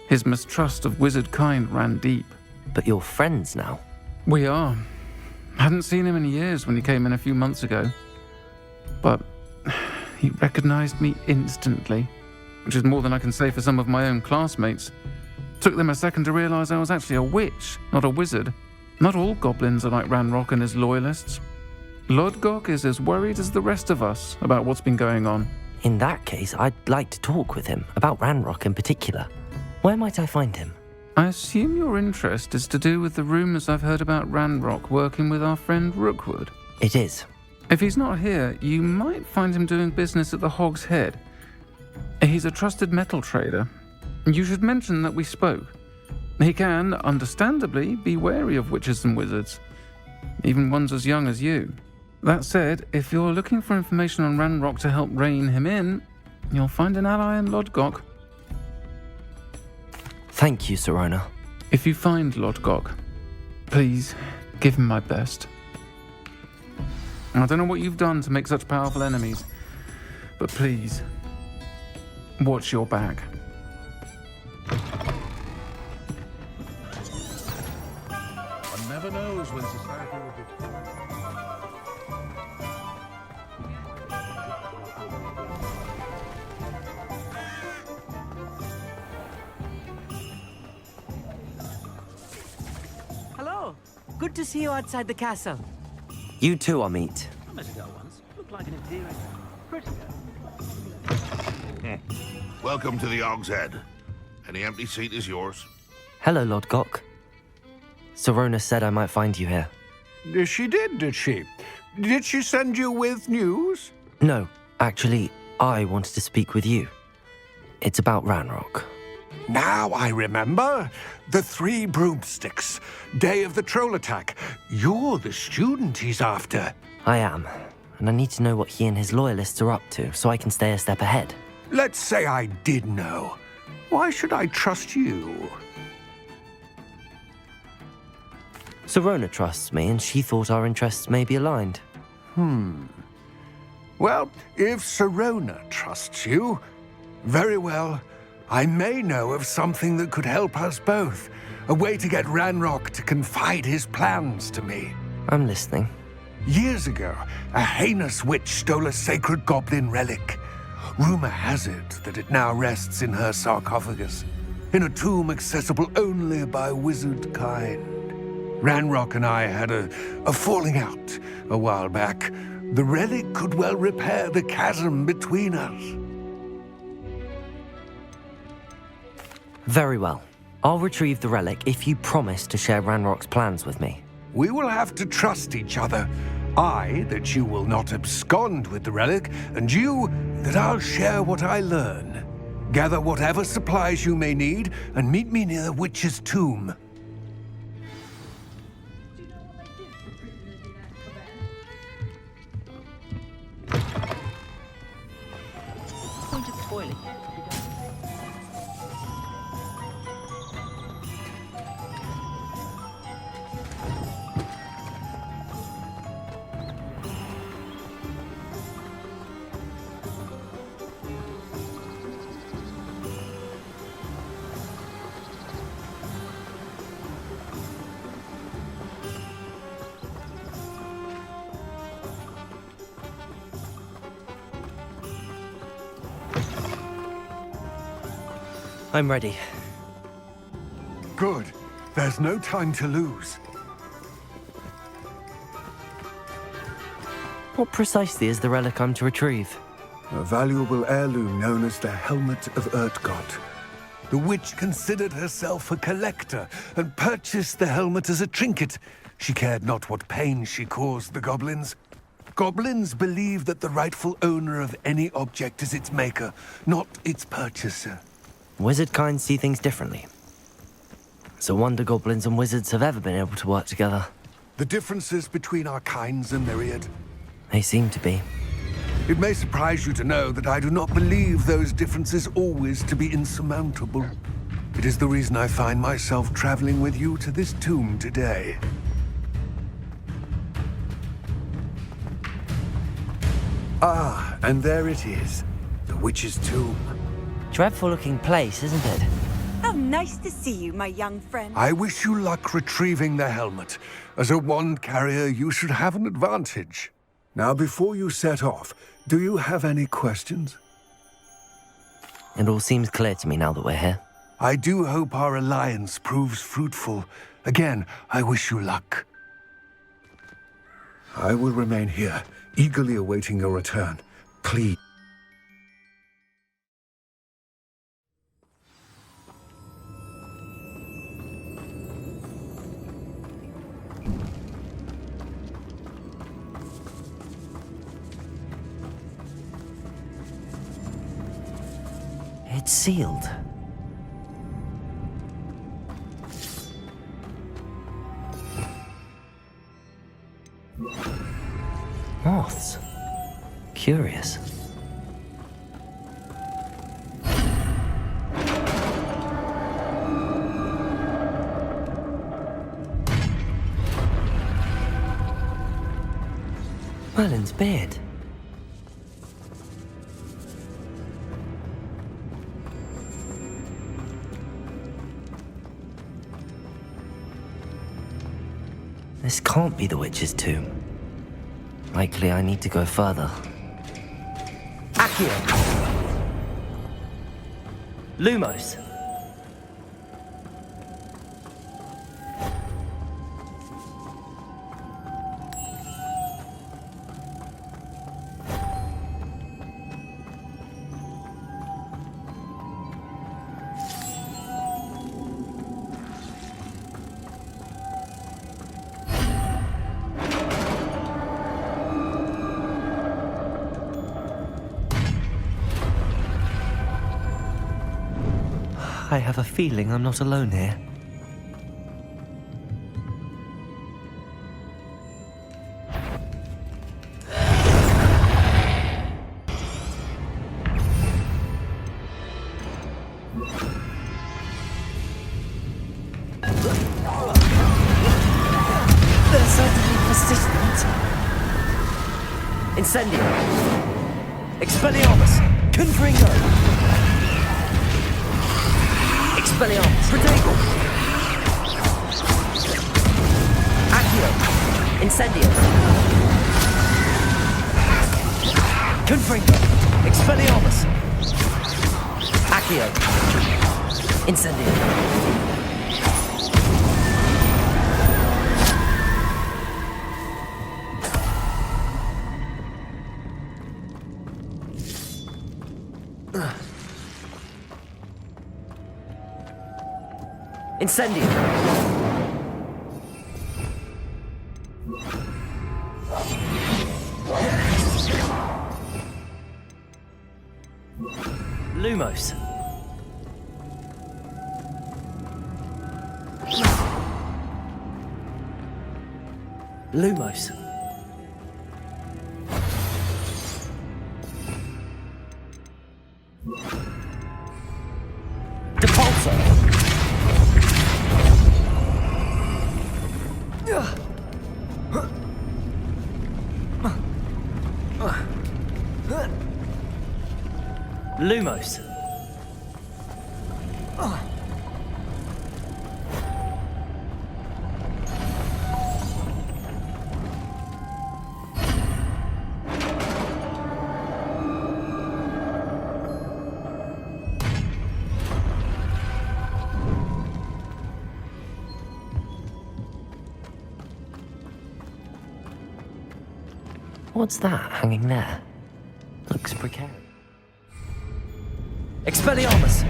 His mistrust of wizard kind ran deep. But you're friends now? We are. Hadn't seen him in years when he came in a few months ago. But he recognized me instantly, which is more than I can say for some of my own classmates. Took them a second to realize I was actually a witch, not a wizard. Not all goblins are like Ranrok and his loyalists. Lodgok is as worried as the rest of us about what's been going on. In that case, I'd like to talk with him, about Ranrok in particular. Where might I find him? I assume your interest is to do with the rumors I've heard about Ranrok working with our friend Rookwood. It is. If he's not here, you might find him doing business at the Hog's Head. He's a trusted metal trader. You should mention that we spoke. He can, understandably, be wary of witches and wizards, even ones as young as you. That said, if you're looking for information on Ranrok to help rein him in, you'll find an ally in Lodgok. Thank you, Sirona. If you find Lodgok, please give him my best. I don't know what you've done to make such powerful enemies, but please, watch your back. One never knows when society will be. Hello. Good to see you outside the castle. You too, Amit. I met a girl once. Looked like an interior. Pretty girl. Welcome to the Hog's Head. Any empty seat is yours. Hello, Lodgok. Sirona said I might find you here. She did she? Did she send you with news? No, actually, I wanted to speak with you. It's about Ranrok. Now I remember. The 3 Broomsticks. Day of the troll attack. You're the student he's after. I am, and I need to know what he and his loyalists are up to so I can stay a step ahead. Let's say I did know. Why should I trust you? Sirona trusts me, and she thought our interests may be aligned. Well, if Sirona trusts you, very well. I may know of something that could help us both. A way to get Ranrok to confide his plans to me. I'm listening. Years ago, a heinous witch stole a sacred goblin relic. Rumor has it that it now rests in her sarcophagus, in a tomb accessible only by wizard kind. Ranrok and I had a falling out a while back. The relic could well repair the chasm between us. Very well. I'll retrieve the relic if you promise to share Ranrock's plans with me. We will have to trust each other. I, that you will not abscond with the relic, and you, that I'll share what I learn. Gather whatever supplies you may need, and meet me near the witch's tomb. toilet. I'm ready. Good. There's no time to lose. What precisely is the relic I'm to retrieve? A valuable heirloom known as the Helmet of Urtgott. The witch considered herself a collector and purchased the helmet as a trinket. She cared not what pain she caused the goblins. Goblins believe that the rightful owner of any object is its maker, not its purchaser. Wizard kind see things differently. It's a wonder goblins and wizards have ever been able to work together. The differences between our kinds are myriad. They seem to be. It may surprise you to know that I do not believe those differences always to be insurmountable. It is the reason I find myself traveling with you to this tomb today. Ah, and there it is. The witch's tomb. Dreadful-looking place, isn't it? How nice to see you, my young friend. I wish you luck retrieving the helmet. As a wand carrier, you should have an advantage. Now, before you set off, do you have any questions? It all seems clear to me now that we're here. I do hope our alliance proves fruitful. Again, I wish you luck. I will remain here, eagerly awaiting your return. Please. It's sealed. Moths. Curious. Merlin's beard. This can't be the witch's tomb. Likely I need to go further. Accio! Lumos! I have a feeling I'm not alone here. They're certainly persistent. Incendio. Expelliarmus. Confringo. Expelliarmus. Protego. Accio. Incendio. Confringo. Expelliarmus. Accio. Incendio. Incendio. Lumos. Lumos. Lumos. What's that hanging there? Looks precarious. Expelliarmus!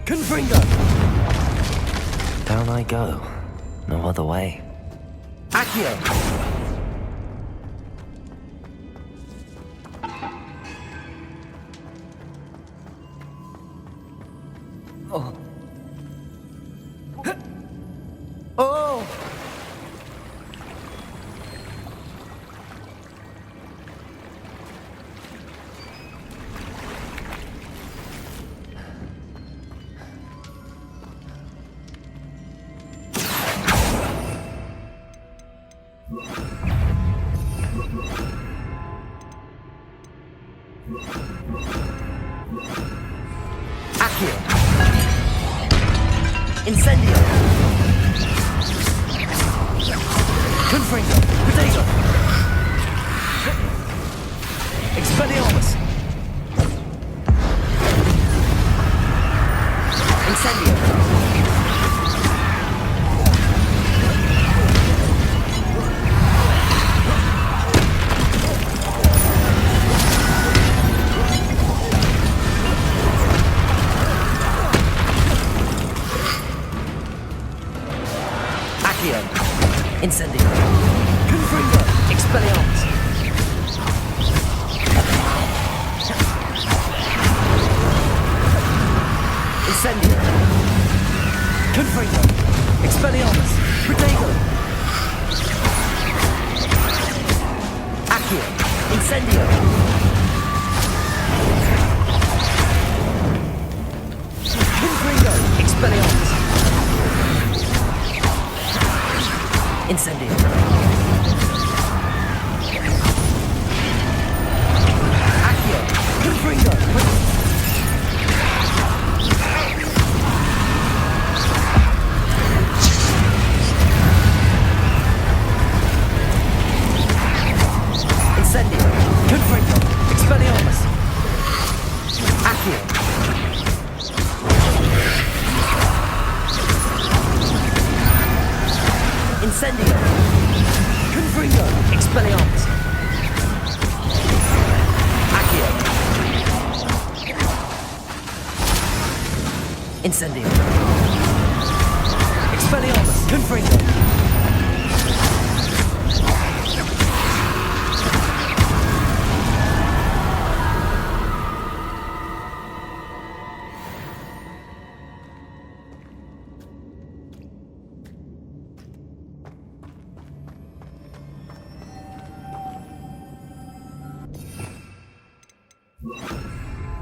Confringo! Down I go. No other way. Accio! Oh. Oh! Accio! Incendio! Confringo! Potato! Expelliarmus! Incendio! Accio! Incendio! Confringo! Expelliarmus! Incendio! Confringo! Expelliarmus! Protego! Accio! Incendio! Confringo! Expelliarmus! Incendio! Accio! Confringo! Incendio! Confringo! Expelliarmus! Accio! Incendio! Confringo! Expelliarmus! Accio! Incendio! Expelliarmus! Confringo!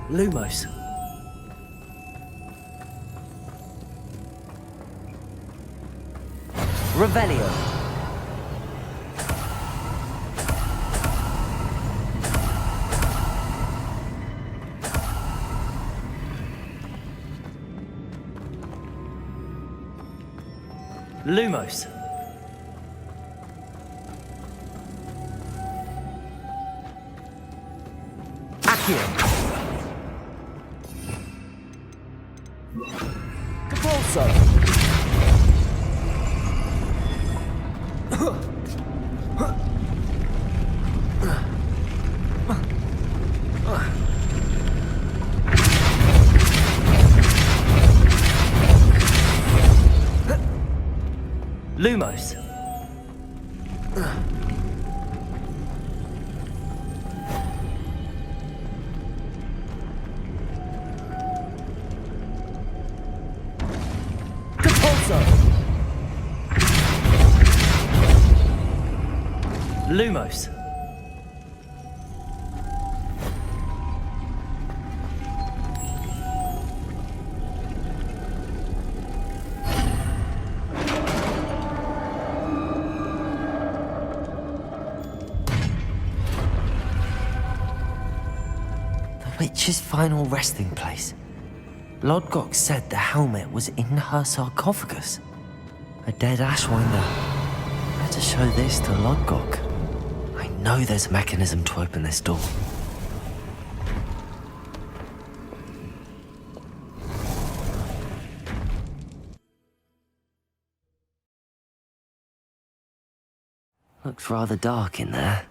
Lumos. Revelio. Lumos. Accio. Depulso. Lumos. Depulso. Lumos. witch's final resting place. Lodgok said the helmet was in her sarcophagus. A dead Ashwinder. Better show this to Lodgok. I know there's a mechanism to open this door. Looks rather dark in there.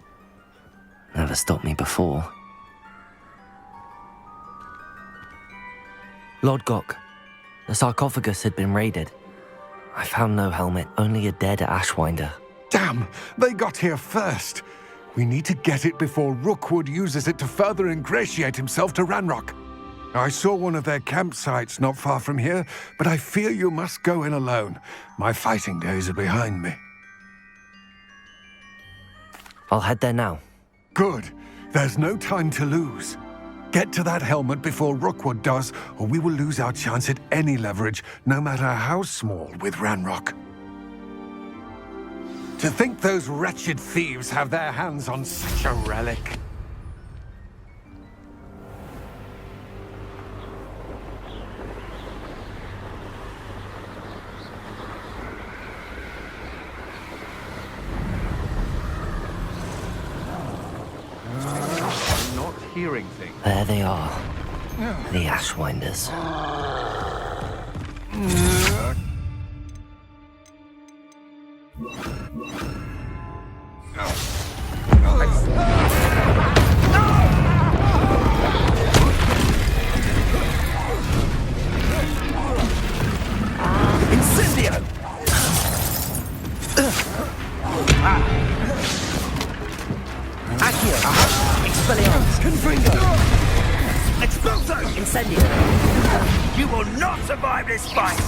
Never stopped me before. Lodgok, the sarcophagus had been raided. I found no helmet, only a dead Ashwinder. Damn! They got here first. We need to get it before Rookwood uses it to further ingratiate himself to Ranrok. I saw one of their campsites not far from here, but I fear you must go in alone. My fighting days are behind me. I'll head there now. Good. There's no time to lose. Get to that helmet before Rookwood does, or we will lose our chance at any leverage, no matter how small, with Ranrok. To think those wretched thieves have their hands on such a relic. Hearing things. There they are. The Ashwinders. Incendio! Accio! Expelliarmus! Confringo! Expulso! Incendio! You will not survive this fight!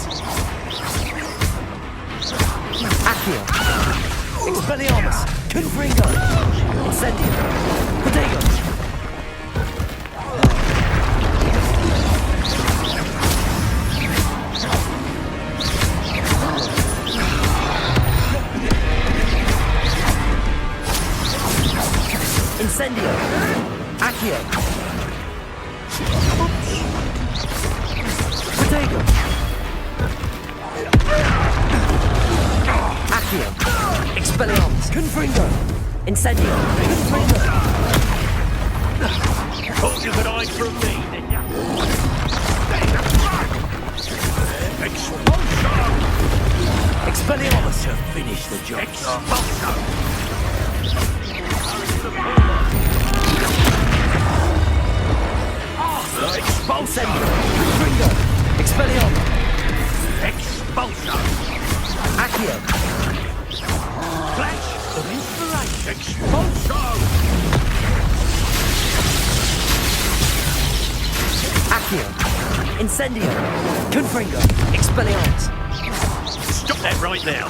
Accio! Expelliarmus! Confringo! Incendio! Protego! Incendio! Accio! Protego! Accio! Expelliarmus! Confringo! Incendio! Confringo! Thought you could hide from me, didn't ya? Expulso! Expelliarmus! To finish the job. Expulso! Expulso! Confringo! Expelliarmus! Expulso! Accio! Flash of inspiration! Expulso! Accio! Incendio! Confringo! Expelliarmus! Stop that right now!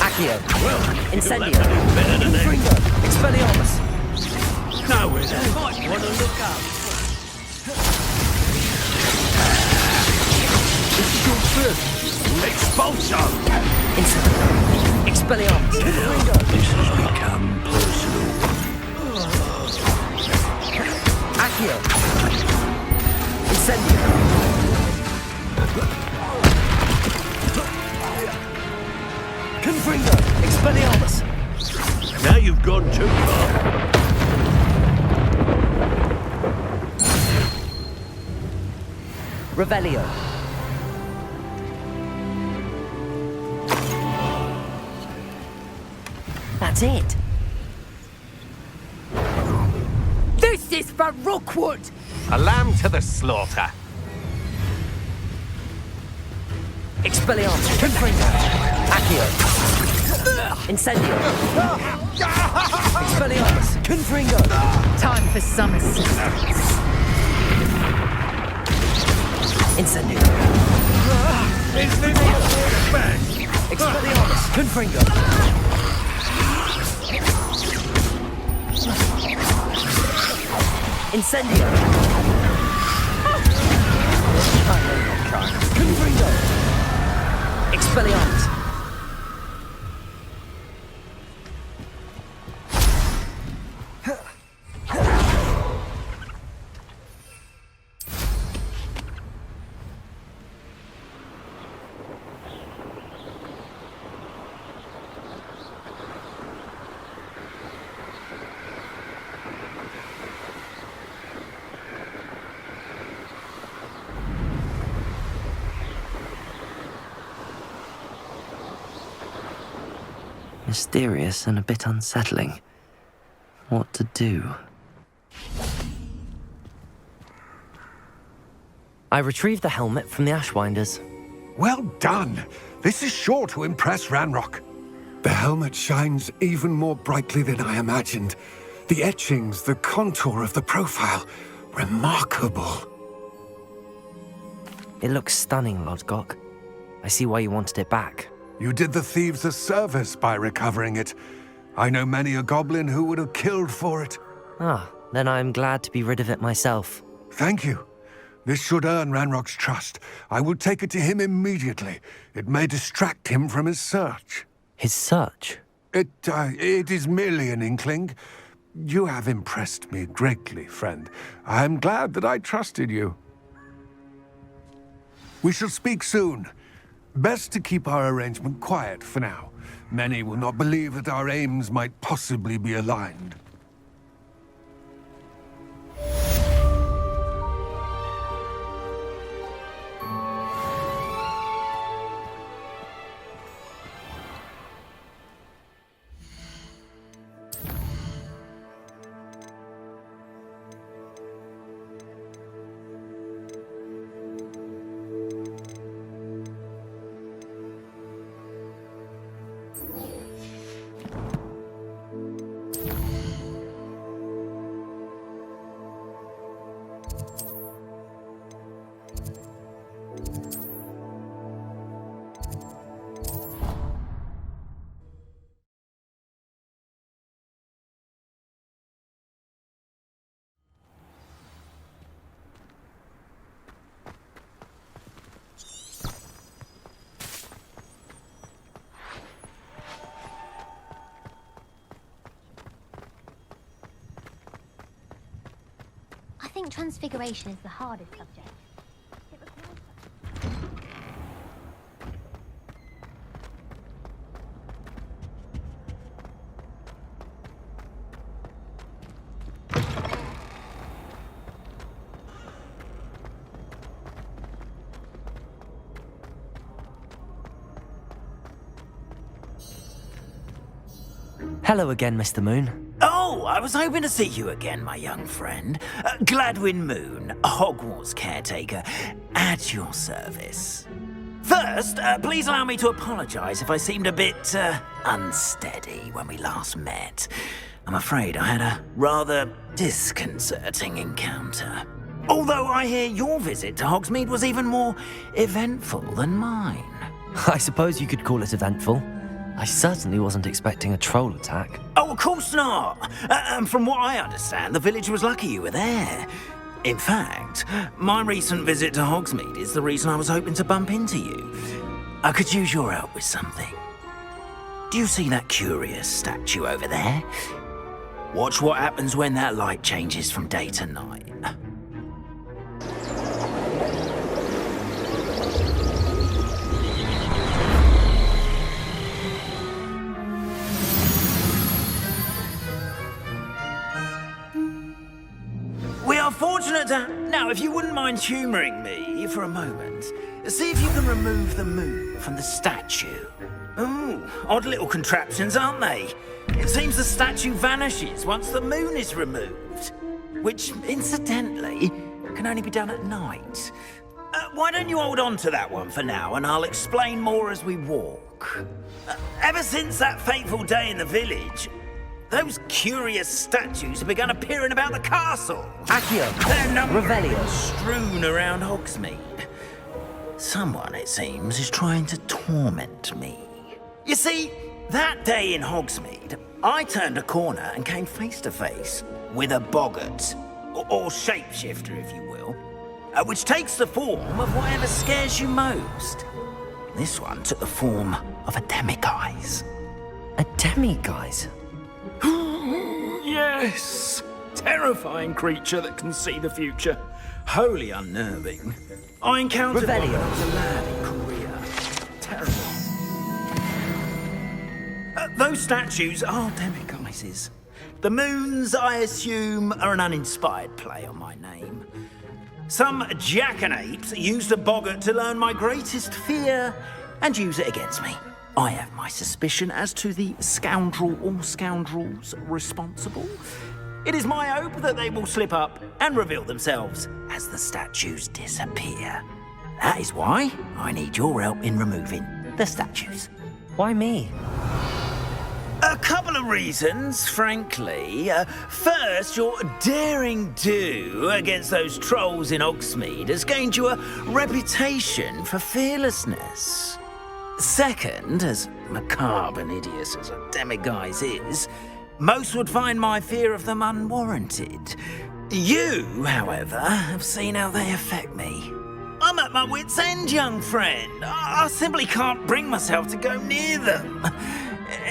Accio! Well, Incendio! you'll have to do better than that. Confringo! Expelliarmus! No, we might want to look up. This is your first. Expulso! Incendio! Expelliarmus! Confringo! This has become personal. Accio! Incendio! Confringo! Expelliarmus! Now you've gone too far. Revelio! That's it! This is for Rookwood! A lamb to the slaughter. Expelliarmus! Confringo! Accio! Incendio! Expelliarmus! Confringo! Time for some assistance. Incendio! Expelliarmus! Confringo! Incendio! Confringo! Expelliarmus! Mysterious and a bit unsettling. What to do? I retrieved the helmet from the Ashwinders. Well done! This is sure to impress Ranrok. The helmet shines even more brightly than I imagined. The etchings, the contour of the profile, remarkable. It looks stunning, Lodgok. I see why you wanted it back. You did the thieves a service by recovering it. I know many a goblin who would have killed for it. Ah, then I'm glad to be rid of it myself. Thank you. This should earn Ranrock's trust. I will take it to him immediately. It may distract him from his search. His search? It is merely an inkling. You have impressed me greatly, friend. I am glad that I trusted you. We shall speak soon. Best to keep our arrangement quiet for now. Many will not believe that our aims might possibly be aligned. I think transfiguration is the hardest subject. Hello again, Mr. Moon. Oh, I was hoping to see you again, my young friend. Gladwin Moon, Hogwarts caretaker, at your service. First, please allow me to apologize if I seemed a bit unsteady when we last met. I'm afraid I had a rather disconcerting encounter. Although I hear your visit to Hogsmeade was even more eventful than mine. I suppose you could call it eventful. I certainly wasn't expecting a troll attack. Oh, of course not! And from what I understand, the village was lucky you were there. In fact, my recent visit to Hogsmeade is the reason I was hoping to bump into you. I could use your help with something. Do you see that curious statue over there? Watch what happens when that light changes from day to night. We are fortunate to... Now, if you wouldn't mind humouring me for a moment, see if you can remove the moon from the statue. Ooh, odd little contraptions, aren't they? It seems the statue vanishes once the moon is removed. Which, incidentally, can only be done at night. Why don't you hold on to that one for now, and I'll explain more as we walk. Ever since that fateful day in the village, those curious statues have begun appearing about the castle. Accio, Their number Revelio. strewn around Hogsmeade. Someone, it seems, is trying to torment me. You see, that day in Hogsmeade, I turned a corner and came face to face with a boggart, or shapeshifter, if you will, which takes the form of whatever scares you most. This one took the form of a demiguise. A demiguise? Yes! Terrifying creature that can see the future. Wholly unnerving. I encountered one when I was a lad in Korea. Terrible. Those statues are demiguises. The moons, I assume, are an uninspired play on my name. Some jackanapes used a boggart to learn my greatest fear and use it against me. I have my suspicion as to the scoundrel or scoundrels responsible. It is my hope that they will slip up and reveal themselves as the statues disappear. That is why I need your help in removing the statues. Why me? A couple of reasons, frankly. First, your daring do against those trolls in Hogsmeade has gained you a reputation for fearlessness. Second, as macabre and hideous as a demiguise is, most would find my fear of them unwarranted. You, however, have seen how they affect me. I'm at my wit's end, young friend. I simply can't bring myself to go near them.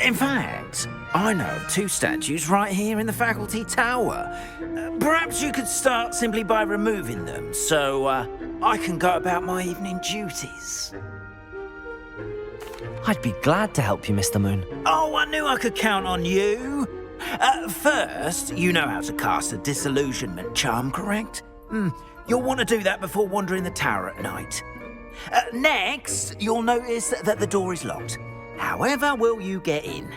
In fact, I know of 2 statues right here in the faculty tower. Perhaps you could start simply by removing them, so I can go about my evening duties. I'd be glad to help you, Mr. Moon. Oh, I knew I could count on you. First, you know how to cast a disillusionment charm, correct? You'll want to do that before wandering the tower at night. Next, you'll notice that the door is locked. However will you get in?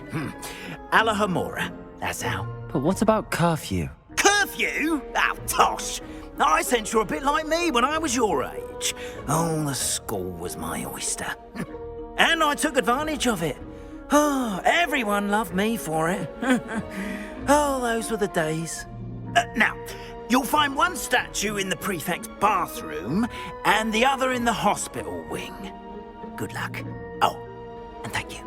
Alahomora, that's how. But what about curfew? Curfew? Oh, tosh. I sense you're a bit like me when I was your age. Oh, the school was my oyster. And I took advantage of it. Oh, everyone loved me for it. Oh, those were the days. Now, you'll find one statue in the prefect's bathroom and the other in the hospital wing. Good luck. Oh, and thank you.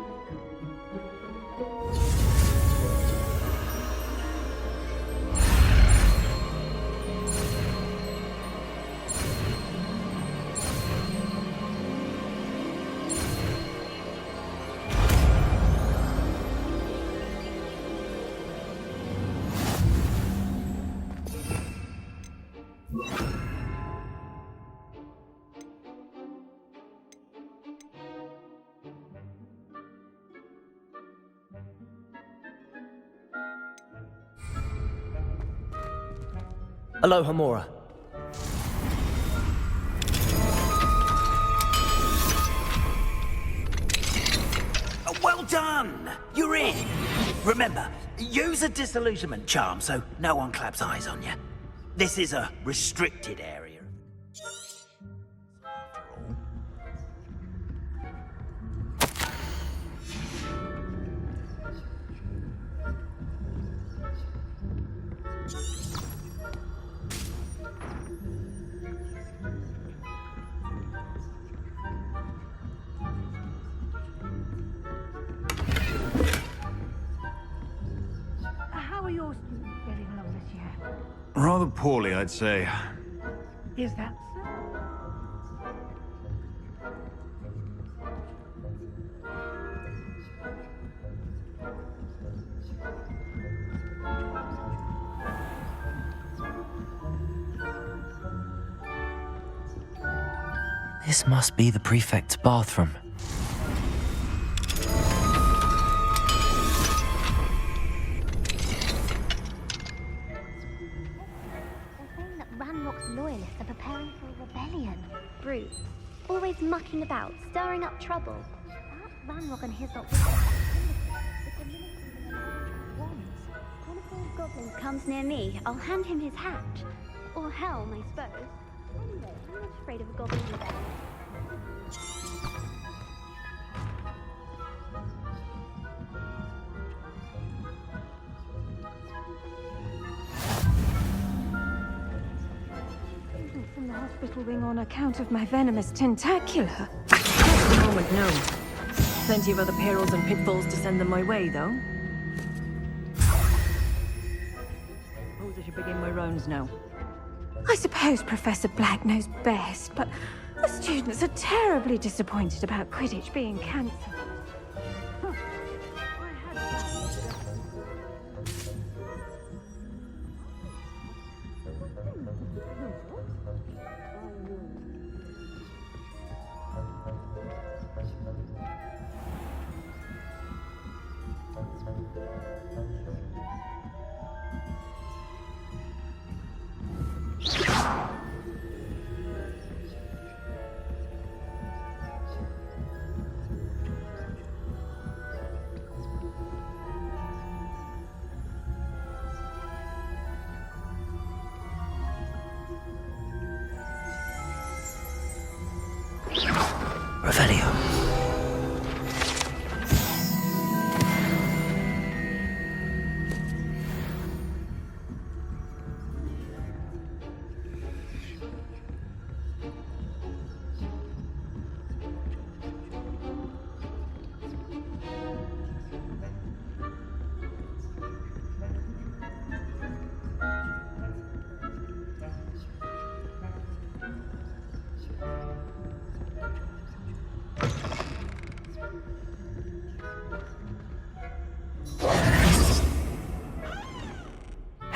Alohomora. Well done! You're in! Remember, use a disillusionment charm so no one claps eyes on you. This is a restricted area. How are your students getting along this year? Rather poorly, I'd say. Is that so? This must be the prefect's bathroom. Ranrok's loyalists are preparing for a rebellion. Brute. Always mucking about, stirring up trouble. Perhaps Ranrok and his lot will When a fool of goblins comes near me, I'll hand him his hat. Or helm, I suppose. Anyway, I'm not afraid of a goblin rebellion. From the hospital wing on account of my venomous tentacula. Not at the moment, no. Plenty of other perils and pitfalls to send them my way, though. Suppose I should begin my rounds now. I suppose Professor Black knows best, but the students are terribly disappointed about Quidditch being cancelled. Revelio.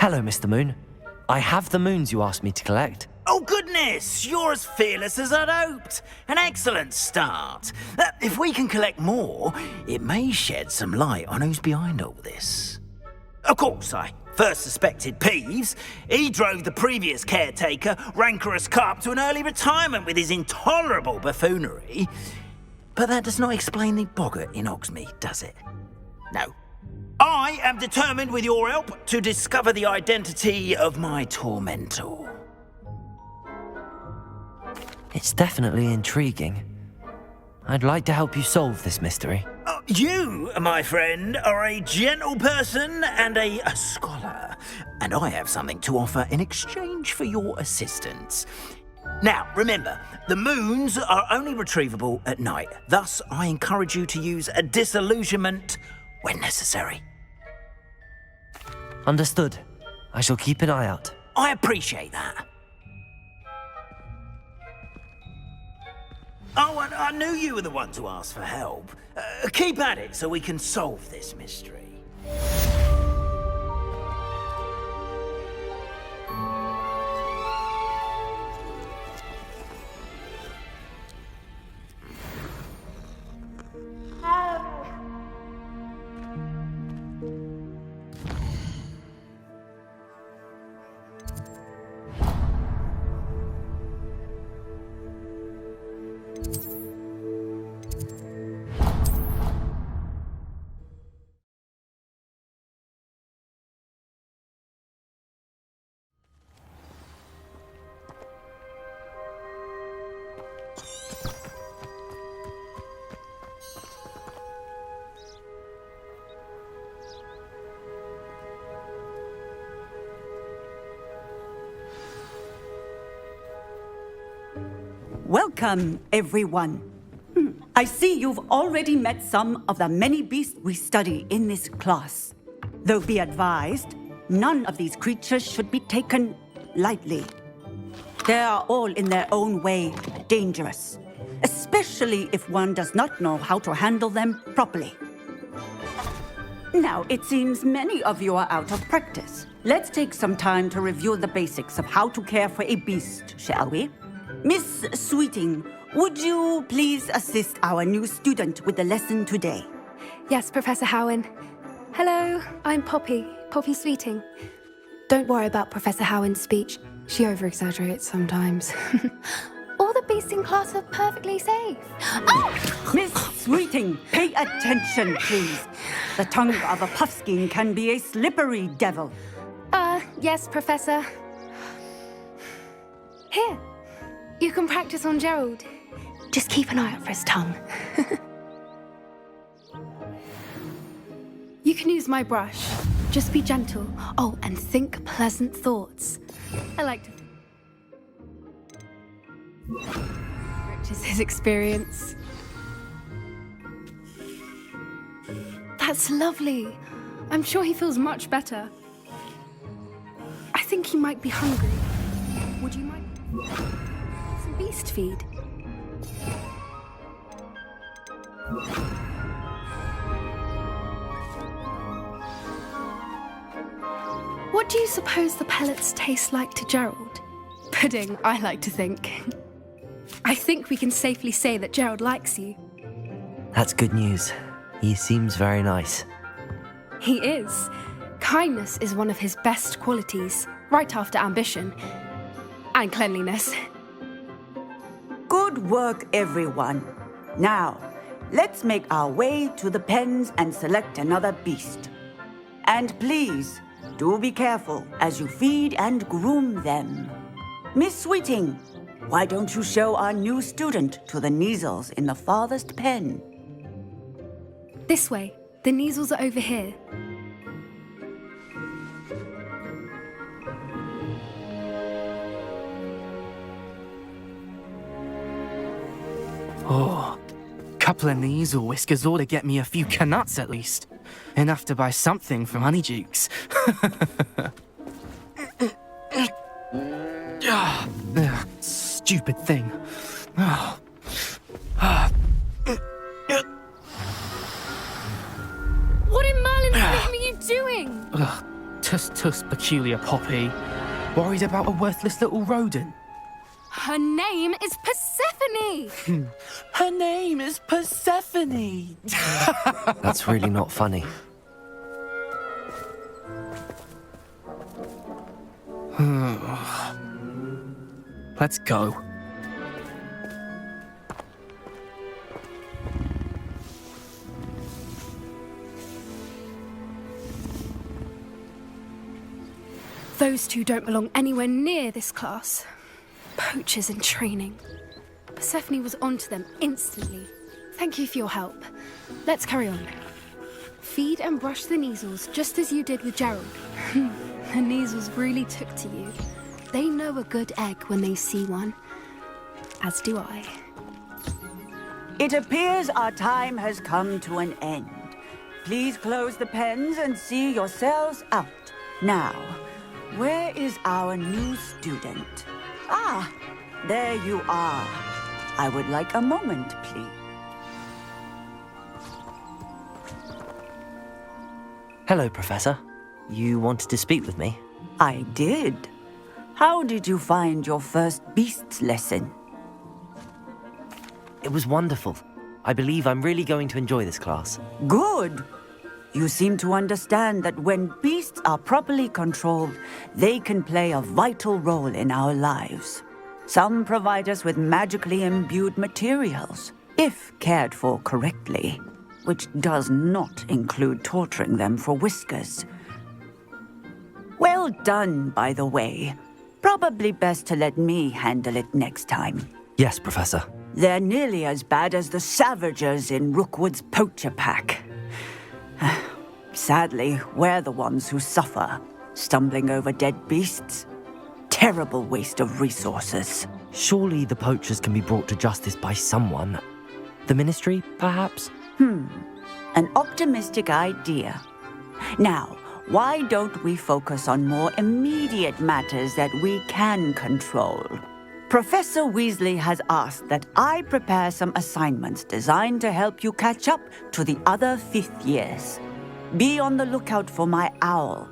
Hello, Mr. Moon. I have the moons you asked me to collect. Oh, goodness! You're as fearless as I'd hoped. An excellent start. If we can collect more, it may shed some light on who's behind all this. Of course, I first suspected Peeves. He drove the previous caretaker, Rancorous Carp, to an early retirement with his intolerable buffoonery. But that does not explain the boggart in Hogsmeade, does it? No. I am determined, with your help, to discover the identity of my tormentor. It's definitely intriguing. I'd like to help you solve this mystery. You, my friend, are a gentle person and a scholar, and I have something to offer in exchange for your assistance. Now, remember, the moons are only retrievable at night. Thus, I encourage you to use a disillusionment when necessary. Understood. I shall keep an eye out. I appreciate that. Oh, and I knew you were the one to ask for help. Keep at it so we can solve this mystery. Welcome, everyone. I see you've already met some of the many beasts we study in this class. Though be advised, none of these creatures should be taken lightly. They are all in their own way dangerous, especially if one does not know how to handle them properly. Now, it seems many of you are out of practice. Let's take some time to review the basics of how to care for a beast, shall we? Miss Sweeting, would you please assist our new student with the lesson today? Yes, Professor Howen. Hello, I'm Poppy Sweeting. Don't worry about Professor Howen's speech. She over-exaggerates sometimes. All the beasts in class are perfectly safe. Oh! Miss Sweeting, pay attention, please. The tongue of a puffskein can be a slippery devil. Yes, Professor. Here. You can practice on Gerald. Just keep an eye out for his tongue. You can use my brush. Just be gentle. Oh, and think pleasant thoughts. I like to... Enriches his experience. That's lovely. I'm sure he feels much better. I think he might be hungry. Would you mind... beast feed. What do you suppose the pellets taste like to Gerald? Pudding, I like to think. I think we can safely say that Gerald likes you. That's good news. He seems very nice. He is. Kindness is one of his best qualities, right after ambition. And cleanliness. Good work, everyone. Now, let's make our way to the pens and select another beast. And please, do be careful as you feed and groom them. Miss Sweeting, why don't you show our new student to the Neasels in the farthest pen? This way. The Neasels are over here. Oh, couple of Neasel whiskers ought to get me a few canuts at least. Enough to buy something from Honeydukes. Stupid thing. What in Merlin's name are you doing? Tuss, peculiar Poppy. Worried about a worthless little rodent. Her name is Persephone! Her name is Persephone! That's really not funny. Let's go. Those two don't belong anywhere near this class. Poachers in training. Persephone was onto them instantly. Thank you for your help. Let's carry on. Feed and brush the Neasels just as you did with Gerald. The Neasels really took to you. They know a good egg when they see one. As do I. It appears our time has come to an end. Please close the pens and see yourselves out. Now, where is our new student? Ah, there you are. I would like a moment, please. Hello, Professor. You wanted to speak with me? I did. How did you find your first beasts lesson? It was wonderful. I believe I'm really going to enjoy this class. Good. You seem to understand that when beasts are properly controlled, they can play a vital role in our lives. Some provide us with magically imbued materials, if cared for correctly, which does not include torturing them for whiskers. Well done, by the way. Probably best to let me handle it next time. Yes, Professor. They're nearly as bad as the Savagers in Rookwood's poacher pack. Sadly, we're the ones who suffer, stumbling over dead beasts. Terrible waste of resources. Surely the poachers can be brought to justice by someone. The Ministry, perhaps? An optimistic idea. Now, why don't we focus on more immediate matters that we can control? Professor Weasley has asked that I prepare some assignments designed to help you catch up to the other 5th years. Be on the lookout for my owl.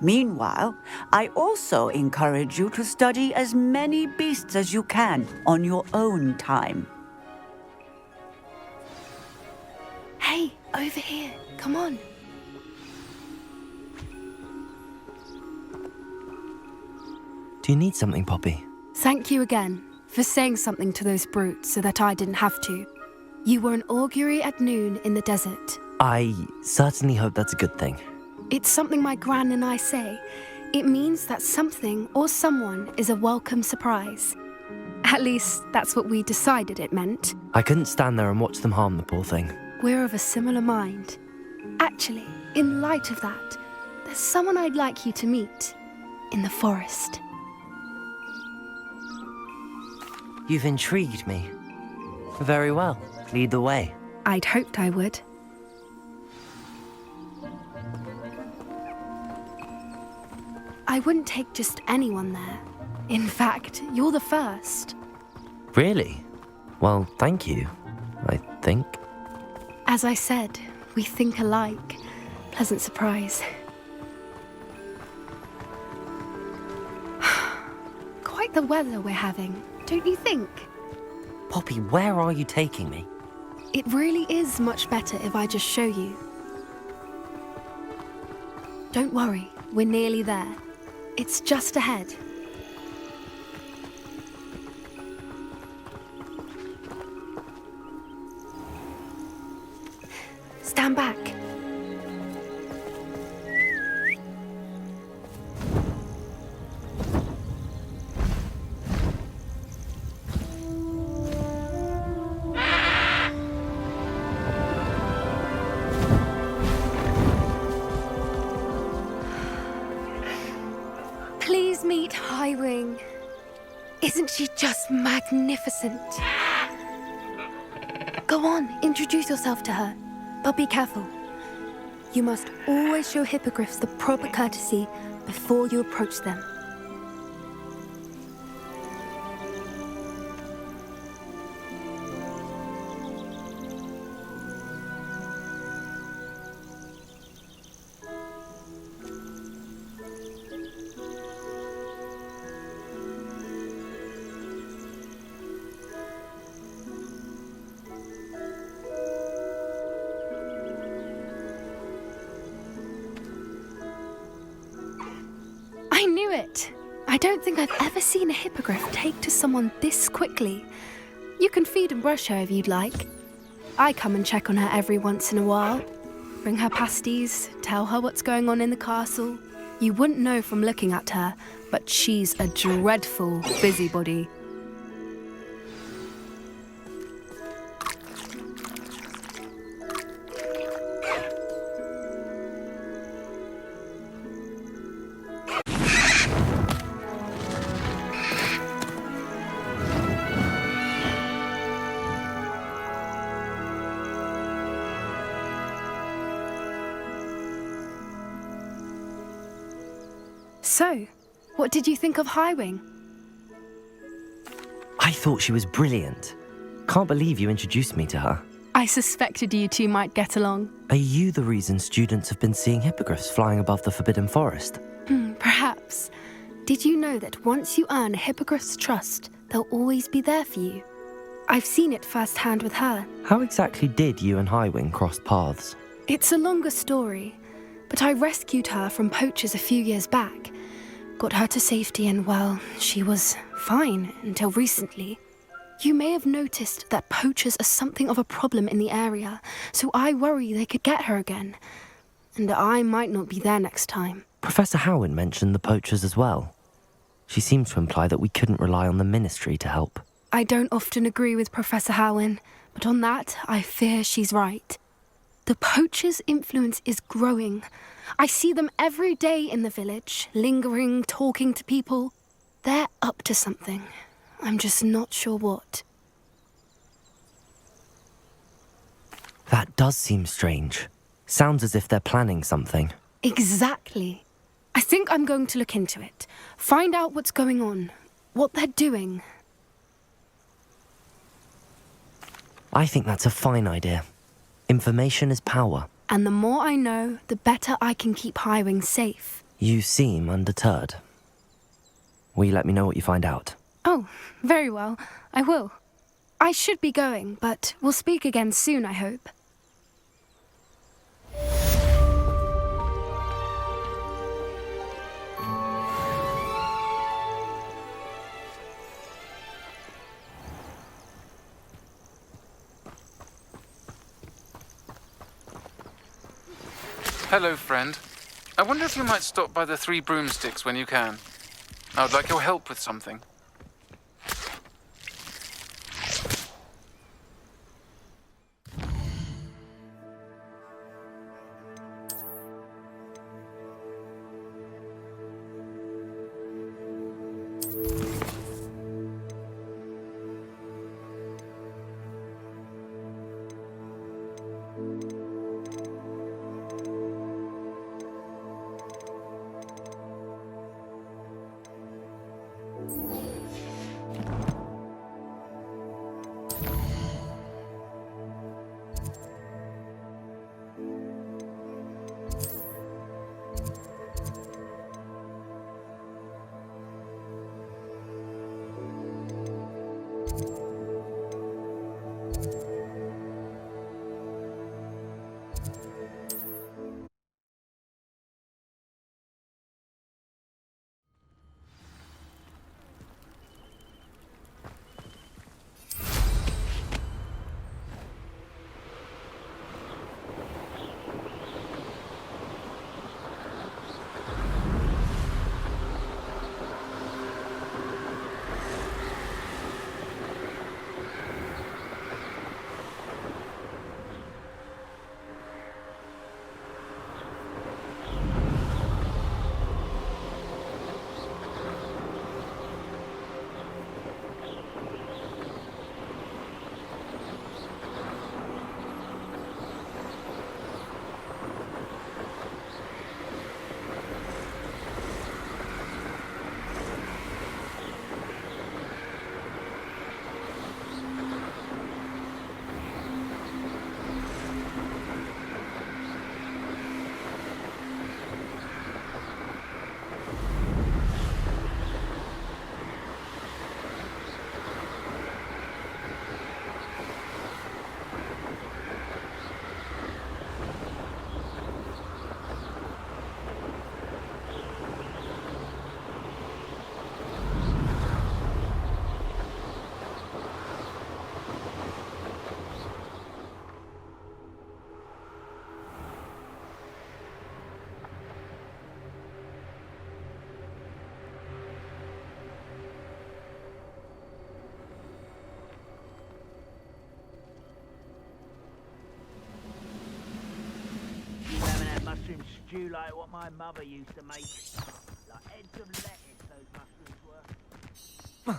Meanwhile, I also encourage you to study as many beasts as you can on your own time. Hey, over here. Come on. Do you need something, Poppy? Thank you again for saying something to those brutes so that I didn't have to. You were an augury at noon in the desert. I certainly hope that's a good thing. It's something my gran and I say. It means that something or someone is a welcome surprise. At least, that's what we decided it meant. I couldn't stand there and watch them harm the poor thing. We're of a similar mind. Actually, in light of that, there's someone I'd like you to meet. In the forest. You've intrigued me. Very well. Lead the way. I'd hoped I would. I wouldn't take just anyone there. In fact, you're the first. Really? Well, thank you, I think. As I said, we think alike. Pleasant surprise. Quite the weather we're having, don't you think? Poppy, where are you taking me? It really is much better if I just show you. Don't worry, we're nearly there. It's just ahead. Stand back. Isn't she just magnificent? Go on, introduce yourself to her. But be careful. You must always show hippogriffs the proper courtesy before you approach them. I knew it! I don't think I've ever seen a hippogriff take to someone this quickly. You can feed and brush her if you'd like. I come and check on her every once in a while. Bring her pasties, tell her what's going on in the castle. You wouldn't know from looking at her, but she's a dreadful busybody. So, what did you think of Highwing? I thought she was brilliant. Can't believe you introduced me to her. I suspected you two might get along. Are you the reason students have been seeing hippogriffs flying above the Forbidden Forest? Perhaps. Did you know that once you earn a hippogriff's trust, they'll always be there for you? I've seen it firsthand with her. How exactly did you and Highwing cross paths? It's a longer story, but I rescued her from poachers a few years back. Got her to safety and, well, she was fine until recently. You may have noticed that poachers are something of a problem in the area, so I worry they could get her again. And I might not be there next time. Professor Howin mentioned the poachers as well. She seemed to imply that we couldn't rely on the ministry to help. I don't often agree with Professor Howin, but on that, I fear she's right. The poachers' influence is growing. I see them every day in the village, lingering, talking to people. They're up to something. I'm just not sure what. That does seem strange. Sounds as if they're planning something. Exactly. I think I'm going to look into it. Find out what's going on, what they're doing. I think that's a fine idea. Information is power. And the more I know, the better I can keep Highwing safe. You seem undeterred. Will you let me know what you find out? Oh, very well. I will. I should be going, but we'll speak again soon, I hope. Hello, friend. I wonder if you might stop by the Three Broomsticks when you can. I would like your help with something. mushroom stew like what my mother used to make. Like heads of lettuce, those mushrooms were.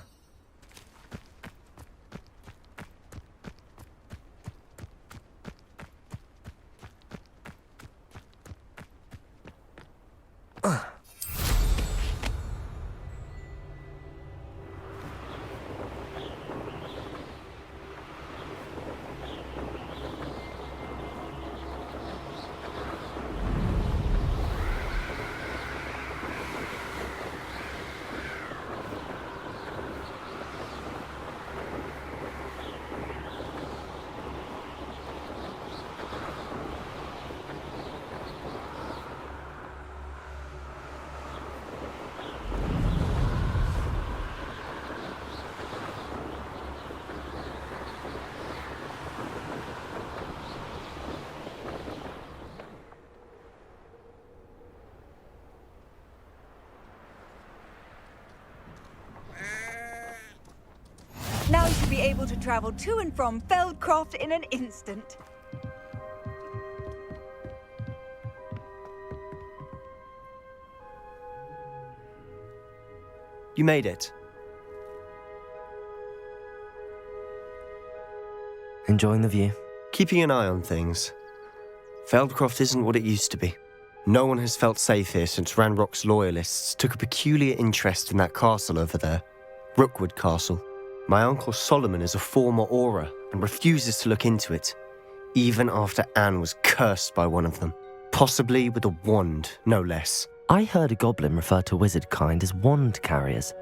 Now you should be able to travel to and from Feldcroft in an instant. You made it. Enjoying the view? Keeping an eye on things. Feldcroft isn't what it used to be. No one has felt safe here since Ranrok's loyalists took a peculiar interest in that castle over there. Rookwood Castle. My uncle Solomon is a former Auror and refuses to look into it, even after Anne was cursed by one of them. Possibly with a wand, no less. I heard a goblin refer to wizard kind as wand carriers.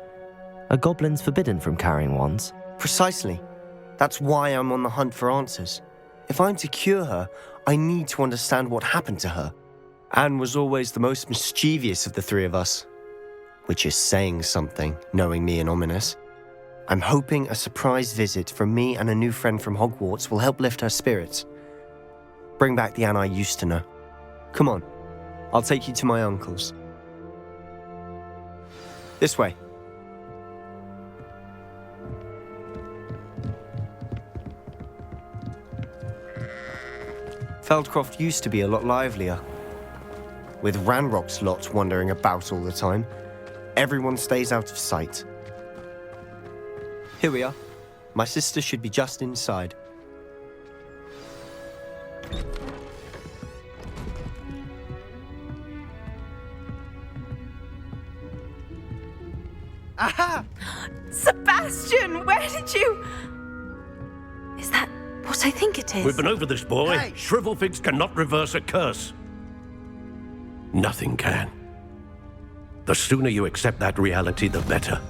Are goblins forbidden from carrying wands? Precisely. That's why I'm on the hunt for answers. If I'm to cure her, I need to understand what happened to her. Anne was always the most mischievous of the three of us. Which is saying something, knowing me and ominous. I'm hoping a surprise visit from me and a new friend from Hogwarts will help lift her spirits. Bring back the Anne I used to know. Come on, I'll take you to my uncle's. This way. Feldcroft used to be a lot livelier. With Ranrok's lot wandering about all the time, everyone stays out of sight. Here we are. My sister should be just inside. Aha! Sebastian, where did you... Is that what I think it is? We've been over this, boy. Hey. Shrivelfigs cannot reverse a curse. Nothing can. The sooner you accept that reality, the better.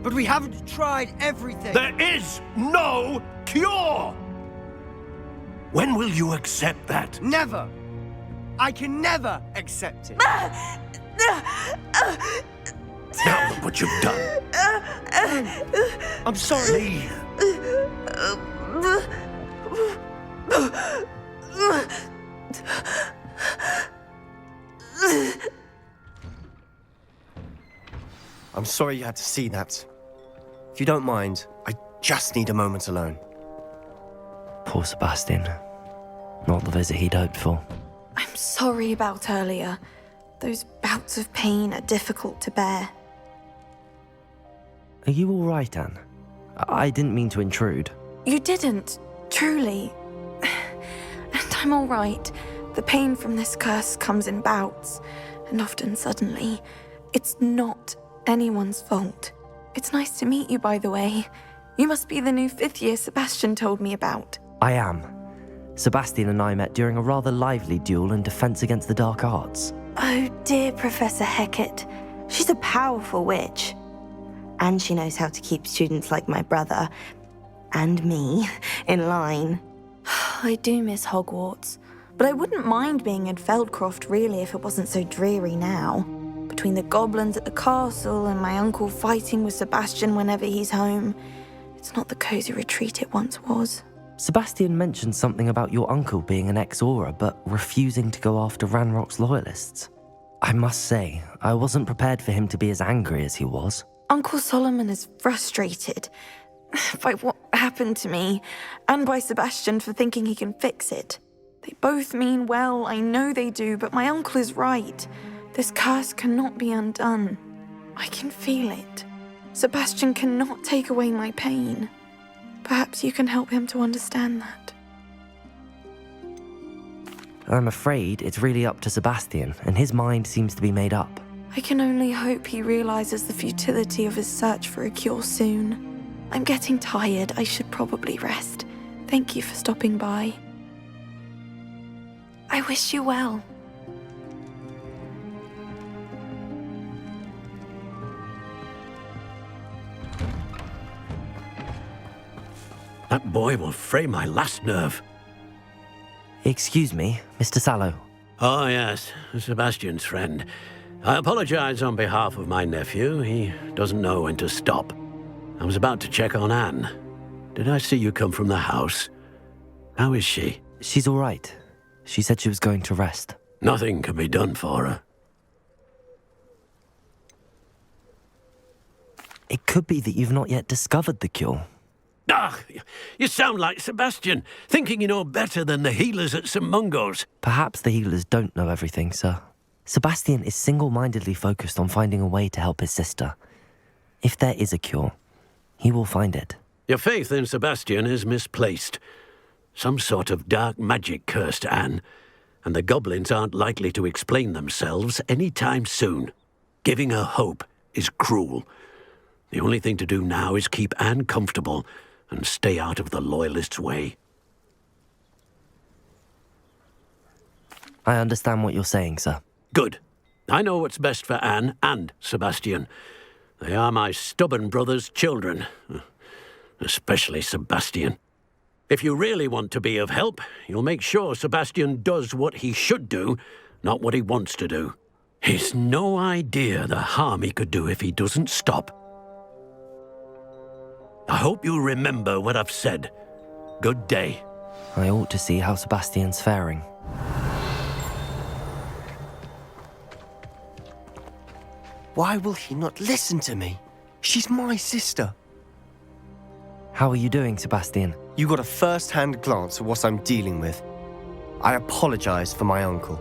But we haven't tried everything. There is no cure! When will you accept that? Never. I can never accept it. Now look what you've done. I'm sorry. I'm sorry you had to see that. If you don't mind, I just need a moment alone. Poor Sebastian. Not the visit he'd hoped for. I'm sorry about earlier. Those bouts of pain are difficult to bear. Are you all right, Anne? I didn't mean to intrude. You didn't, truly. And I'm all right. The pain from this curse comes in bouts, and often suddenly. It's not anyone's fault. It's nice to meet you, by the way. You must be the new 5th year Sebastian told me about. I am. Sebastian and I met during a rather lively duel in Defense Against the Dark Arts. Oh dear, Professor Hecat. She's a powerful witch. And she knows how to keep students like my brother, and me, in line. I do miss Hogwarts, but I wouldn't mind being in Feldcroft really if it wasn't so dreary now. Between the goblins at the castle and my uncle fighting with Sebastian whenever he's home, it's not the cozy retreat it once was. Sebastian mentioned something about your uncle being an ex-Auror, but refusing to go after Ranrok's loyalists. I must say, I wasn't prepared for him to be as angry as he was. Uncle Solomon is frustrated by what happened to me, and by Sebastian for thinking he can fix it. They both mean well, I know they do, but my uncle is right. This curse cannot be undone. I can feel it. Sebastian cannot take away my pain. Perhaps you can help him to understand that. I'm afraid it's really up to Sebastian, and his mind seems to be made up. I can only hope he realizes the futility of his search for a cure soon. I'm getting tired. I should probably rest. Thank you for stopping by. I wish you well. That boy will fray my last nerve. Excuse me, Mr. Sallow. Oh, yes, Sebastian's friend. I apologize on behalf of my nephew. He doesn't know when to stop. I was about to check on Anne. Did I see you come from the house? How is she? She's all right. She said she was going to rest. Nothing can be done for her. It could be that you've not yet discovered the cure. Ah, you sound like Sebastian, thinking you know better than the healers at St. Mungo's. Perhaps the healers don't know everything, sir. Sebastian is single-mindedly focused on finding a way to help his sister. If there is a cure, he will find it. Your faith in Sebastian is misplaced. Some sort of dark magic cursed Anne, and the goblins aren't likely to explain themselves any time soon. Giving her hope is cruel. The only thing to do now is keep Anne comfortable and stay out of the Loyalists' way. I understand what you're saying, sir. Good. I know what's best for Anne and Sebastian. They are my stubborn brother's children. Especially Sebastian. If you really want to be of help, you'll make sure Sebastian does what he should do, not what he wants to do. He's no idea the harm he could do if he doesn't stop. I hope you remember what I've said. Good day. I ought to see how Sebastian's faring. Why will he not listen to me? She's my sister. How are you doing, Sebastian? You got a first-hand glance at what I'm dealing with. I apologize for my uncle.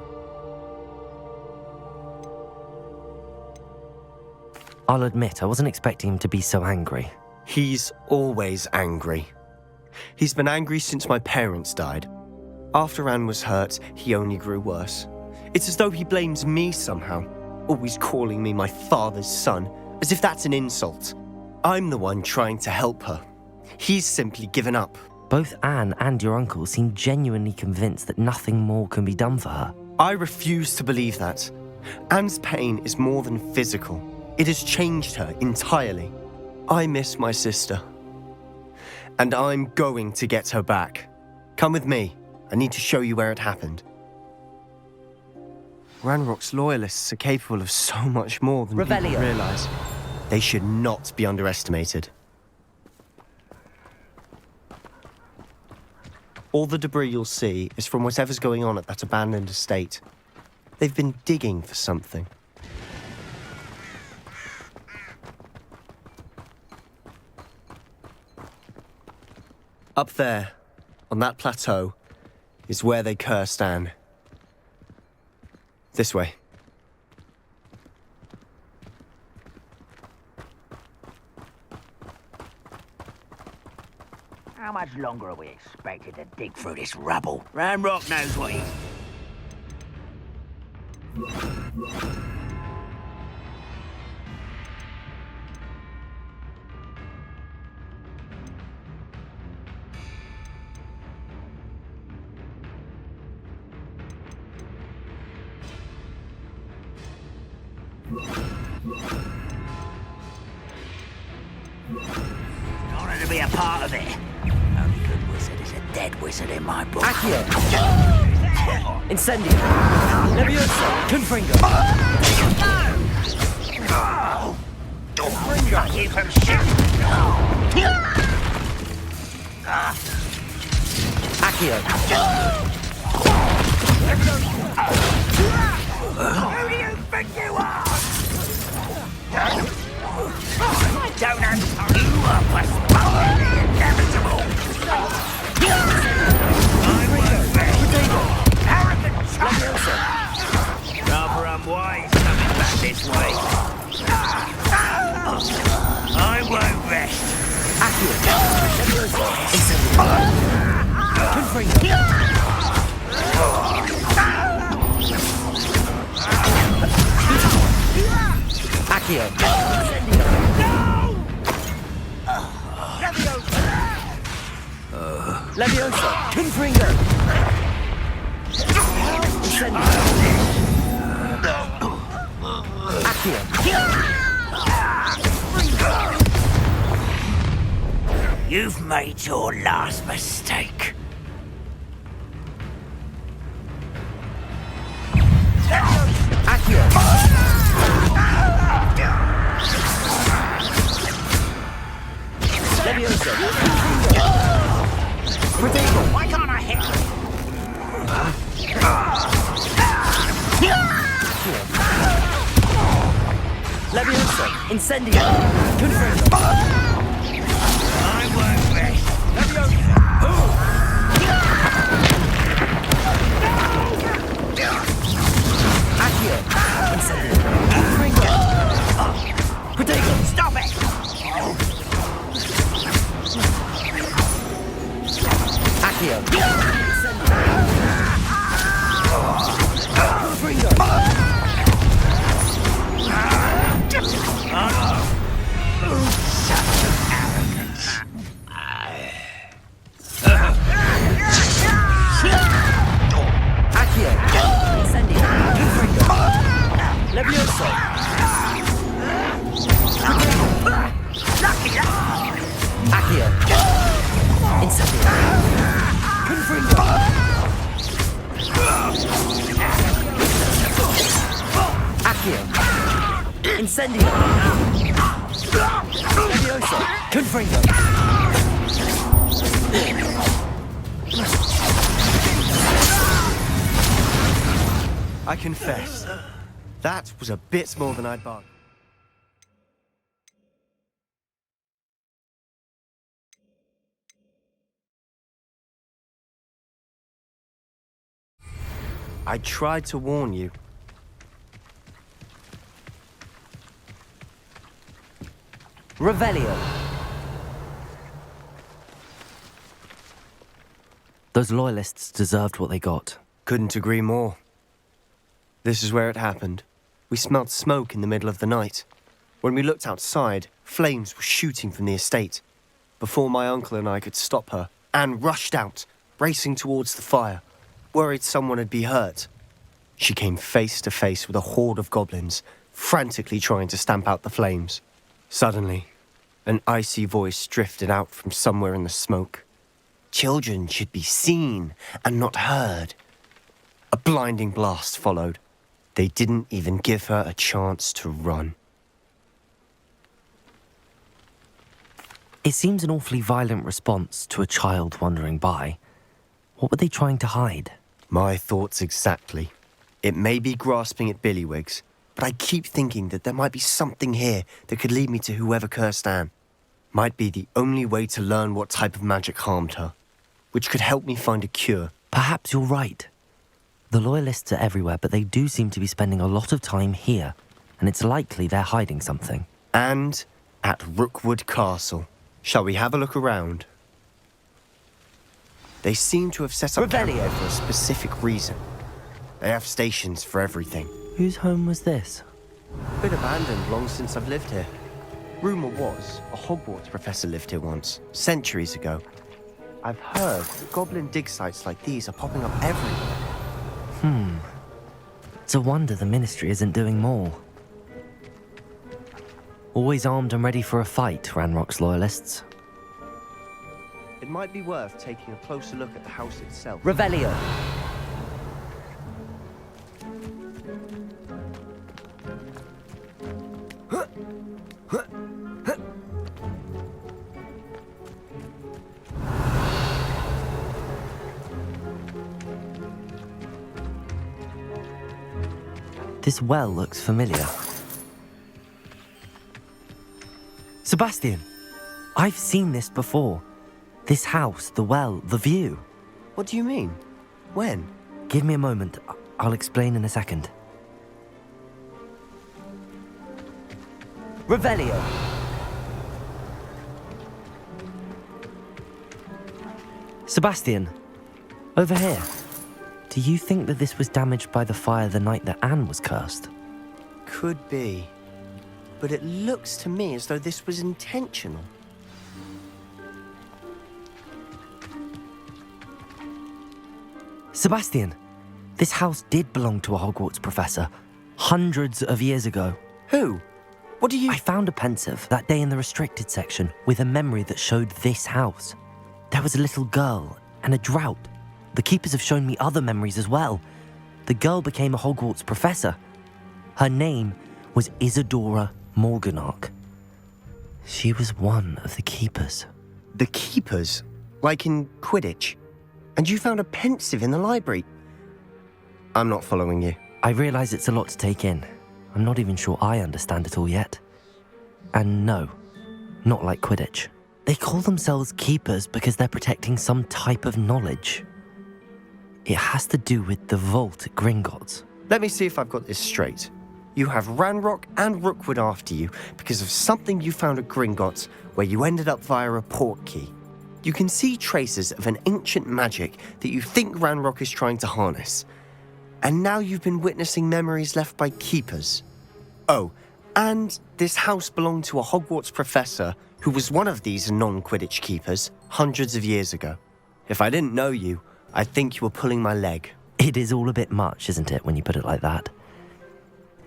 I'll admit, I wasn't expecting him to be so angry. He's always angry. He's been angry since my parents died. After Anne was hurt, he only grew worse. It's as though he blames me somehow, always calling me my father's son, as if that's an insult. I'm the one trying to help her. He's simply given up. Both Anne and your uncle seem genuinely convinced that nothing more can be done for her. I refuse to believe that. Anne's pain is more than physical. It has changed her entirely. I miss my sister. And I'm going to get her back. Come with me. I need to show you where it happened. Ranrock's loyalists are capable of so much more than people realize. They should not be underestimated. All the debris you'll see is from whatever's going on at that abandoned estate. They've been digging for something. Up there, on that plateau, is where they cursed Anne. This way. How much longer are we expected to dig through this rubble? Ranrok knows what he's... I wanted to be a part of it. Only good wizard is a dead wizard in my book. Accio! Incendio! Leviosa! Confringo! Fuck you from shooting! Accio! Who do you think you are? I don't answer. You are postponing the inevitable. I will Diffindo. Accio. Leviosa. Confringo. Incendio. Accio. You've made your last mistake. Accio. Leviosa. Percival. Why can't I hit? Leviosa. Incendio. Confringo. I work best. Leviosa. Accio. Incendio. Confringo. Percival. Stop it! Accio. Confringo. Accio. Incendio. Confringo. Leviosa. Accio. Incendio. Confringo. Accio. Incendio. Leviosa. Confringo. I confess, that was a bit more than I'd bargained. I tried to warn you. Revelio. Those loyalists deserved what they got. Couldn't agree more. This is where it happened. We smelled smoke in the middle of the night. When we looked outside, flames were shooting from the estate. Before my uncle and I could stop her, Anne rushed out, racing towards the fire, worried someone had been hurt. She came face to face with a horde of goblins, frantically trying to stamp out the flames. Suddenly, an icy voice drifted out from somewhere in the smoke. Children should be seen and not heard. A blinding blast followed. They didn't even give her a chance to run. It seems an awfully violent response to a child wandering by. What were they trying to hide? My thoughts exactly. It may be grasping at billywhigs, but I keep thinking that there might be something here that could lead me to whoever cursed Anne. Might be the only way to learn what type of magic harmed her, which could help me find a cure. Perhaps you're right. The loyalists are everywhere, but they do seem to be spending a lot of time here, and it's likely they're hiding something. And at Rookwood Castle. Shall we have a look around? They seem to have set up camp there for a specific reason. They have stations for everything. Whose home was this? Been abandoned long since I've lived here. Rumour was, a Hogwarts professor lived here once, centuries ago. I've heard that goblin dig sites like these are popping up everywhere. It's a wonder the Ministry isn't doing more. Always armed and ready for a fight, Ranrock's loyalists. It might be worth taking a closer look at the house itself. Revelio. This well looks familiar. Sebastian, I've seen this before. This house, the well, the view. What do you mean? When? Give me a moment. I'll explain in a second. Revelio. Sebastian, Over here. Do you think that this was damaged by the fire the night that Anne was cursed? Could be. But it looks to me as though this was intentional. Sebastian, this house did belong to a Hogwarts professor, hundreds of years ago. Who? What do you... I found a Pensieve that day in the restricted section with a memory that showed this house. There was a little girl and a drought. The keepers have shown me other memories as well. The girl became a Hogwarts professor. Her name was Isadora Morganach. She was one of the keepers. The keepers? Like in Quidditch? And you found a Pensieve in the library? I'm not following you. I realise it's a lot to take in. I'm not even sure I understand it all yet. And no, not like Quidditch. They call themselves keepers because they're protecting some type of knowledge. It has to do with the vault at Gringotts. Let me see if I've got this straight. You have Ranrok and Rookwood after you because of something you found at Gringotts where you ended up via a portkey. You can see traces of an ancient magic that you think Ranrok is trying to harness. And now you've been witnessing memories left by keepers. Oh, and this house belonged to a Hogwarts professor who was one of these non-Quidditch keepers hundreds of years ago. If I didn't know you, I'd think you were pulling my leg. It is all a bit much, isn't it, when you put it like that?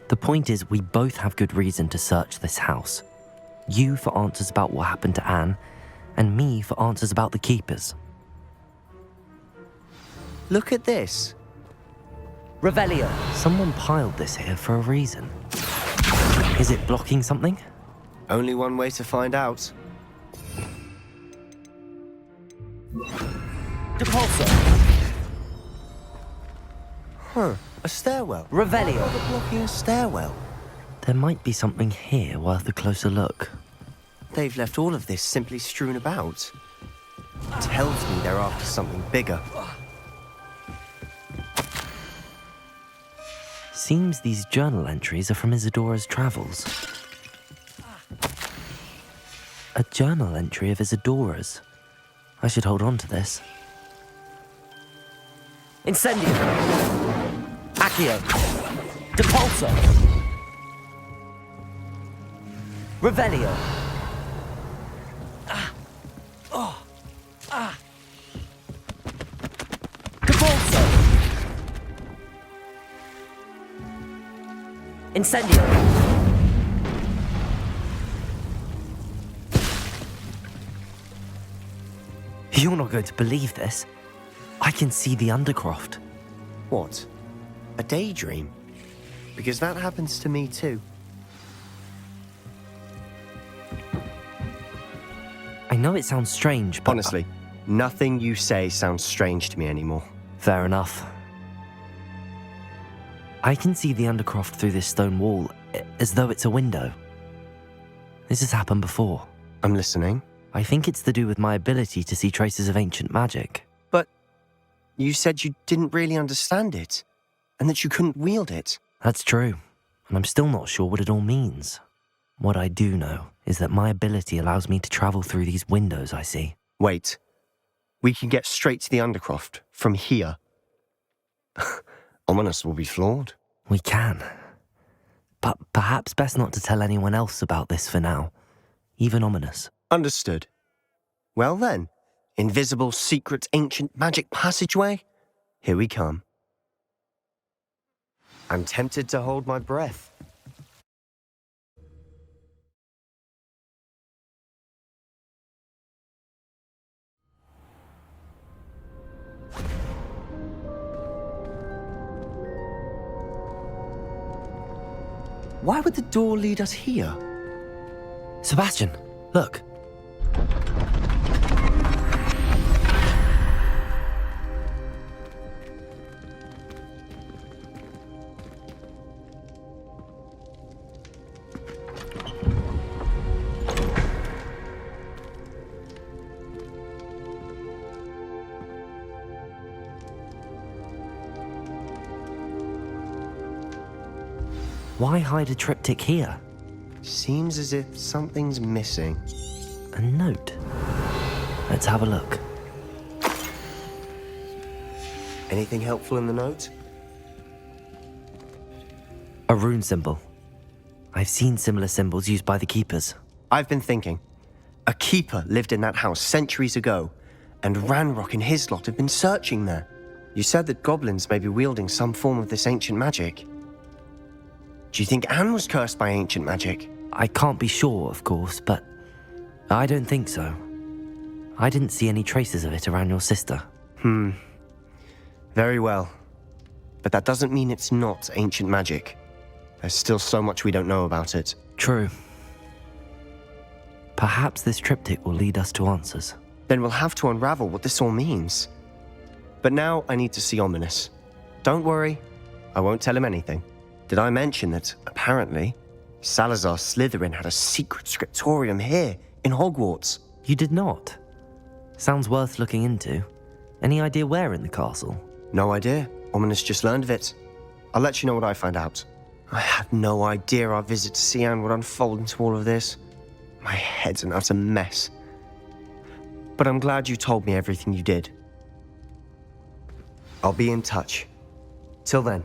The point is, we both have good reason to search this house. You for answers about what happened to Anne, and me for answers about the keepers. Look at this. Revelio. Someone piled this here for a reason. Is it blocking something? Only one way to find out. Depulso. Huh, a stairwell. Revelio. Why are they blocking a stairwell? There might be something here worth a closer look. They've left all of this simply strewn about. Tells me they're after something bigger. Seems these journal entries are from Isadora's travels. A journal entry of Isadora's. I should hold on to this. Incendio! Accio! Depulso! Revelio! Depulso! Incendio! You're not going to believe this. I can see the Undercroft. What? A daydream? Because that happens to me too. I know it sounds strange, but... Honestly, nothing you say sounds strange to me anymore. Fair enough. I can see the Undercroft through this stone wall, as though it's a window. This has happened before. I'm listening. I think it's to do with my ability to see traces of ancient magic. But you said you didn't really understand it, and that you couldn't wield it. That's true, and I'm still not sure what it all means. What I do know is that my ability allows me to travel through these windows I see. Wait. We can get straight to the Undercroft from here. Ominous will be flawed. We can. But perhaps best not to tell anyone else about this for now. Even Ominous. Understood. Well then, invisible, secret, ancient magic passageway? Here we come. I'm tempted to hold my breath. Why would the door lead us here? Sebastian, look. Why hide a triptych here? Seems as if something's missing. A note. Let's have a look. Anything helpful in the note? A rune symbol. I've seen similar symbols used by the keepers. I've been thinking. A keeper lived in that house centuries ago, and Ranrok and his lot have been searching there. You said that goblins may be wielding some form of this ancient magic. Do you think Anne was cursed by ancient magic? I can't be sure, of course, but I don't think so. I didn't see any traces of it around your sister. Very well. But that doesn't mean it's not ancient magic. There's still so much we don't know about it. True. Perhaps this triptych will lead us to answers. Then we'll have to unravel what this all means. But now I need to see Ominous. Don't worry, I won't tell him anything. Did I mention that, apparently, Salazar Slytherin had a secret scriptorium here, in Hogwarts? You did not? Sounds worth looking into. Any idea where in the castle? No idea. Ominous just learned of it. I'll let you know what I find out. I had no idea our visit to Cian would unfold into all of this. My head's an utter mess. But I'm glad you told me everything you did. I'll be in touch. Till then.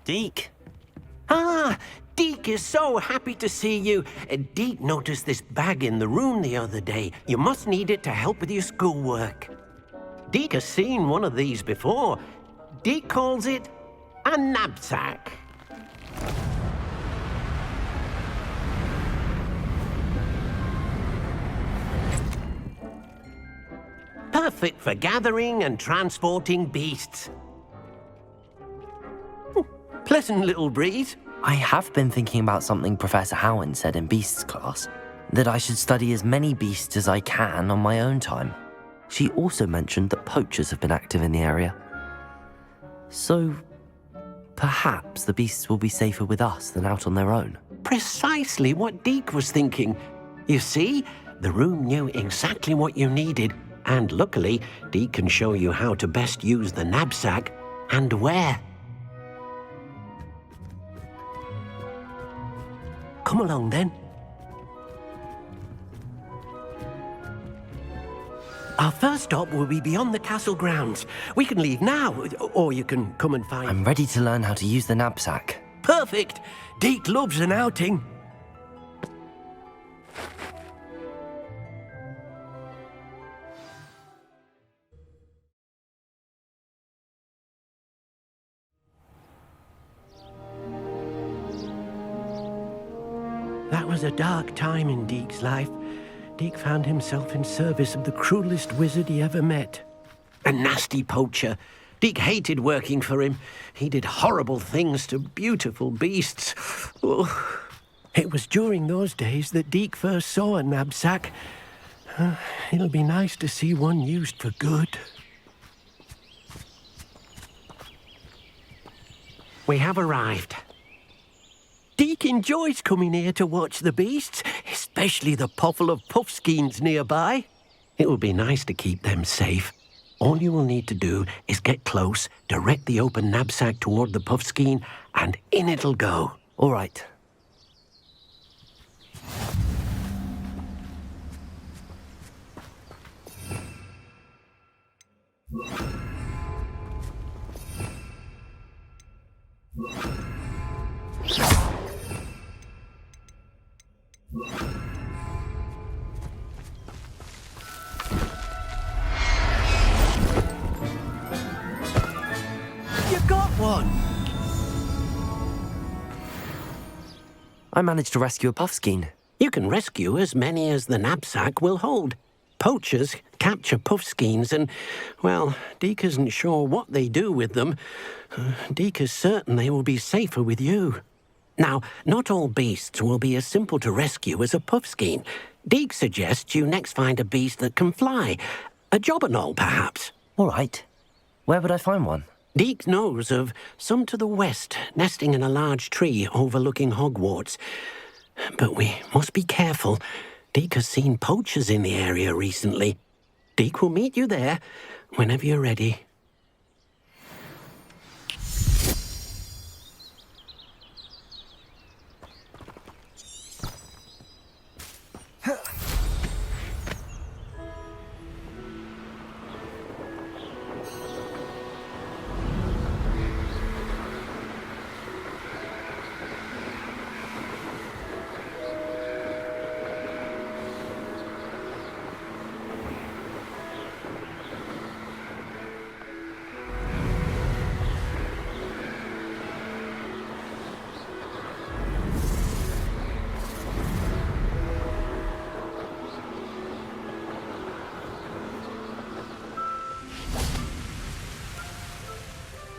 Deke! Ah, Deke is so happy to see you. Deke noticed this bag in the room the other day. You must need it to help with your schoolwork. Deke has seen one of these before. Deke calls it a knapsack. Perfect for gathering and transporting beasts. Pleasant little breeze. I have been thinking about something Professor Howland said in Beasts class, that I should study as many beasts as I can on my own time. She also mentioned that poachers have been active in the area. So, perhaps the beasts will be safer with us than out on their own. Precisely what Deke was thinking. You see, the room knew exactly what you needed, and luckily, Deke can show you how to best use the knapsack and where. Come along, then. Our first stop will be beyond the castle grounds. We can leave now, or you can come and find... I'm ready to learn how to use the knapsack. Perfect! Deke loves an outing. That was a dark time in Deke's life. Deke found himself in service of the cruelest wizard he ever met. A nasty poacher. Deke hated working for him. He did horrible things to beautiful beasts. Oh. It was during those days that Deke first saw a knapsack. It'll be nice to see one used for good. We have arrived. Deke enjoys coming here to watch the beasts, especially the puffle of puffskeins nearby. It will be nice to keep them safe. All you will need to do is get close, direct the open knapsack toward the puffskein, and in it'll go. All right. one? I managed to rescue a puffskein. You can rescue as many as the knapsack will hold. Poachers capture puffskeins and, well, Deke isn't sure what they do with them. Deke is certain they will be safer with you. Now, not all beasts will be as simple to rescue as a puffskein. Deke suggests you next find a beast that can fly. A jobberknoll, perhaps. All right. Where would I find one? Deke knows of some to the west, nesting in a large tree overlooking Hogwarts. But we must be careful. Deke has seen poachers in the area recently. Deke will meet you there whenever you're ready.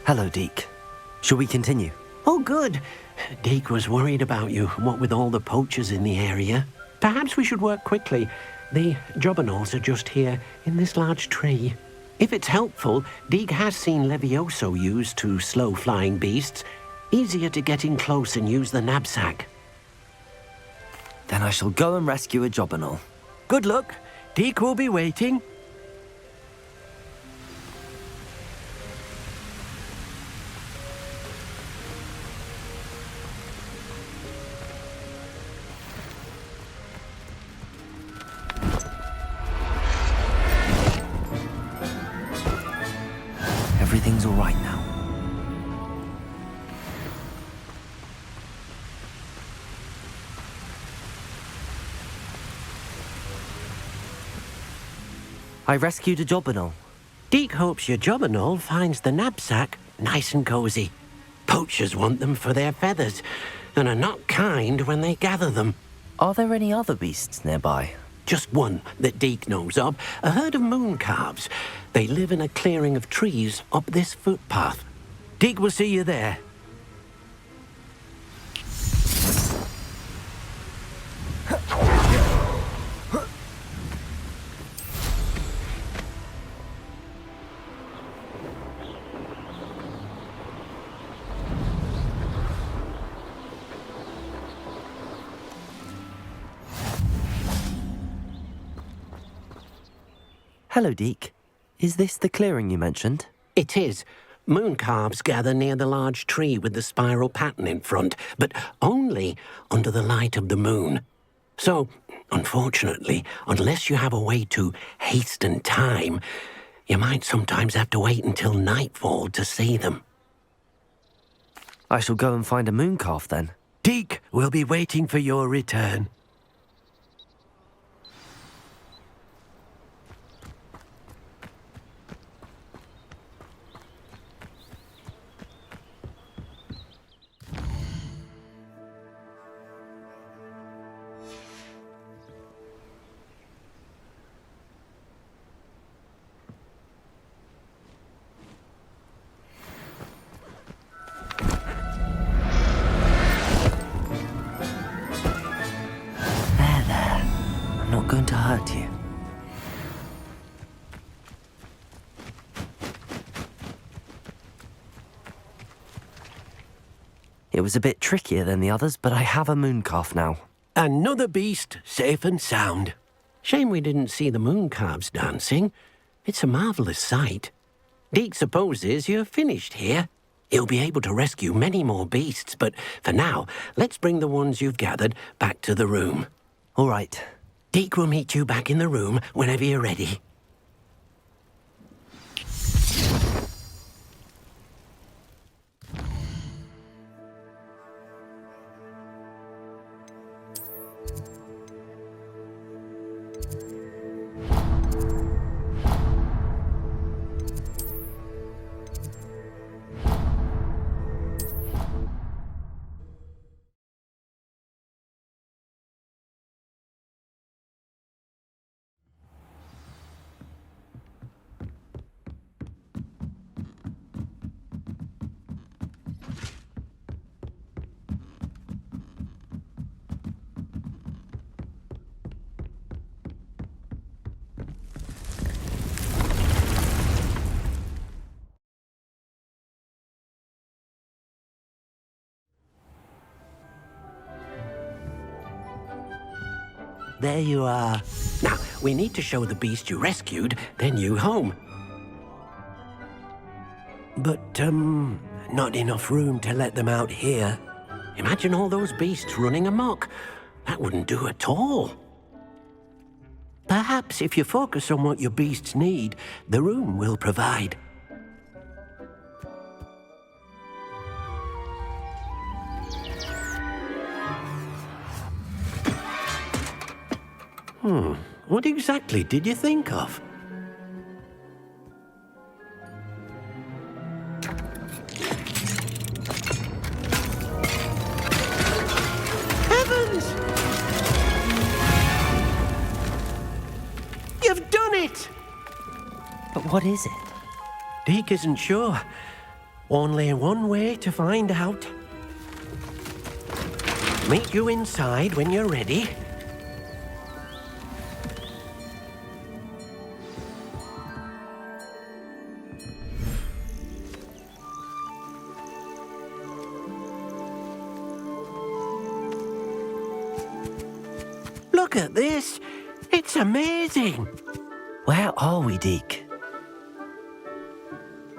Hello, Deke. Shall we continue? Oh, good. Deke was worried about you, what with all the poachers in the area. Perhaps we should work quickly. The jobberknolls are just here, in this large tree. If it's helpful, Deke has seen Leviosa used to slow flying beasts. Easier to get in close and use the knapsack. Then I shall go and rescue a jobberknoll. Good luck. Deke will be waiting. Everything's all right now. I rescued a jobberknoll. Deke hopes your jobberknoll finds the knapsack nice and cozy. Poachers want them for their feathers and are not kind when they gather them. Are there any other beasts nearby? Just one that Deke knows of, a herd of moon calves. They live in a clearing of trees up this footpath. Deke will see you there. Hello, Deke. Is this the clearing you mentioned? It is. Moon calves gather near the large tree with the spiral pattern in front, but only under the light of the moon. So, unfortunately, unless you have a way to hasten time, you might sometimes have to wait until nightfall to see them. I shall go and find a moon calf then. Deke will be waiting for your return. Going to hurt you. It was a bit trickier than the others, but I have a moon calf now. Another beast, safe and sound. Shame we didn't see the moon calves dancing. It's a marvellous sight. Deke supposes you're finished here. He'll be able to rescue many more beasts, but for now, let's bring the ones you've gathered back to the room. All right. Deke will meet you back in the room whenever you're ready. there you are. Now, we need to show the beast you rescued their new home. But, not enough room to let them out here. Imagine all those beasts running amok. That wouldn't do at all. Perhaps if you focus on what your beasts need, the room will provide. What exactly did you think of? Heavens! You've done it! But what is it? Deke isn't sure. Only one way to find out. Meet you inside when you're ready. Look at this! It's amazing! Where are we, Deke?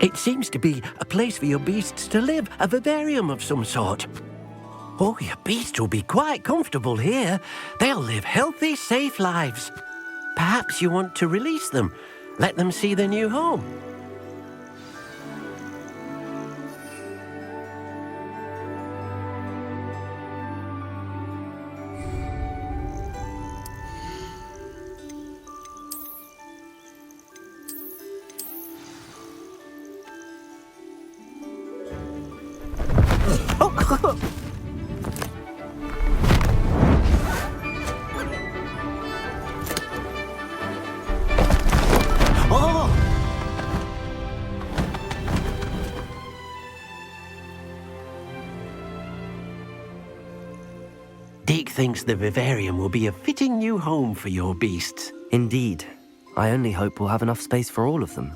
It seems to be a place for your beasts to live, a vivarium of some sort. Oh, your beasts will be quite comfortable here. They'll live healthy, safe lives. Perhaps you want to release them, let them see their new home. Deke thinks the vivarium will be a fitting new home for your beasts. Indeed. I only hope we'll have enough space for all of them.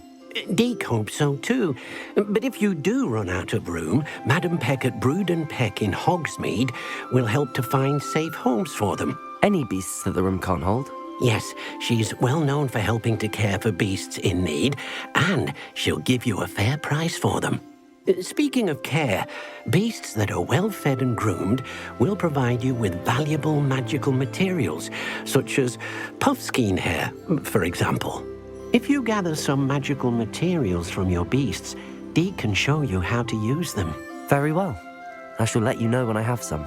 Deke hopes so too. But if you do run out of room, Madam Peck at Brood and Peck in Hogsmeade will help to find safe homes for them. Any beasts that the room can't hold? Yes, she's well known for helping to care for beasts in need, and she'll give you a fair price for them. Speaking of care, beasts that are well fed and groomed will provide you with valuable magical materials, such as puffskein hair, for example. If you gather some magical materials from your beasts, Deke can show you how to use them. Very well. I shall let you know when I have some.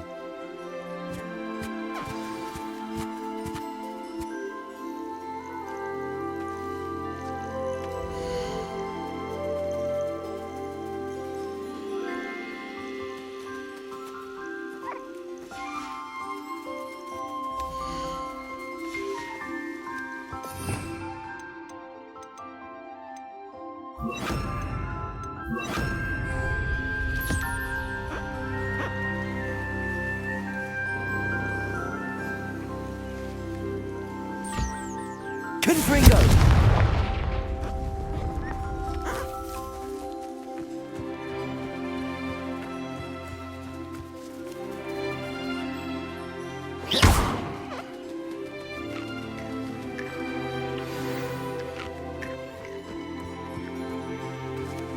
Confringo!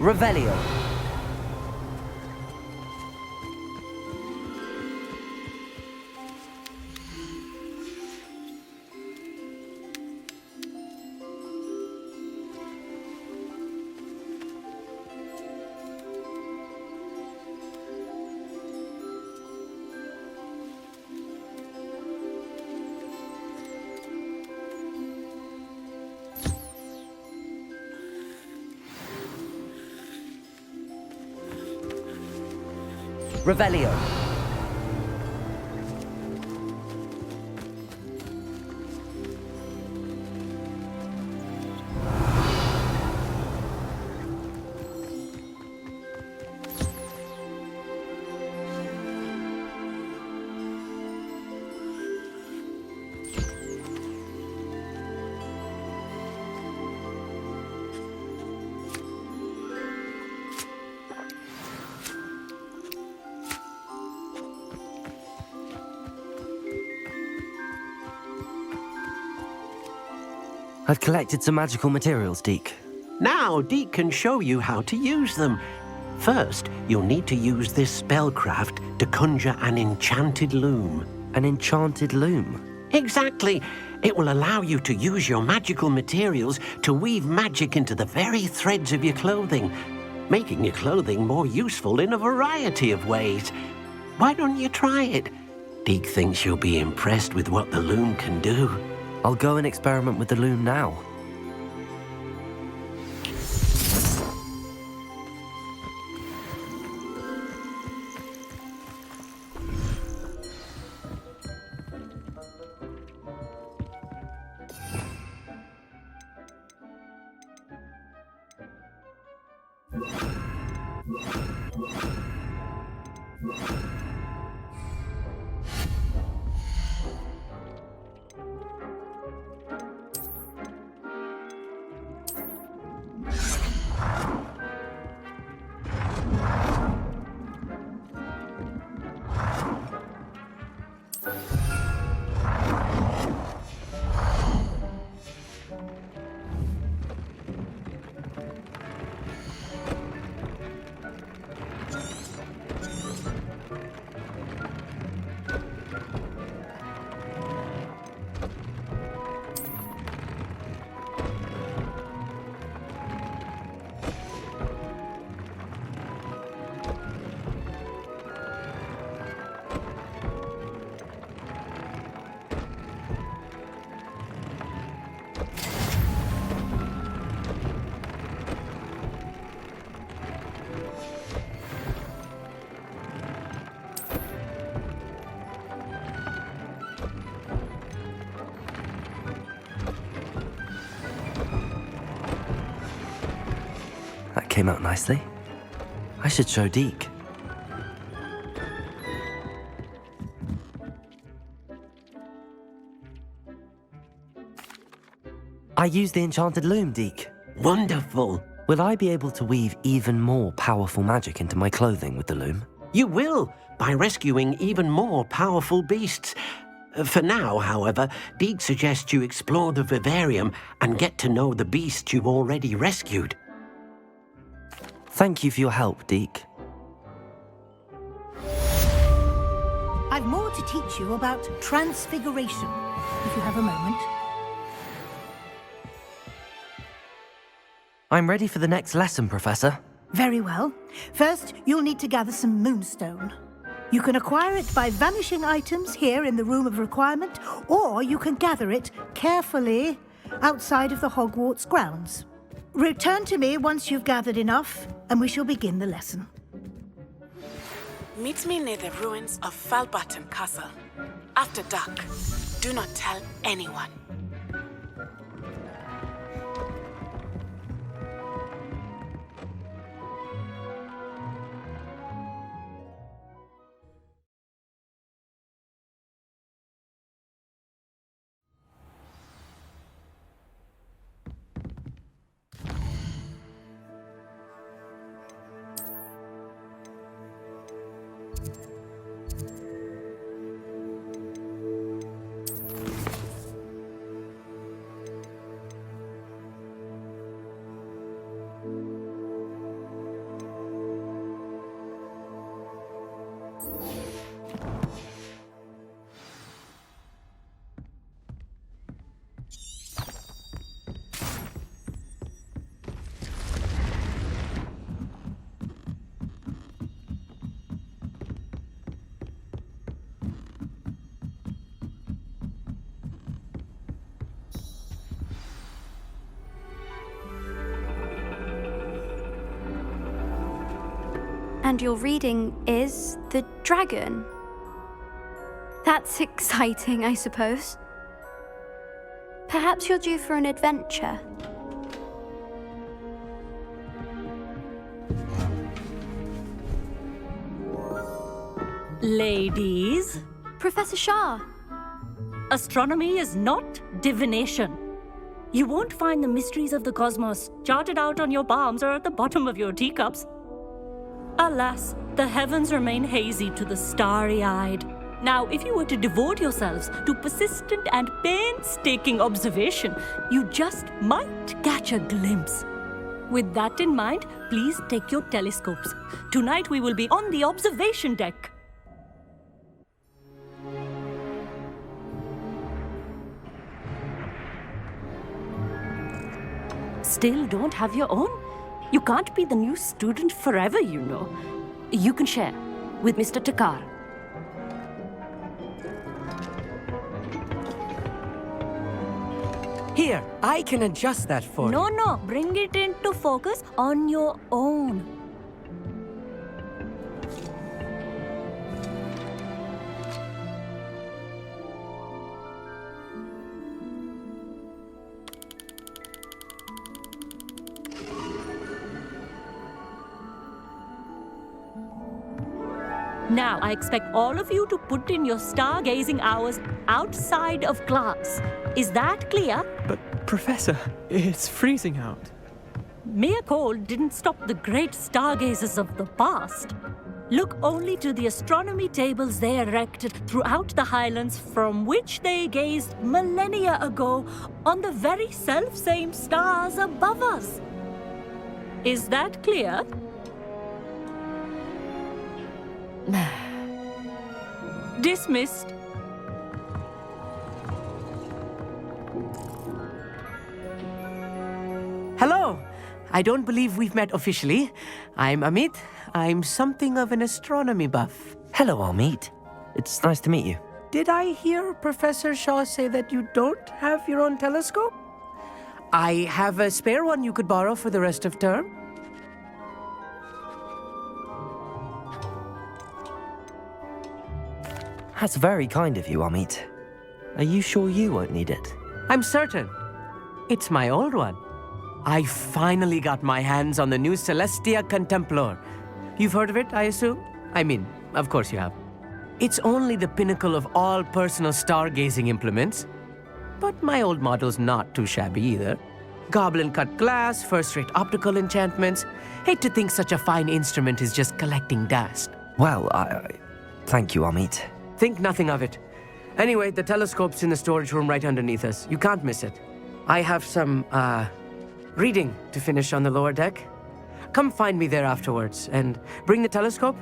Revelio. Revelio. I've collected some magical materials, Deke. Now, Deke can show you how to use them. First, you'll need to use this spellcraft to conjure an enchanted loom. An enchanted loom? Exactly. It will allow you to use your magical materials to weave magic into the very threads of your clothing, making your clothing more useful in a variety of ways. Why don't you try it? Deke thinks you'll be impressed with what the loom can do. I'll go and experiment with the loom now. Came out nicely. I should show Deke. I used the enchanted loom, Deke. Wonderful. Will I be able to weave even more powerful magic into my clothing with the loom? You will, by rescuing even more powerful beasts. For now, however, Deke suggests you explore the Vivarium and get to know the beasts you've already rescued. Thank you for your help, Deke. I've more to teach you about transfiguration, if you have a moment. I'm ready for the next lesson, Professor. Very well. First, you'll need to gather some moonstone. You can acquire it by vanishing items here in the Room of Requirement, or you can gather it carefully outside of the Hogwarts grounds. Return to me once you've gathered enough, and we shall begin the lesson. Meet me near the ruins of Falbaton Castle. After dark. Do not tell anyone. And your reading is The Dragon. That's exciting, I suppose. Perhaps you're due for an adventure. Ladies. Professor Shah. Astronomy is not divination. You won't find the mysteries of the cosmos charted out on your palms or at the bottom of your teacups. Alas, the heavens remain hazy to the starry-eyed. Now, if you were to devote yourselves to persistent and painstaking observation, you just might catch a glimpse. With that in mind, please take your telescopes. Tonight we will be on the observation deck. Still don't have your own? You can't be the new student forever, you know. You can share with Mr. Takar. Here, I can adjust that for you. No, bring it into focus on your own. Now, I expect all of you to put in your stargazing hours outside of class. Is that clear? But, Professor, it's freezing out. Mere cold didn't stop the great stargazers of the past. Look only to the astronomy tables they erected throughout the Highlands from which they gazed millennia ago on the very self-same stars above us. Is that clear? Dismissed. Hello. I don't believe we've met officially. I'm Amit. I'm something of an astronomy buff. Hello, Amit. It's nice to meet you. Did I hear Professor Shaw say that you don't have your own telescope? I have a spare one you could borrow for the rest of term. That's very kind of you, Amit. Are you sure you won't need it? I'm certain. It's my old one. I finally got my hands on the new Celestia Contemplar. You've heard of it, I assume? I mean, of course you have. It's only the pinnacle of all personal stargazing implements. But my old model's not too shabby either. Goblin-cut glass, first-rate optical enchantments. Hate to think such a fine instrument is just collecting dust. Well, thank you, Amit. Think nothing of it. Anyway, the telescope's in the storage room right underneath us. You can't miss it. I have some, reading to finish on the lower deck. Come find me there afterwards, and bring the telescope.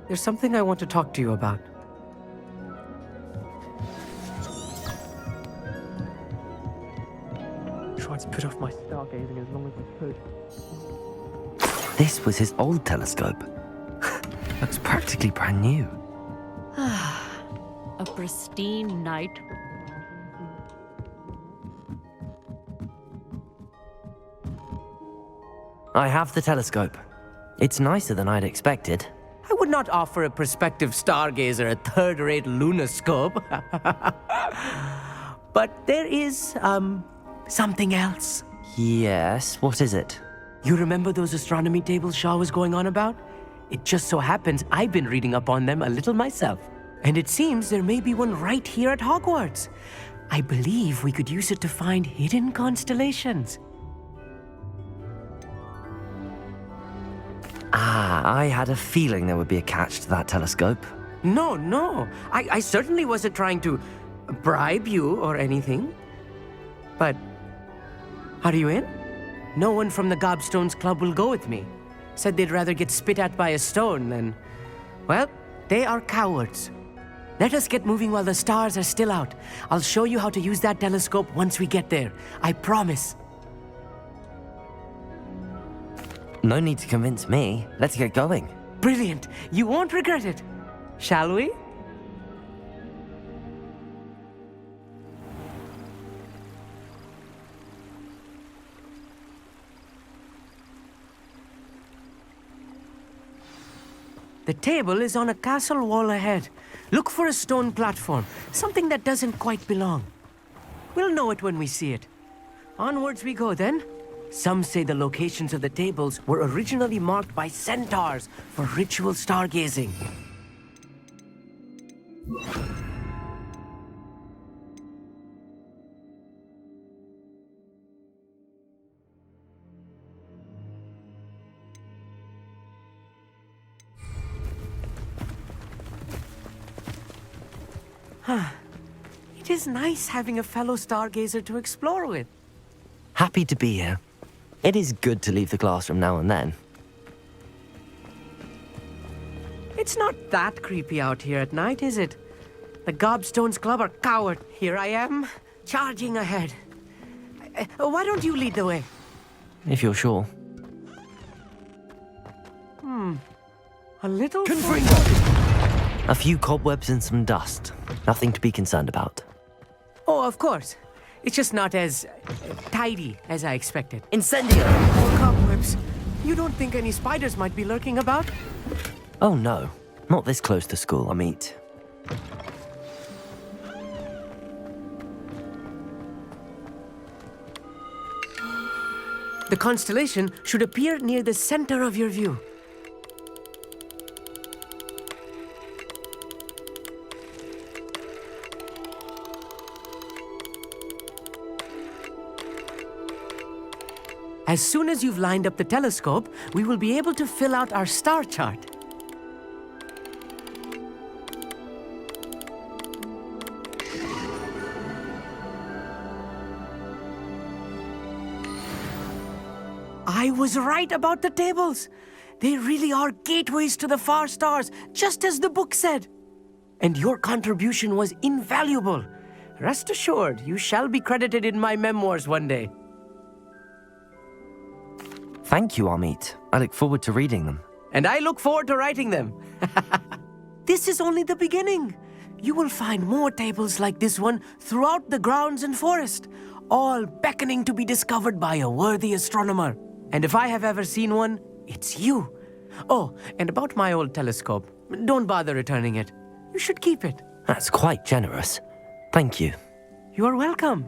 There's something I want to talk to you about. Tried to put off my stargazing as long as I could. This was his old telescope. Looks practically brand new. A pristine night. I have the telescope. It's nicer than I'd expected. I would not offer a prospective stargazer a third-rate lunoscope. But there is, something else. Yes, what is it? You remember those astronomy tables Shaw was going on about? It just so happens I've been reading up on them a little myself. And it seems there may be one right here at Hogwarts. I believe we could use it to find hidden constellations. I had a feeling there would be a catch to that telescope. No. I certainly wasn't trying to bribe you or anything. But, are you in? No one from the Gobstones Club will go with me. Said they'd rather get spit at by a stone than... Well, they are cowards. Let us get moving while the stars are still out. I'll show you how to use that telescope once we get there. I promise. No need to convince me. Let's get going. Brilliant. You won't regret it. Shall we? The table is on a castle wall ahead. Look for a stone platform, something that doesn't quite belong. We'll know it when we see it. Onwards we go then. Some say the locations of the tables were originally marked by centaurs for ritual stargazing. It is nice having a fellow stargazer to explore with. Happy to be here. It is good to leave the classroom now and then. It's not that creepy out here at night, is it? The Gobstones Club are coward. Here I am, charging ahead. Why don't you lead the way? If you're sure. A little... A few cobwebs and some dust. Nothing to be concerned about. Oh, of course. It's just not as tidy as I expected. Incendio! More cobwebs. You don't think any spiders might be lurking about? Oh no, not this close to school, Amit. The constellation should appear near the center of your view. As soon as you've lined up the telescope, we will be able to fill out our star chart. I was right about the tables. They really are gateways to the far stars, just as the book said. And your contribution was invaluable. Rest assured, you shall be credited in my memoirs one day. Thank you, Amit. I look forward to reading them. And I look forward to writing them. This is only the beginning. You will find more tables like this one throughout the grounds and forest, all beckoning to be discovered by a worthy astronomer. And if I have ever seen one, it's you. Oh, and about my old telescope, don't bother returning it. You should keep it. That's quite generous. Thank you. You are welcome.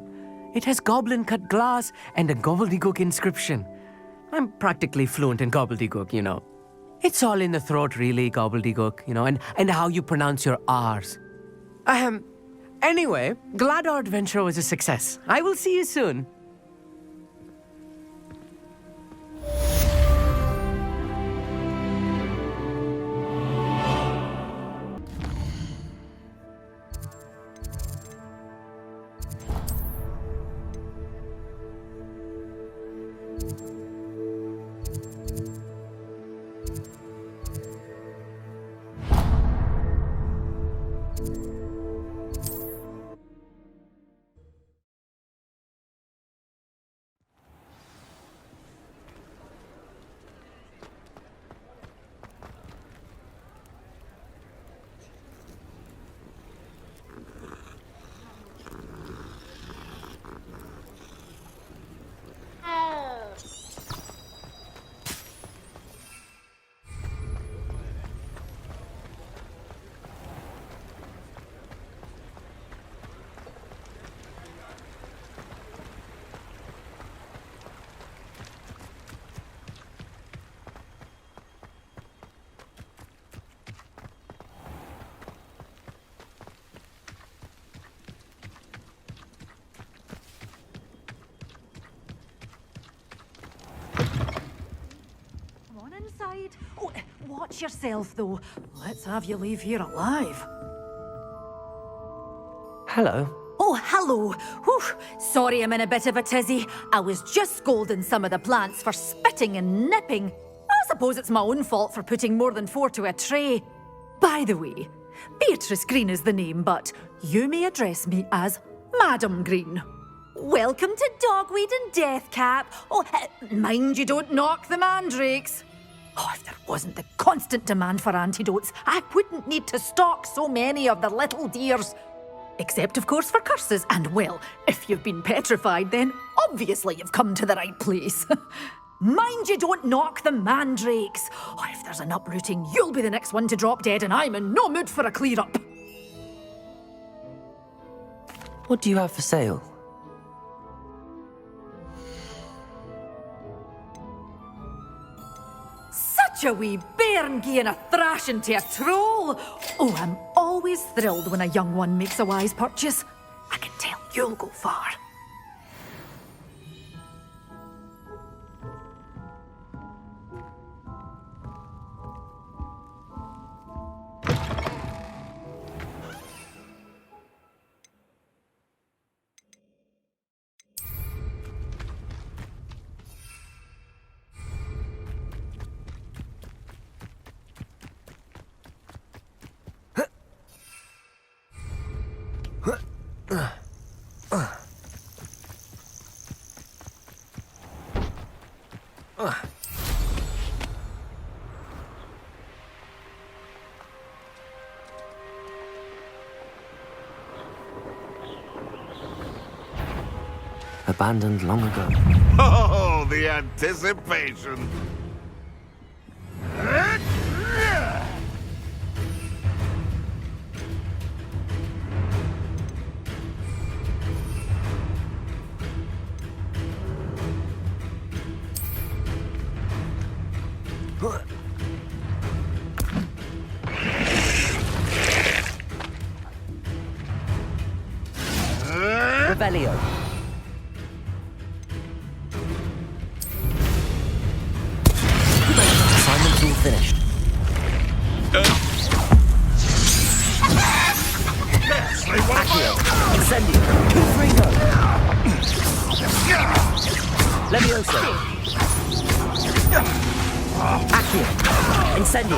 It has goblin-cut glass and a gobbledygook inscription. I'm practically fluent in gobbledygook, you know. It's all in the throat, really, gobbledygook, you know, and how you pronounce your R's. Anyway, glad our adventure was a success. I will see you soon. Inside. Oh, watch yourself, though. Let's have you leave here alive. Hello. Oh, hello. Whew. Sorry I'm in a bit of a tizzy. I was just scolding some of the plants for spitting and nipping. I suppose it's my own fault for putting more than 4 to a tray. By the way, Beatrice Green is the name, but you may address me as Madam Green. Welcome to Dogweed and Deathcap. Oh, mind you don't knock the mandrakes. Oh, if there wasn't the constant demand for antidotes, I wouldn't need to stock so many of the little dears. Except, of course, for curses. And, well, if you've been petrified, then obviously you've come to the right place. Mind you don't knock the mandrakes. Oh, if there's an uprooting, you'll be the next one to drop dead, and I'm in no mood for a clear-up. What do you have for sale? Such a wee bairn gieing a thrashing to a troll. Oh, I'm always thrilled when a young one makes a wise purchase. I can tell you'll go far. abandoned long ago. Oh, the anticipation! Revelio. Assignment's all finished. Accio. Incendio. Diffindo. Leviosa. Accio. Incendio.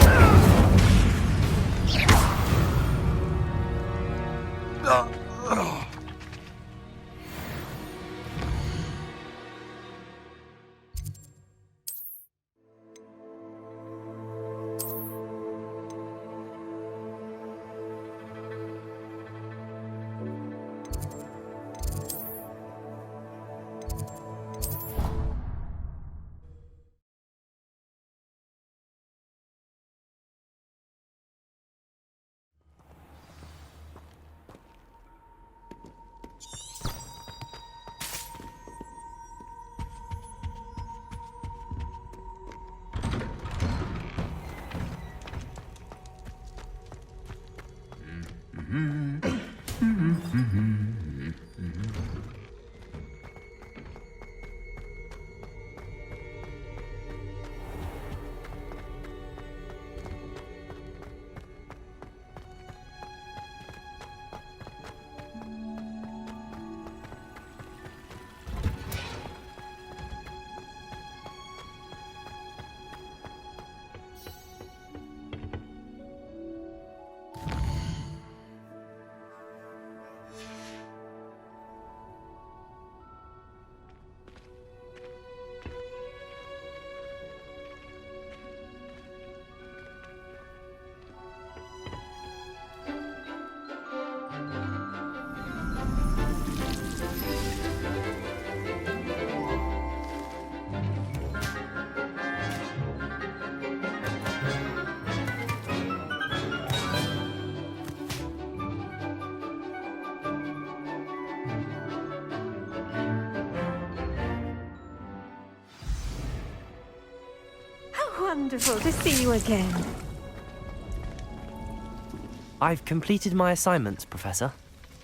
Wonderful to see you again. I've completed my assignments, Professor.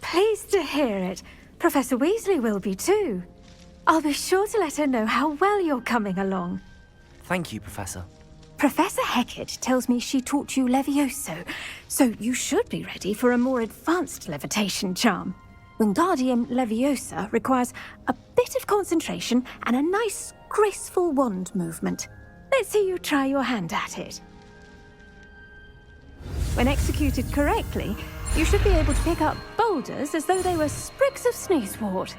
Pleased to hear it. Professor Weasley will be too. I'll be sure to let her know how well you're coming along. Thank you, Professor. Professor Hecat tells me she taught you Levioso, so you should be ready for a more advanced levitation charm. Wingardium Leviosa requires a bit of concentration and a nice, graceful wand movement. Let's see you try your hand at it. When executed correctly, you should be able to pick up boulders as though they were sprigs of sneezewort.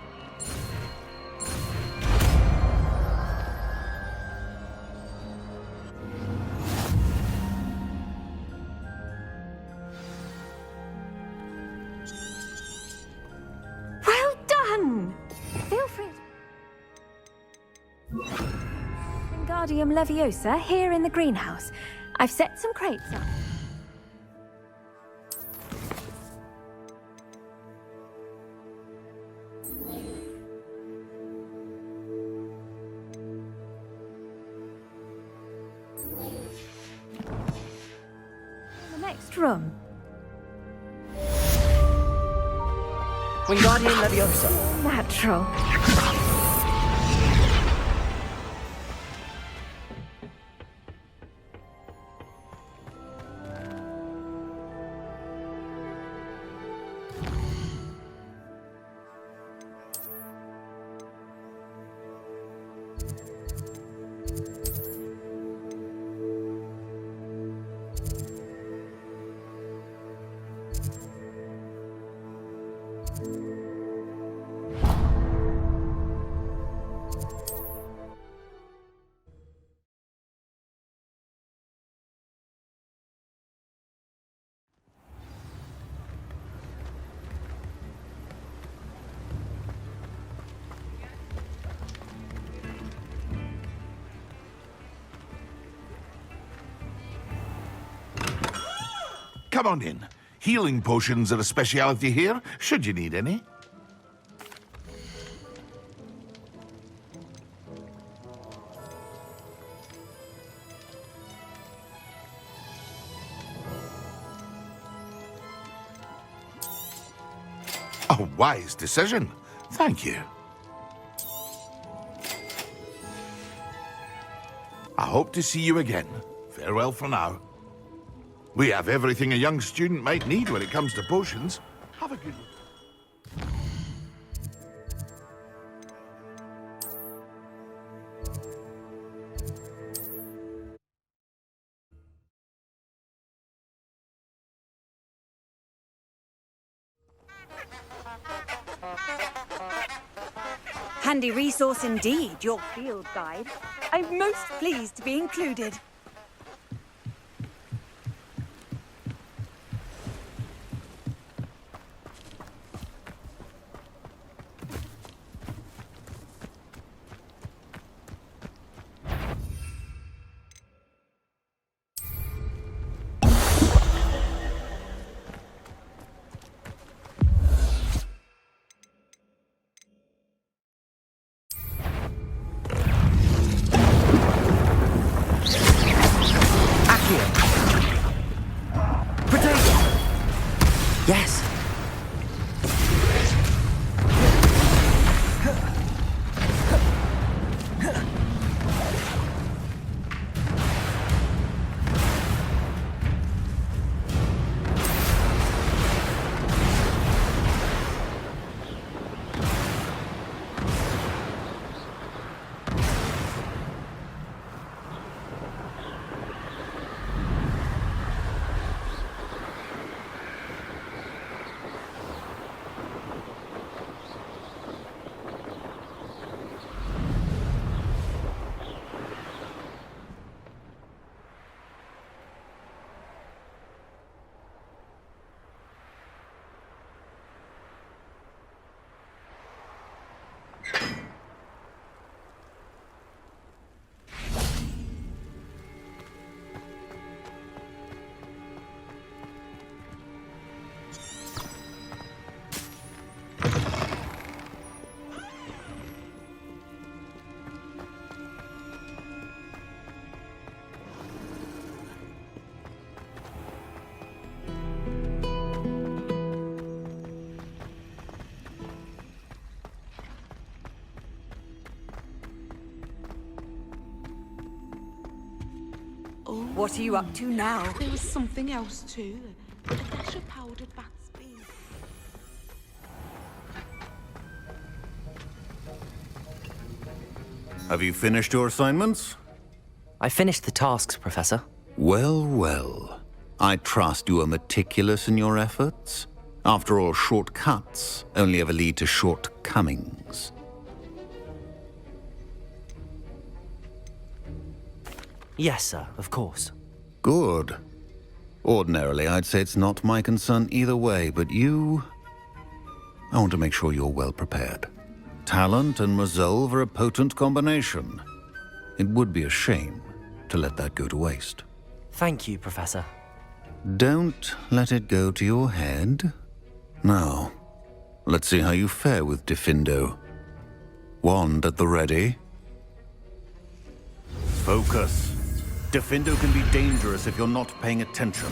Well done! Feel free. Wingardium Leviosa here in the greenhouse. I've set some crates up. In the next room. Wingardium Leviosa. Natural. Come on in. Healing potions are a speciality here, should you need any. A wise decision. Thank you. I hope to see you again. Farewell for now. We have everything a young student might need when it comes to potions. Have a good one. Handy resource indeed, your field guide. I'm most pleased to be included. Yes. What are you up to now? There was something else too. A dash of powdered bat's bean. Have you finished your assignments? I finished the tasks, Professor. Well, well. I trust you are meticulous in your efforts. After all, shortcuts only ever lead to shortcomings. Yes, sir, of course. Good. Ordinarily, I'd say it's not my concern either way, but you... I want to make sure you're well prepared. Talent and resolve are a potent combination. It would be a shame to let that go to waste. Thank you, Professor. Don't let it go to your head. Now, let's see how you fare with Diffindo. Wand at the ready. Focus. Diffindo can be dangerous if you're not paying attention.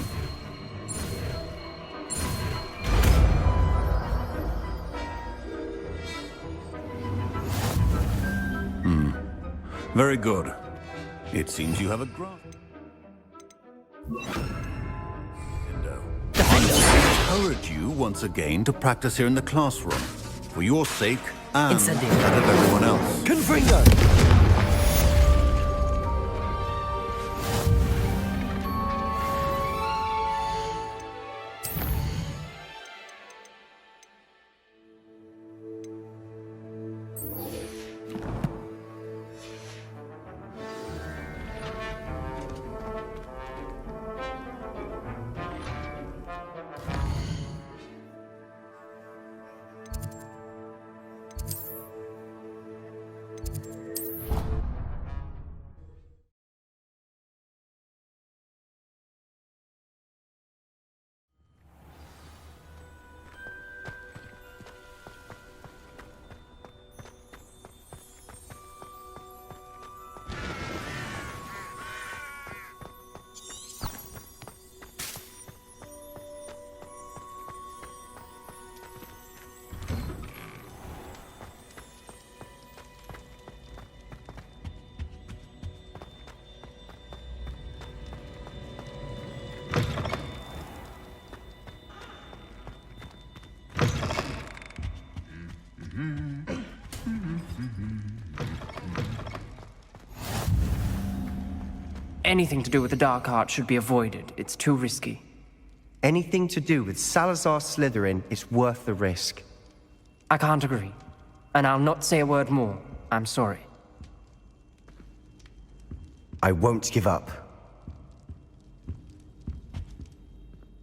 Very good. It seems you have a grasp. I encourage you once again to practice here in the classroom. For your sake and Incendio. that of everyone else. Gryffindor! anything to do with the dark art should be avoided. It's too risky. Anything to do with Salazar Slytherin is worth the risk. I can't agree. And I'll not say a word more. I'm sorry. I won't give up.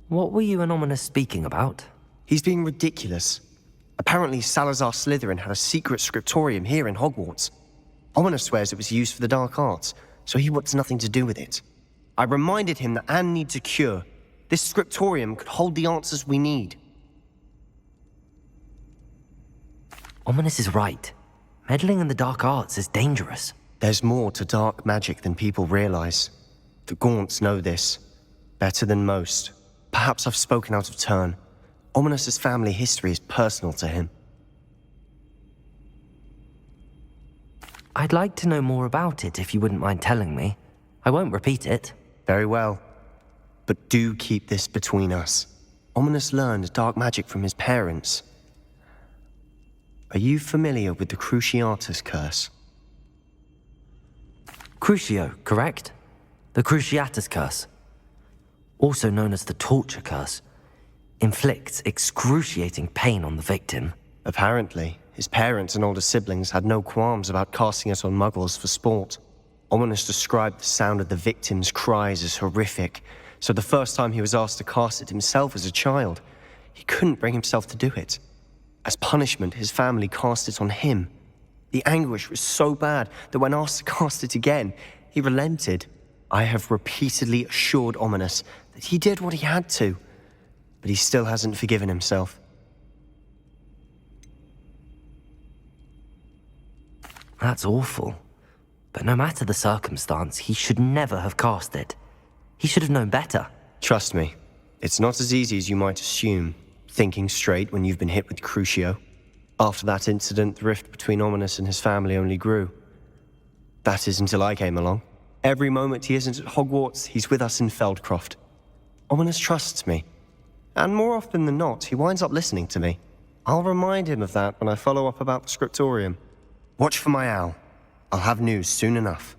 What were you and Ominous speaking about? He's being ridiculous. Apparently Salazar Slytherin had a secret scriptorium here in Hogwarts. Ominous swears it was used for the dark arts, so he wants nothing to do with it. I reminded him that Anne needs a cure. This scriptorium could hold the answers we need. Ominous is right. Meddling in the dark arts is dangerous. There's more to dark magic than people realize. The Gaunts know this. Better than most. Perhaps I've spoken out of turn. Ominous's family history is personal to him. I'd like to know more about it if you wouldn't mind telling me. I won't repeat it. Very well. But do keep this between us. Ominous learned dark magic from his parents. Are you familiar with the Cruciatus curse? Crucio, correct? The Cruciatus curse. Also known as the torture curse. Inflicts excruciating pain on the victim. Apparently, his parents and older siblings had no qualms about casting it on muggles for sport. Ominous described the sound of the victim's cries as horrific, so the first time he was asked to cast it himself as a child, he couldn't bring himself to do it. As punishment, his family cast it on him. The anguish was so bad that when asked to cast it again, he relented. I have repeatedly assured Ominous that he did what he had to, but he still hasn't forgiven himself. That's awful. But no matter the circumstance, he should never have cast it. He should have known better. Trust me, it's not as easy as you might assume, thinking straight when you've been hit with Crucio. After that incident, the rift between Ominous and his family only grew. That is until I came along. Every moment he isn't at Hogwarts, he's with us in Feldcroft. Ominous trusts me. And more often than not, he winds up listening to me. I'll remind him of that when I follow up about the scriptorium. Watch for my owl. I'll have news soon enough.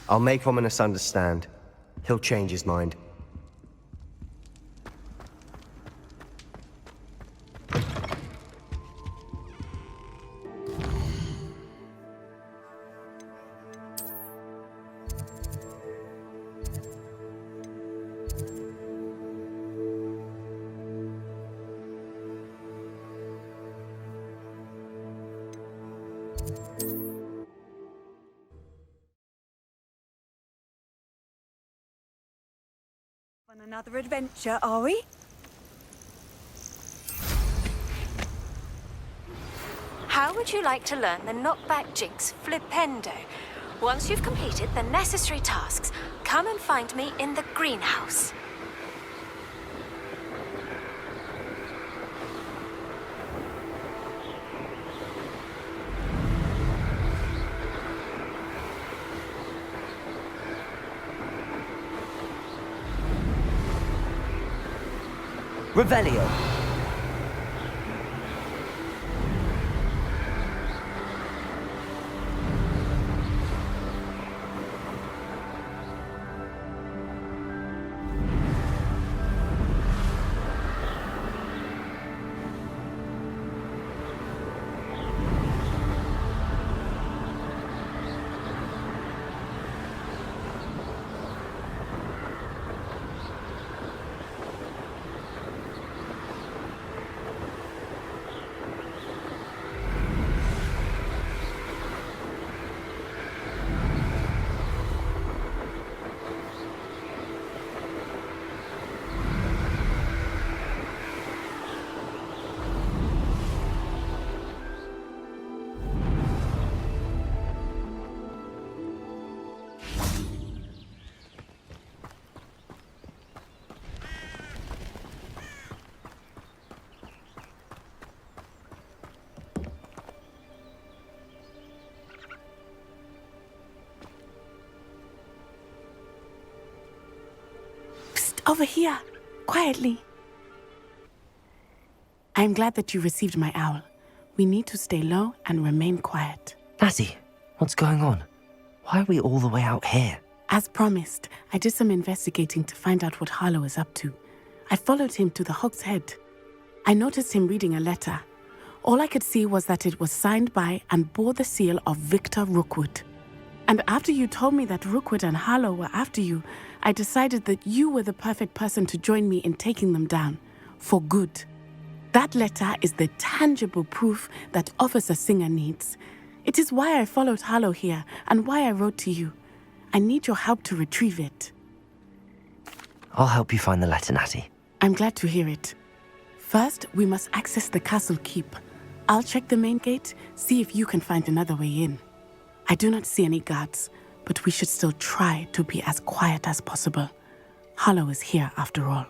I'll make Ominous understand. He'll change his mind. On another adventure, are we? How would you like to learn the knockback jinx Flipendo? Once you've completed the necessary tasks, come and find me in the greenhouse. Revelio. Over here, quietly. I'm glad that you received my owl. We need to stay low and remain quiet. Natty, what's going on? Why are we all the way out here? As promised, I did some investigating to find out what Harlow is up to. I followed him to the Hog's Head. I noticed him reading a letter. All I could see was that it was signed by and bore the seal of Victor Rookwood. And after you told me that Rookwood and Harlow were after you, I decided that you were the perfect person to join me in taking them down. For good. That letter is the tangible proof that Officer Singer needs. It is why I followed Harlow here and why I wrote to you. I need your help to retrieve it. I'll help you find the letter, Natty. I'm glad to hear it. First, we must access the castle keep. I'll check the main gate, see if you can find another way in. I do not see any guards, but we should still try to be as quiet as possible. Harlow is here after all.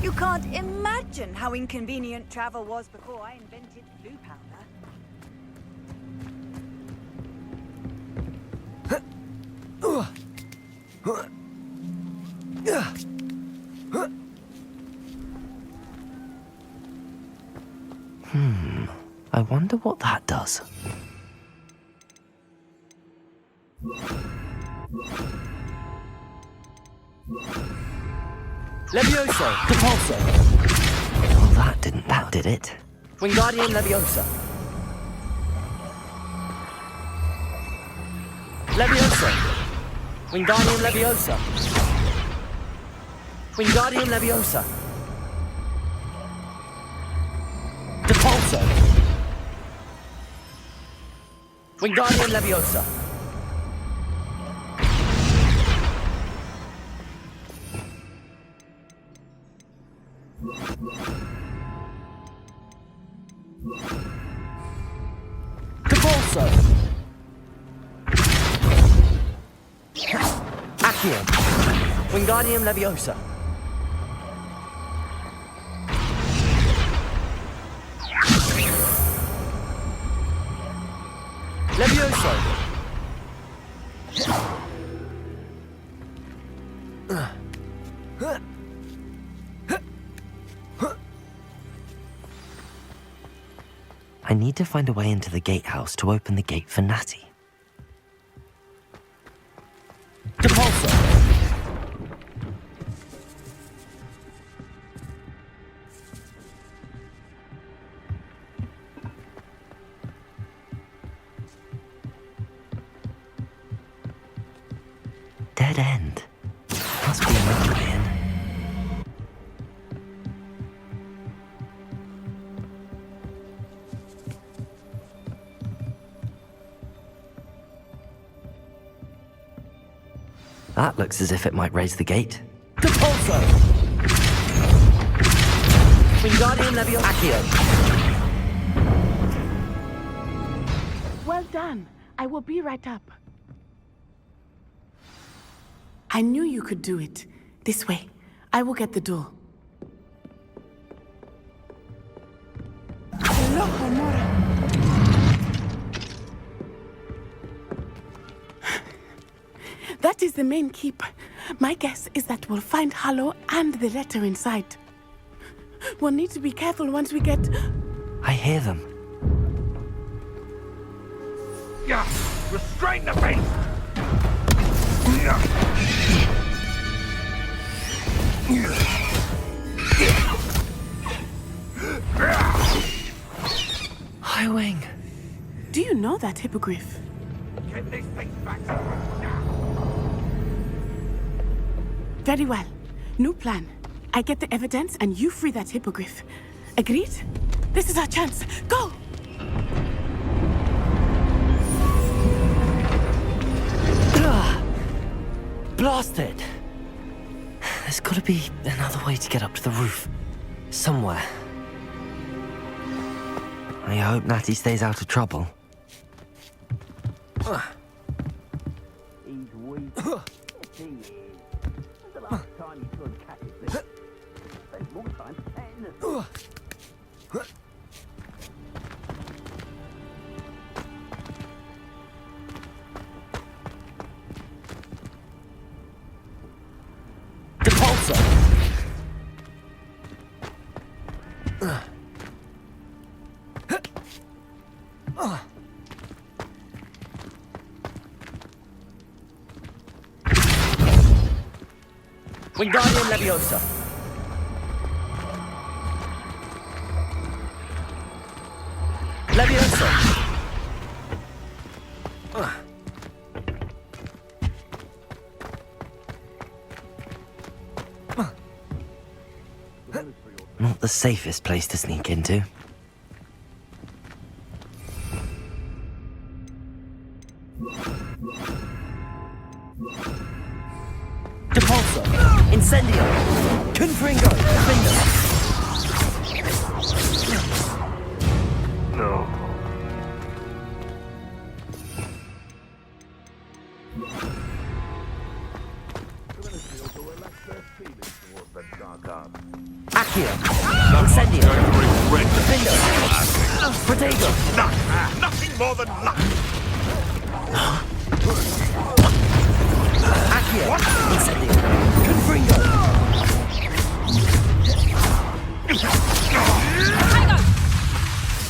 You can't imagine how inconvenient travel was before I invented blue powder. I wonder what that does. Leviosa, Depulso. Well, that did it. Wingardium Leviosa. Leviosa. Wingardium Leviosa. Wingardium Leviosa. Depulso. Wingardium Leviosa. Depulso. Accio. Wingardium Leviosa. Leviosa. I need to find a way into the gatehouse to open the gate for Natty. Depulso. Dead end. Must be another way in. That looks as if it might raise the gate. Depulso. Wingardium Leviosa. Accio. Well done. I will be right up. I knew you could do it. This way. I will get the door. That is the main keep. My guess is that we'll find Harlow and the letter inside. We'll need to be careful once we get... I hear them. Yeah, restrain the beast! High Wing. Do you know that hippogriff? Get these things back. Very well. New plan. I get the evidence and you free that hippogriff. Agreed? This is our chance. Go! Blasted! There's gotta be another way to get up to the roof. Somewhere. I hope Natty stays out of trouble. He's weak. Yes, he is. When's the last time you saw him catch his fish? Spends more time petting us. Depulso. Wingardium Leviosa. Leviosa. Not the safest place to sneak into. Depulso. Incendio. Confringo. Diffindo. No. Accio. Incendio. Diffindo. Potato. Nothing more than luck. Accio. Incendio. Confringo.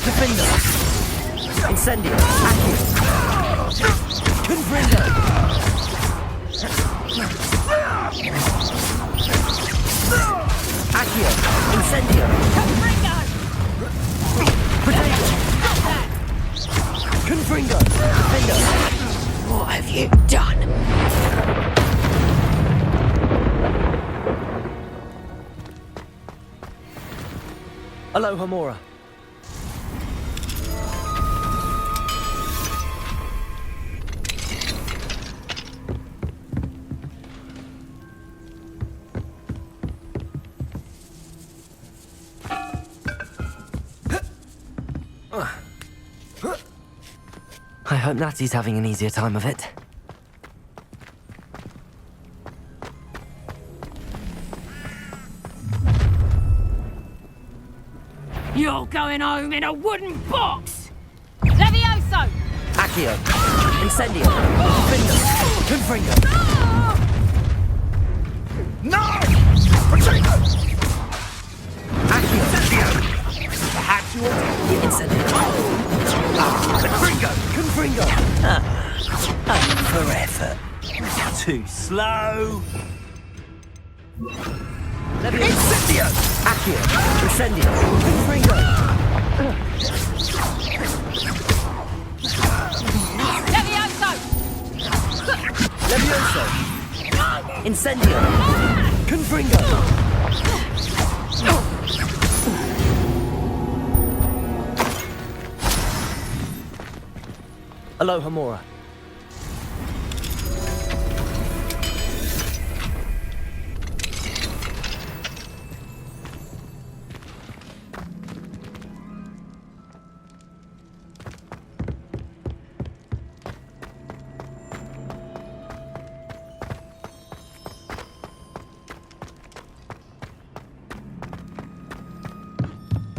Diffindo. Incendio. Accio. Confringo. Accio. Incendio. Potato. Confringo. Diffindo. What have you done? Aloha Mora. I hope Natty's having an easier time of it. You're going home in a wooden box! Levioso! Accio. Incendio. Diffindo. Confringo. No! Potato! Accio. Perhaps you want to... Incendio. Confringo! Confringo. For effort. Too slow. Incendio! Accio. Incendio. Confringo. Levioso! Leviosa. Incendio. Confringo. Aloha Mora.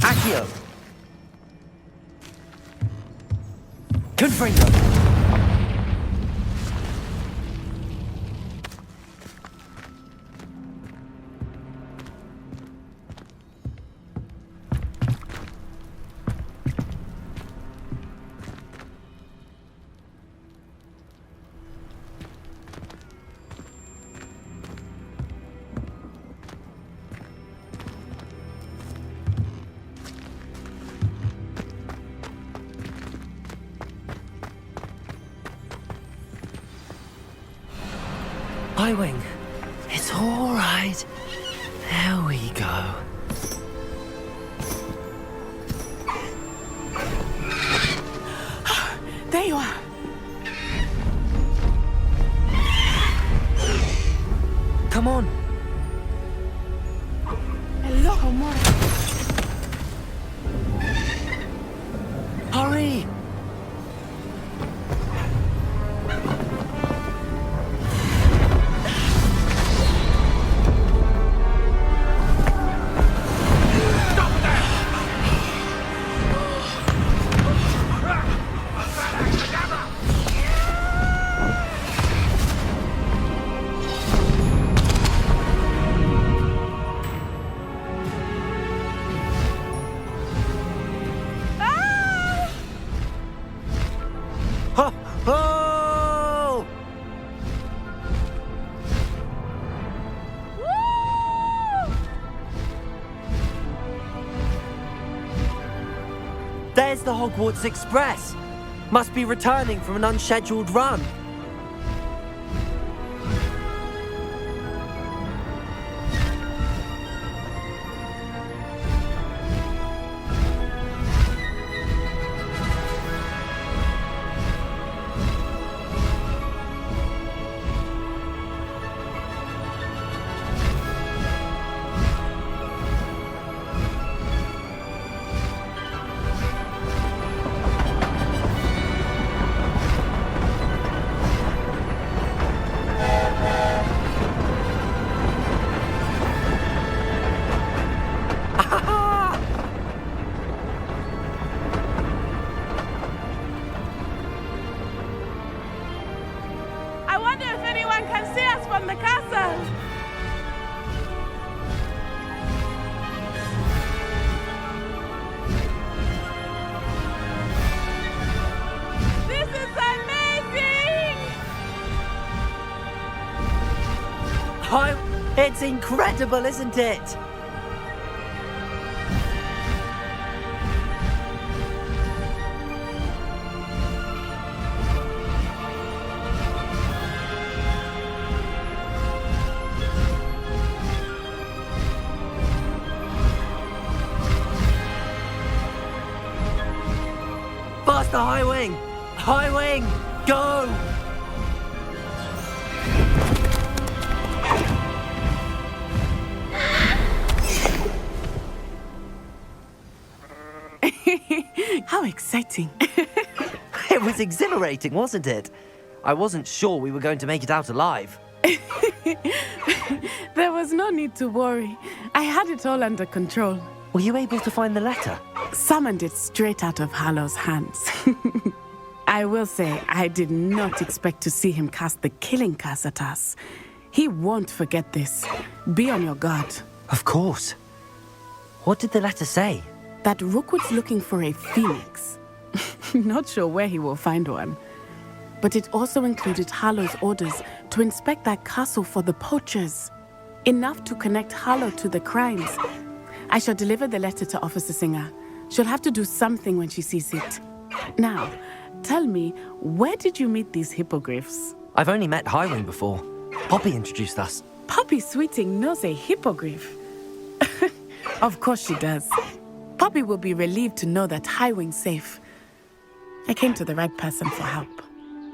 Accio. Confringo. Wing. It's all right. There we go. There you are. Come on. Hello, Mora. Hurry. Woo! the Hogwarts Express? Must be returning from an unscheduled run. I wonder if anyone can see us from the castle. This is amazing! It's incredible, isn't it? Faster, High Wing! High Wing, go! How exciting. It was exhilarating, wasn't it? I wasn't sure we were going to make it out alive. There was no need to worry. I had it all under control. Were you able to find the letter? Summoned it straight out of Hallow's hands. I will say, I did not expect to see him cast the killing curse at us. He won't forget this. Be on your guard. Of course. What did the letter say? That Rookwood's looking for a phoenix. Not sure where he will find one. But it also included Hallow's orders to inspect that castle for the poachers. Enough to connect Hallow to the crimes. I shall deliver the letter to Officer Singer. She'll have to do something when she sees it. Now, tell me, where did you meet these hippogriffs? I've only met Highwing before. Poppy introduced us. Poppy Sweeting knows a hippogriff. Of course she does. Poppy will be relieved to know that Highwing's safe. I came to the right person for help.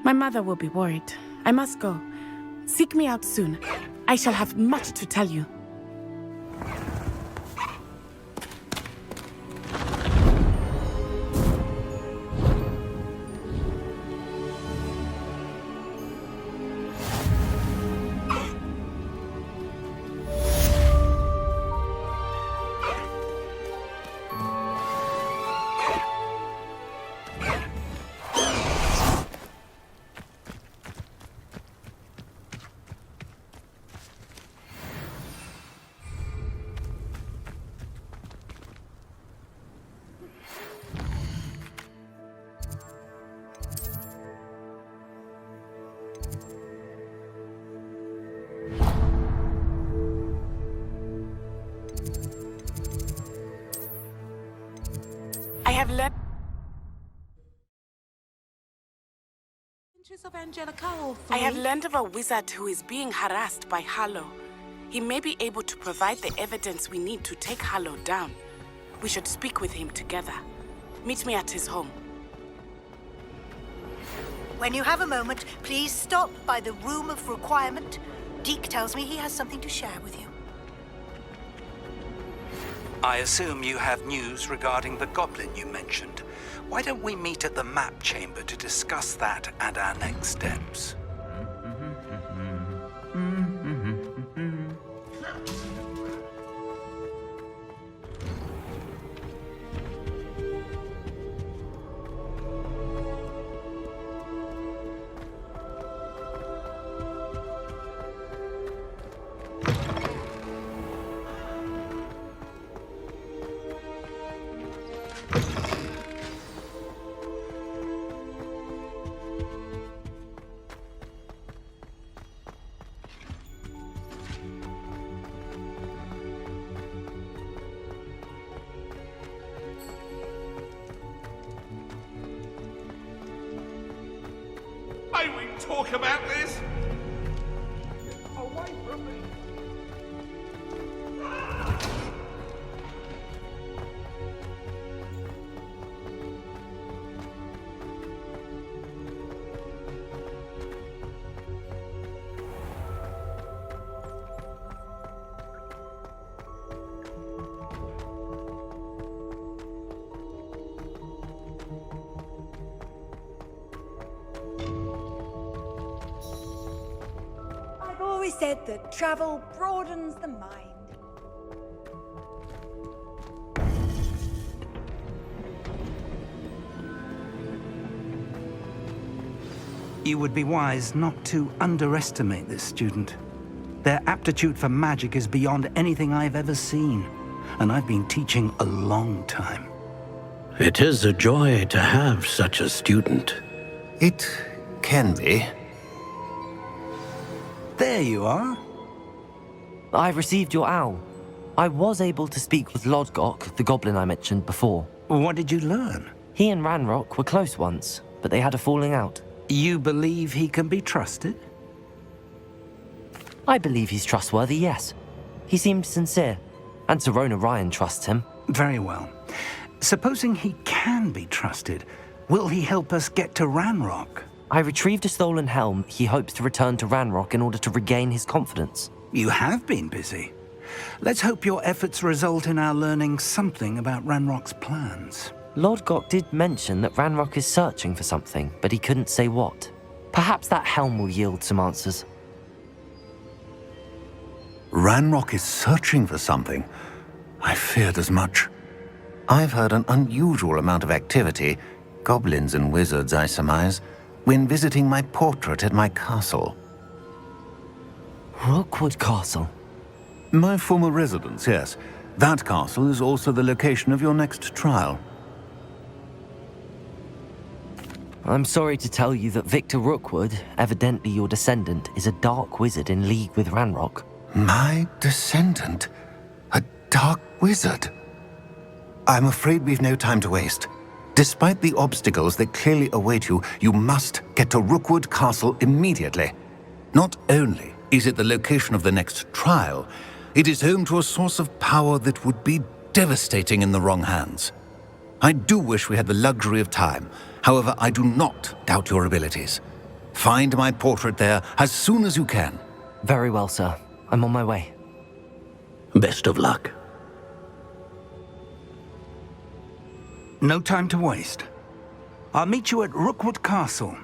My mother will be worried. I must go. Seek me out soon. I shall have much to tell you. I have learned of a wizard who is being harassed by Hallow. He may be able to provide the evidence we need to take Hallow down. We should speak with him together. Meet me at his home. When you have a moment, please stop by the Room of Requirement. Deke tells me he has something to share with you. I assume you have news regarding the goblin you mentioned. Why don't we meet at the map chamber to discuss that and our next steps? talk about this? Away from me! I've always said that travel broadens the mind. You would be wise not to underestimate this student. Their aptitude for magic is beyond anything I've ever seen, and I've been teaching a long time. It is a joy to have such a student. It can be. There you are. I've received your owl. I was able to speak with Lodgok, the goblin I mentioned before. What did you learn? He and Ranrok were close once, but they had a falling out. You believe he can be trusted? I believe he's trustworthy, yes. He seemed sincere, and Serona Ryan trusts him. Very well. Supposing he can be trusted, will he help us get to Ranrok? I retrieved a stolen helm he hopes to return to Ranrok in order to regain his confidence. You have been busy. Let's hope your efforts result in our learning something about Ranrock's plans. Lodgok did mention that Ranrok is searching for something, but he couldn't say what. Perhaps that helm will yield some answers. Ranrok is searching for something. I feared as much. I've heard an unusual amount of activity, goblins and wizards, I surmise, when visiting my portrait at my castle. Rookwood Castle? My former residence, yes. That castle is also the location of your next trial. I'm sorry to tell you that Victor Rookwood, evidently your descendant, is a dark wizard in league with Ranrok. My descendant? A dark wizard? I'm afraid we've no time to waste. Despite the obstacles that clearly await you, you must get to Rookwood Castle immediately. Not only is it the location of the next trial, it is home to a source of power that would be devastating in the wrong hands. I do wish we had the luxury of time. However, I do not doubt your abilities. Find my portrait there as soon as you can. Very well, sir. I'm on my way. Best of luck. No time to waste. I'll meet you at Rookwood Castle.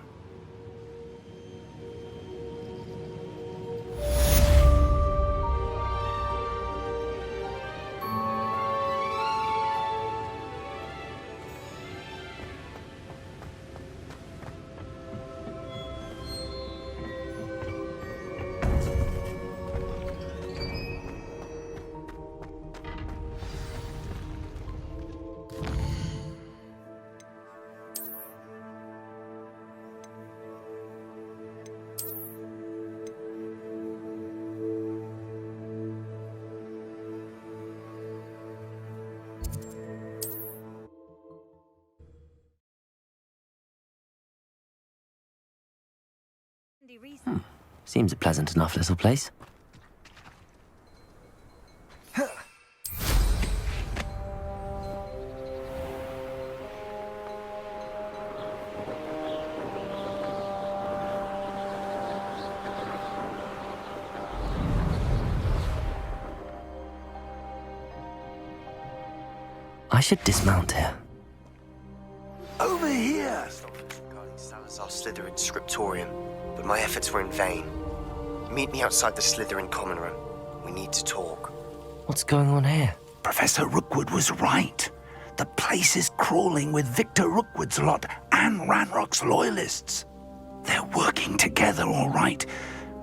Seems a pleasant enough little place. I should dismount here. Over here! Regarding Salazar's Slytherin scriptorium, but my efforts were in vain. Meet me outside the Slytherin common room. We need to talk. What's going on here? Professor Rookwood was right. The place is crawling with Victor Rookwood's lot and Ranrock's loyalists. They're working together, all right,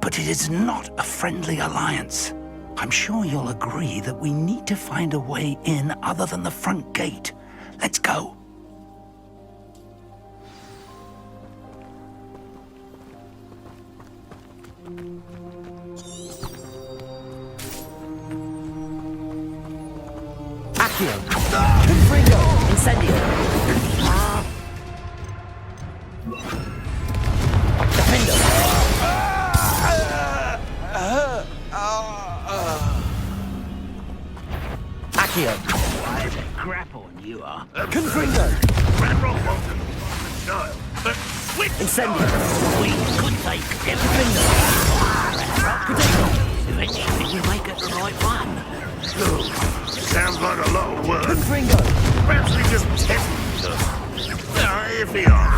but it is not a friendly alliance. I'm sure you'll agree that we need to find a way in other than the front gate. Let's go. Accio! Diffindo! Incendio! Diffindo! Why the crap on you are? Confringo! Ranrok wanted the child, but which Incendio! We could take Diffindo. Eventually we might get the right one. Look, sounds like a lot of work. Confringo! Perhaps we just test them. If we are.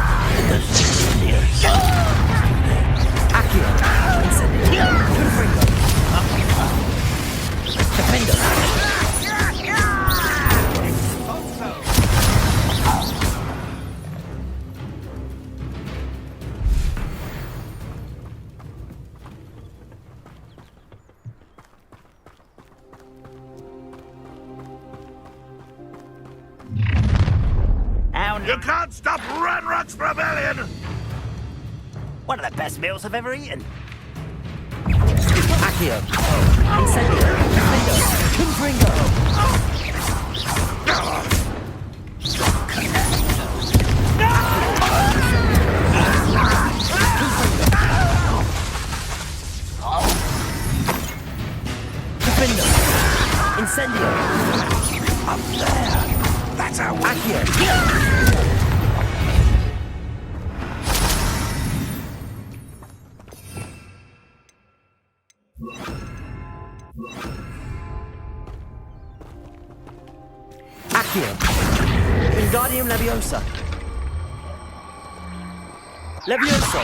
Accio! Incendio! Confringo! Diffindo! You can't stop Ranrok's rebellion! One of the best meals I've ever eaten. Accio! Incendio! Confringo! Diffindo! Incendio! Up there! That's our Accio! Accio! Wingardium Leviosa! Levioso!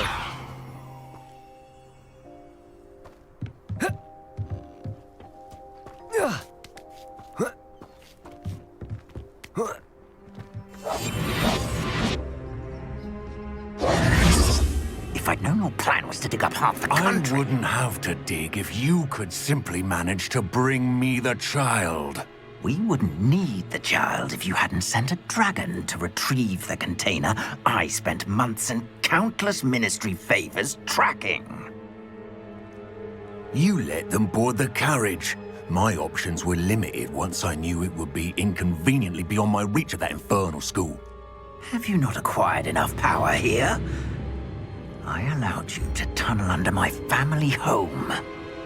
If I'd known your plan was to dig up half the country... I wouldn't have to dig if you could simply manage to bring me the child. We wouldn't need the child if you hadn't sent a dragon to retrieve the container I spent months and countless ministry favors tracking. You let them board the carriage. My options were limited once I knew it would be inconveniently beyond my reach at that infernal school. Have you not acquired enough power here? I allowed you to tunnel under my family home.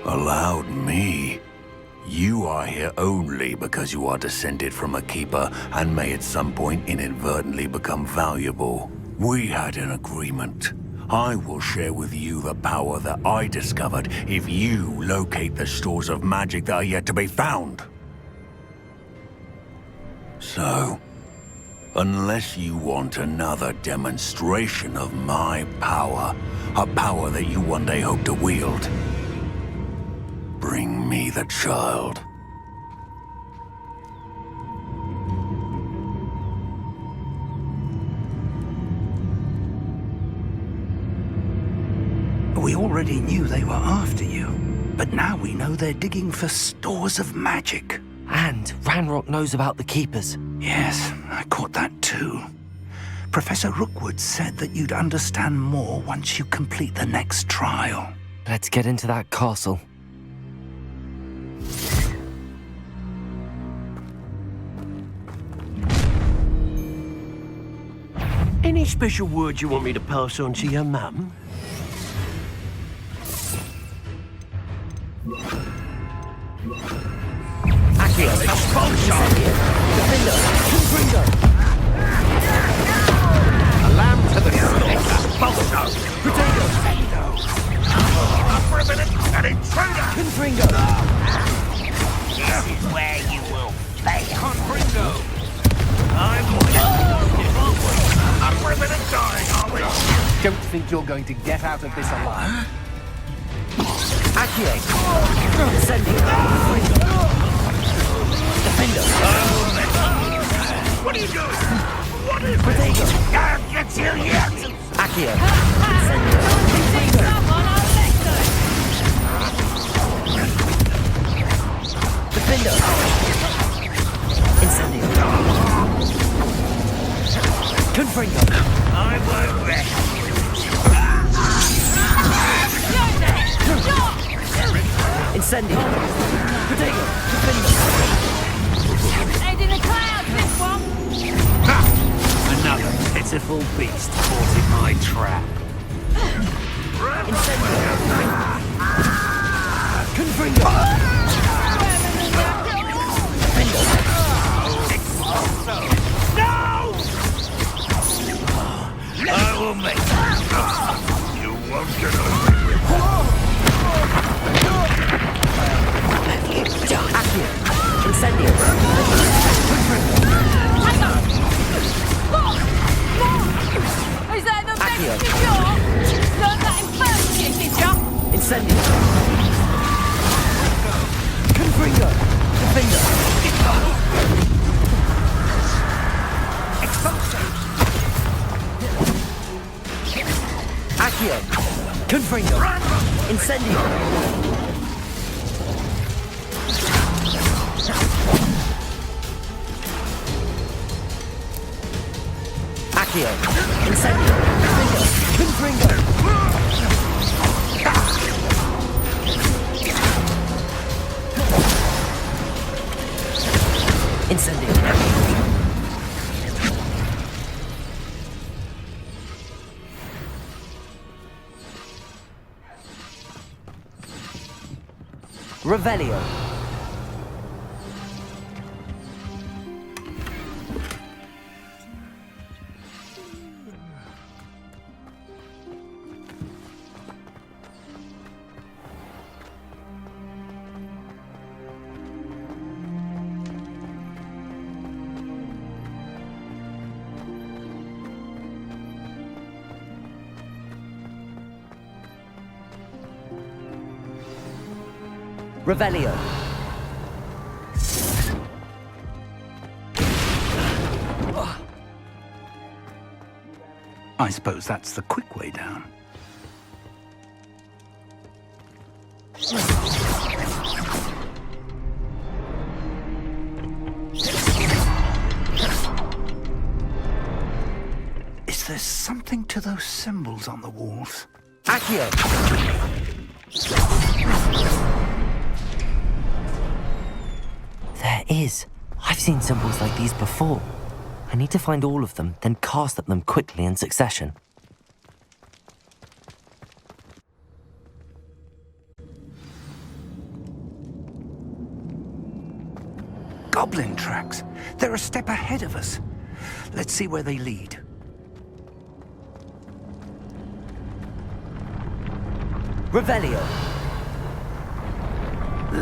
Allowed me? You are here only because you are descended from a keeper and may at some point inadvertently become valuable. We had an agreement. I will share with you the power that I discovered if you locate the stores of magic that are yet to be found. So, unless you want another demonstration of my power, a power that you one day hope to wield, bring me the child. We already knew they were after you, but now we know they're digging for stores of magic. And Ranrok knows about the Keepers. Yes, I caught that too. Professor Rookwood said that you'd understand more once you complete the next trial. Let's get into that castle. Any special words you want me to pass on to your mum? Accio! Expulsion! Diffindo! Confringo! A lamb to the Expulso! Potato! Up for a minute, an intruder! Confringo! This is where you will fail. Confringo! Up for a minute dying, are we? Don't think you're going to get out of this alive. Accio! Incendio! Diffindo! What are you doing? What is Potato! Can't get you yet! Accio! Incendio! Diffindo! Incendio! Confringo! I won't rest. Incendio! Potato! Diffindo! Head in the clouds, this one! Another pitiful beast caught in my trap. Incendio! Confringo! Diffindo! Diffindo! Incendio! Accio! Incendio! Diffindo! Incendio! Revelio. Revelio. I suppose that's the quick way down. Is there something to those symbols on the walls? Accio! There is. I've seen symbols like these before. I need to find all of them, then cast at them quickly in succession. Goblin tracks. They're a step ahead of us. Let's see where they lead. Revelio.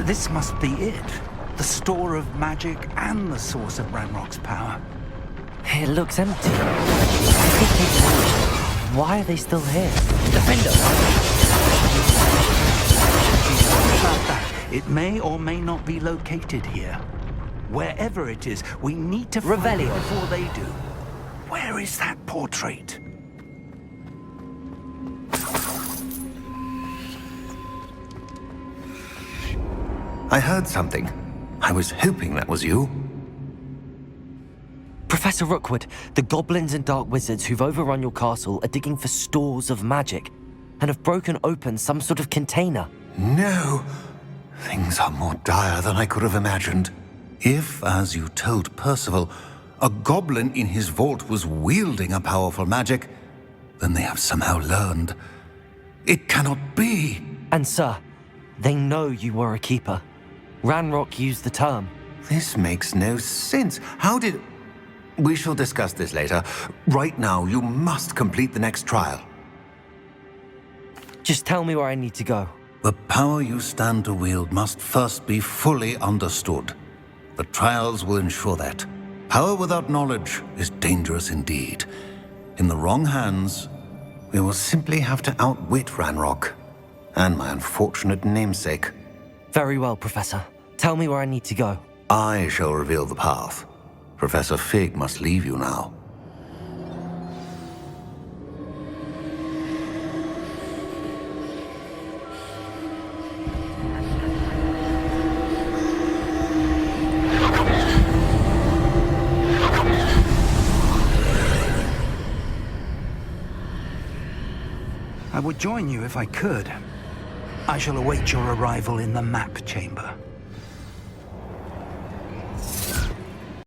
This must be it. The store of magic and the source of Ranrok's power. It looks empty. I think they vanished. Why are they still here? Diffindo! About that, it may or may not be located here. Wherever it is, we need to find it before they do. Where is that portrait? I heard something. I was hoping that was you. Professor Rookwood, the goblins and dark wizards who've overrun your castle are digging for stores of magic and have broken open some sort of container. No! Things are more dire than I could have imagined. If, as you told Percival, a goblin in his vault was wielding a powerful magic, then they have somehow learned. It cannot be! And sir, they know you were a keeper. Ranrok used the term. This makes no sense. How did... We shall discuss this later. Right now, you must complete the next trial. Just tell me where I need to go. The power you stand to wield must first be fully understood. The trials will ensure that. Power without knowledge is dangerous indeed. In the wrong hands, we will simply have to outwit Ranrok and my unfortunate namesake. Very well, Professor. Tell me where I need to go. I shall reveal the path. Professor Fig must leave you now. I would join you if I could. I shall await your arrival in the map chamber.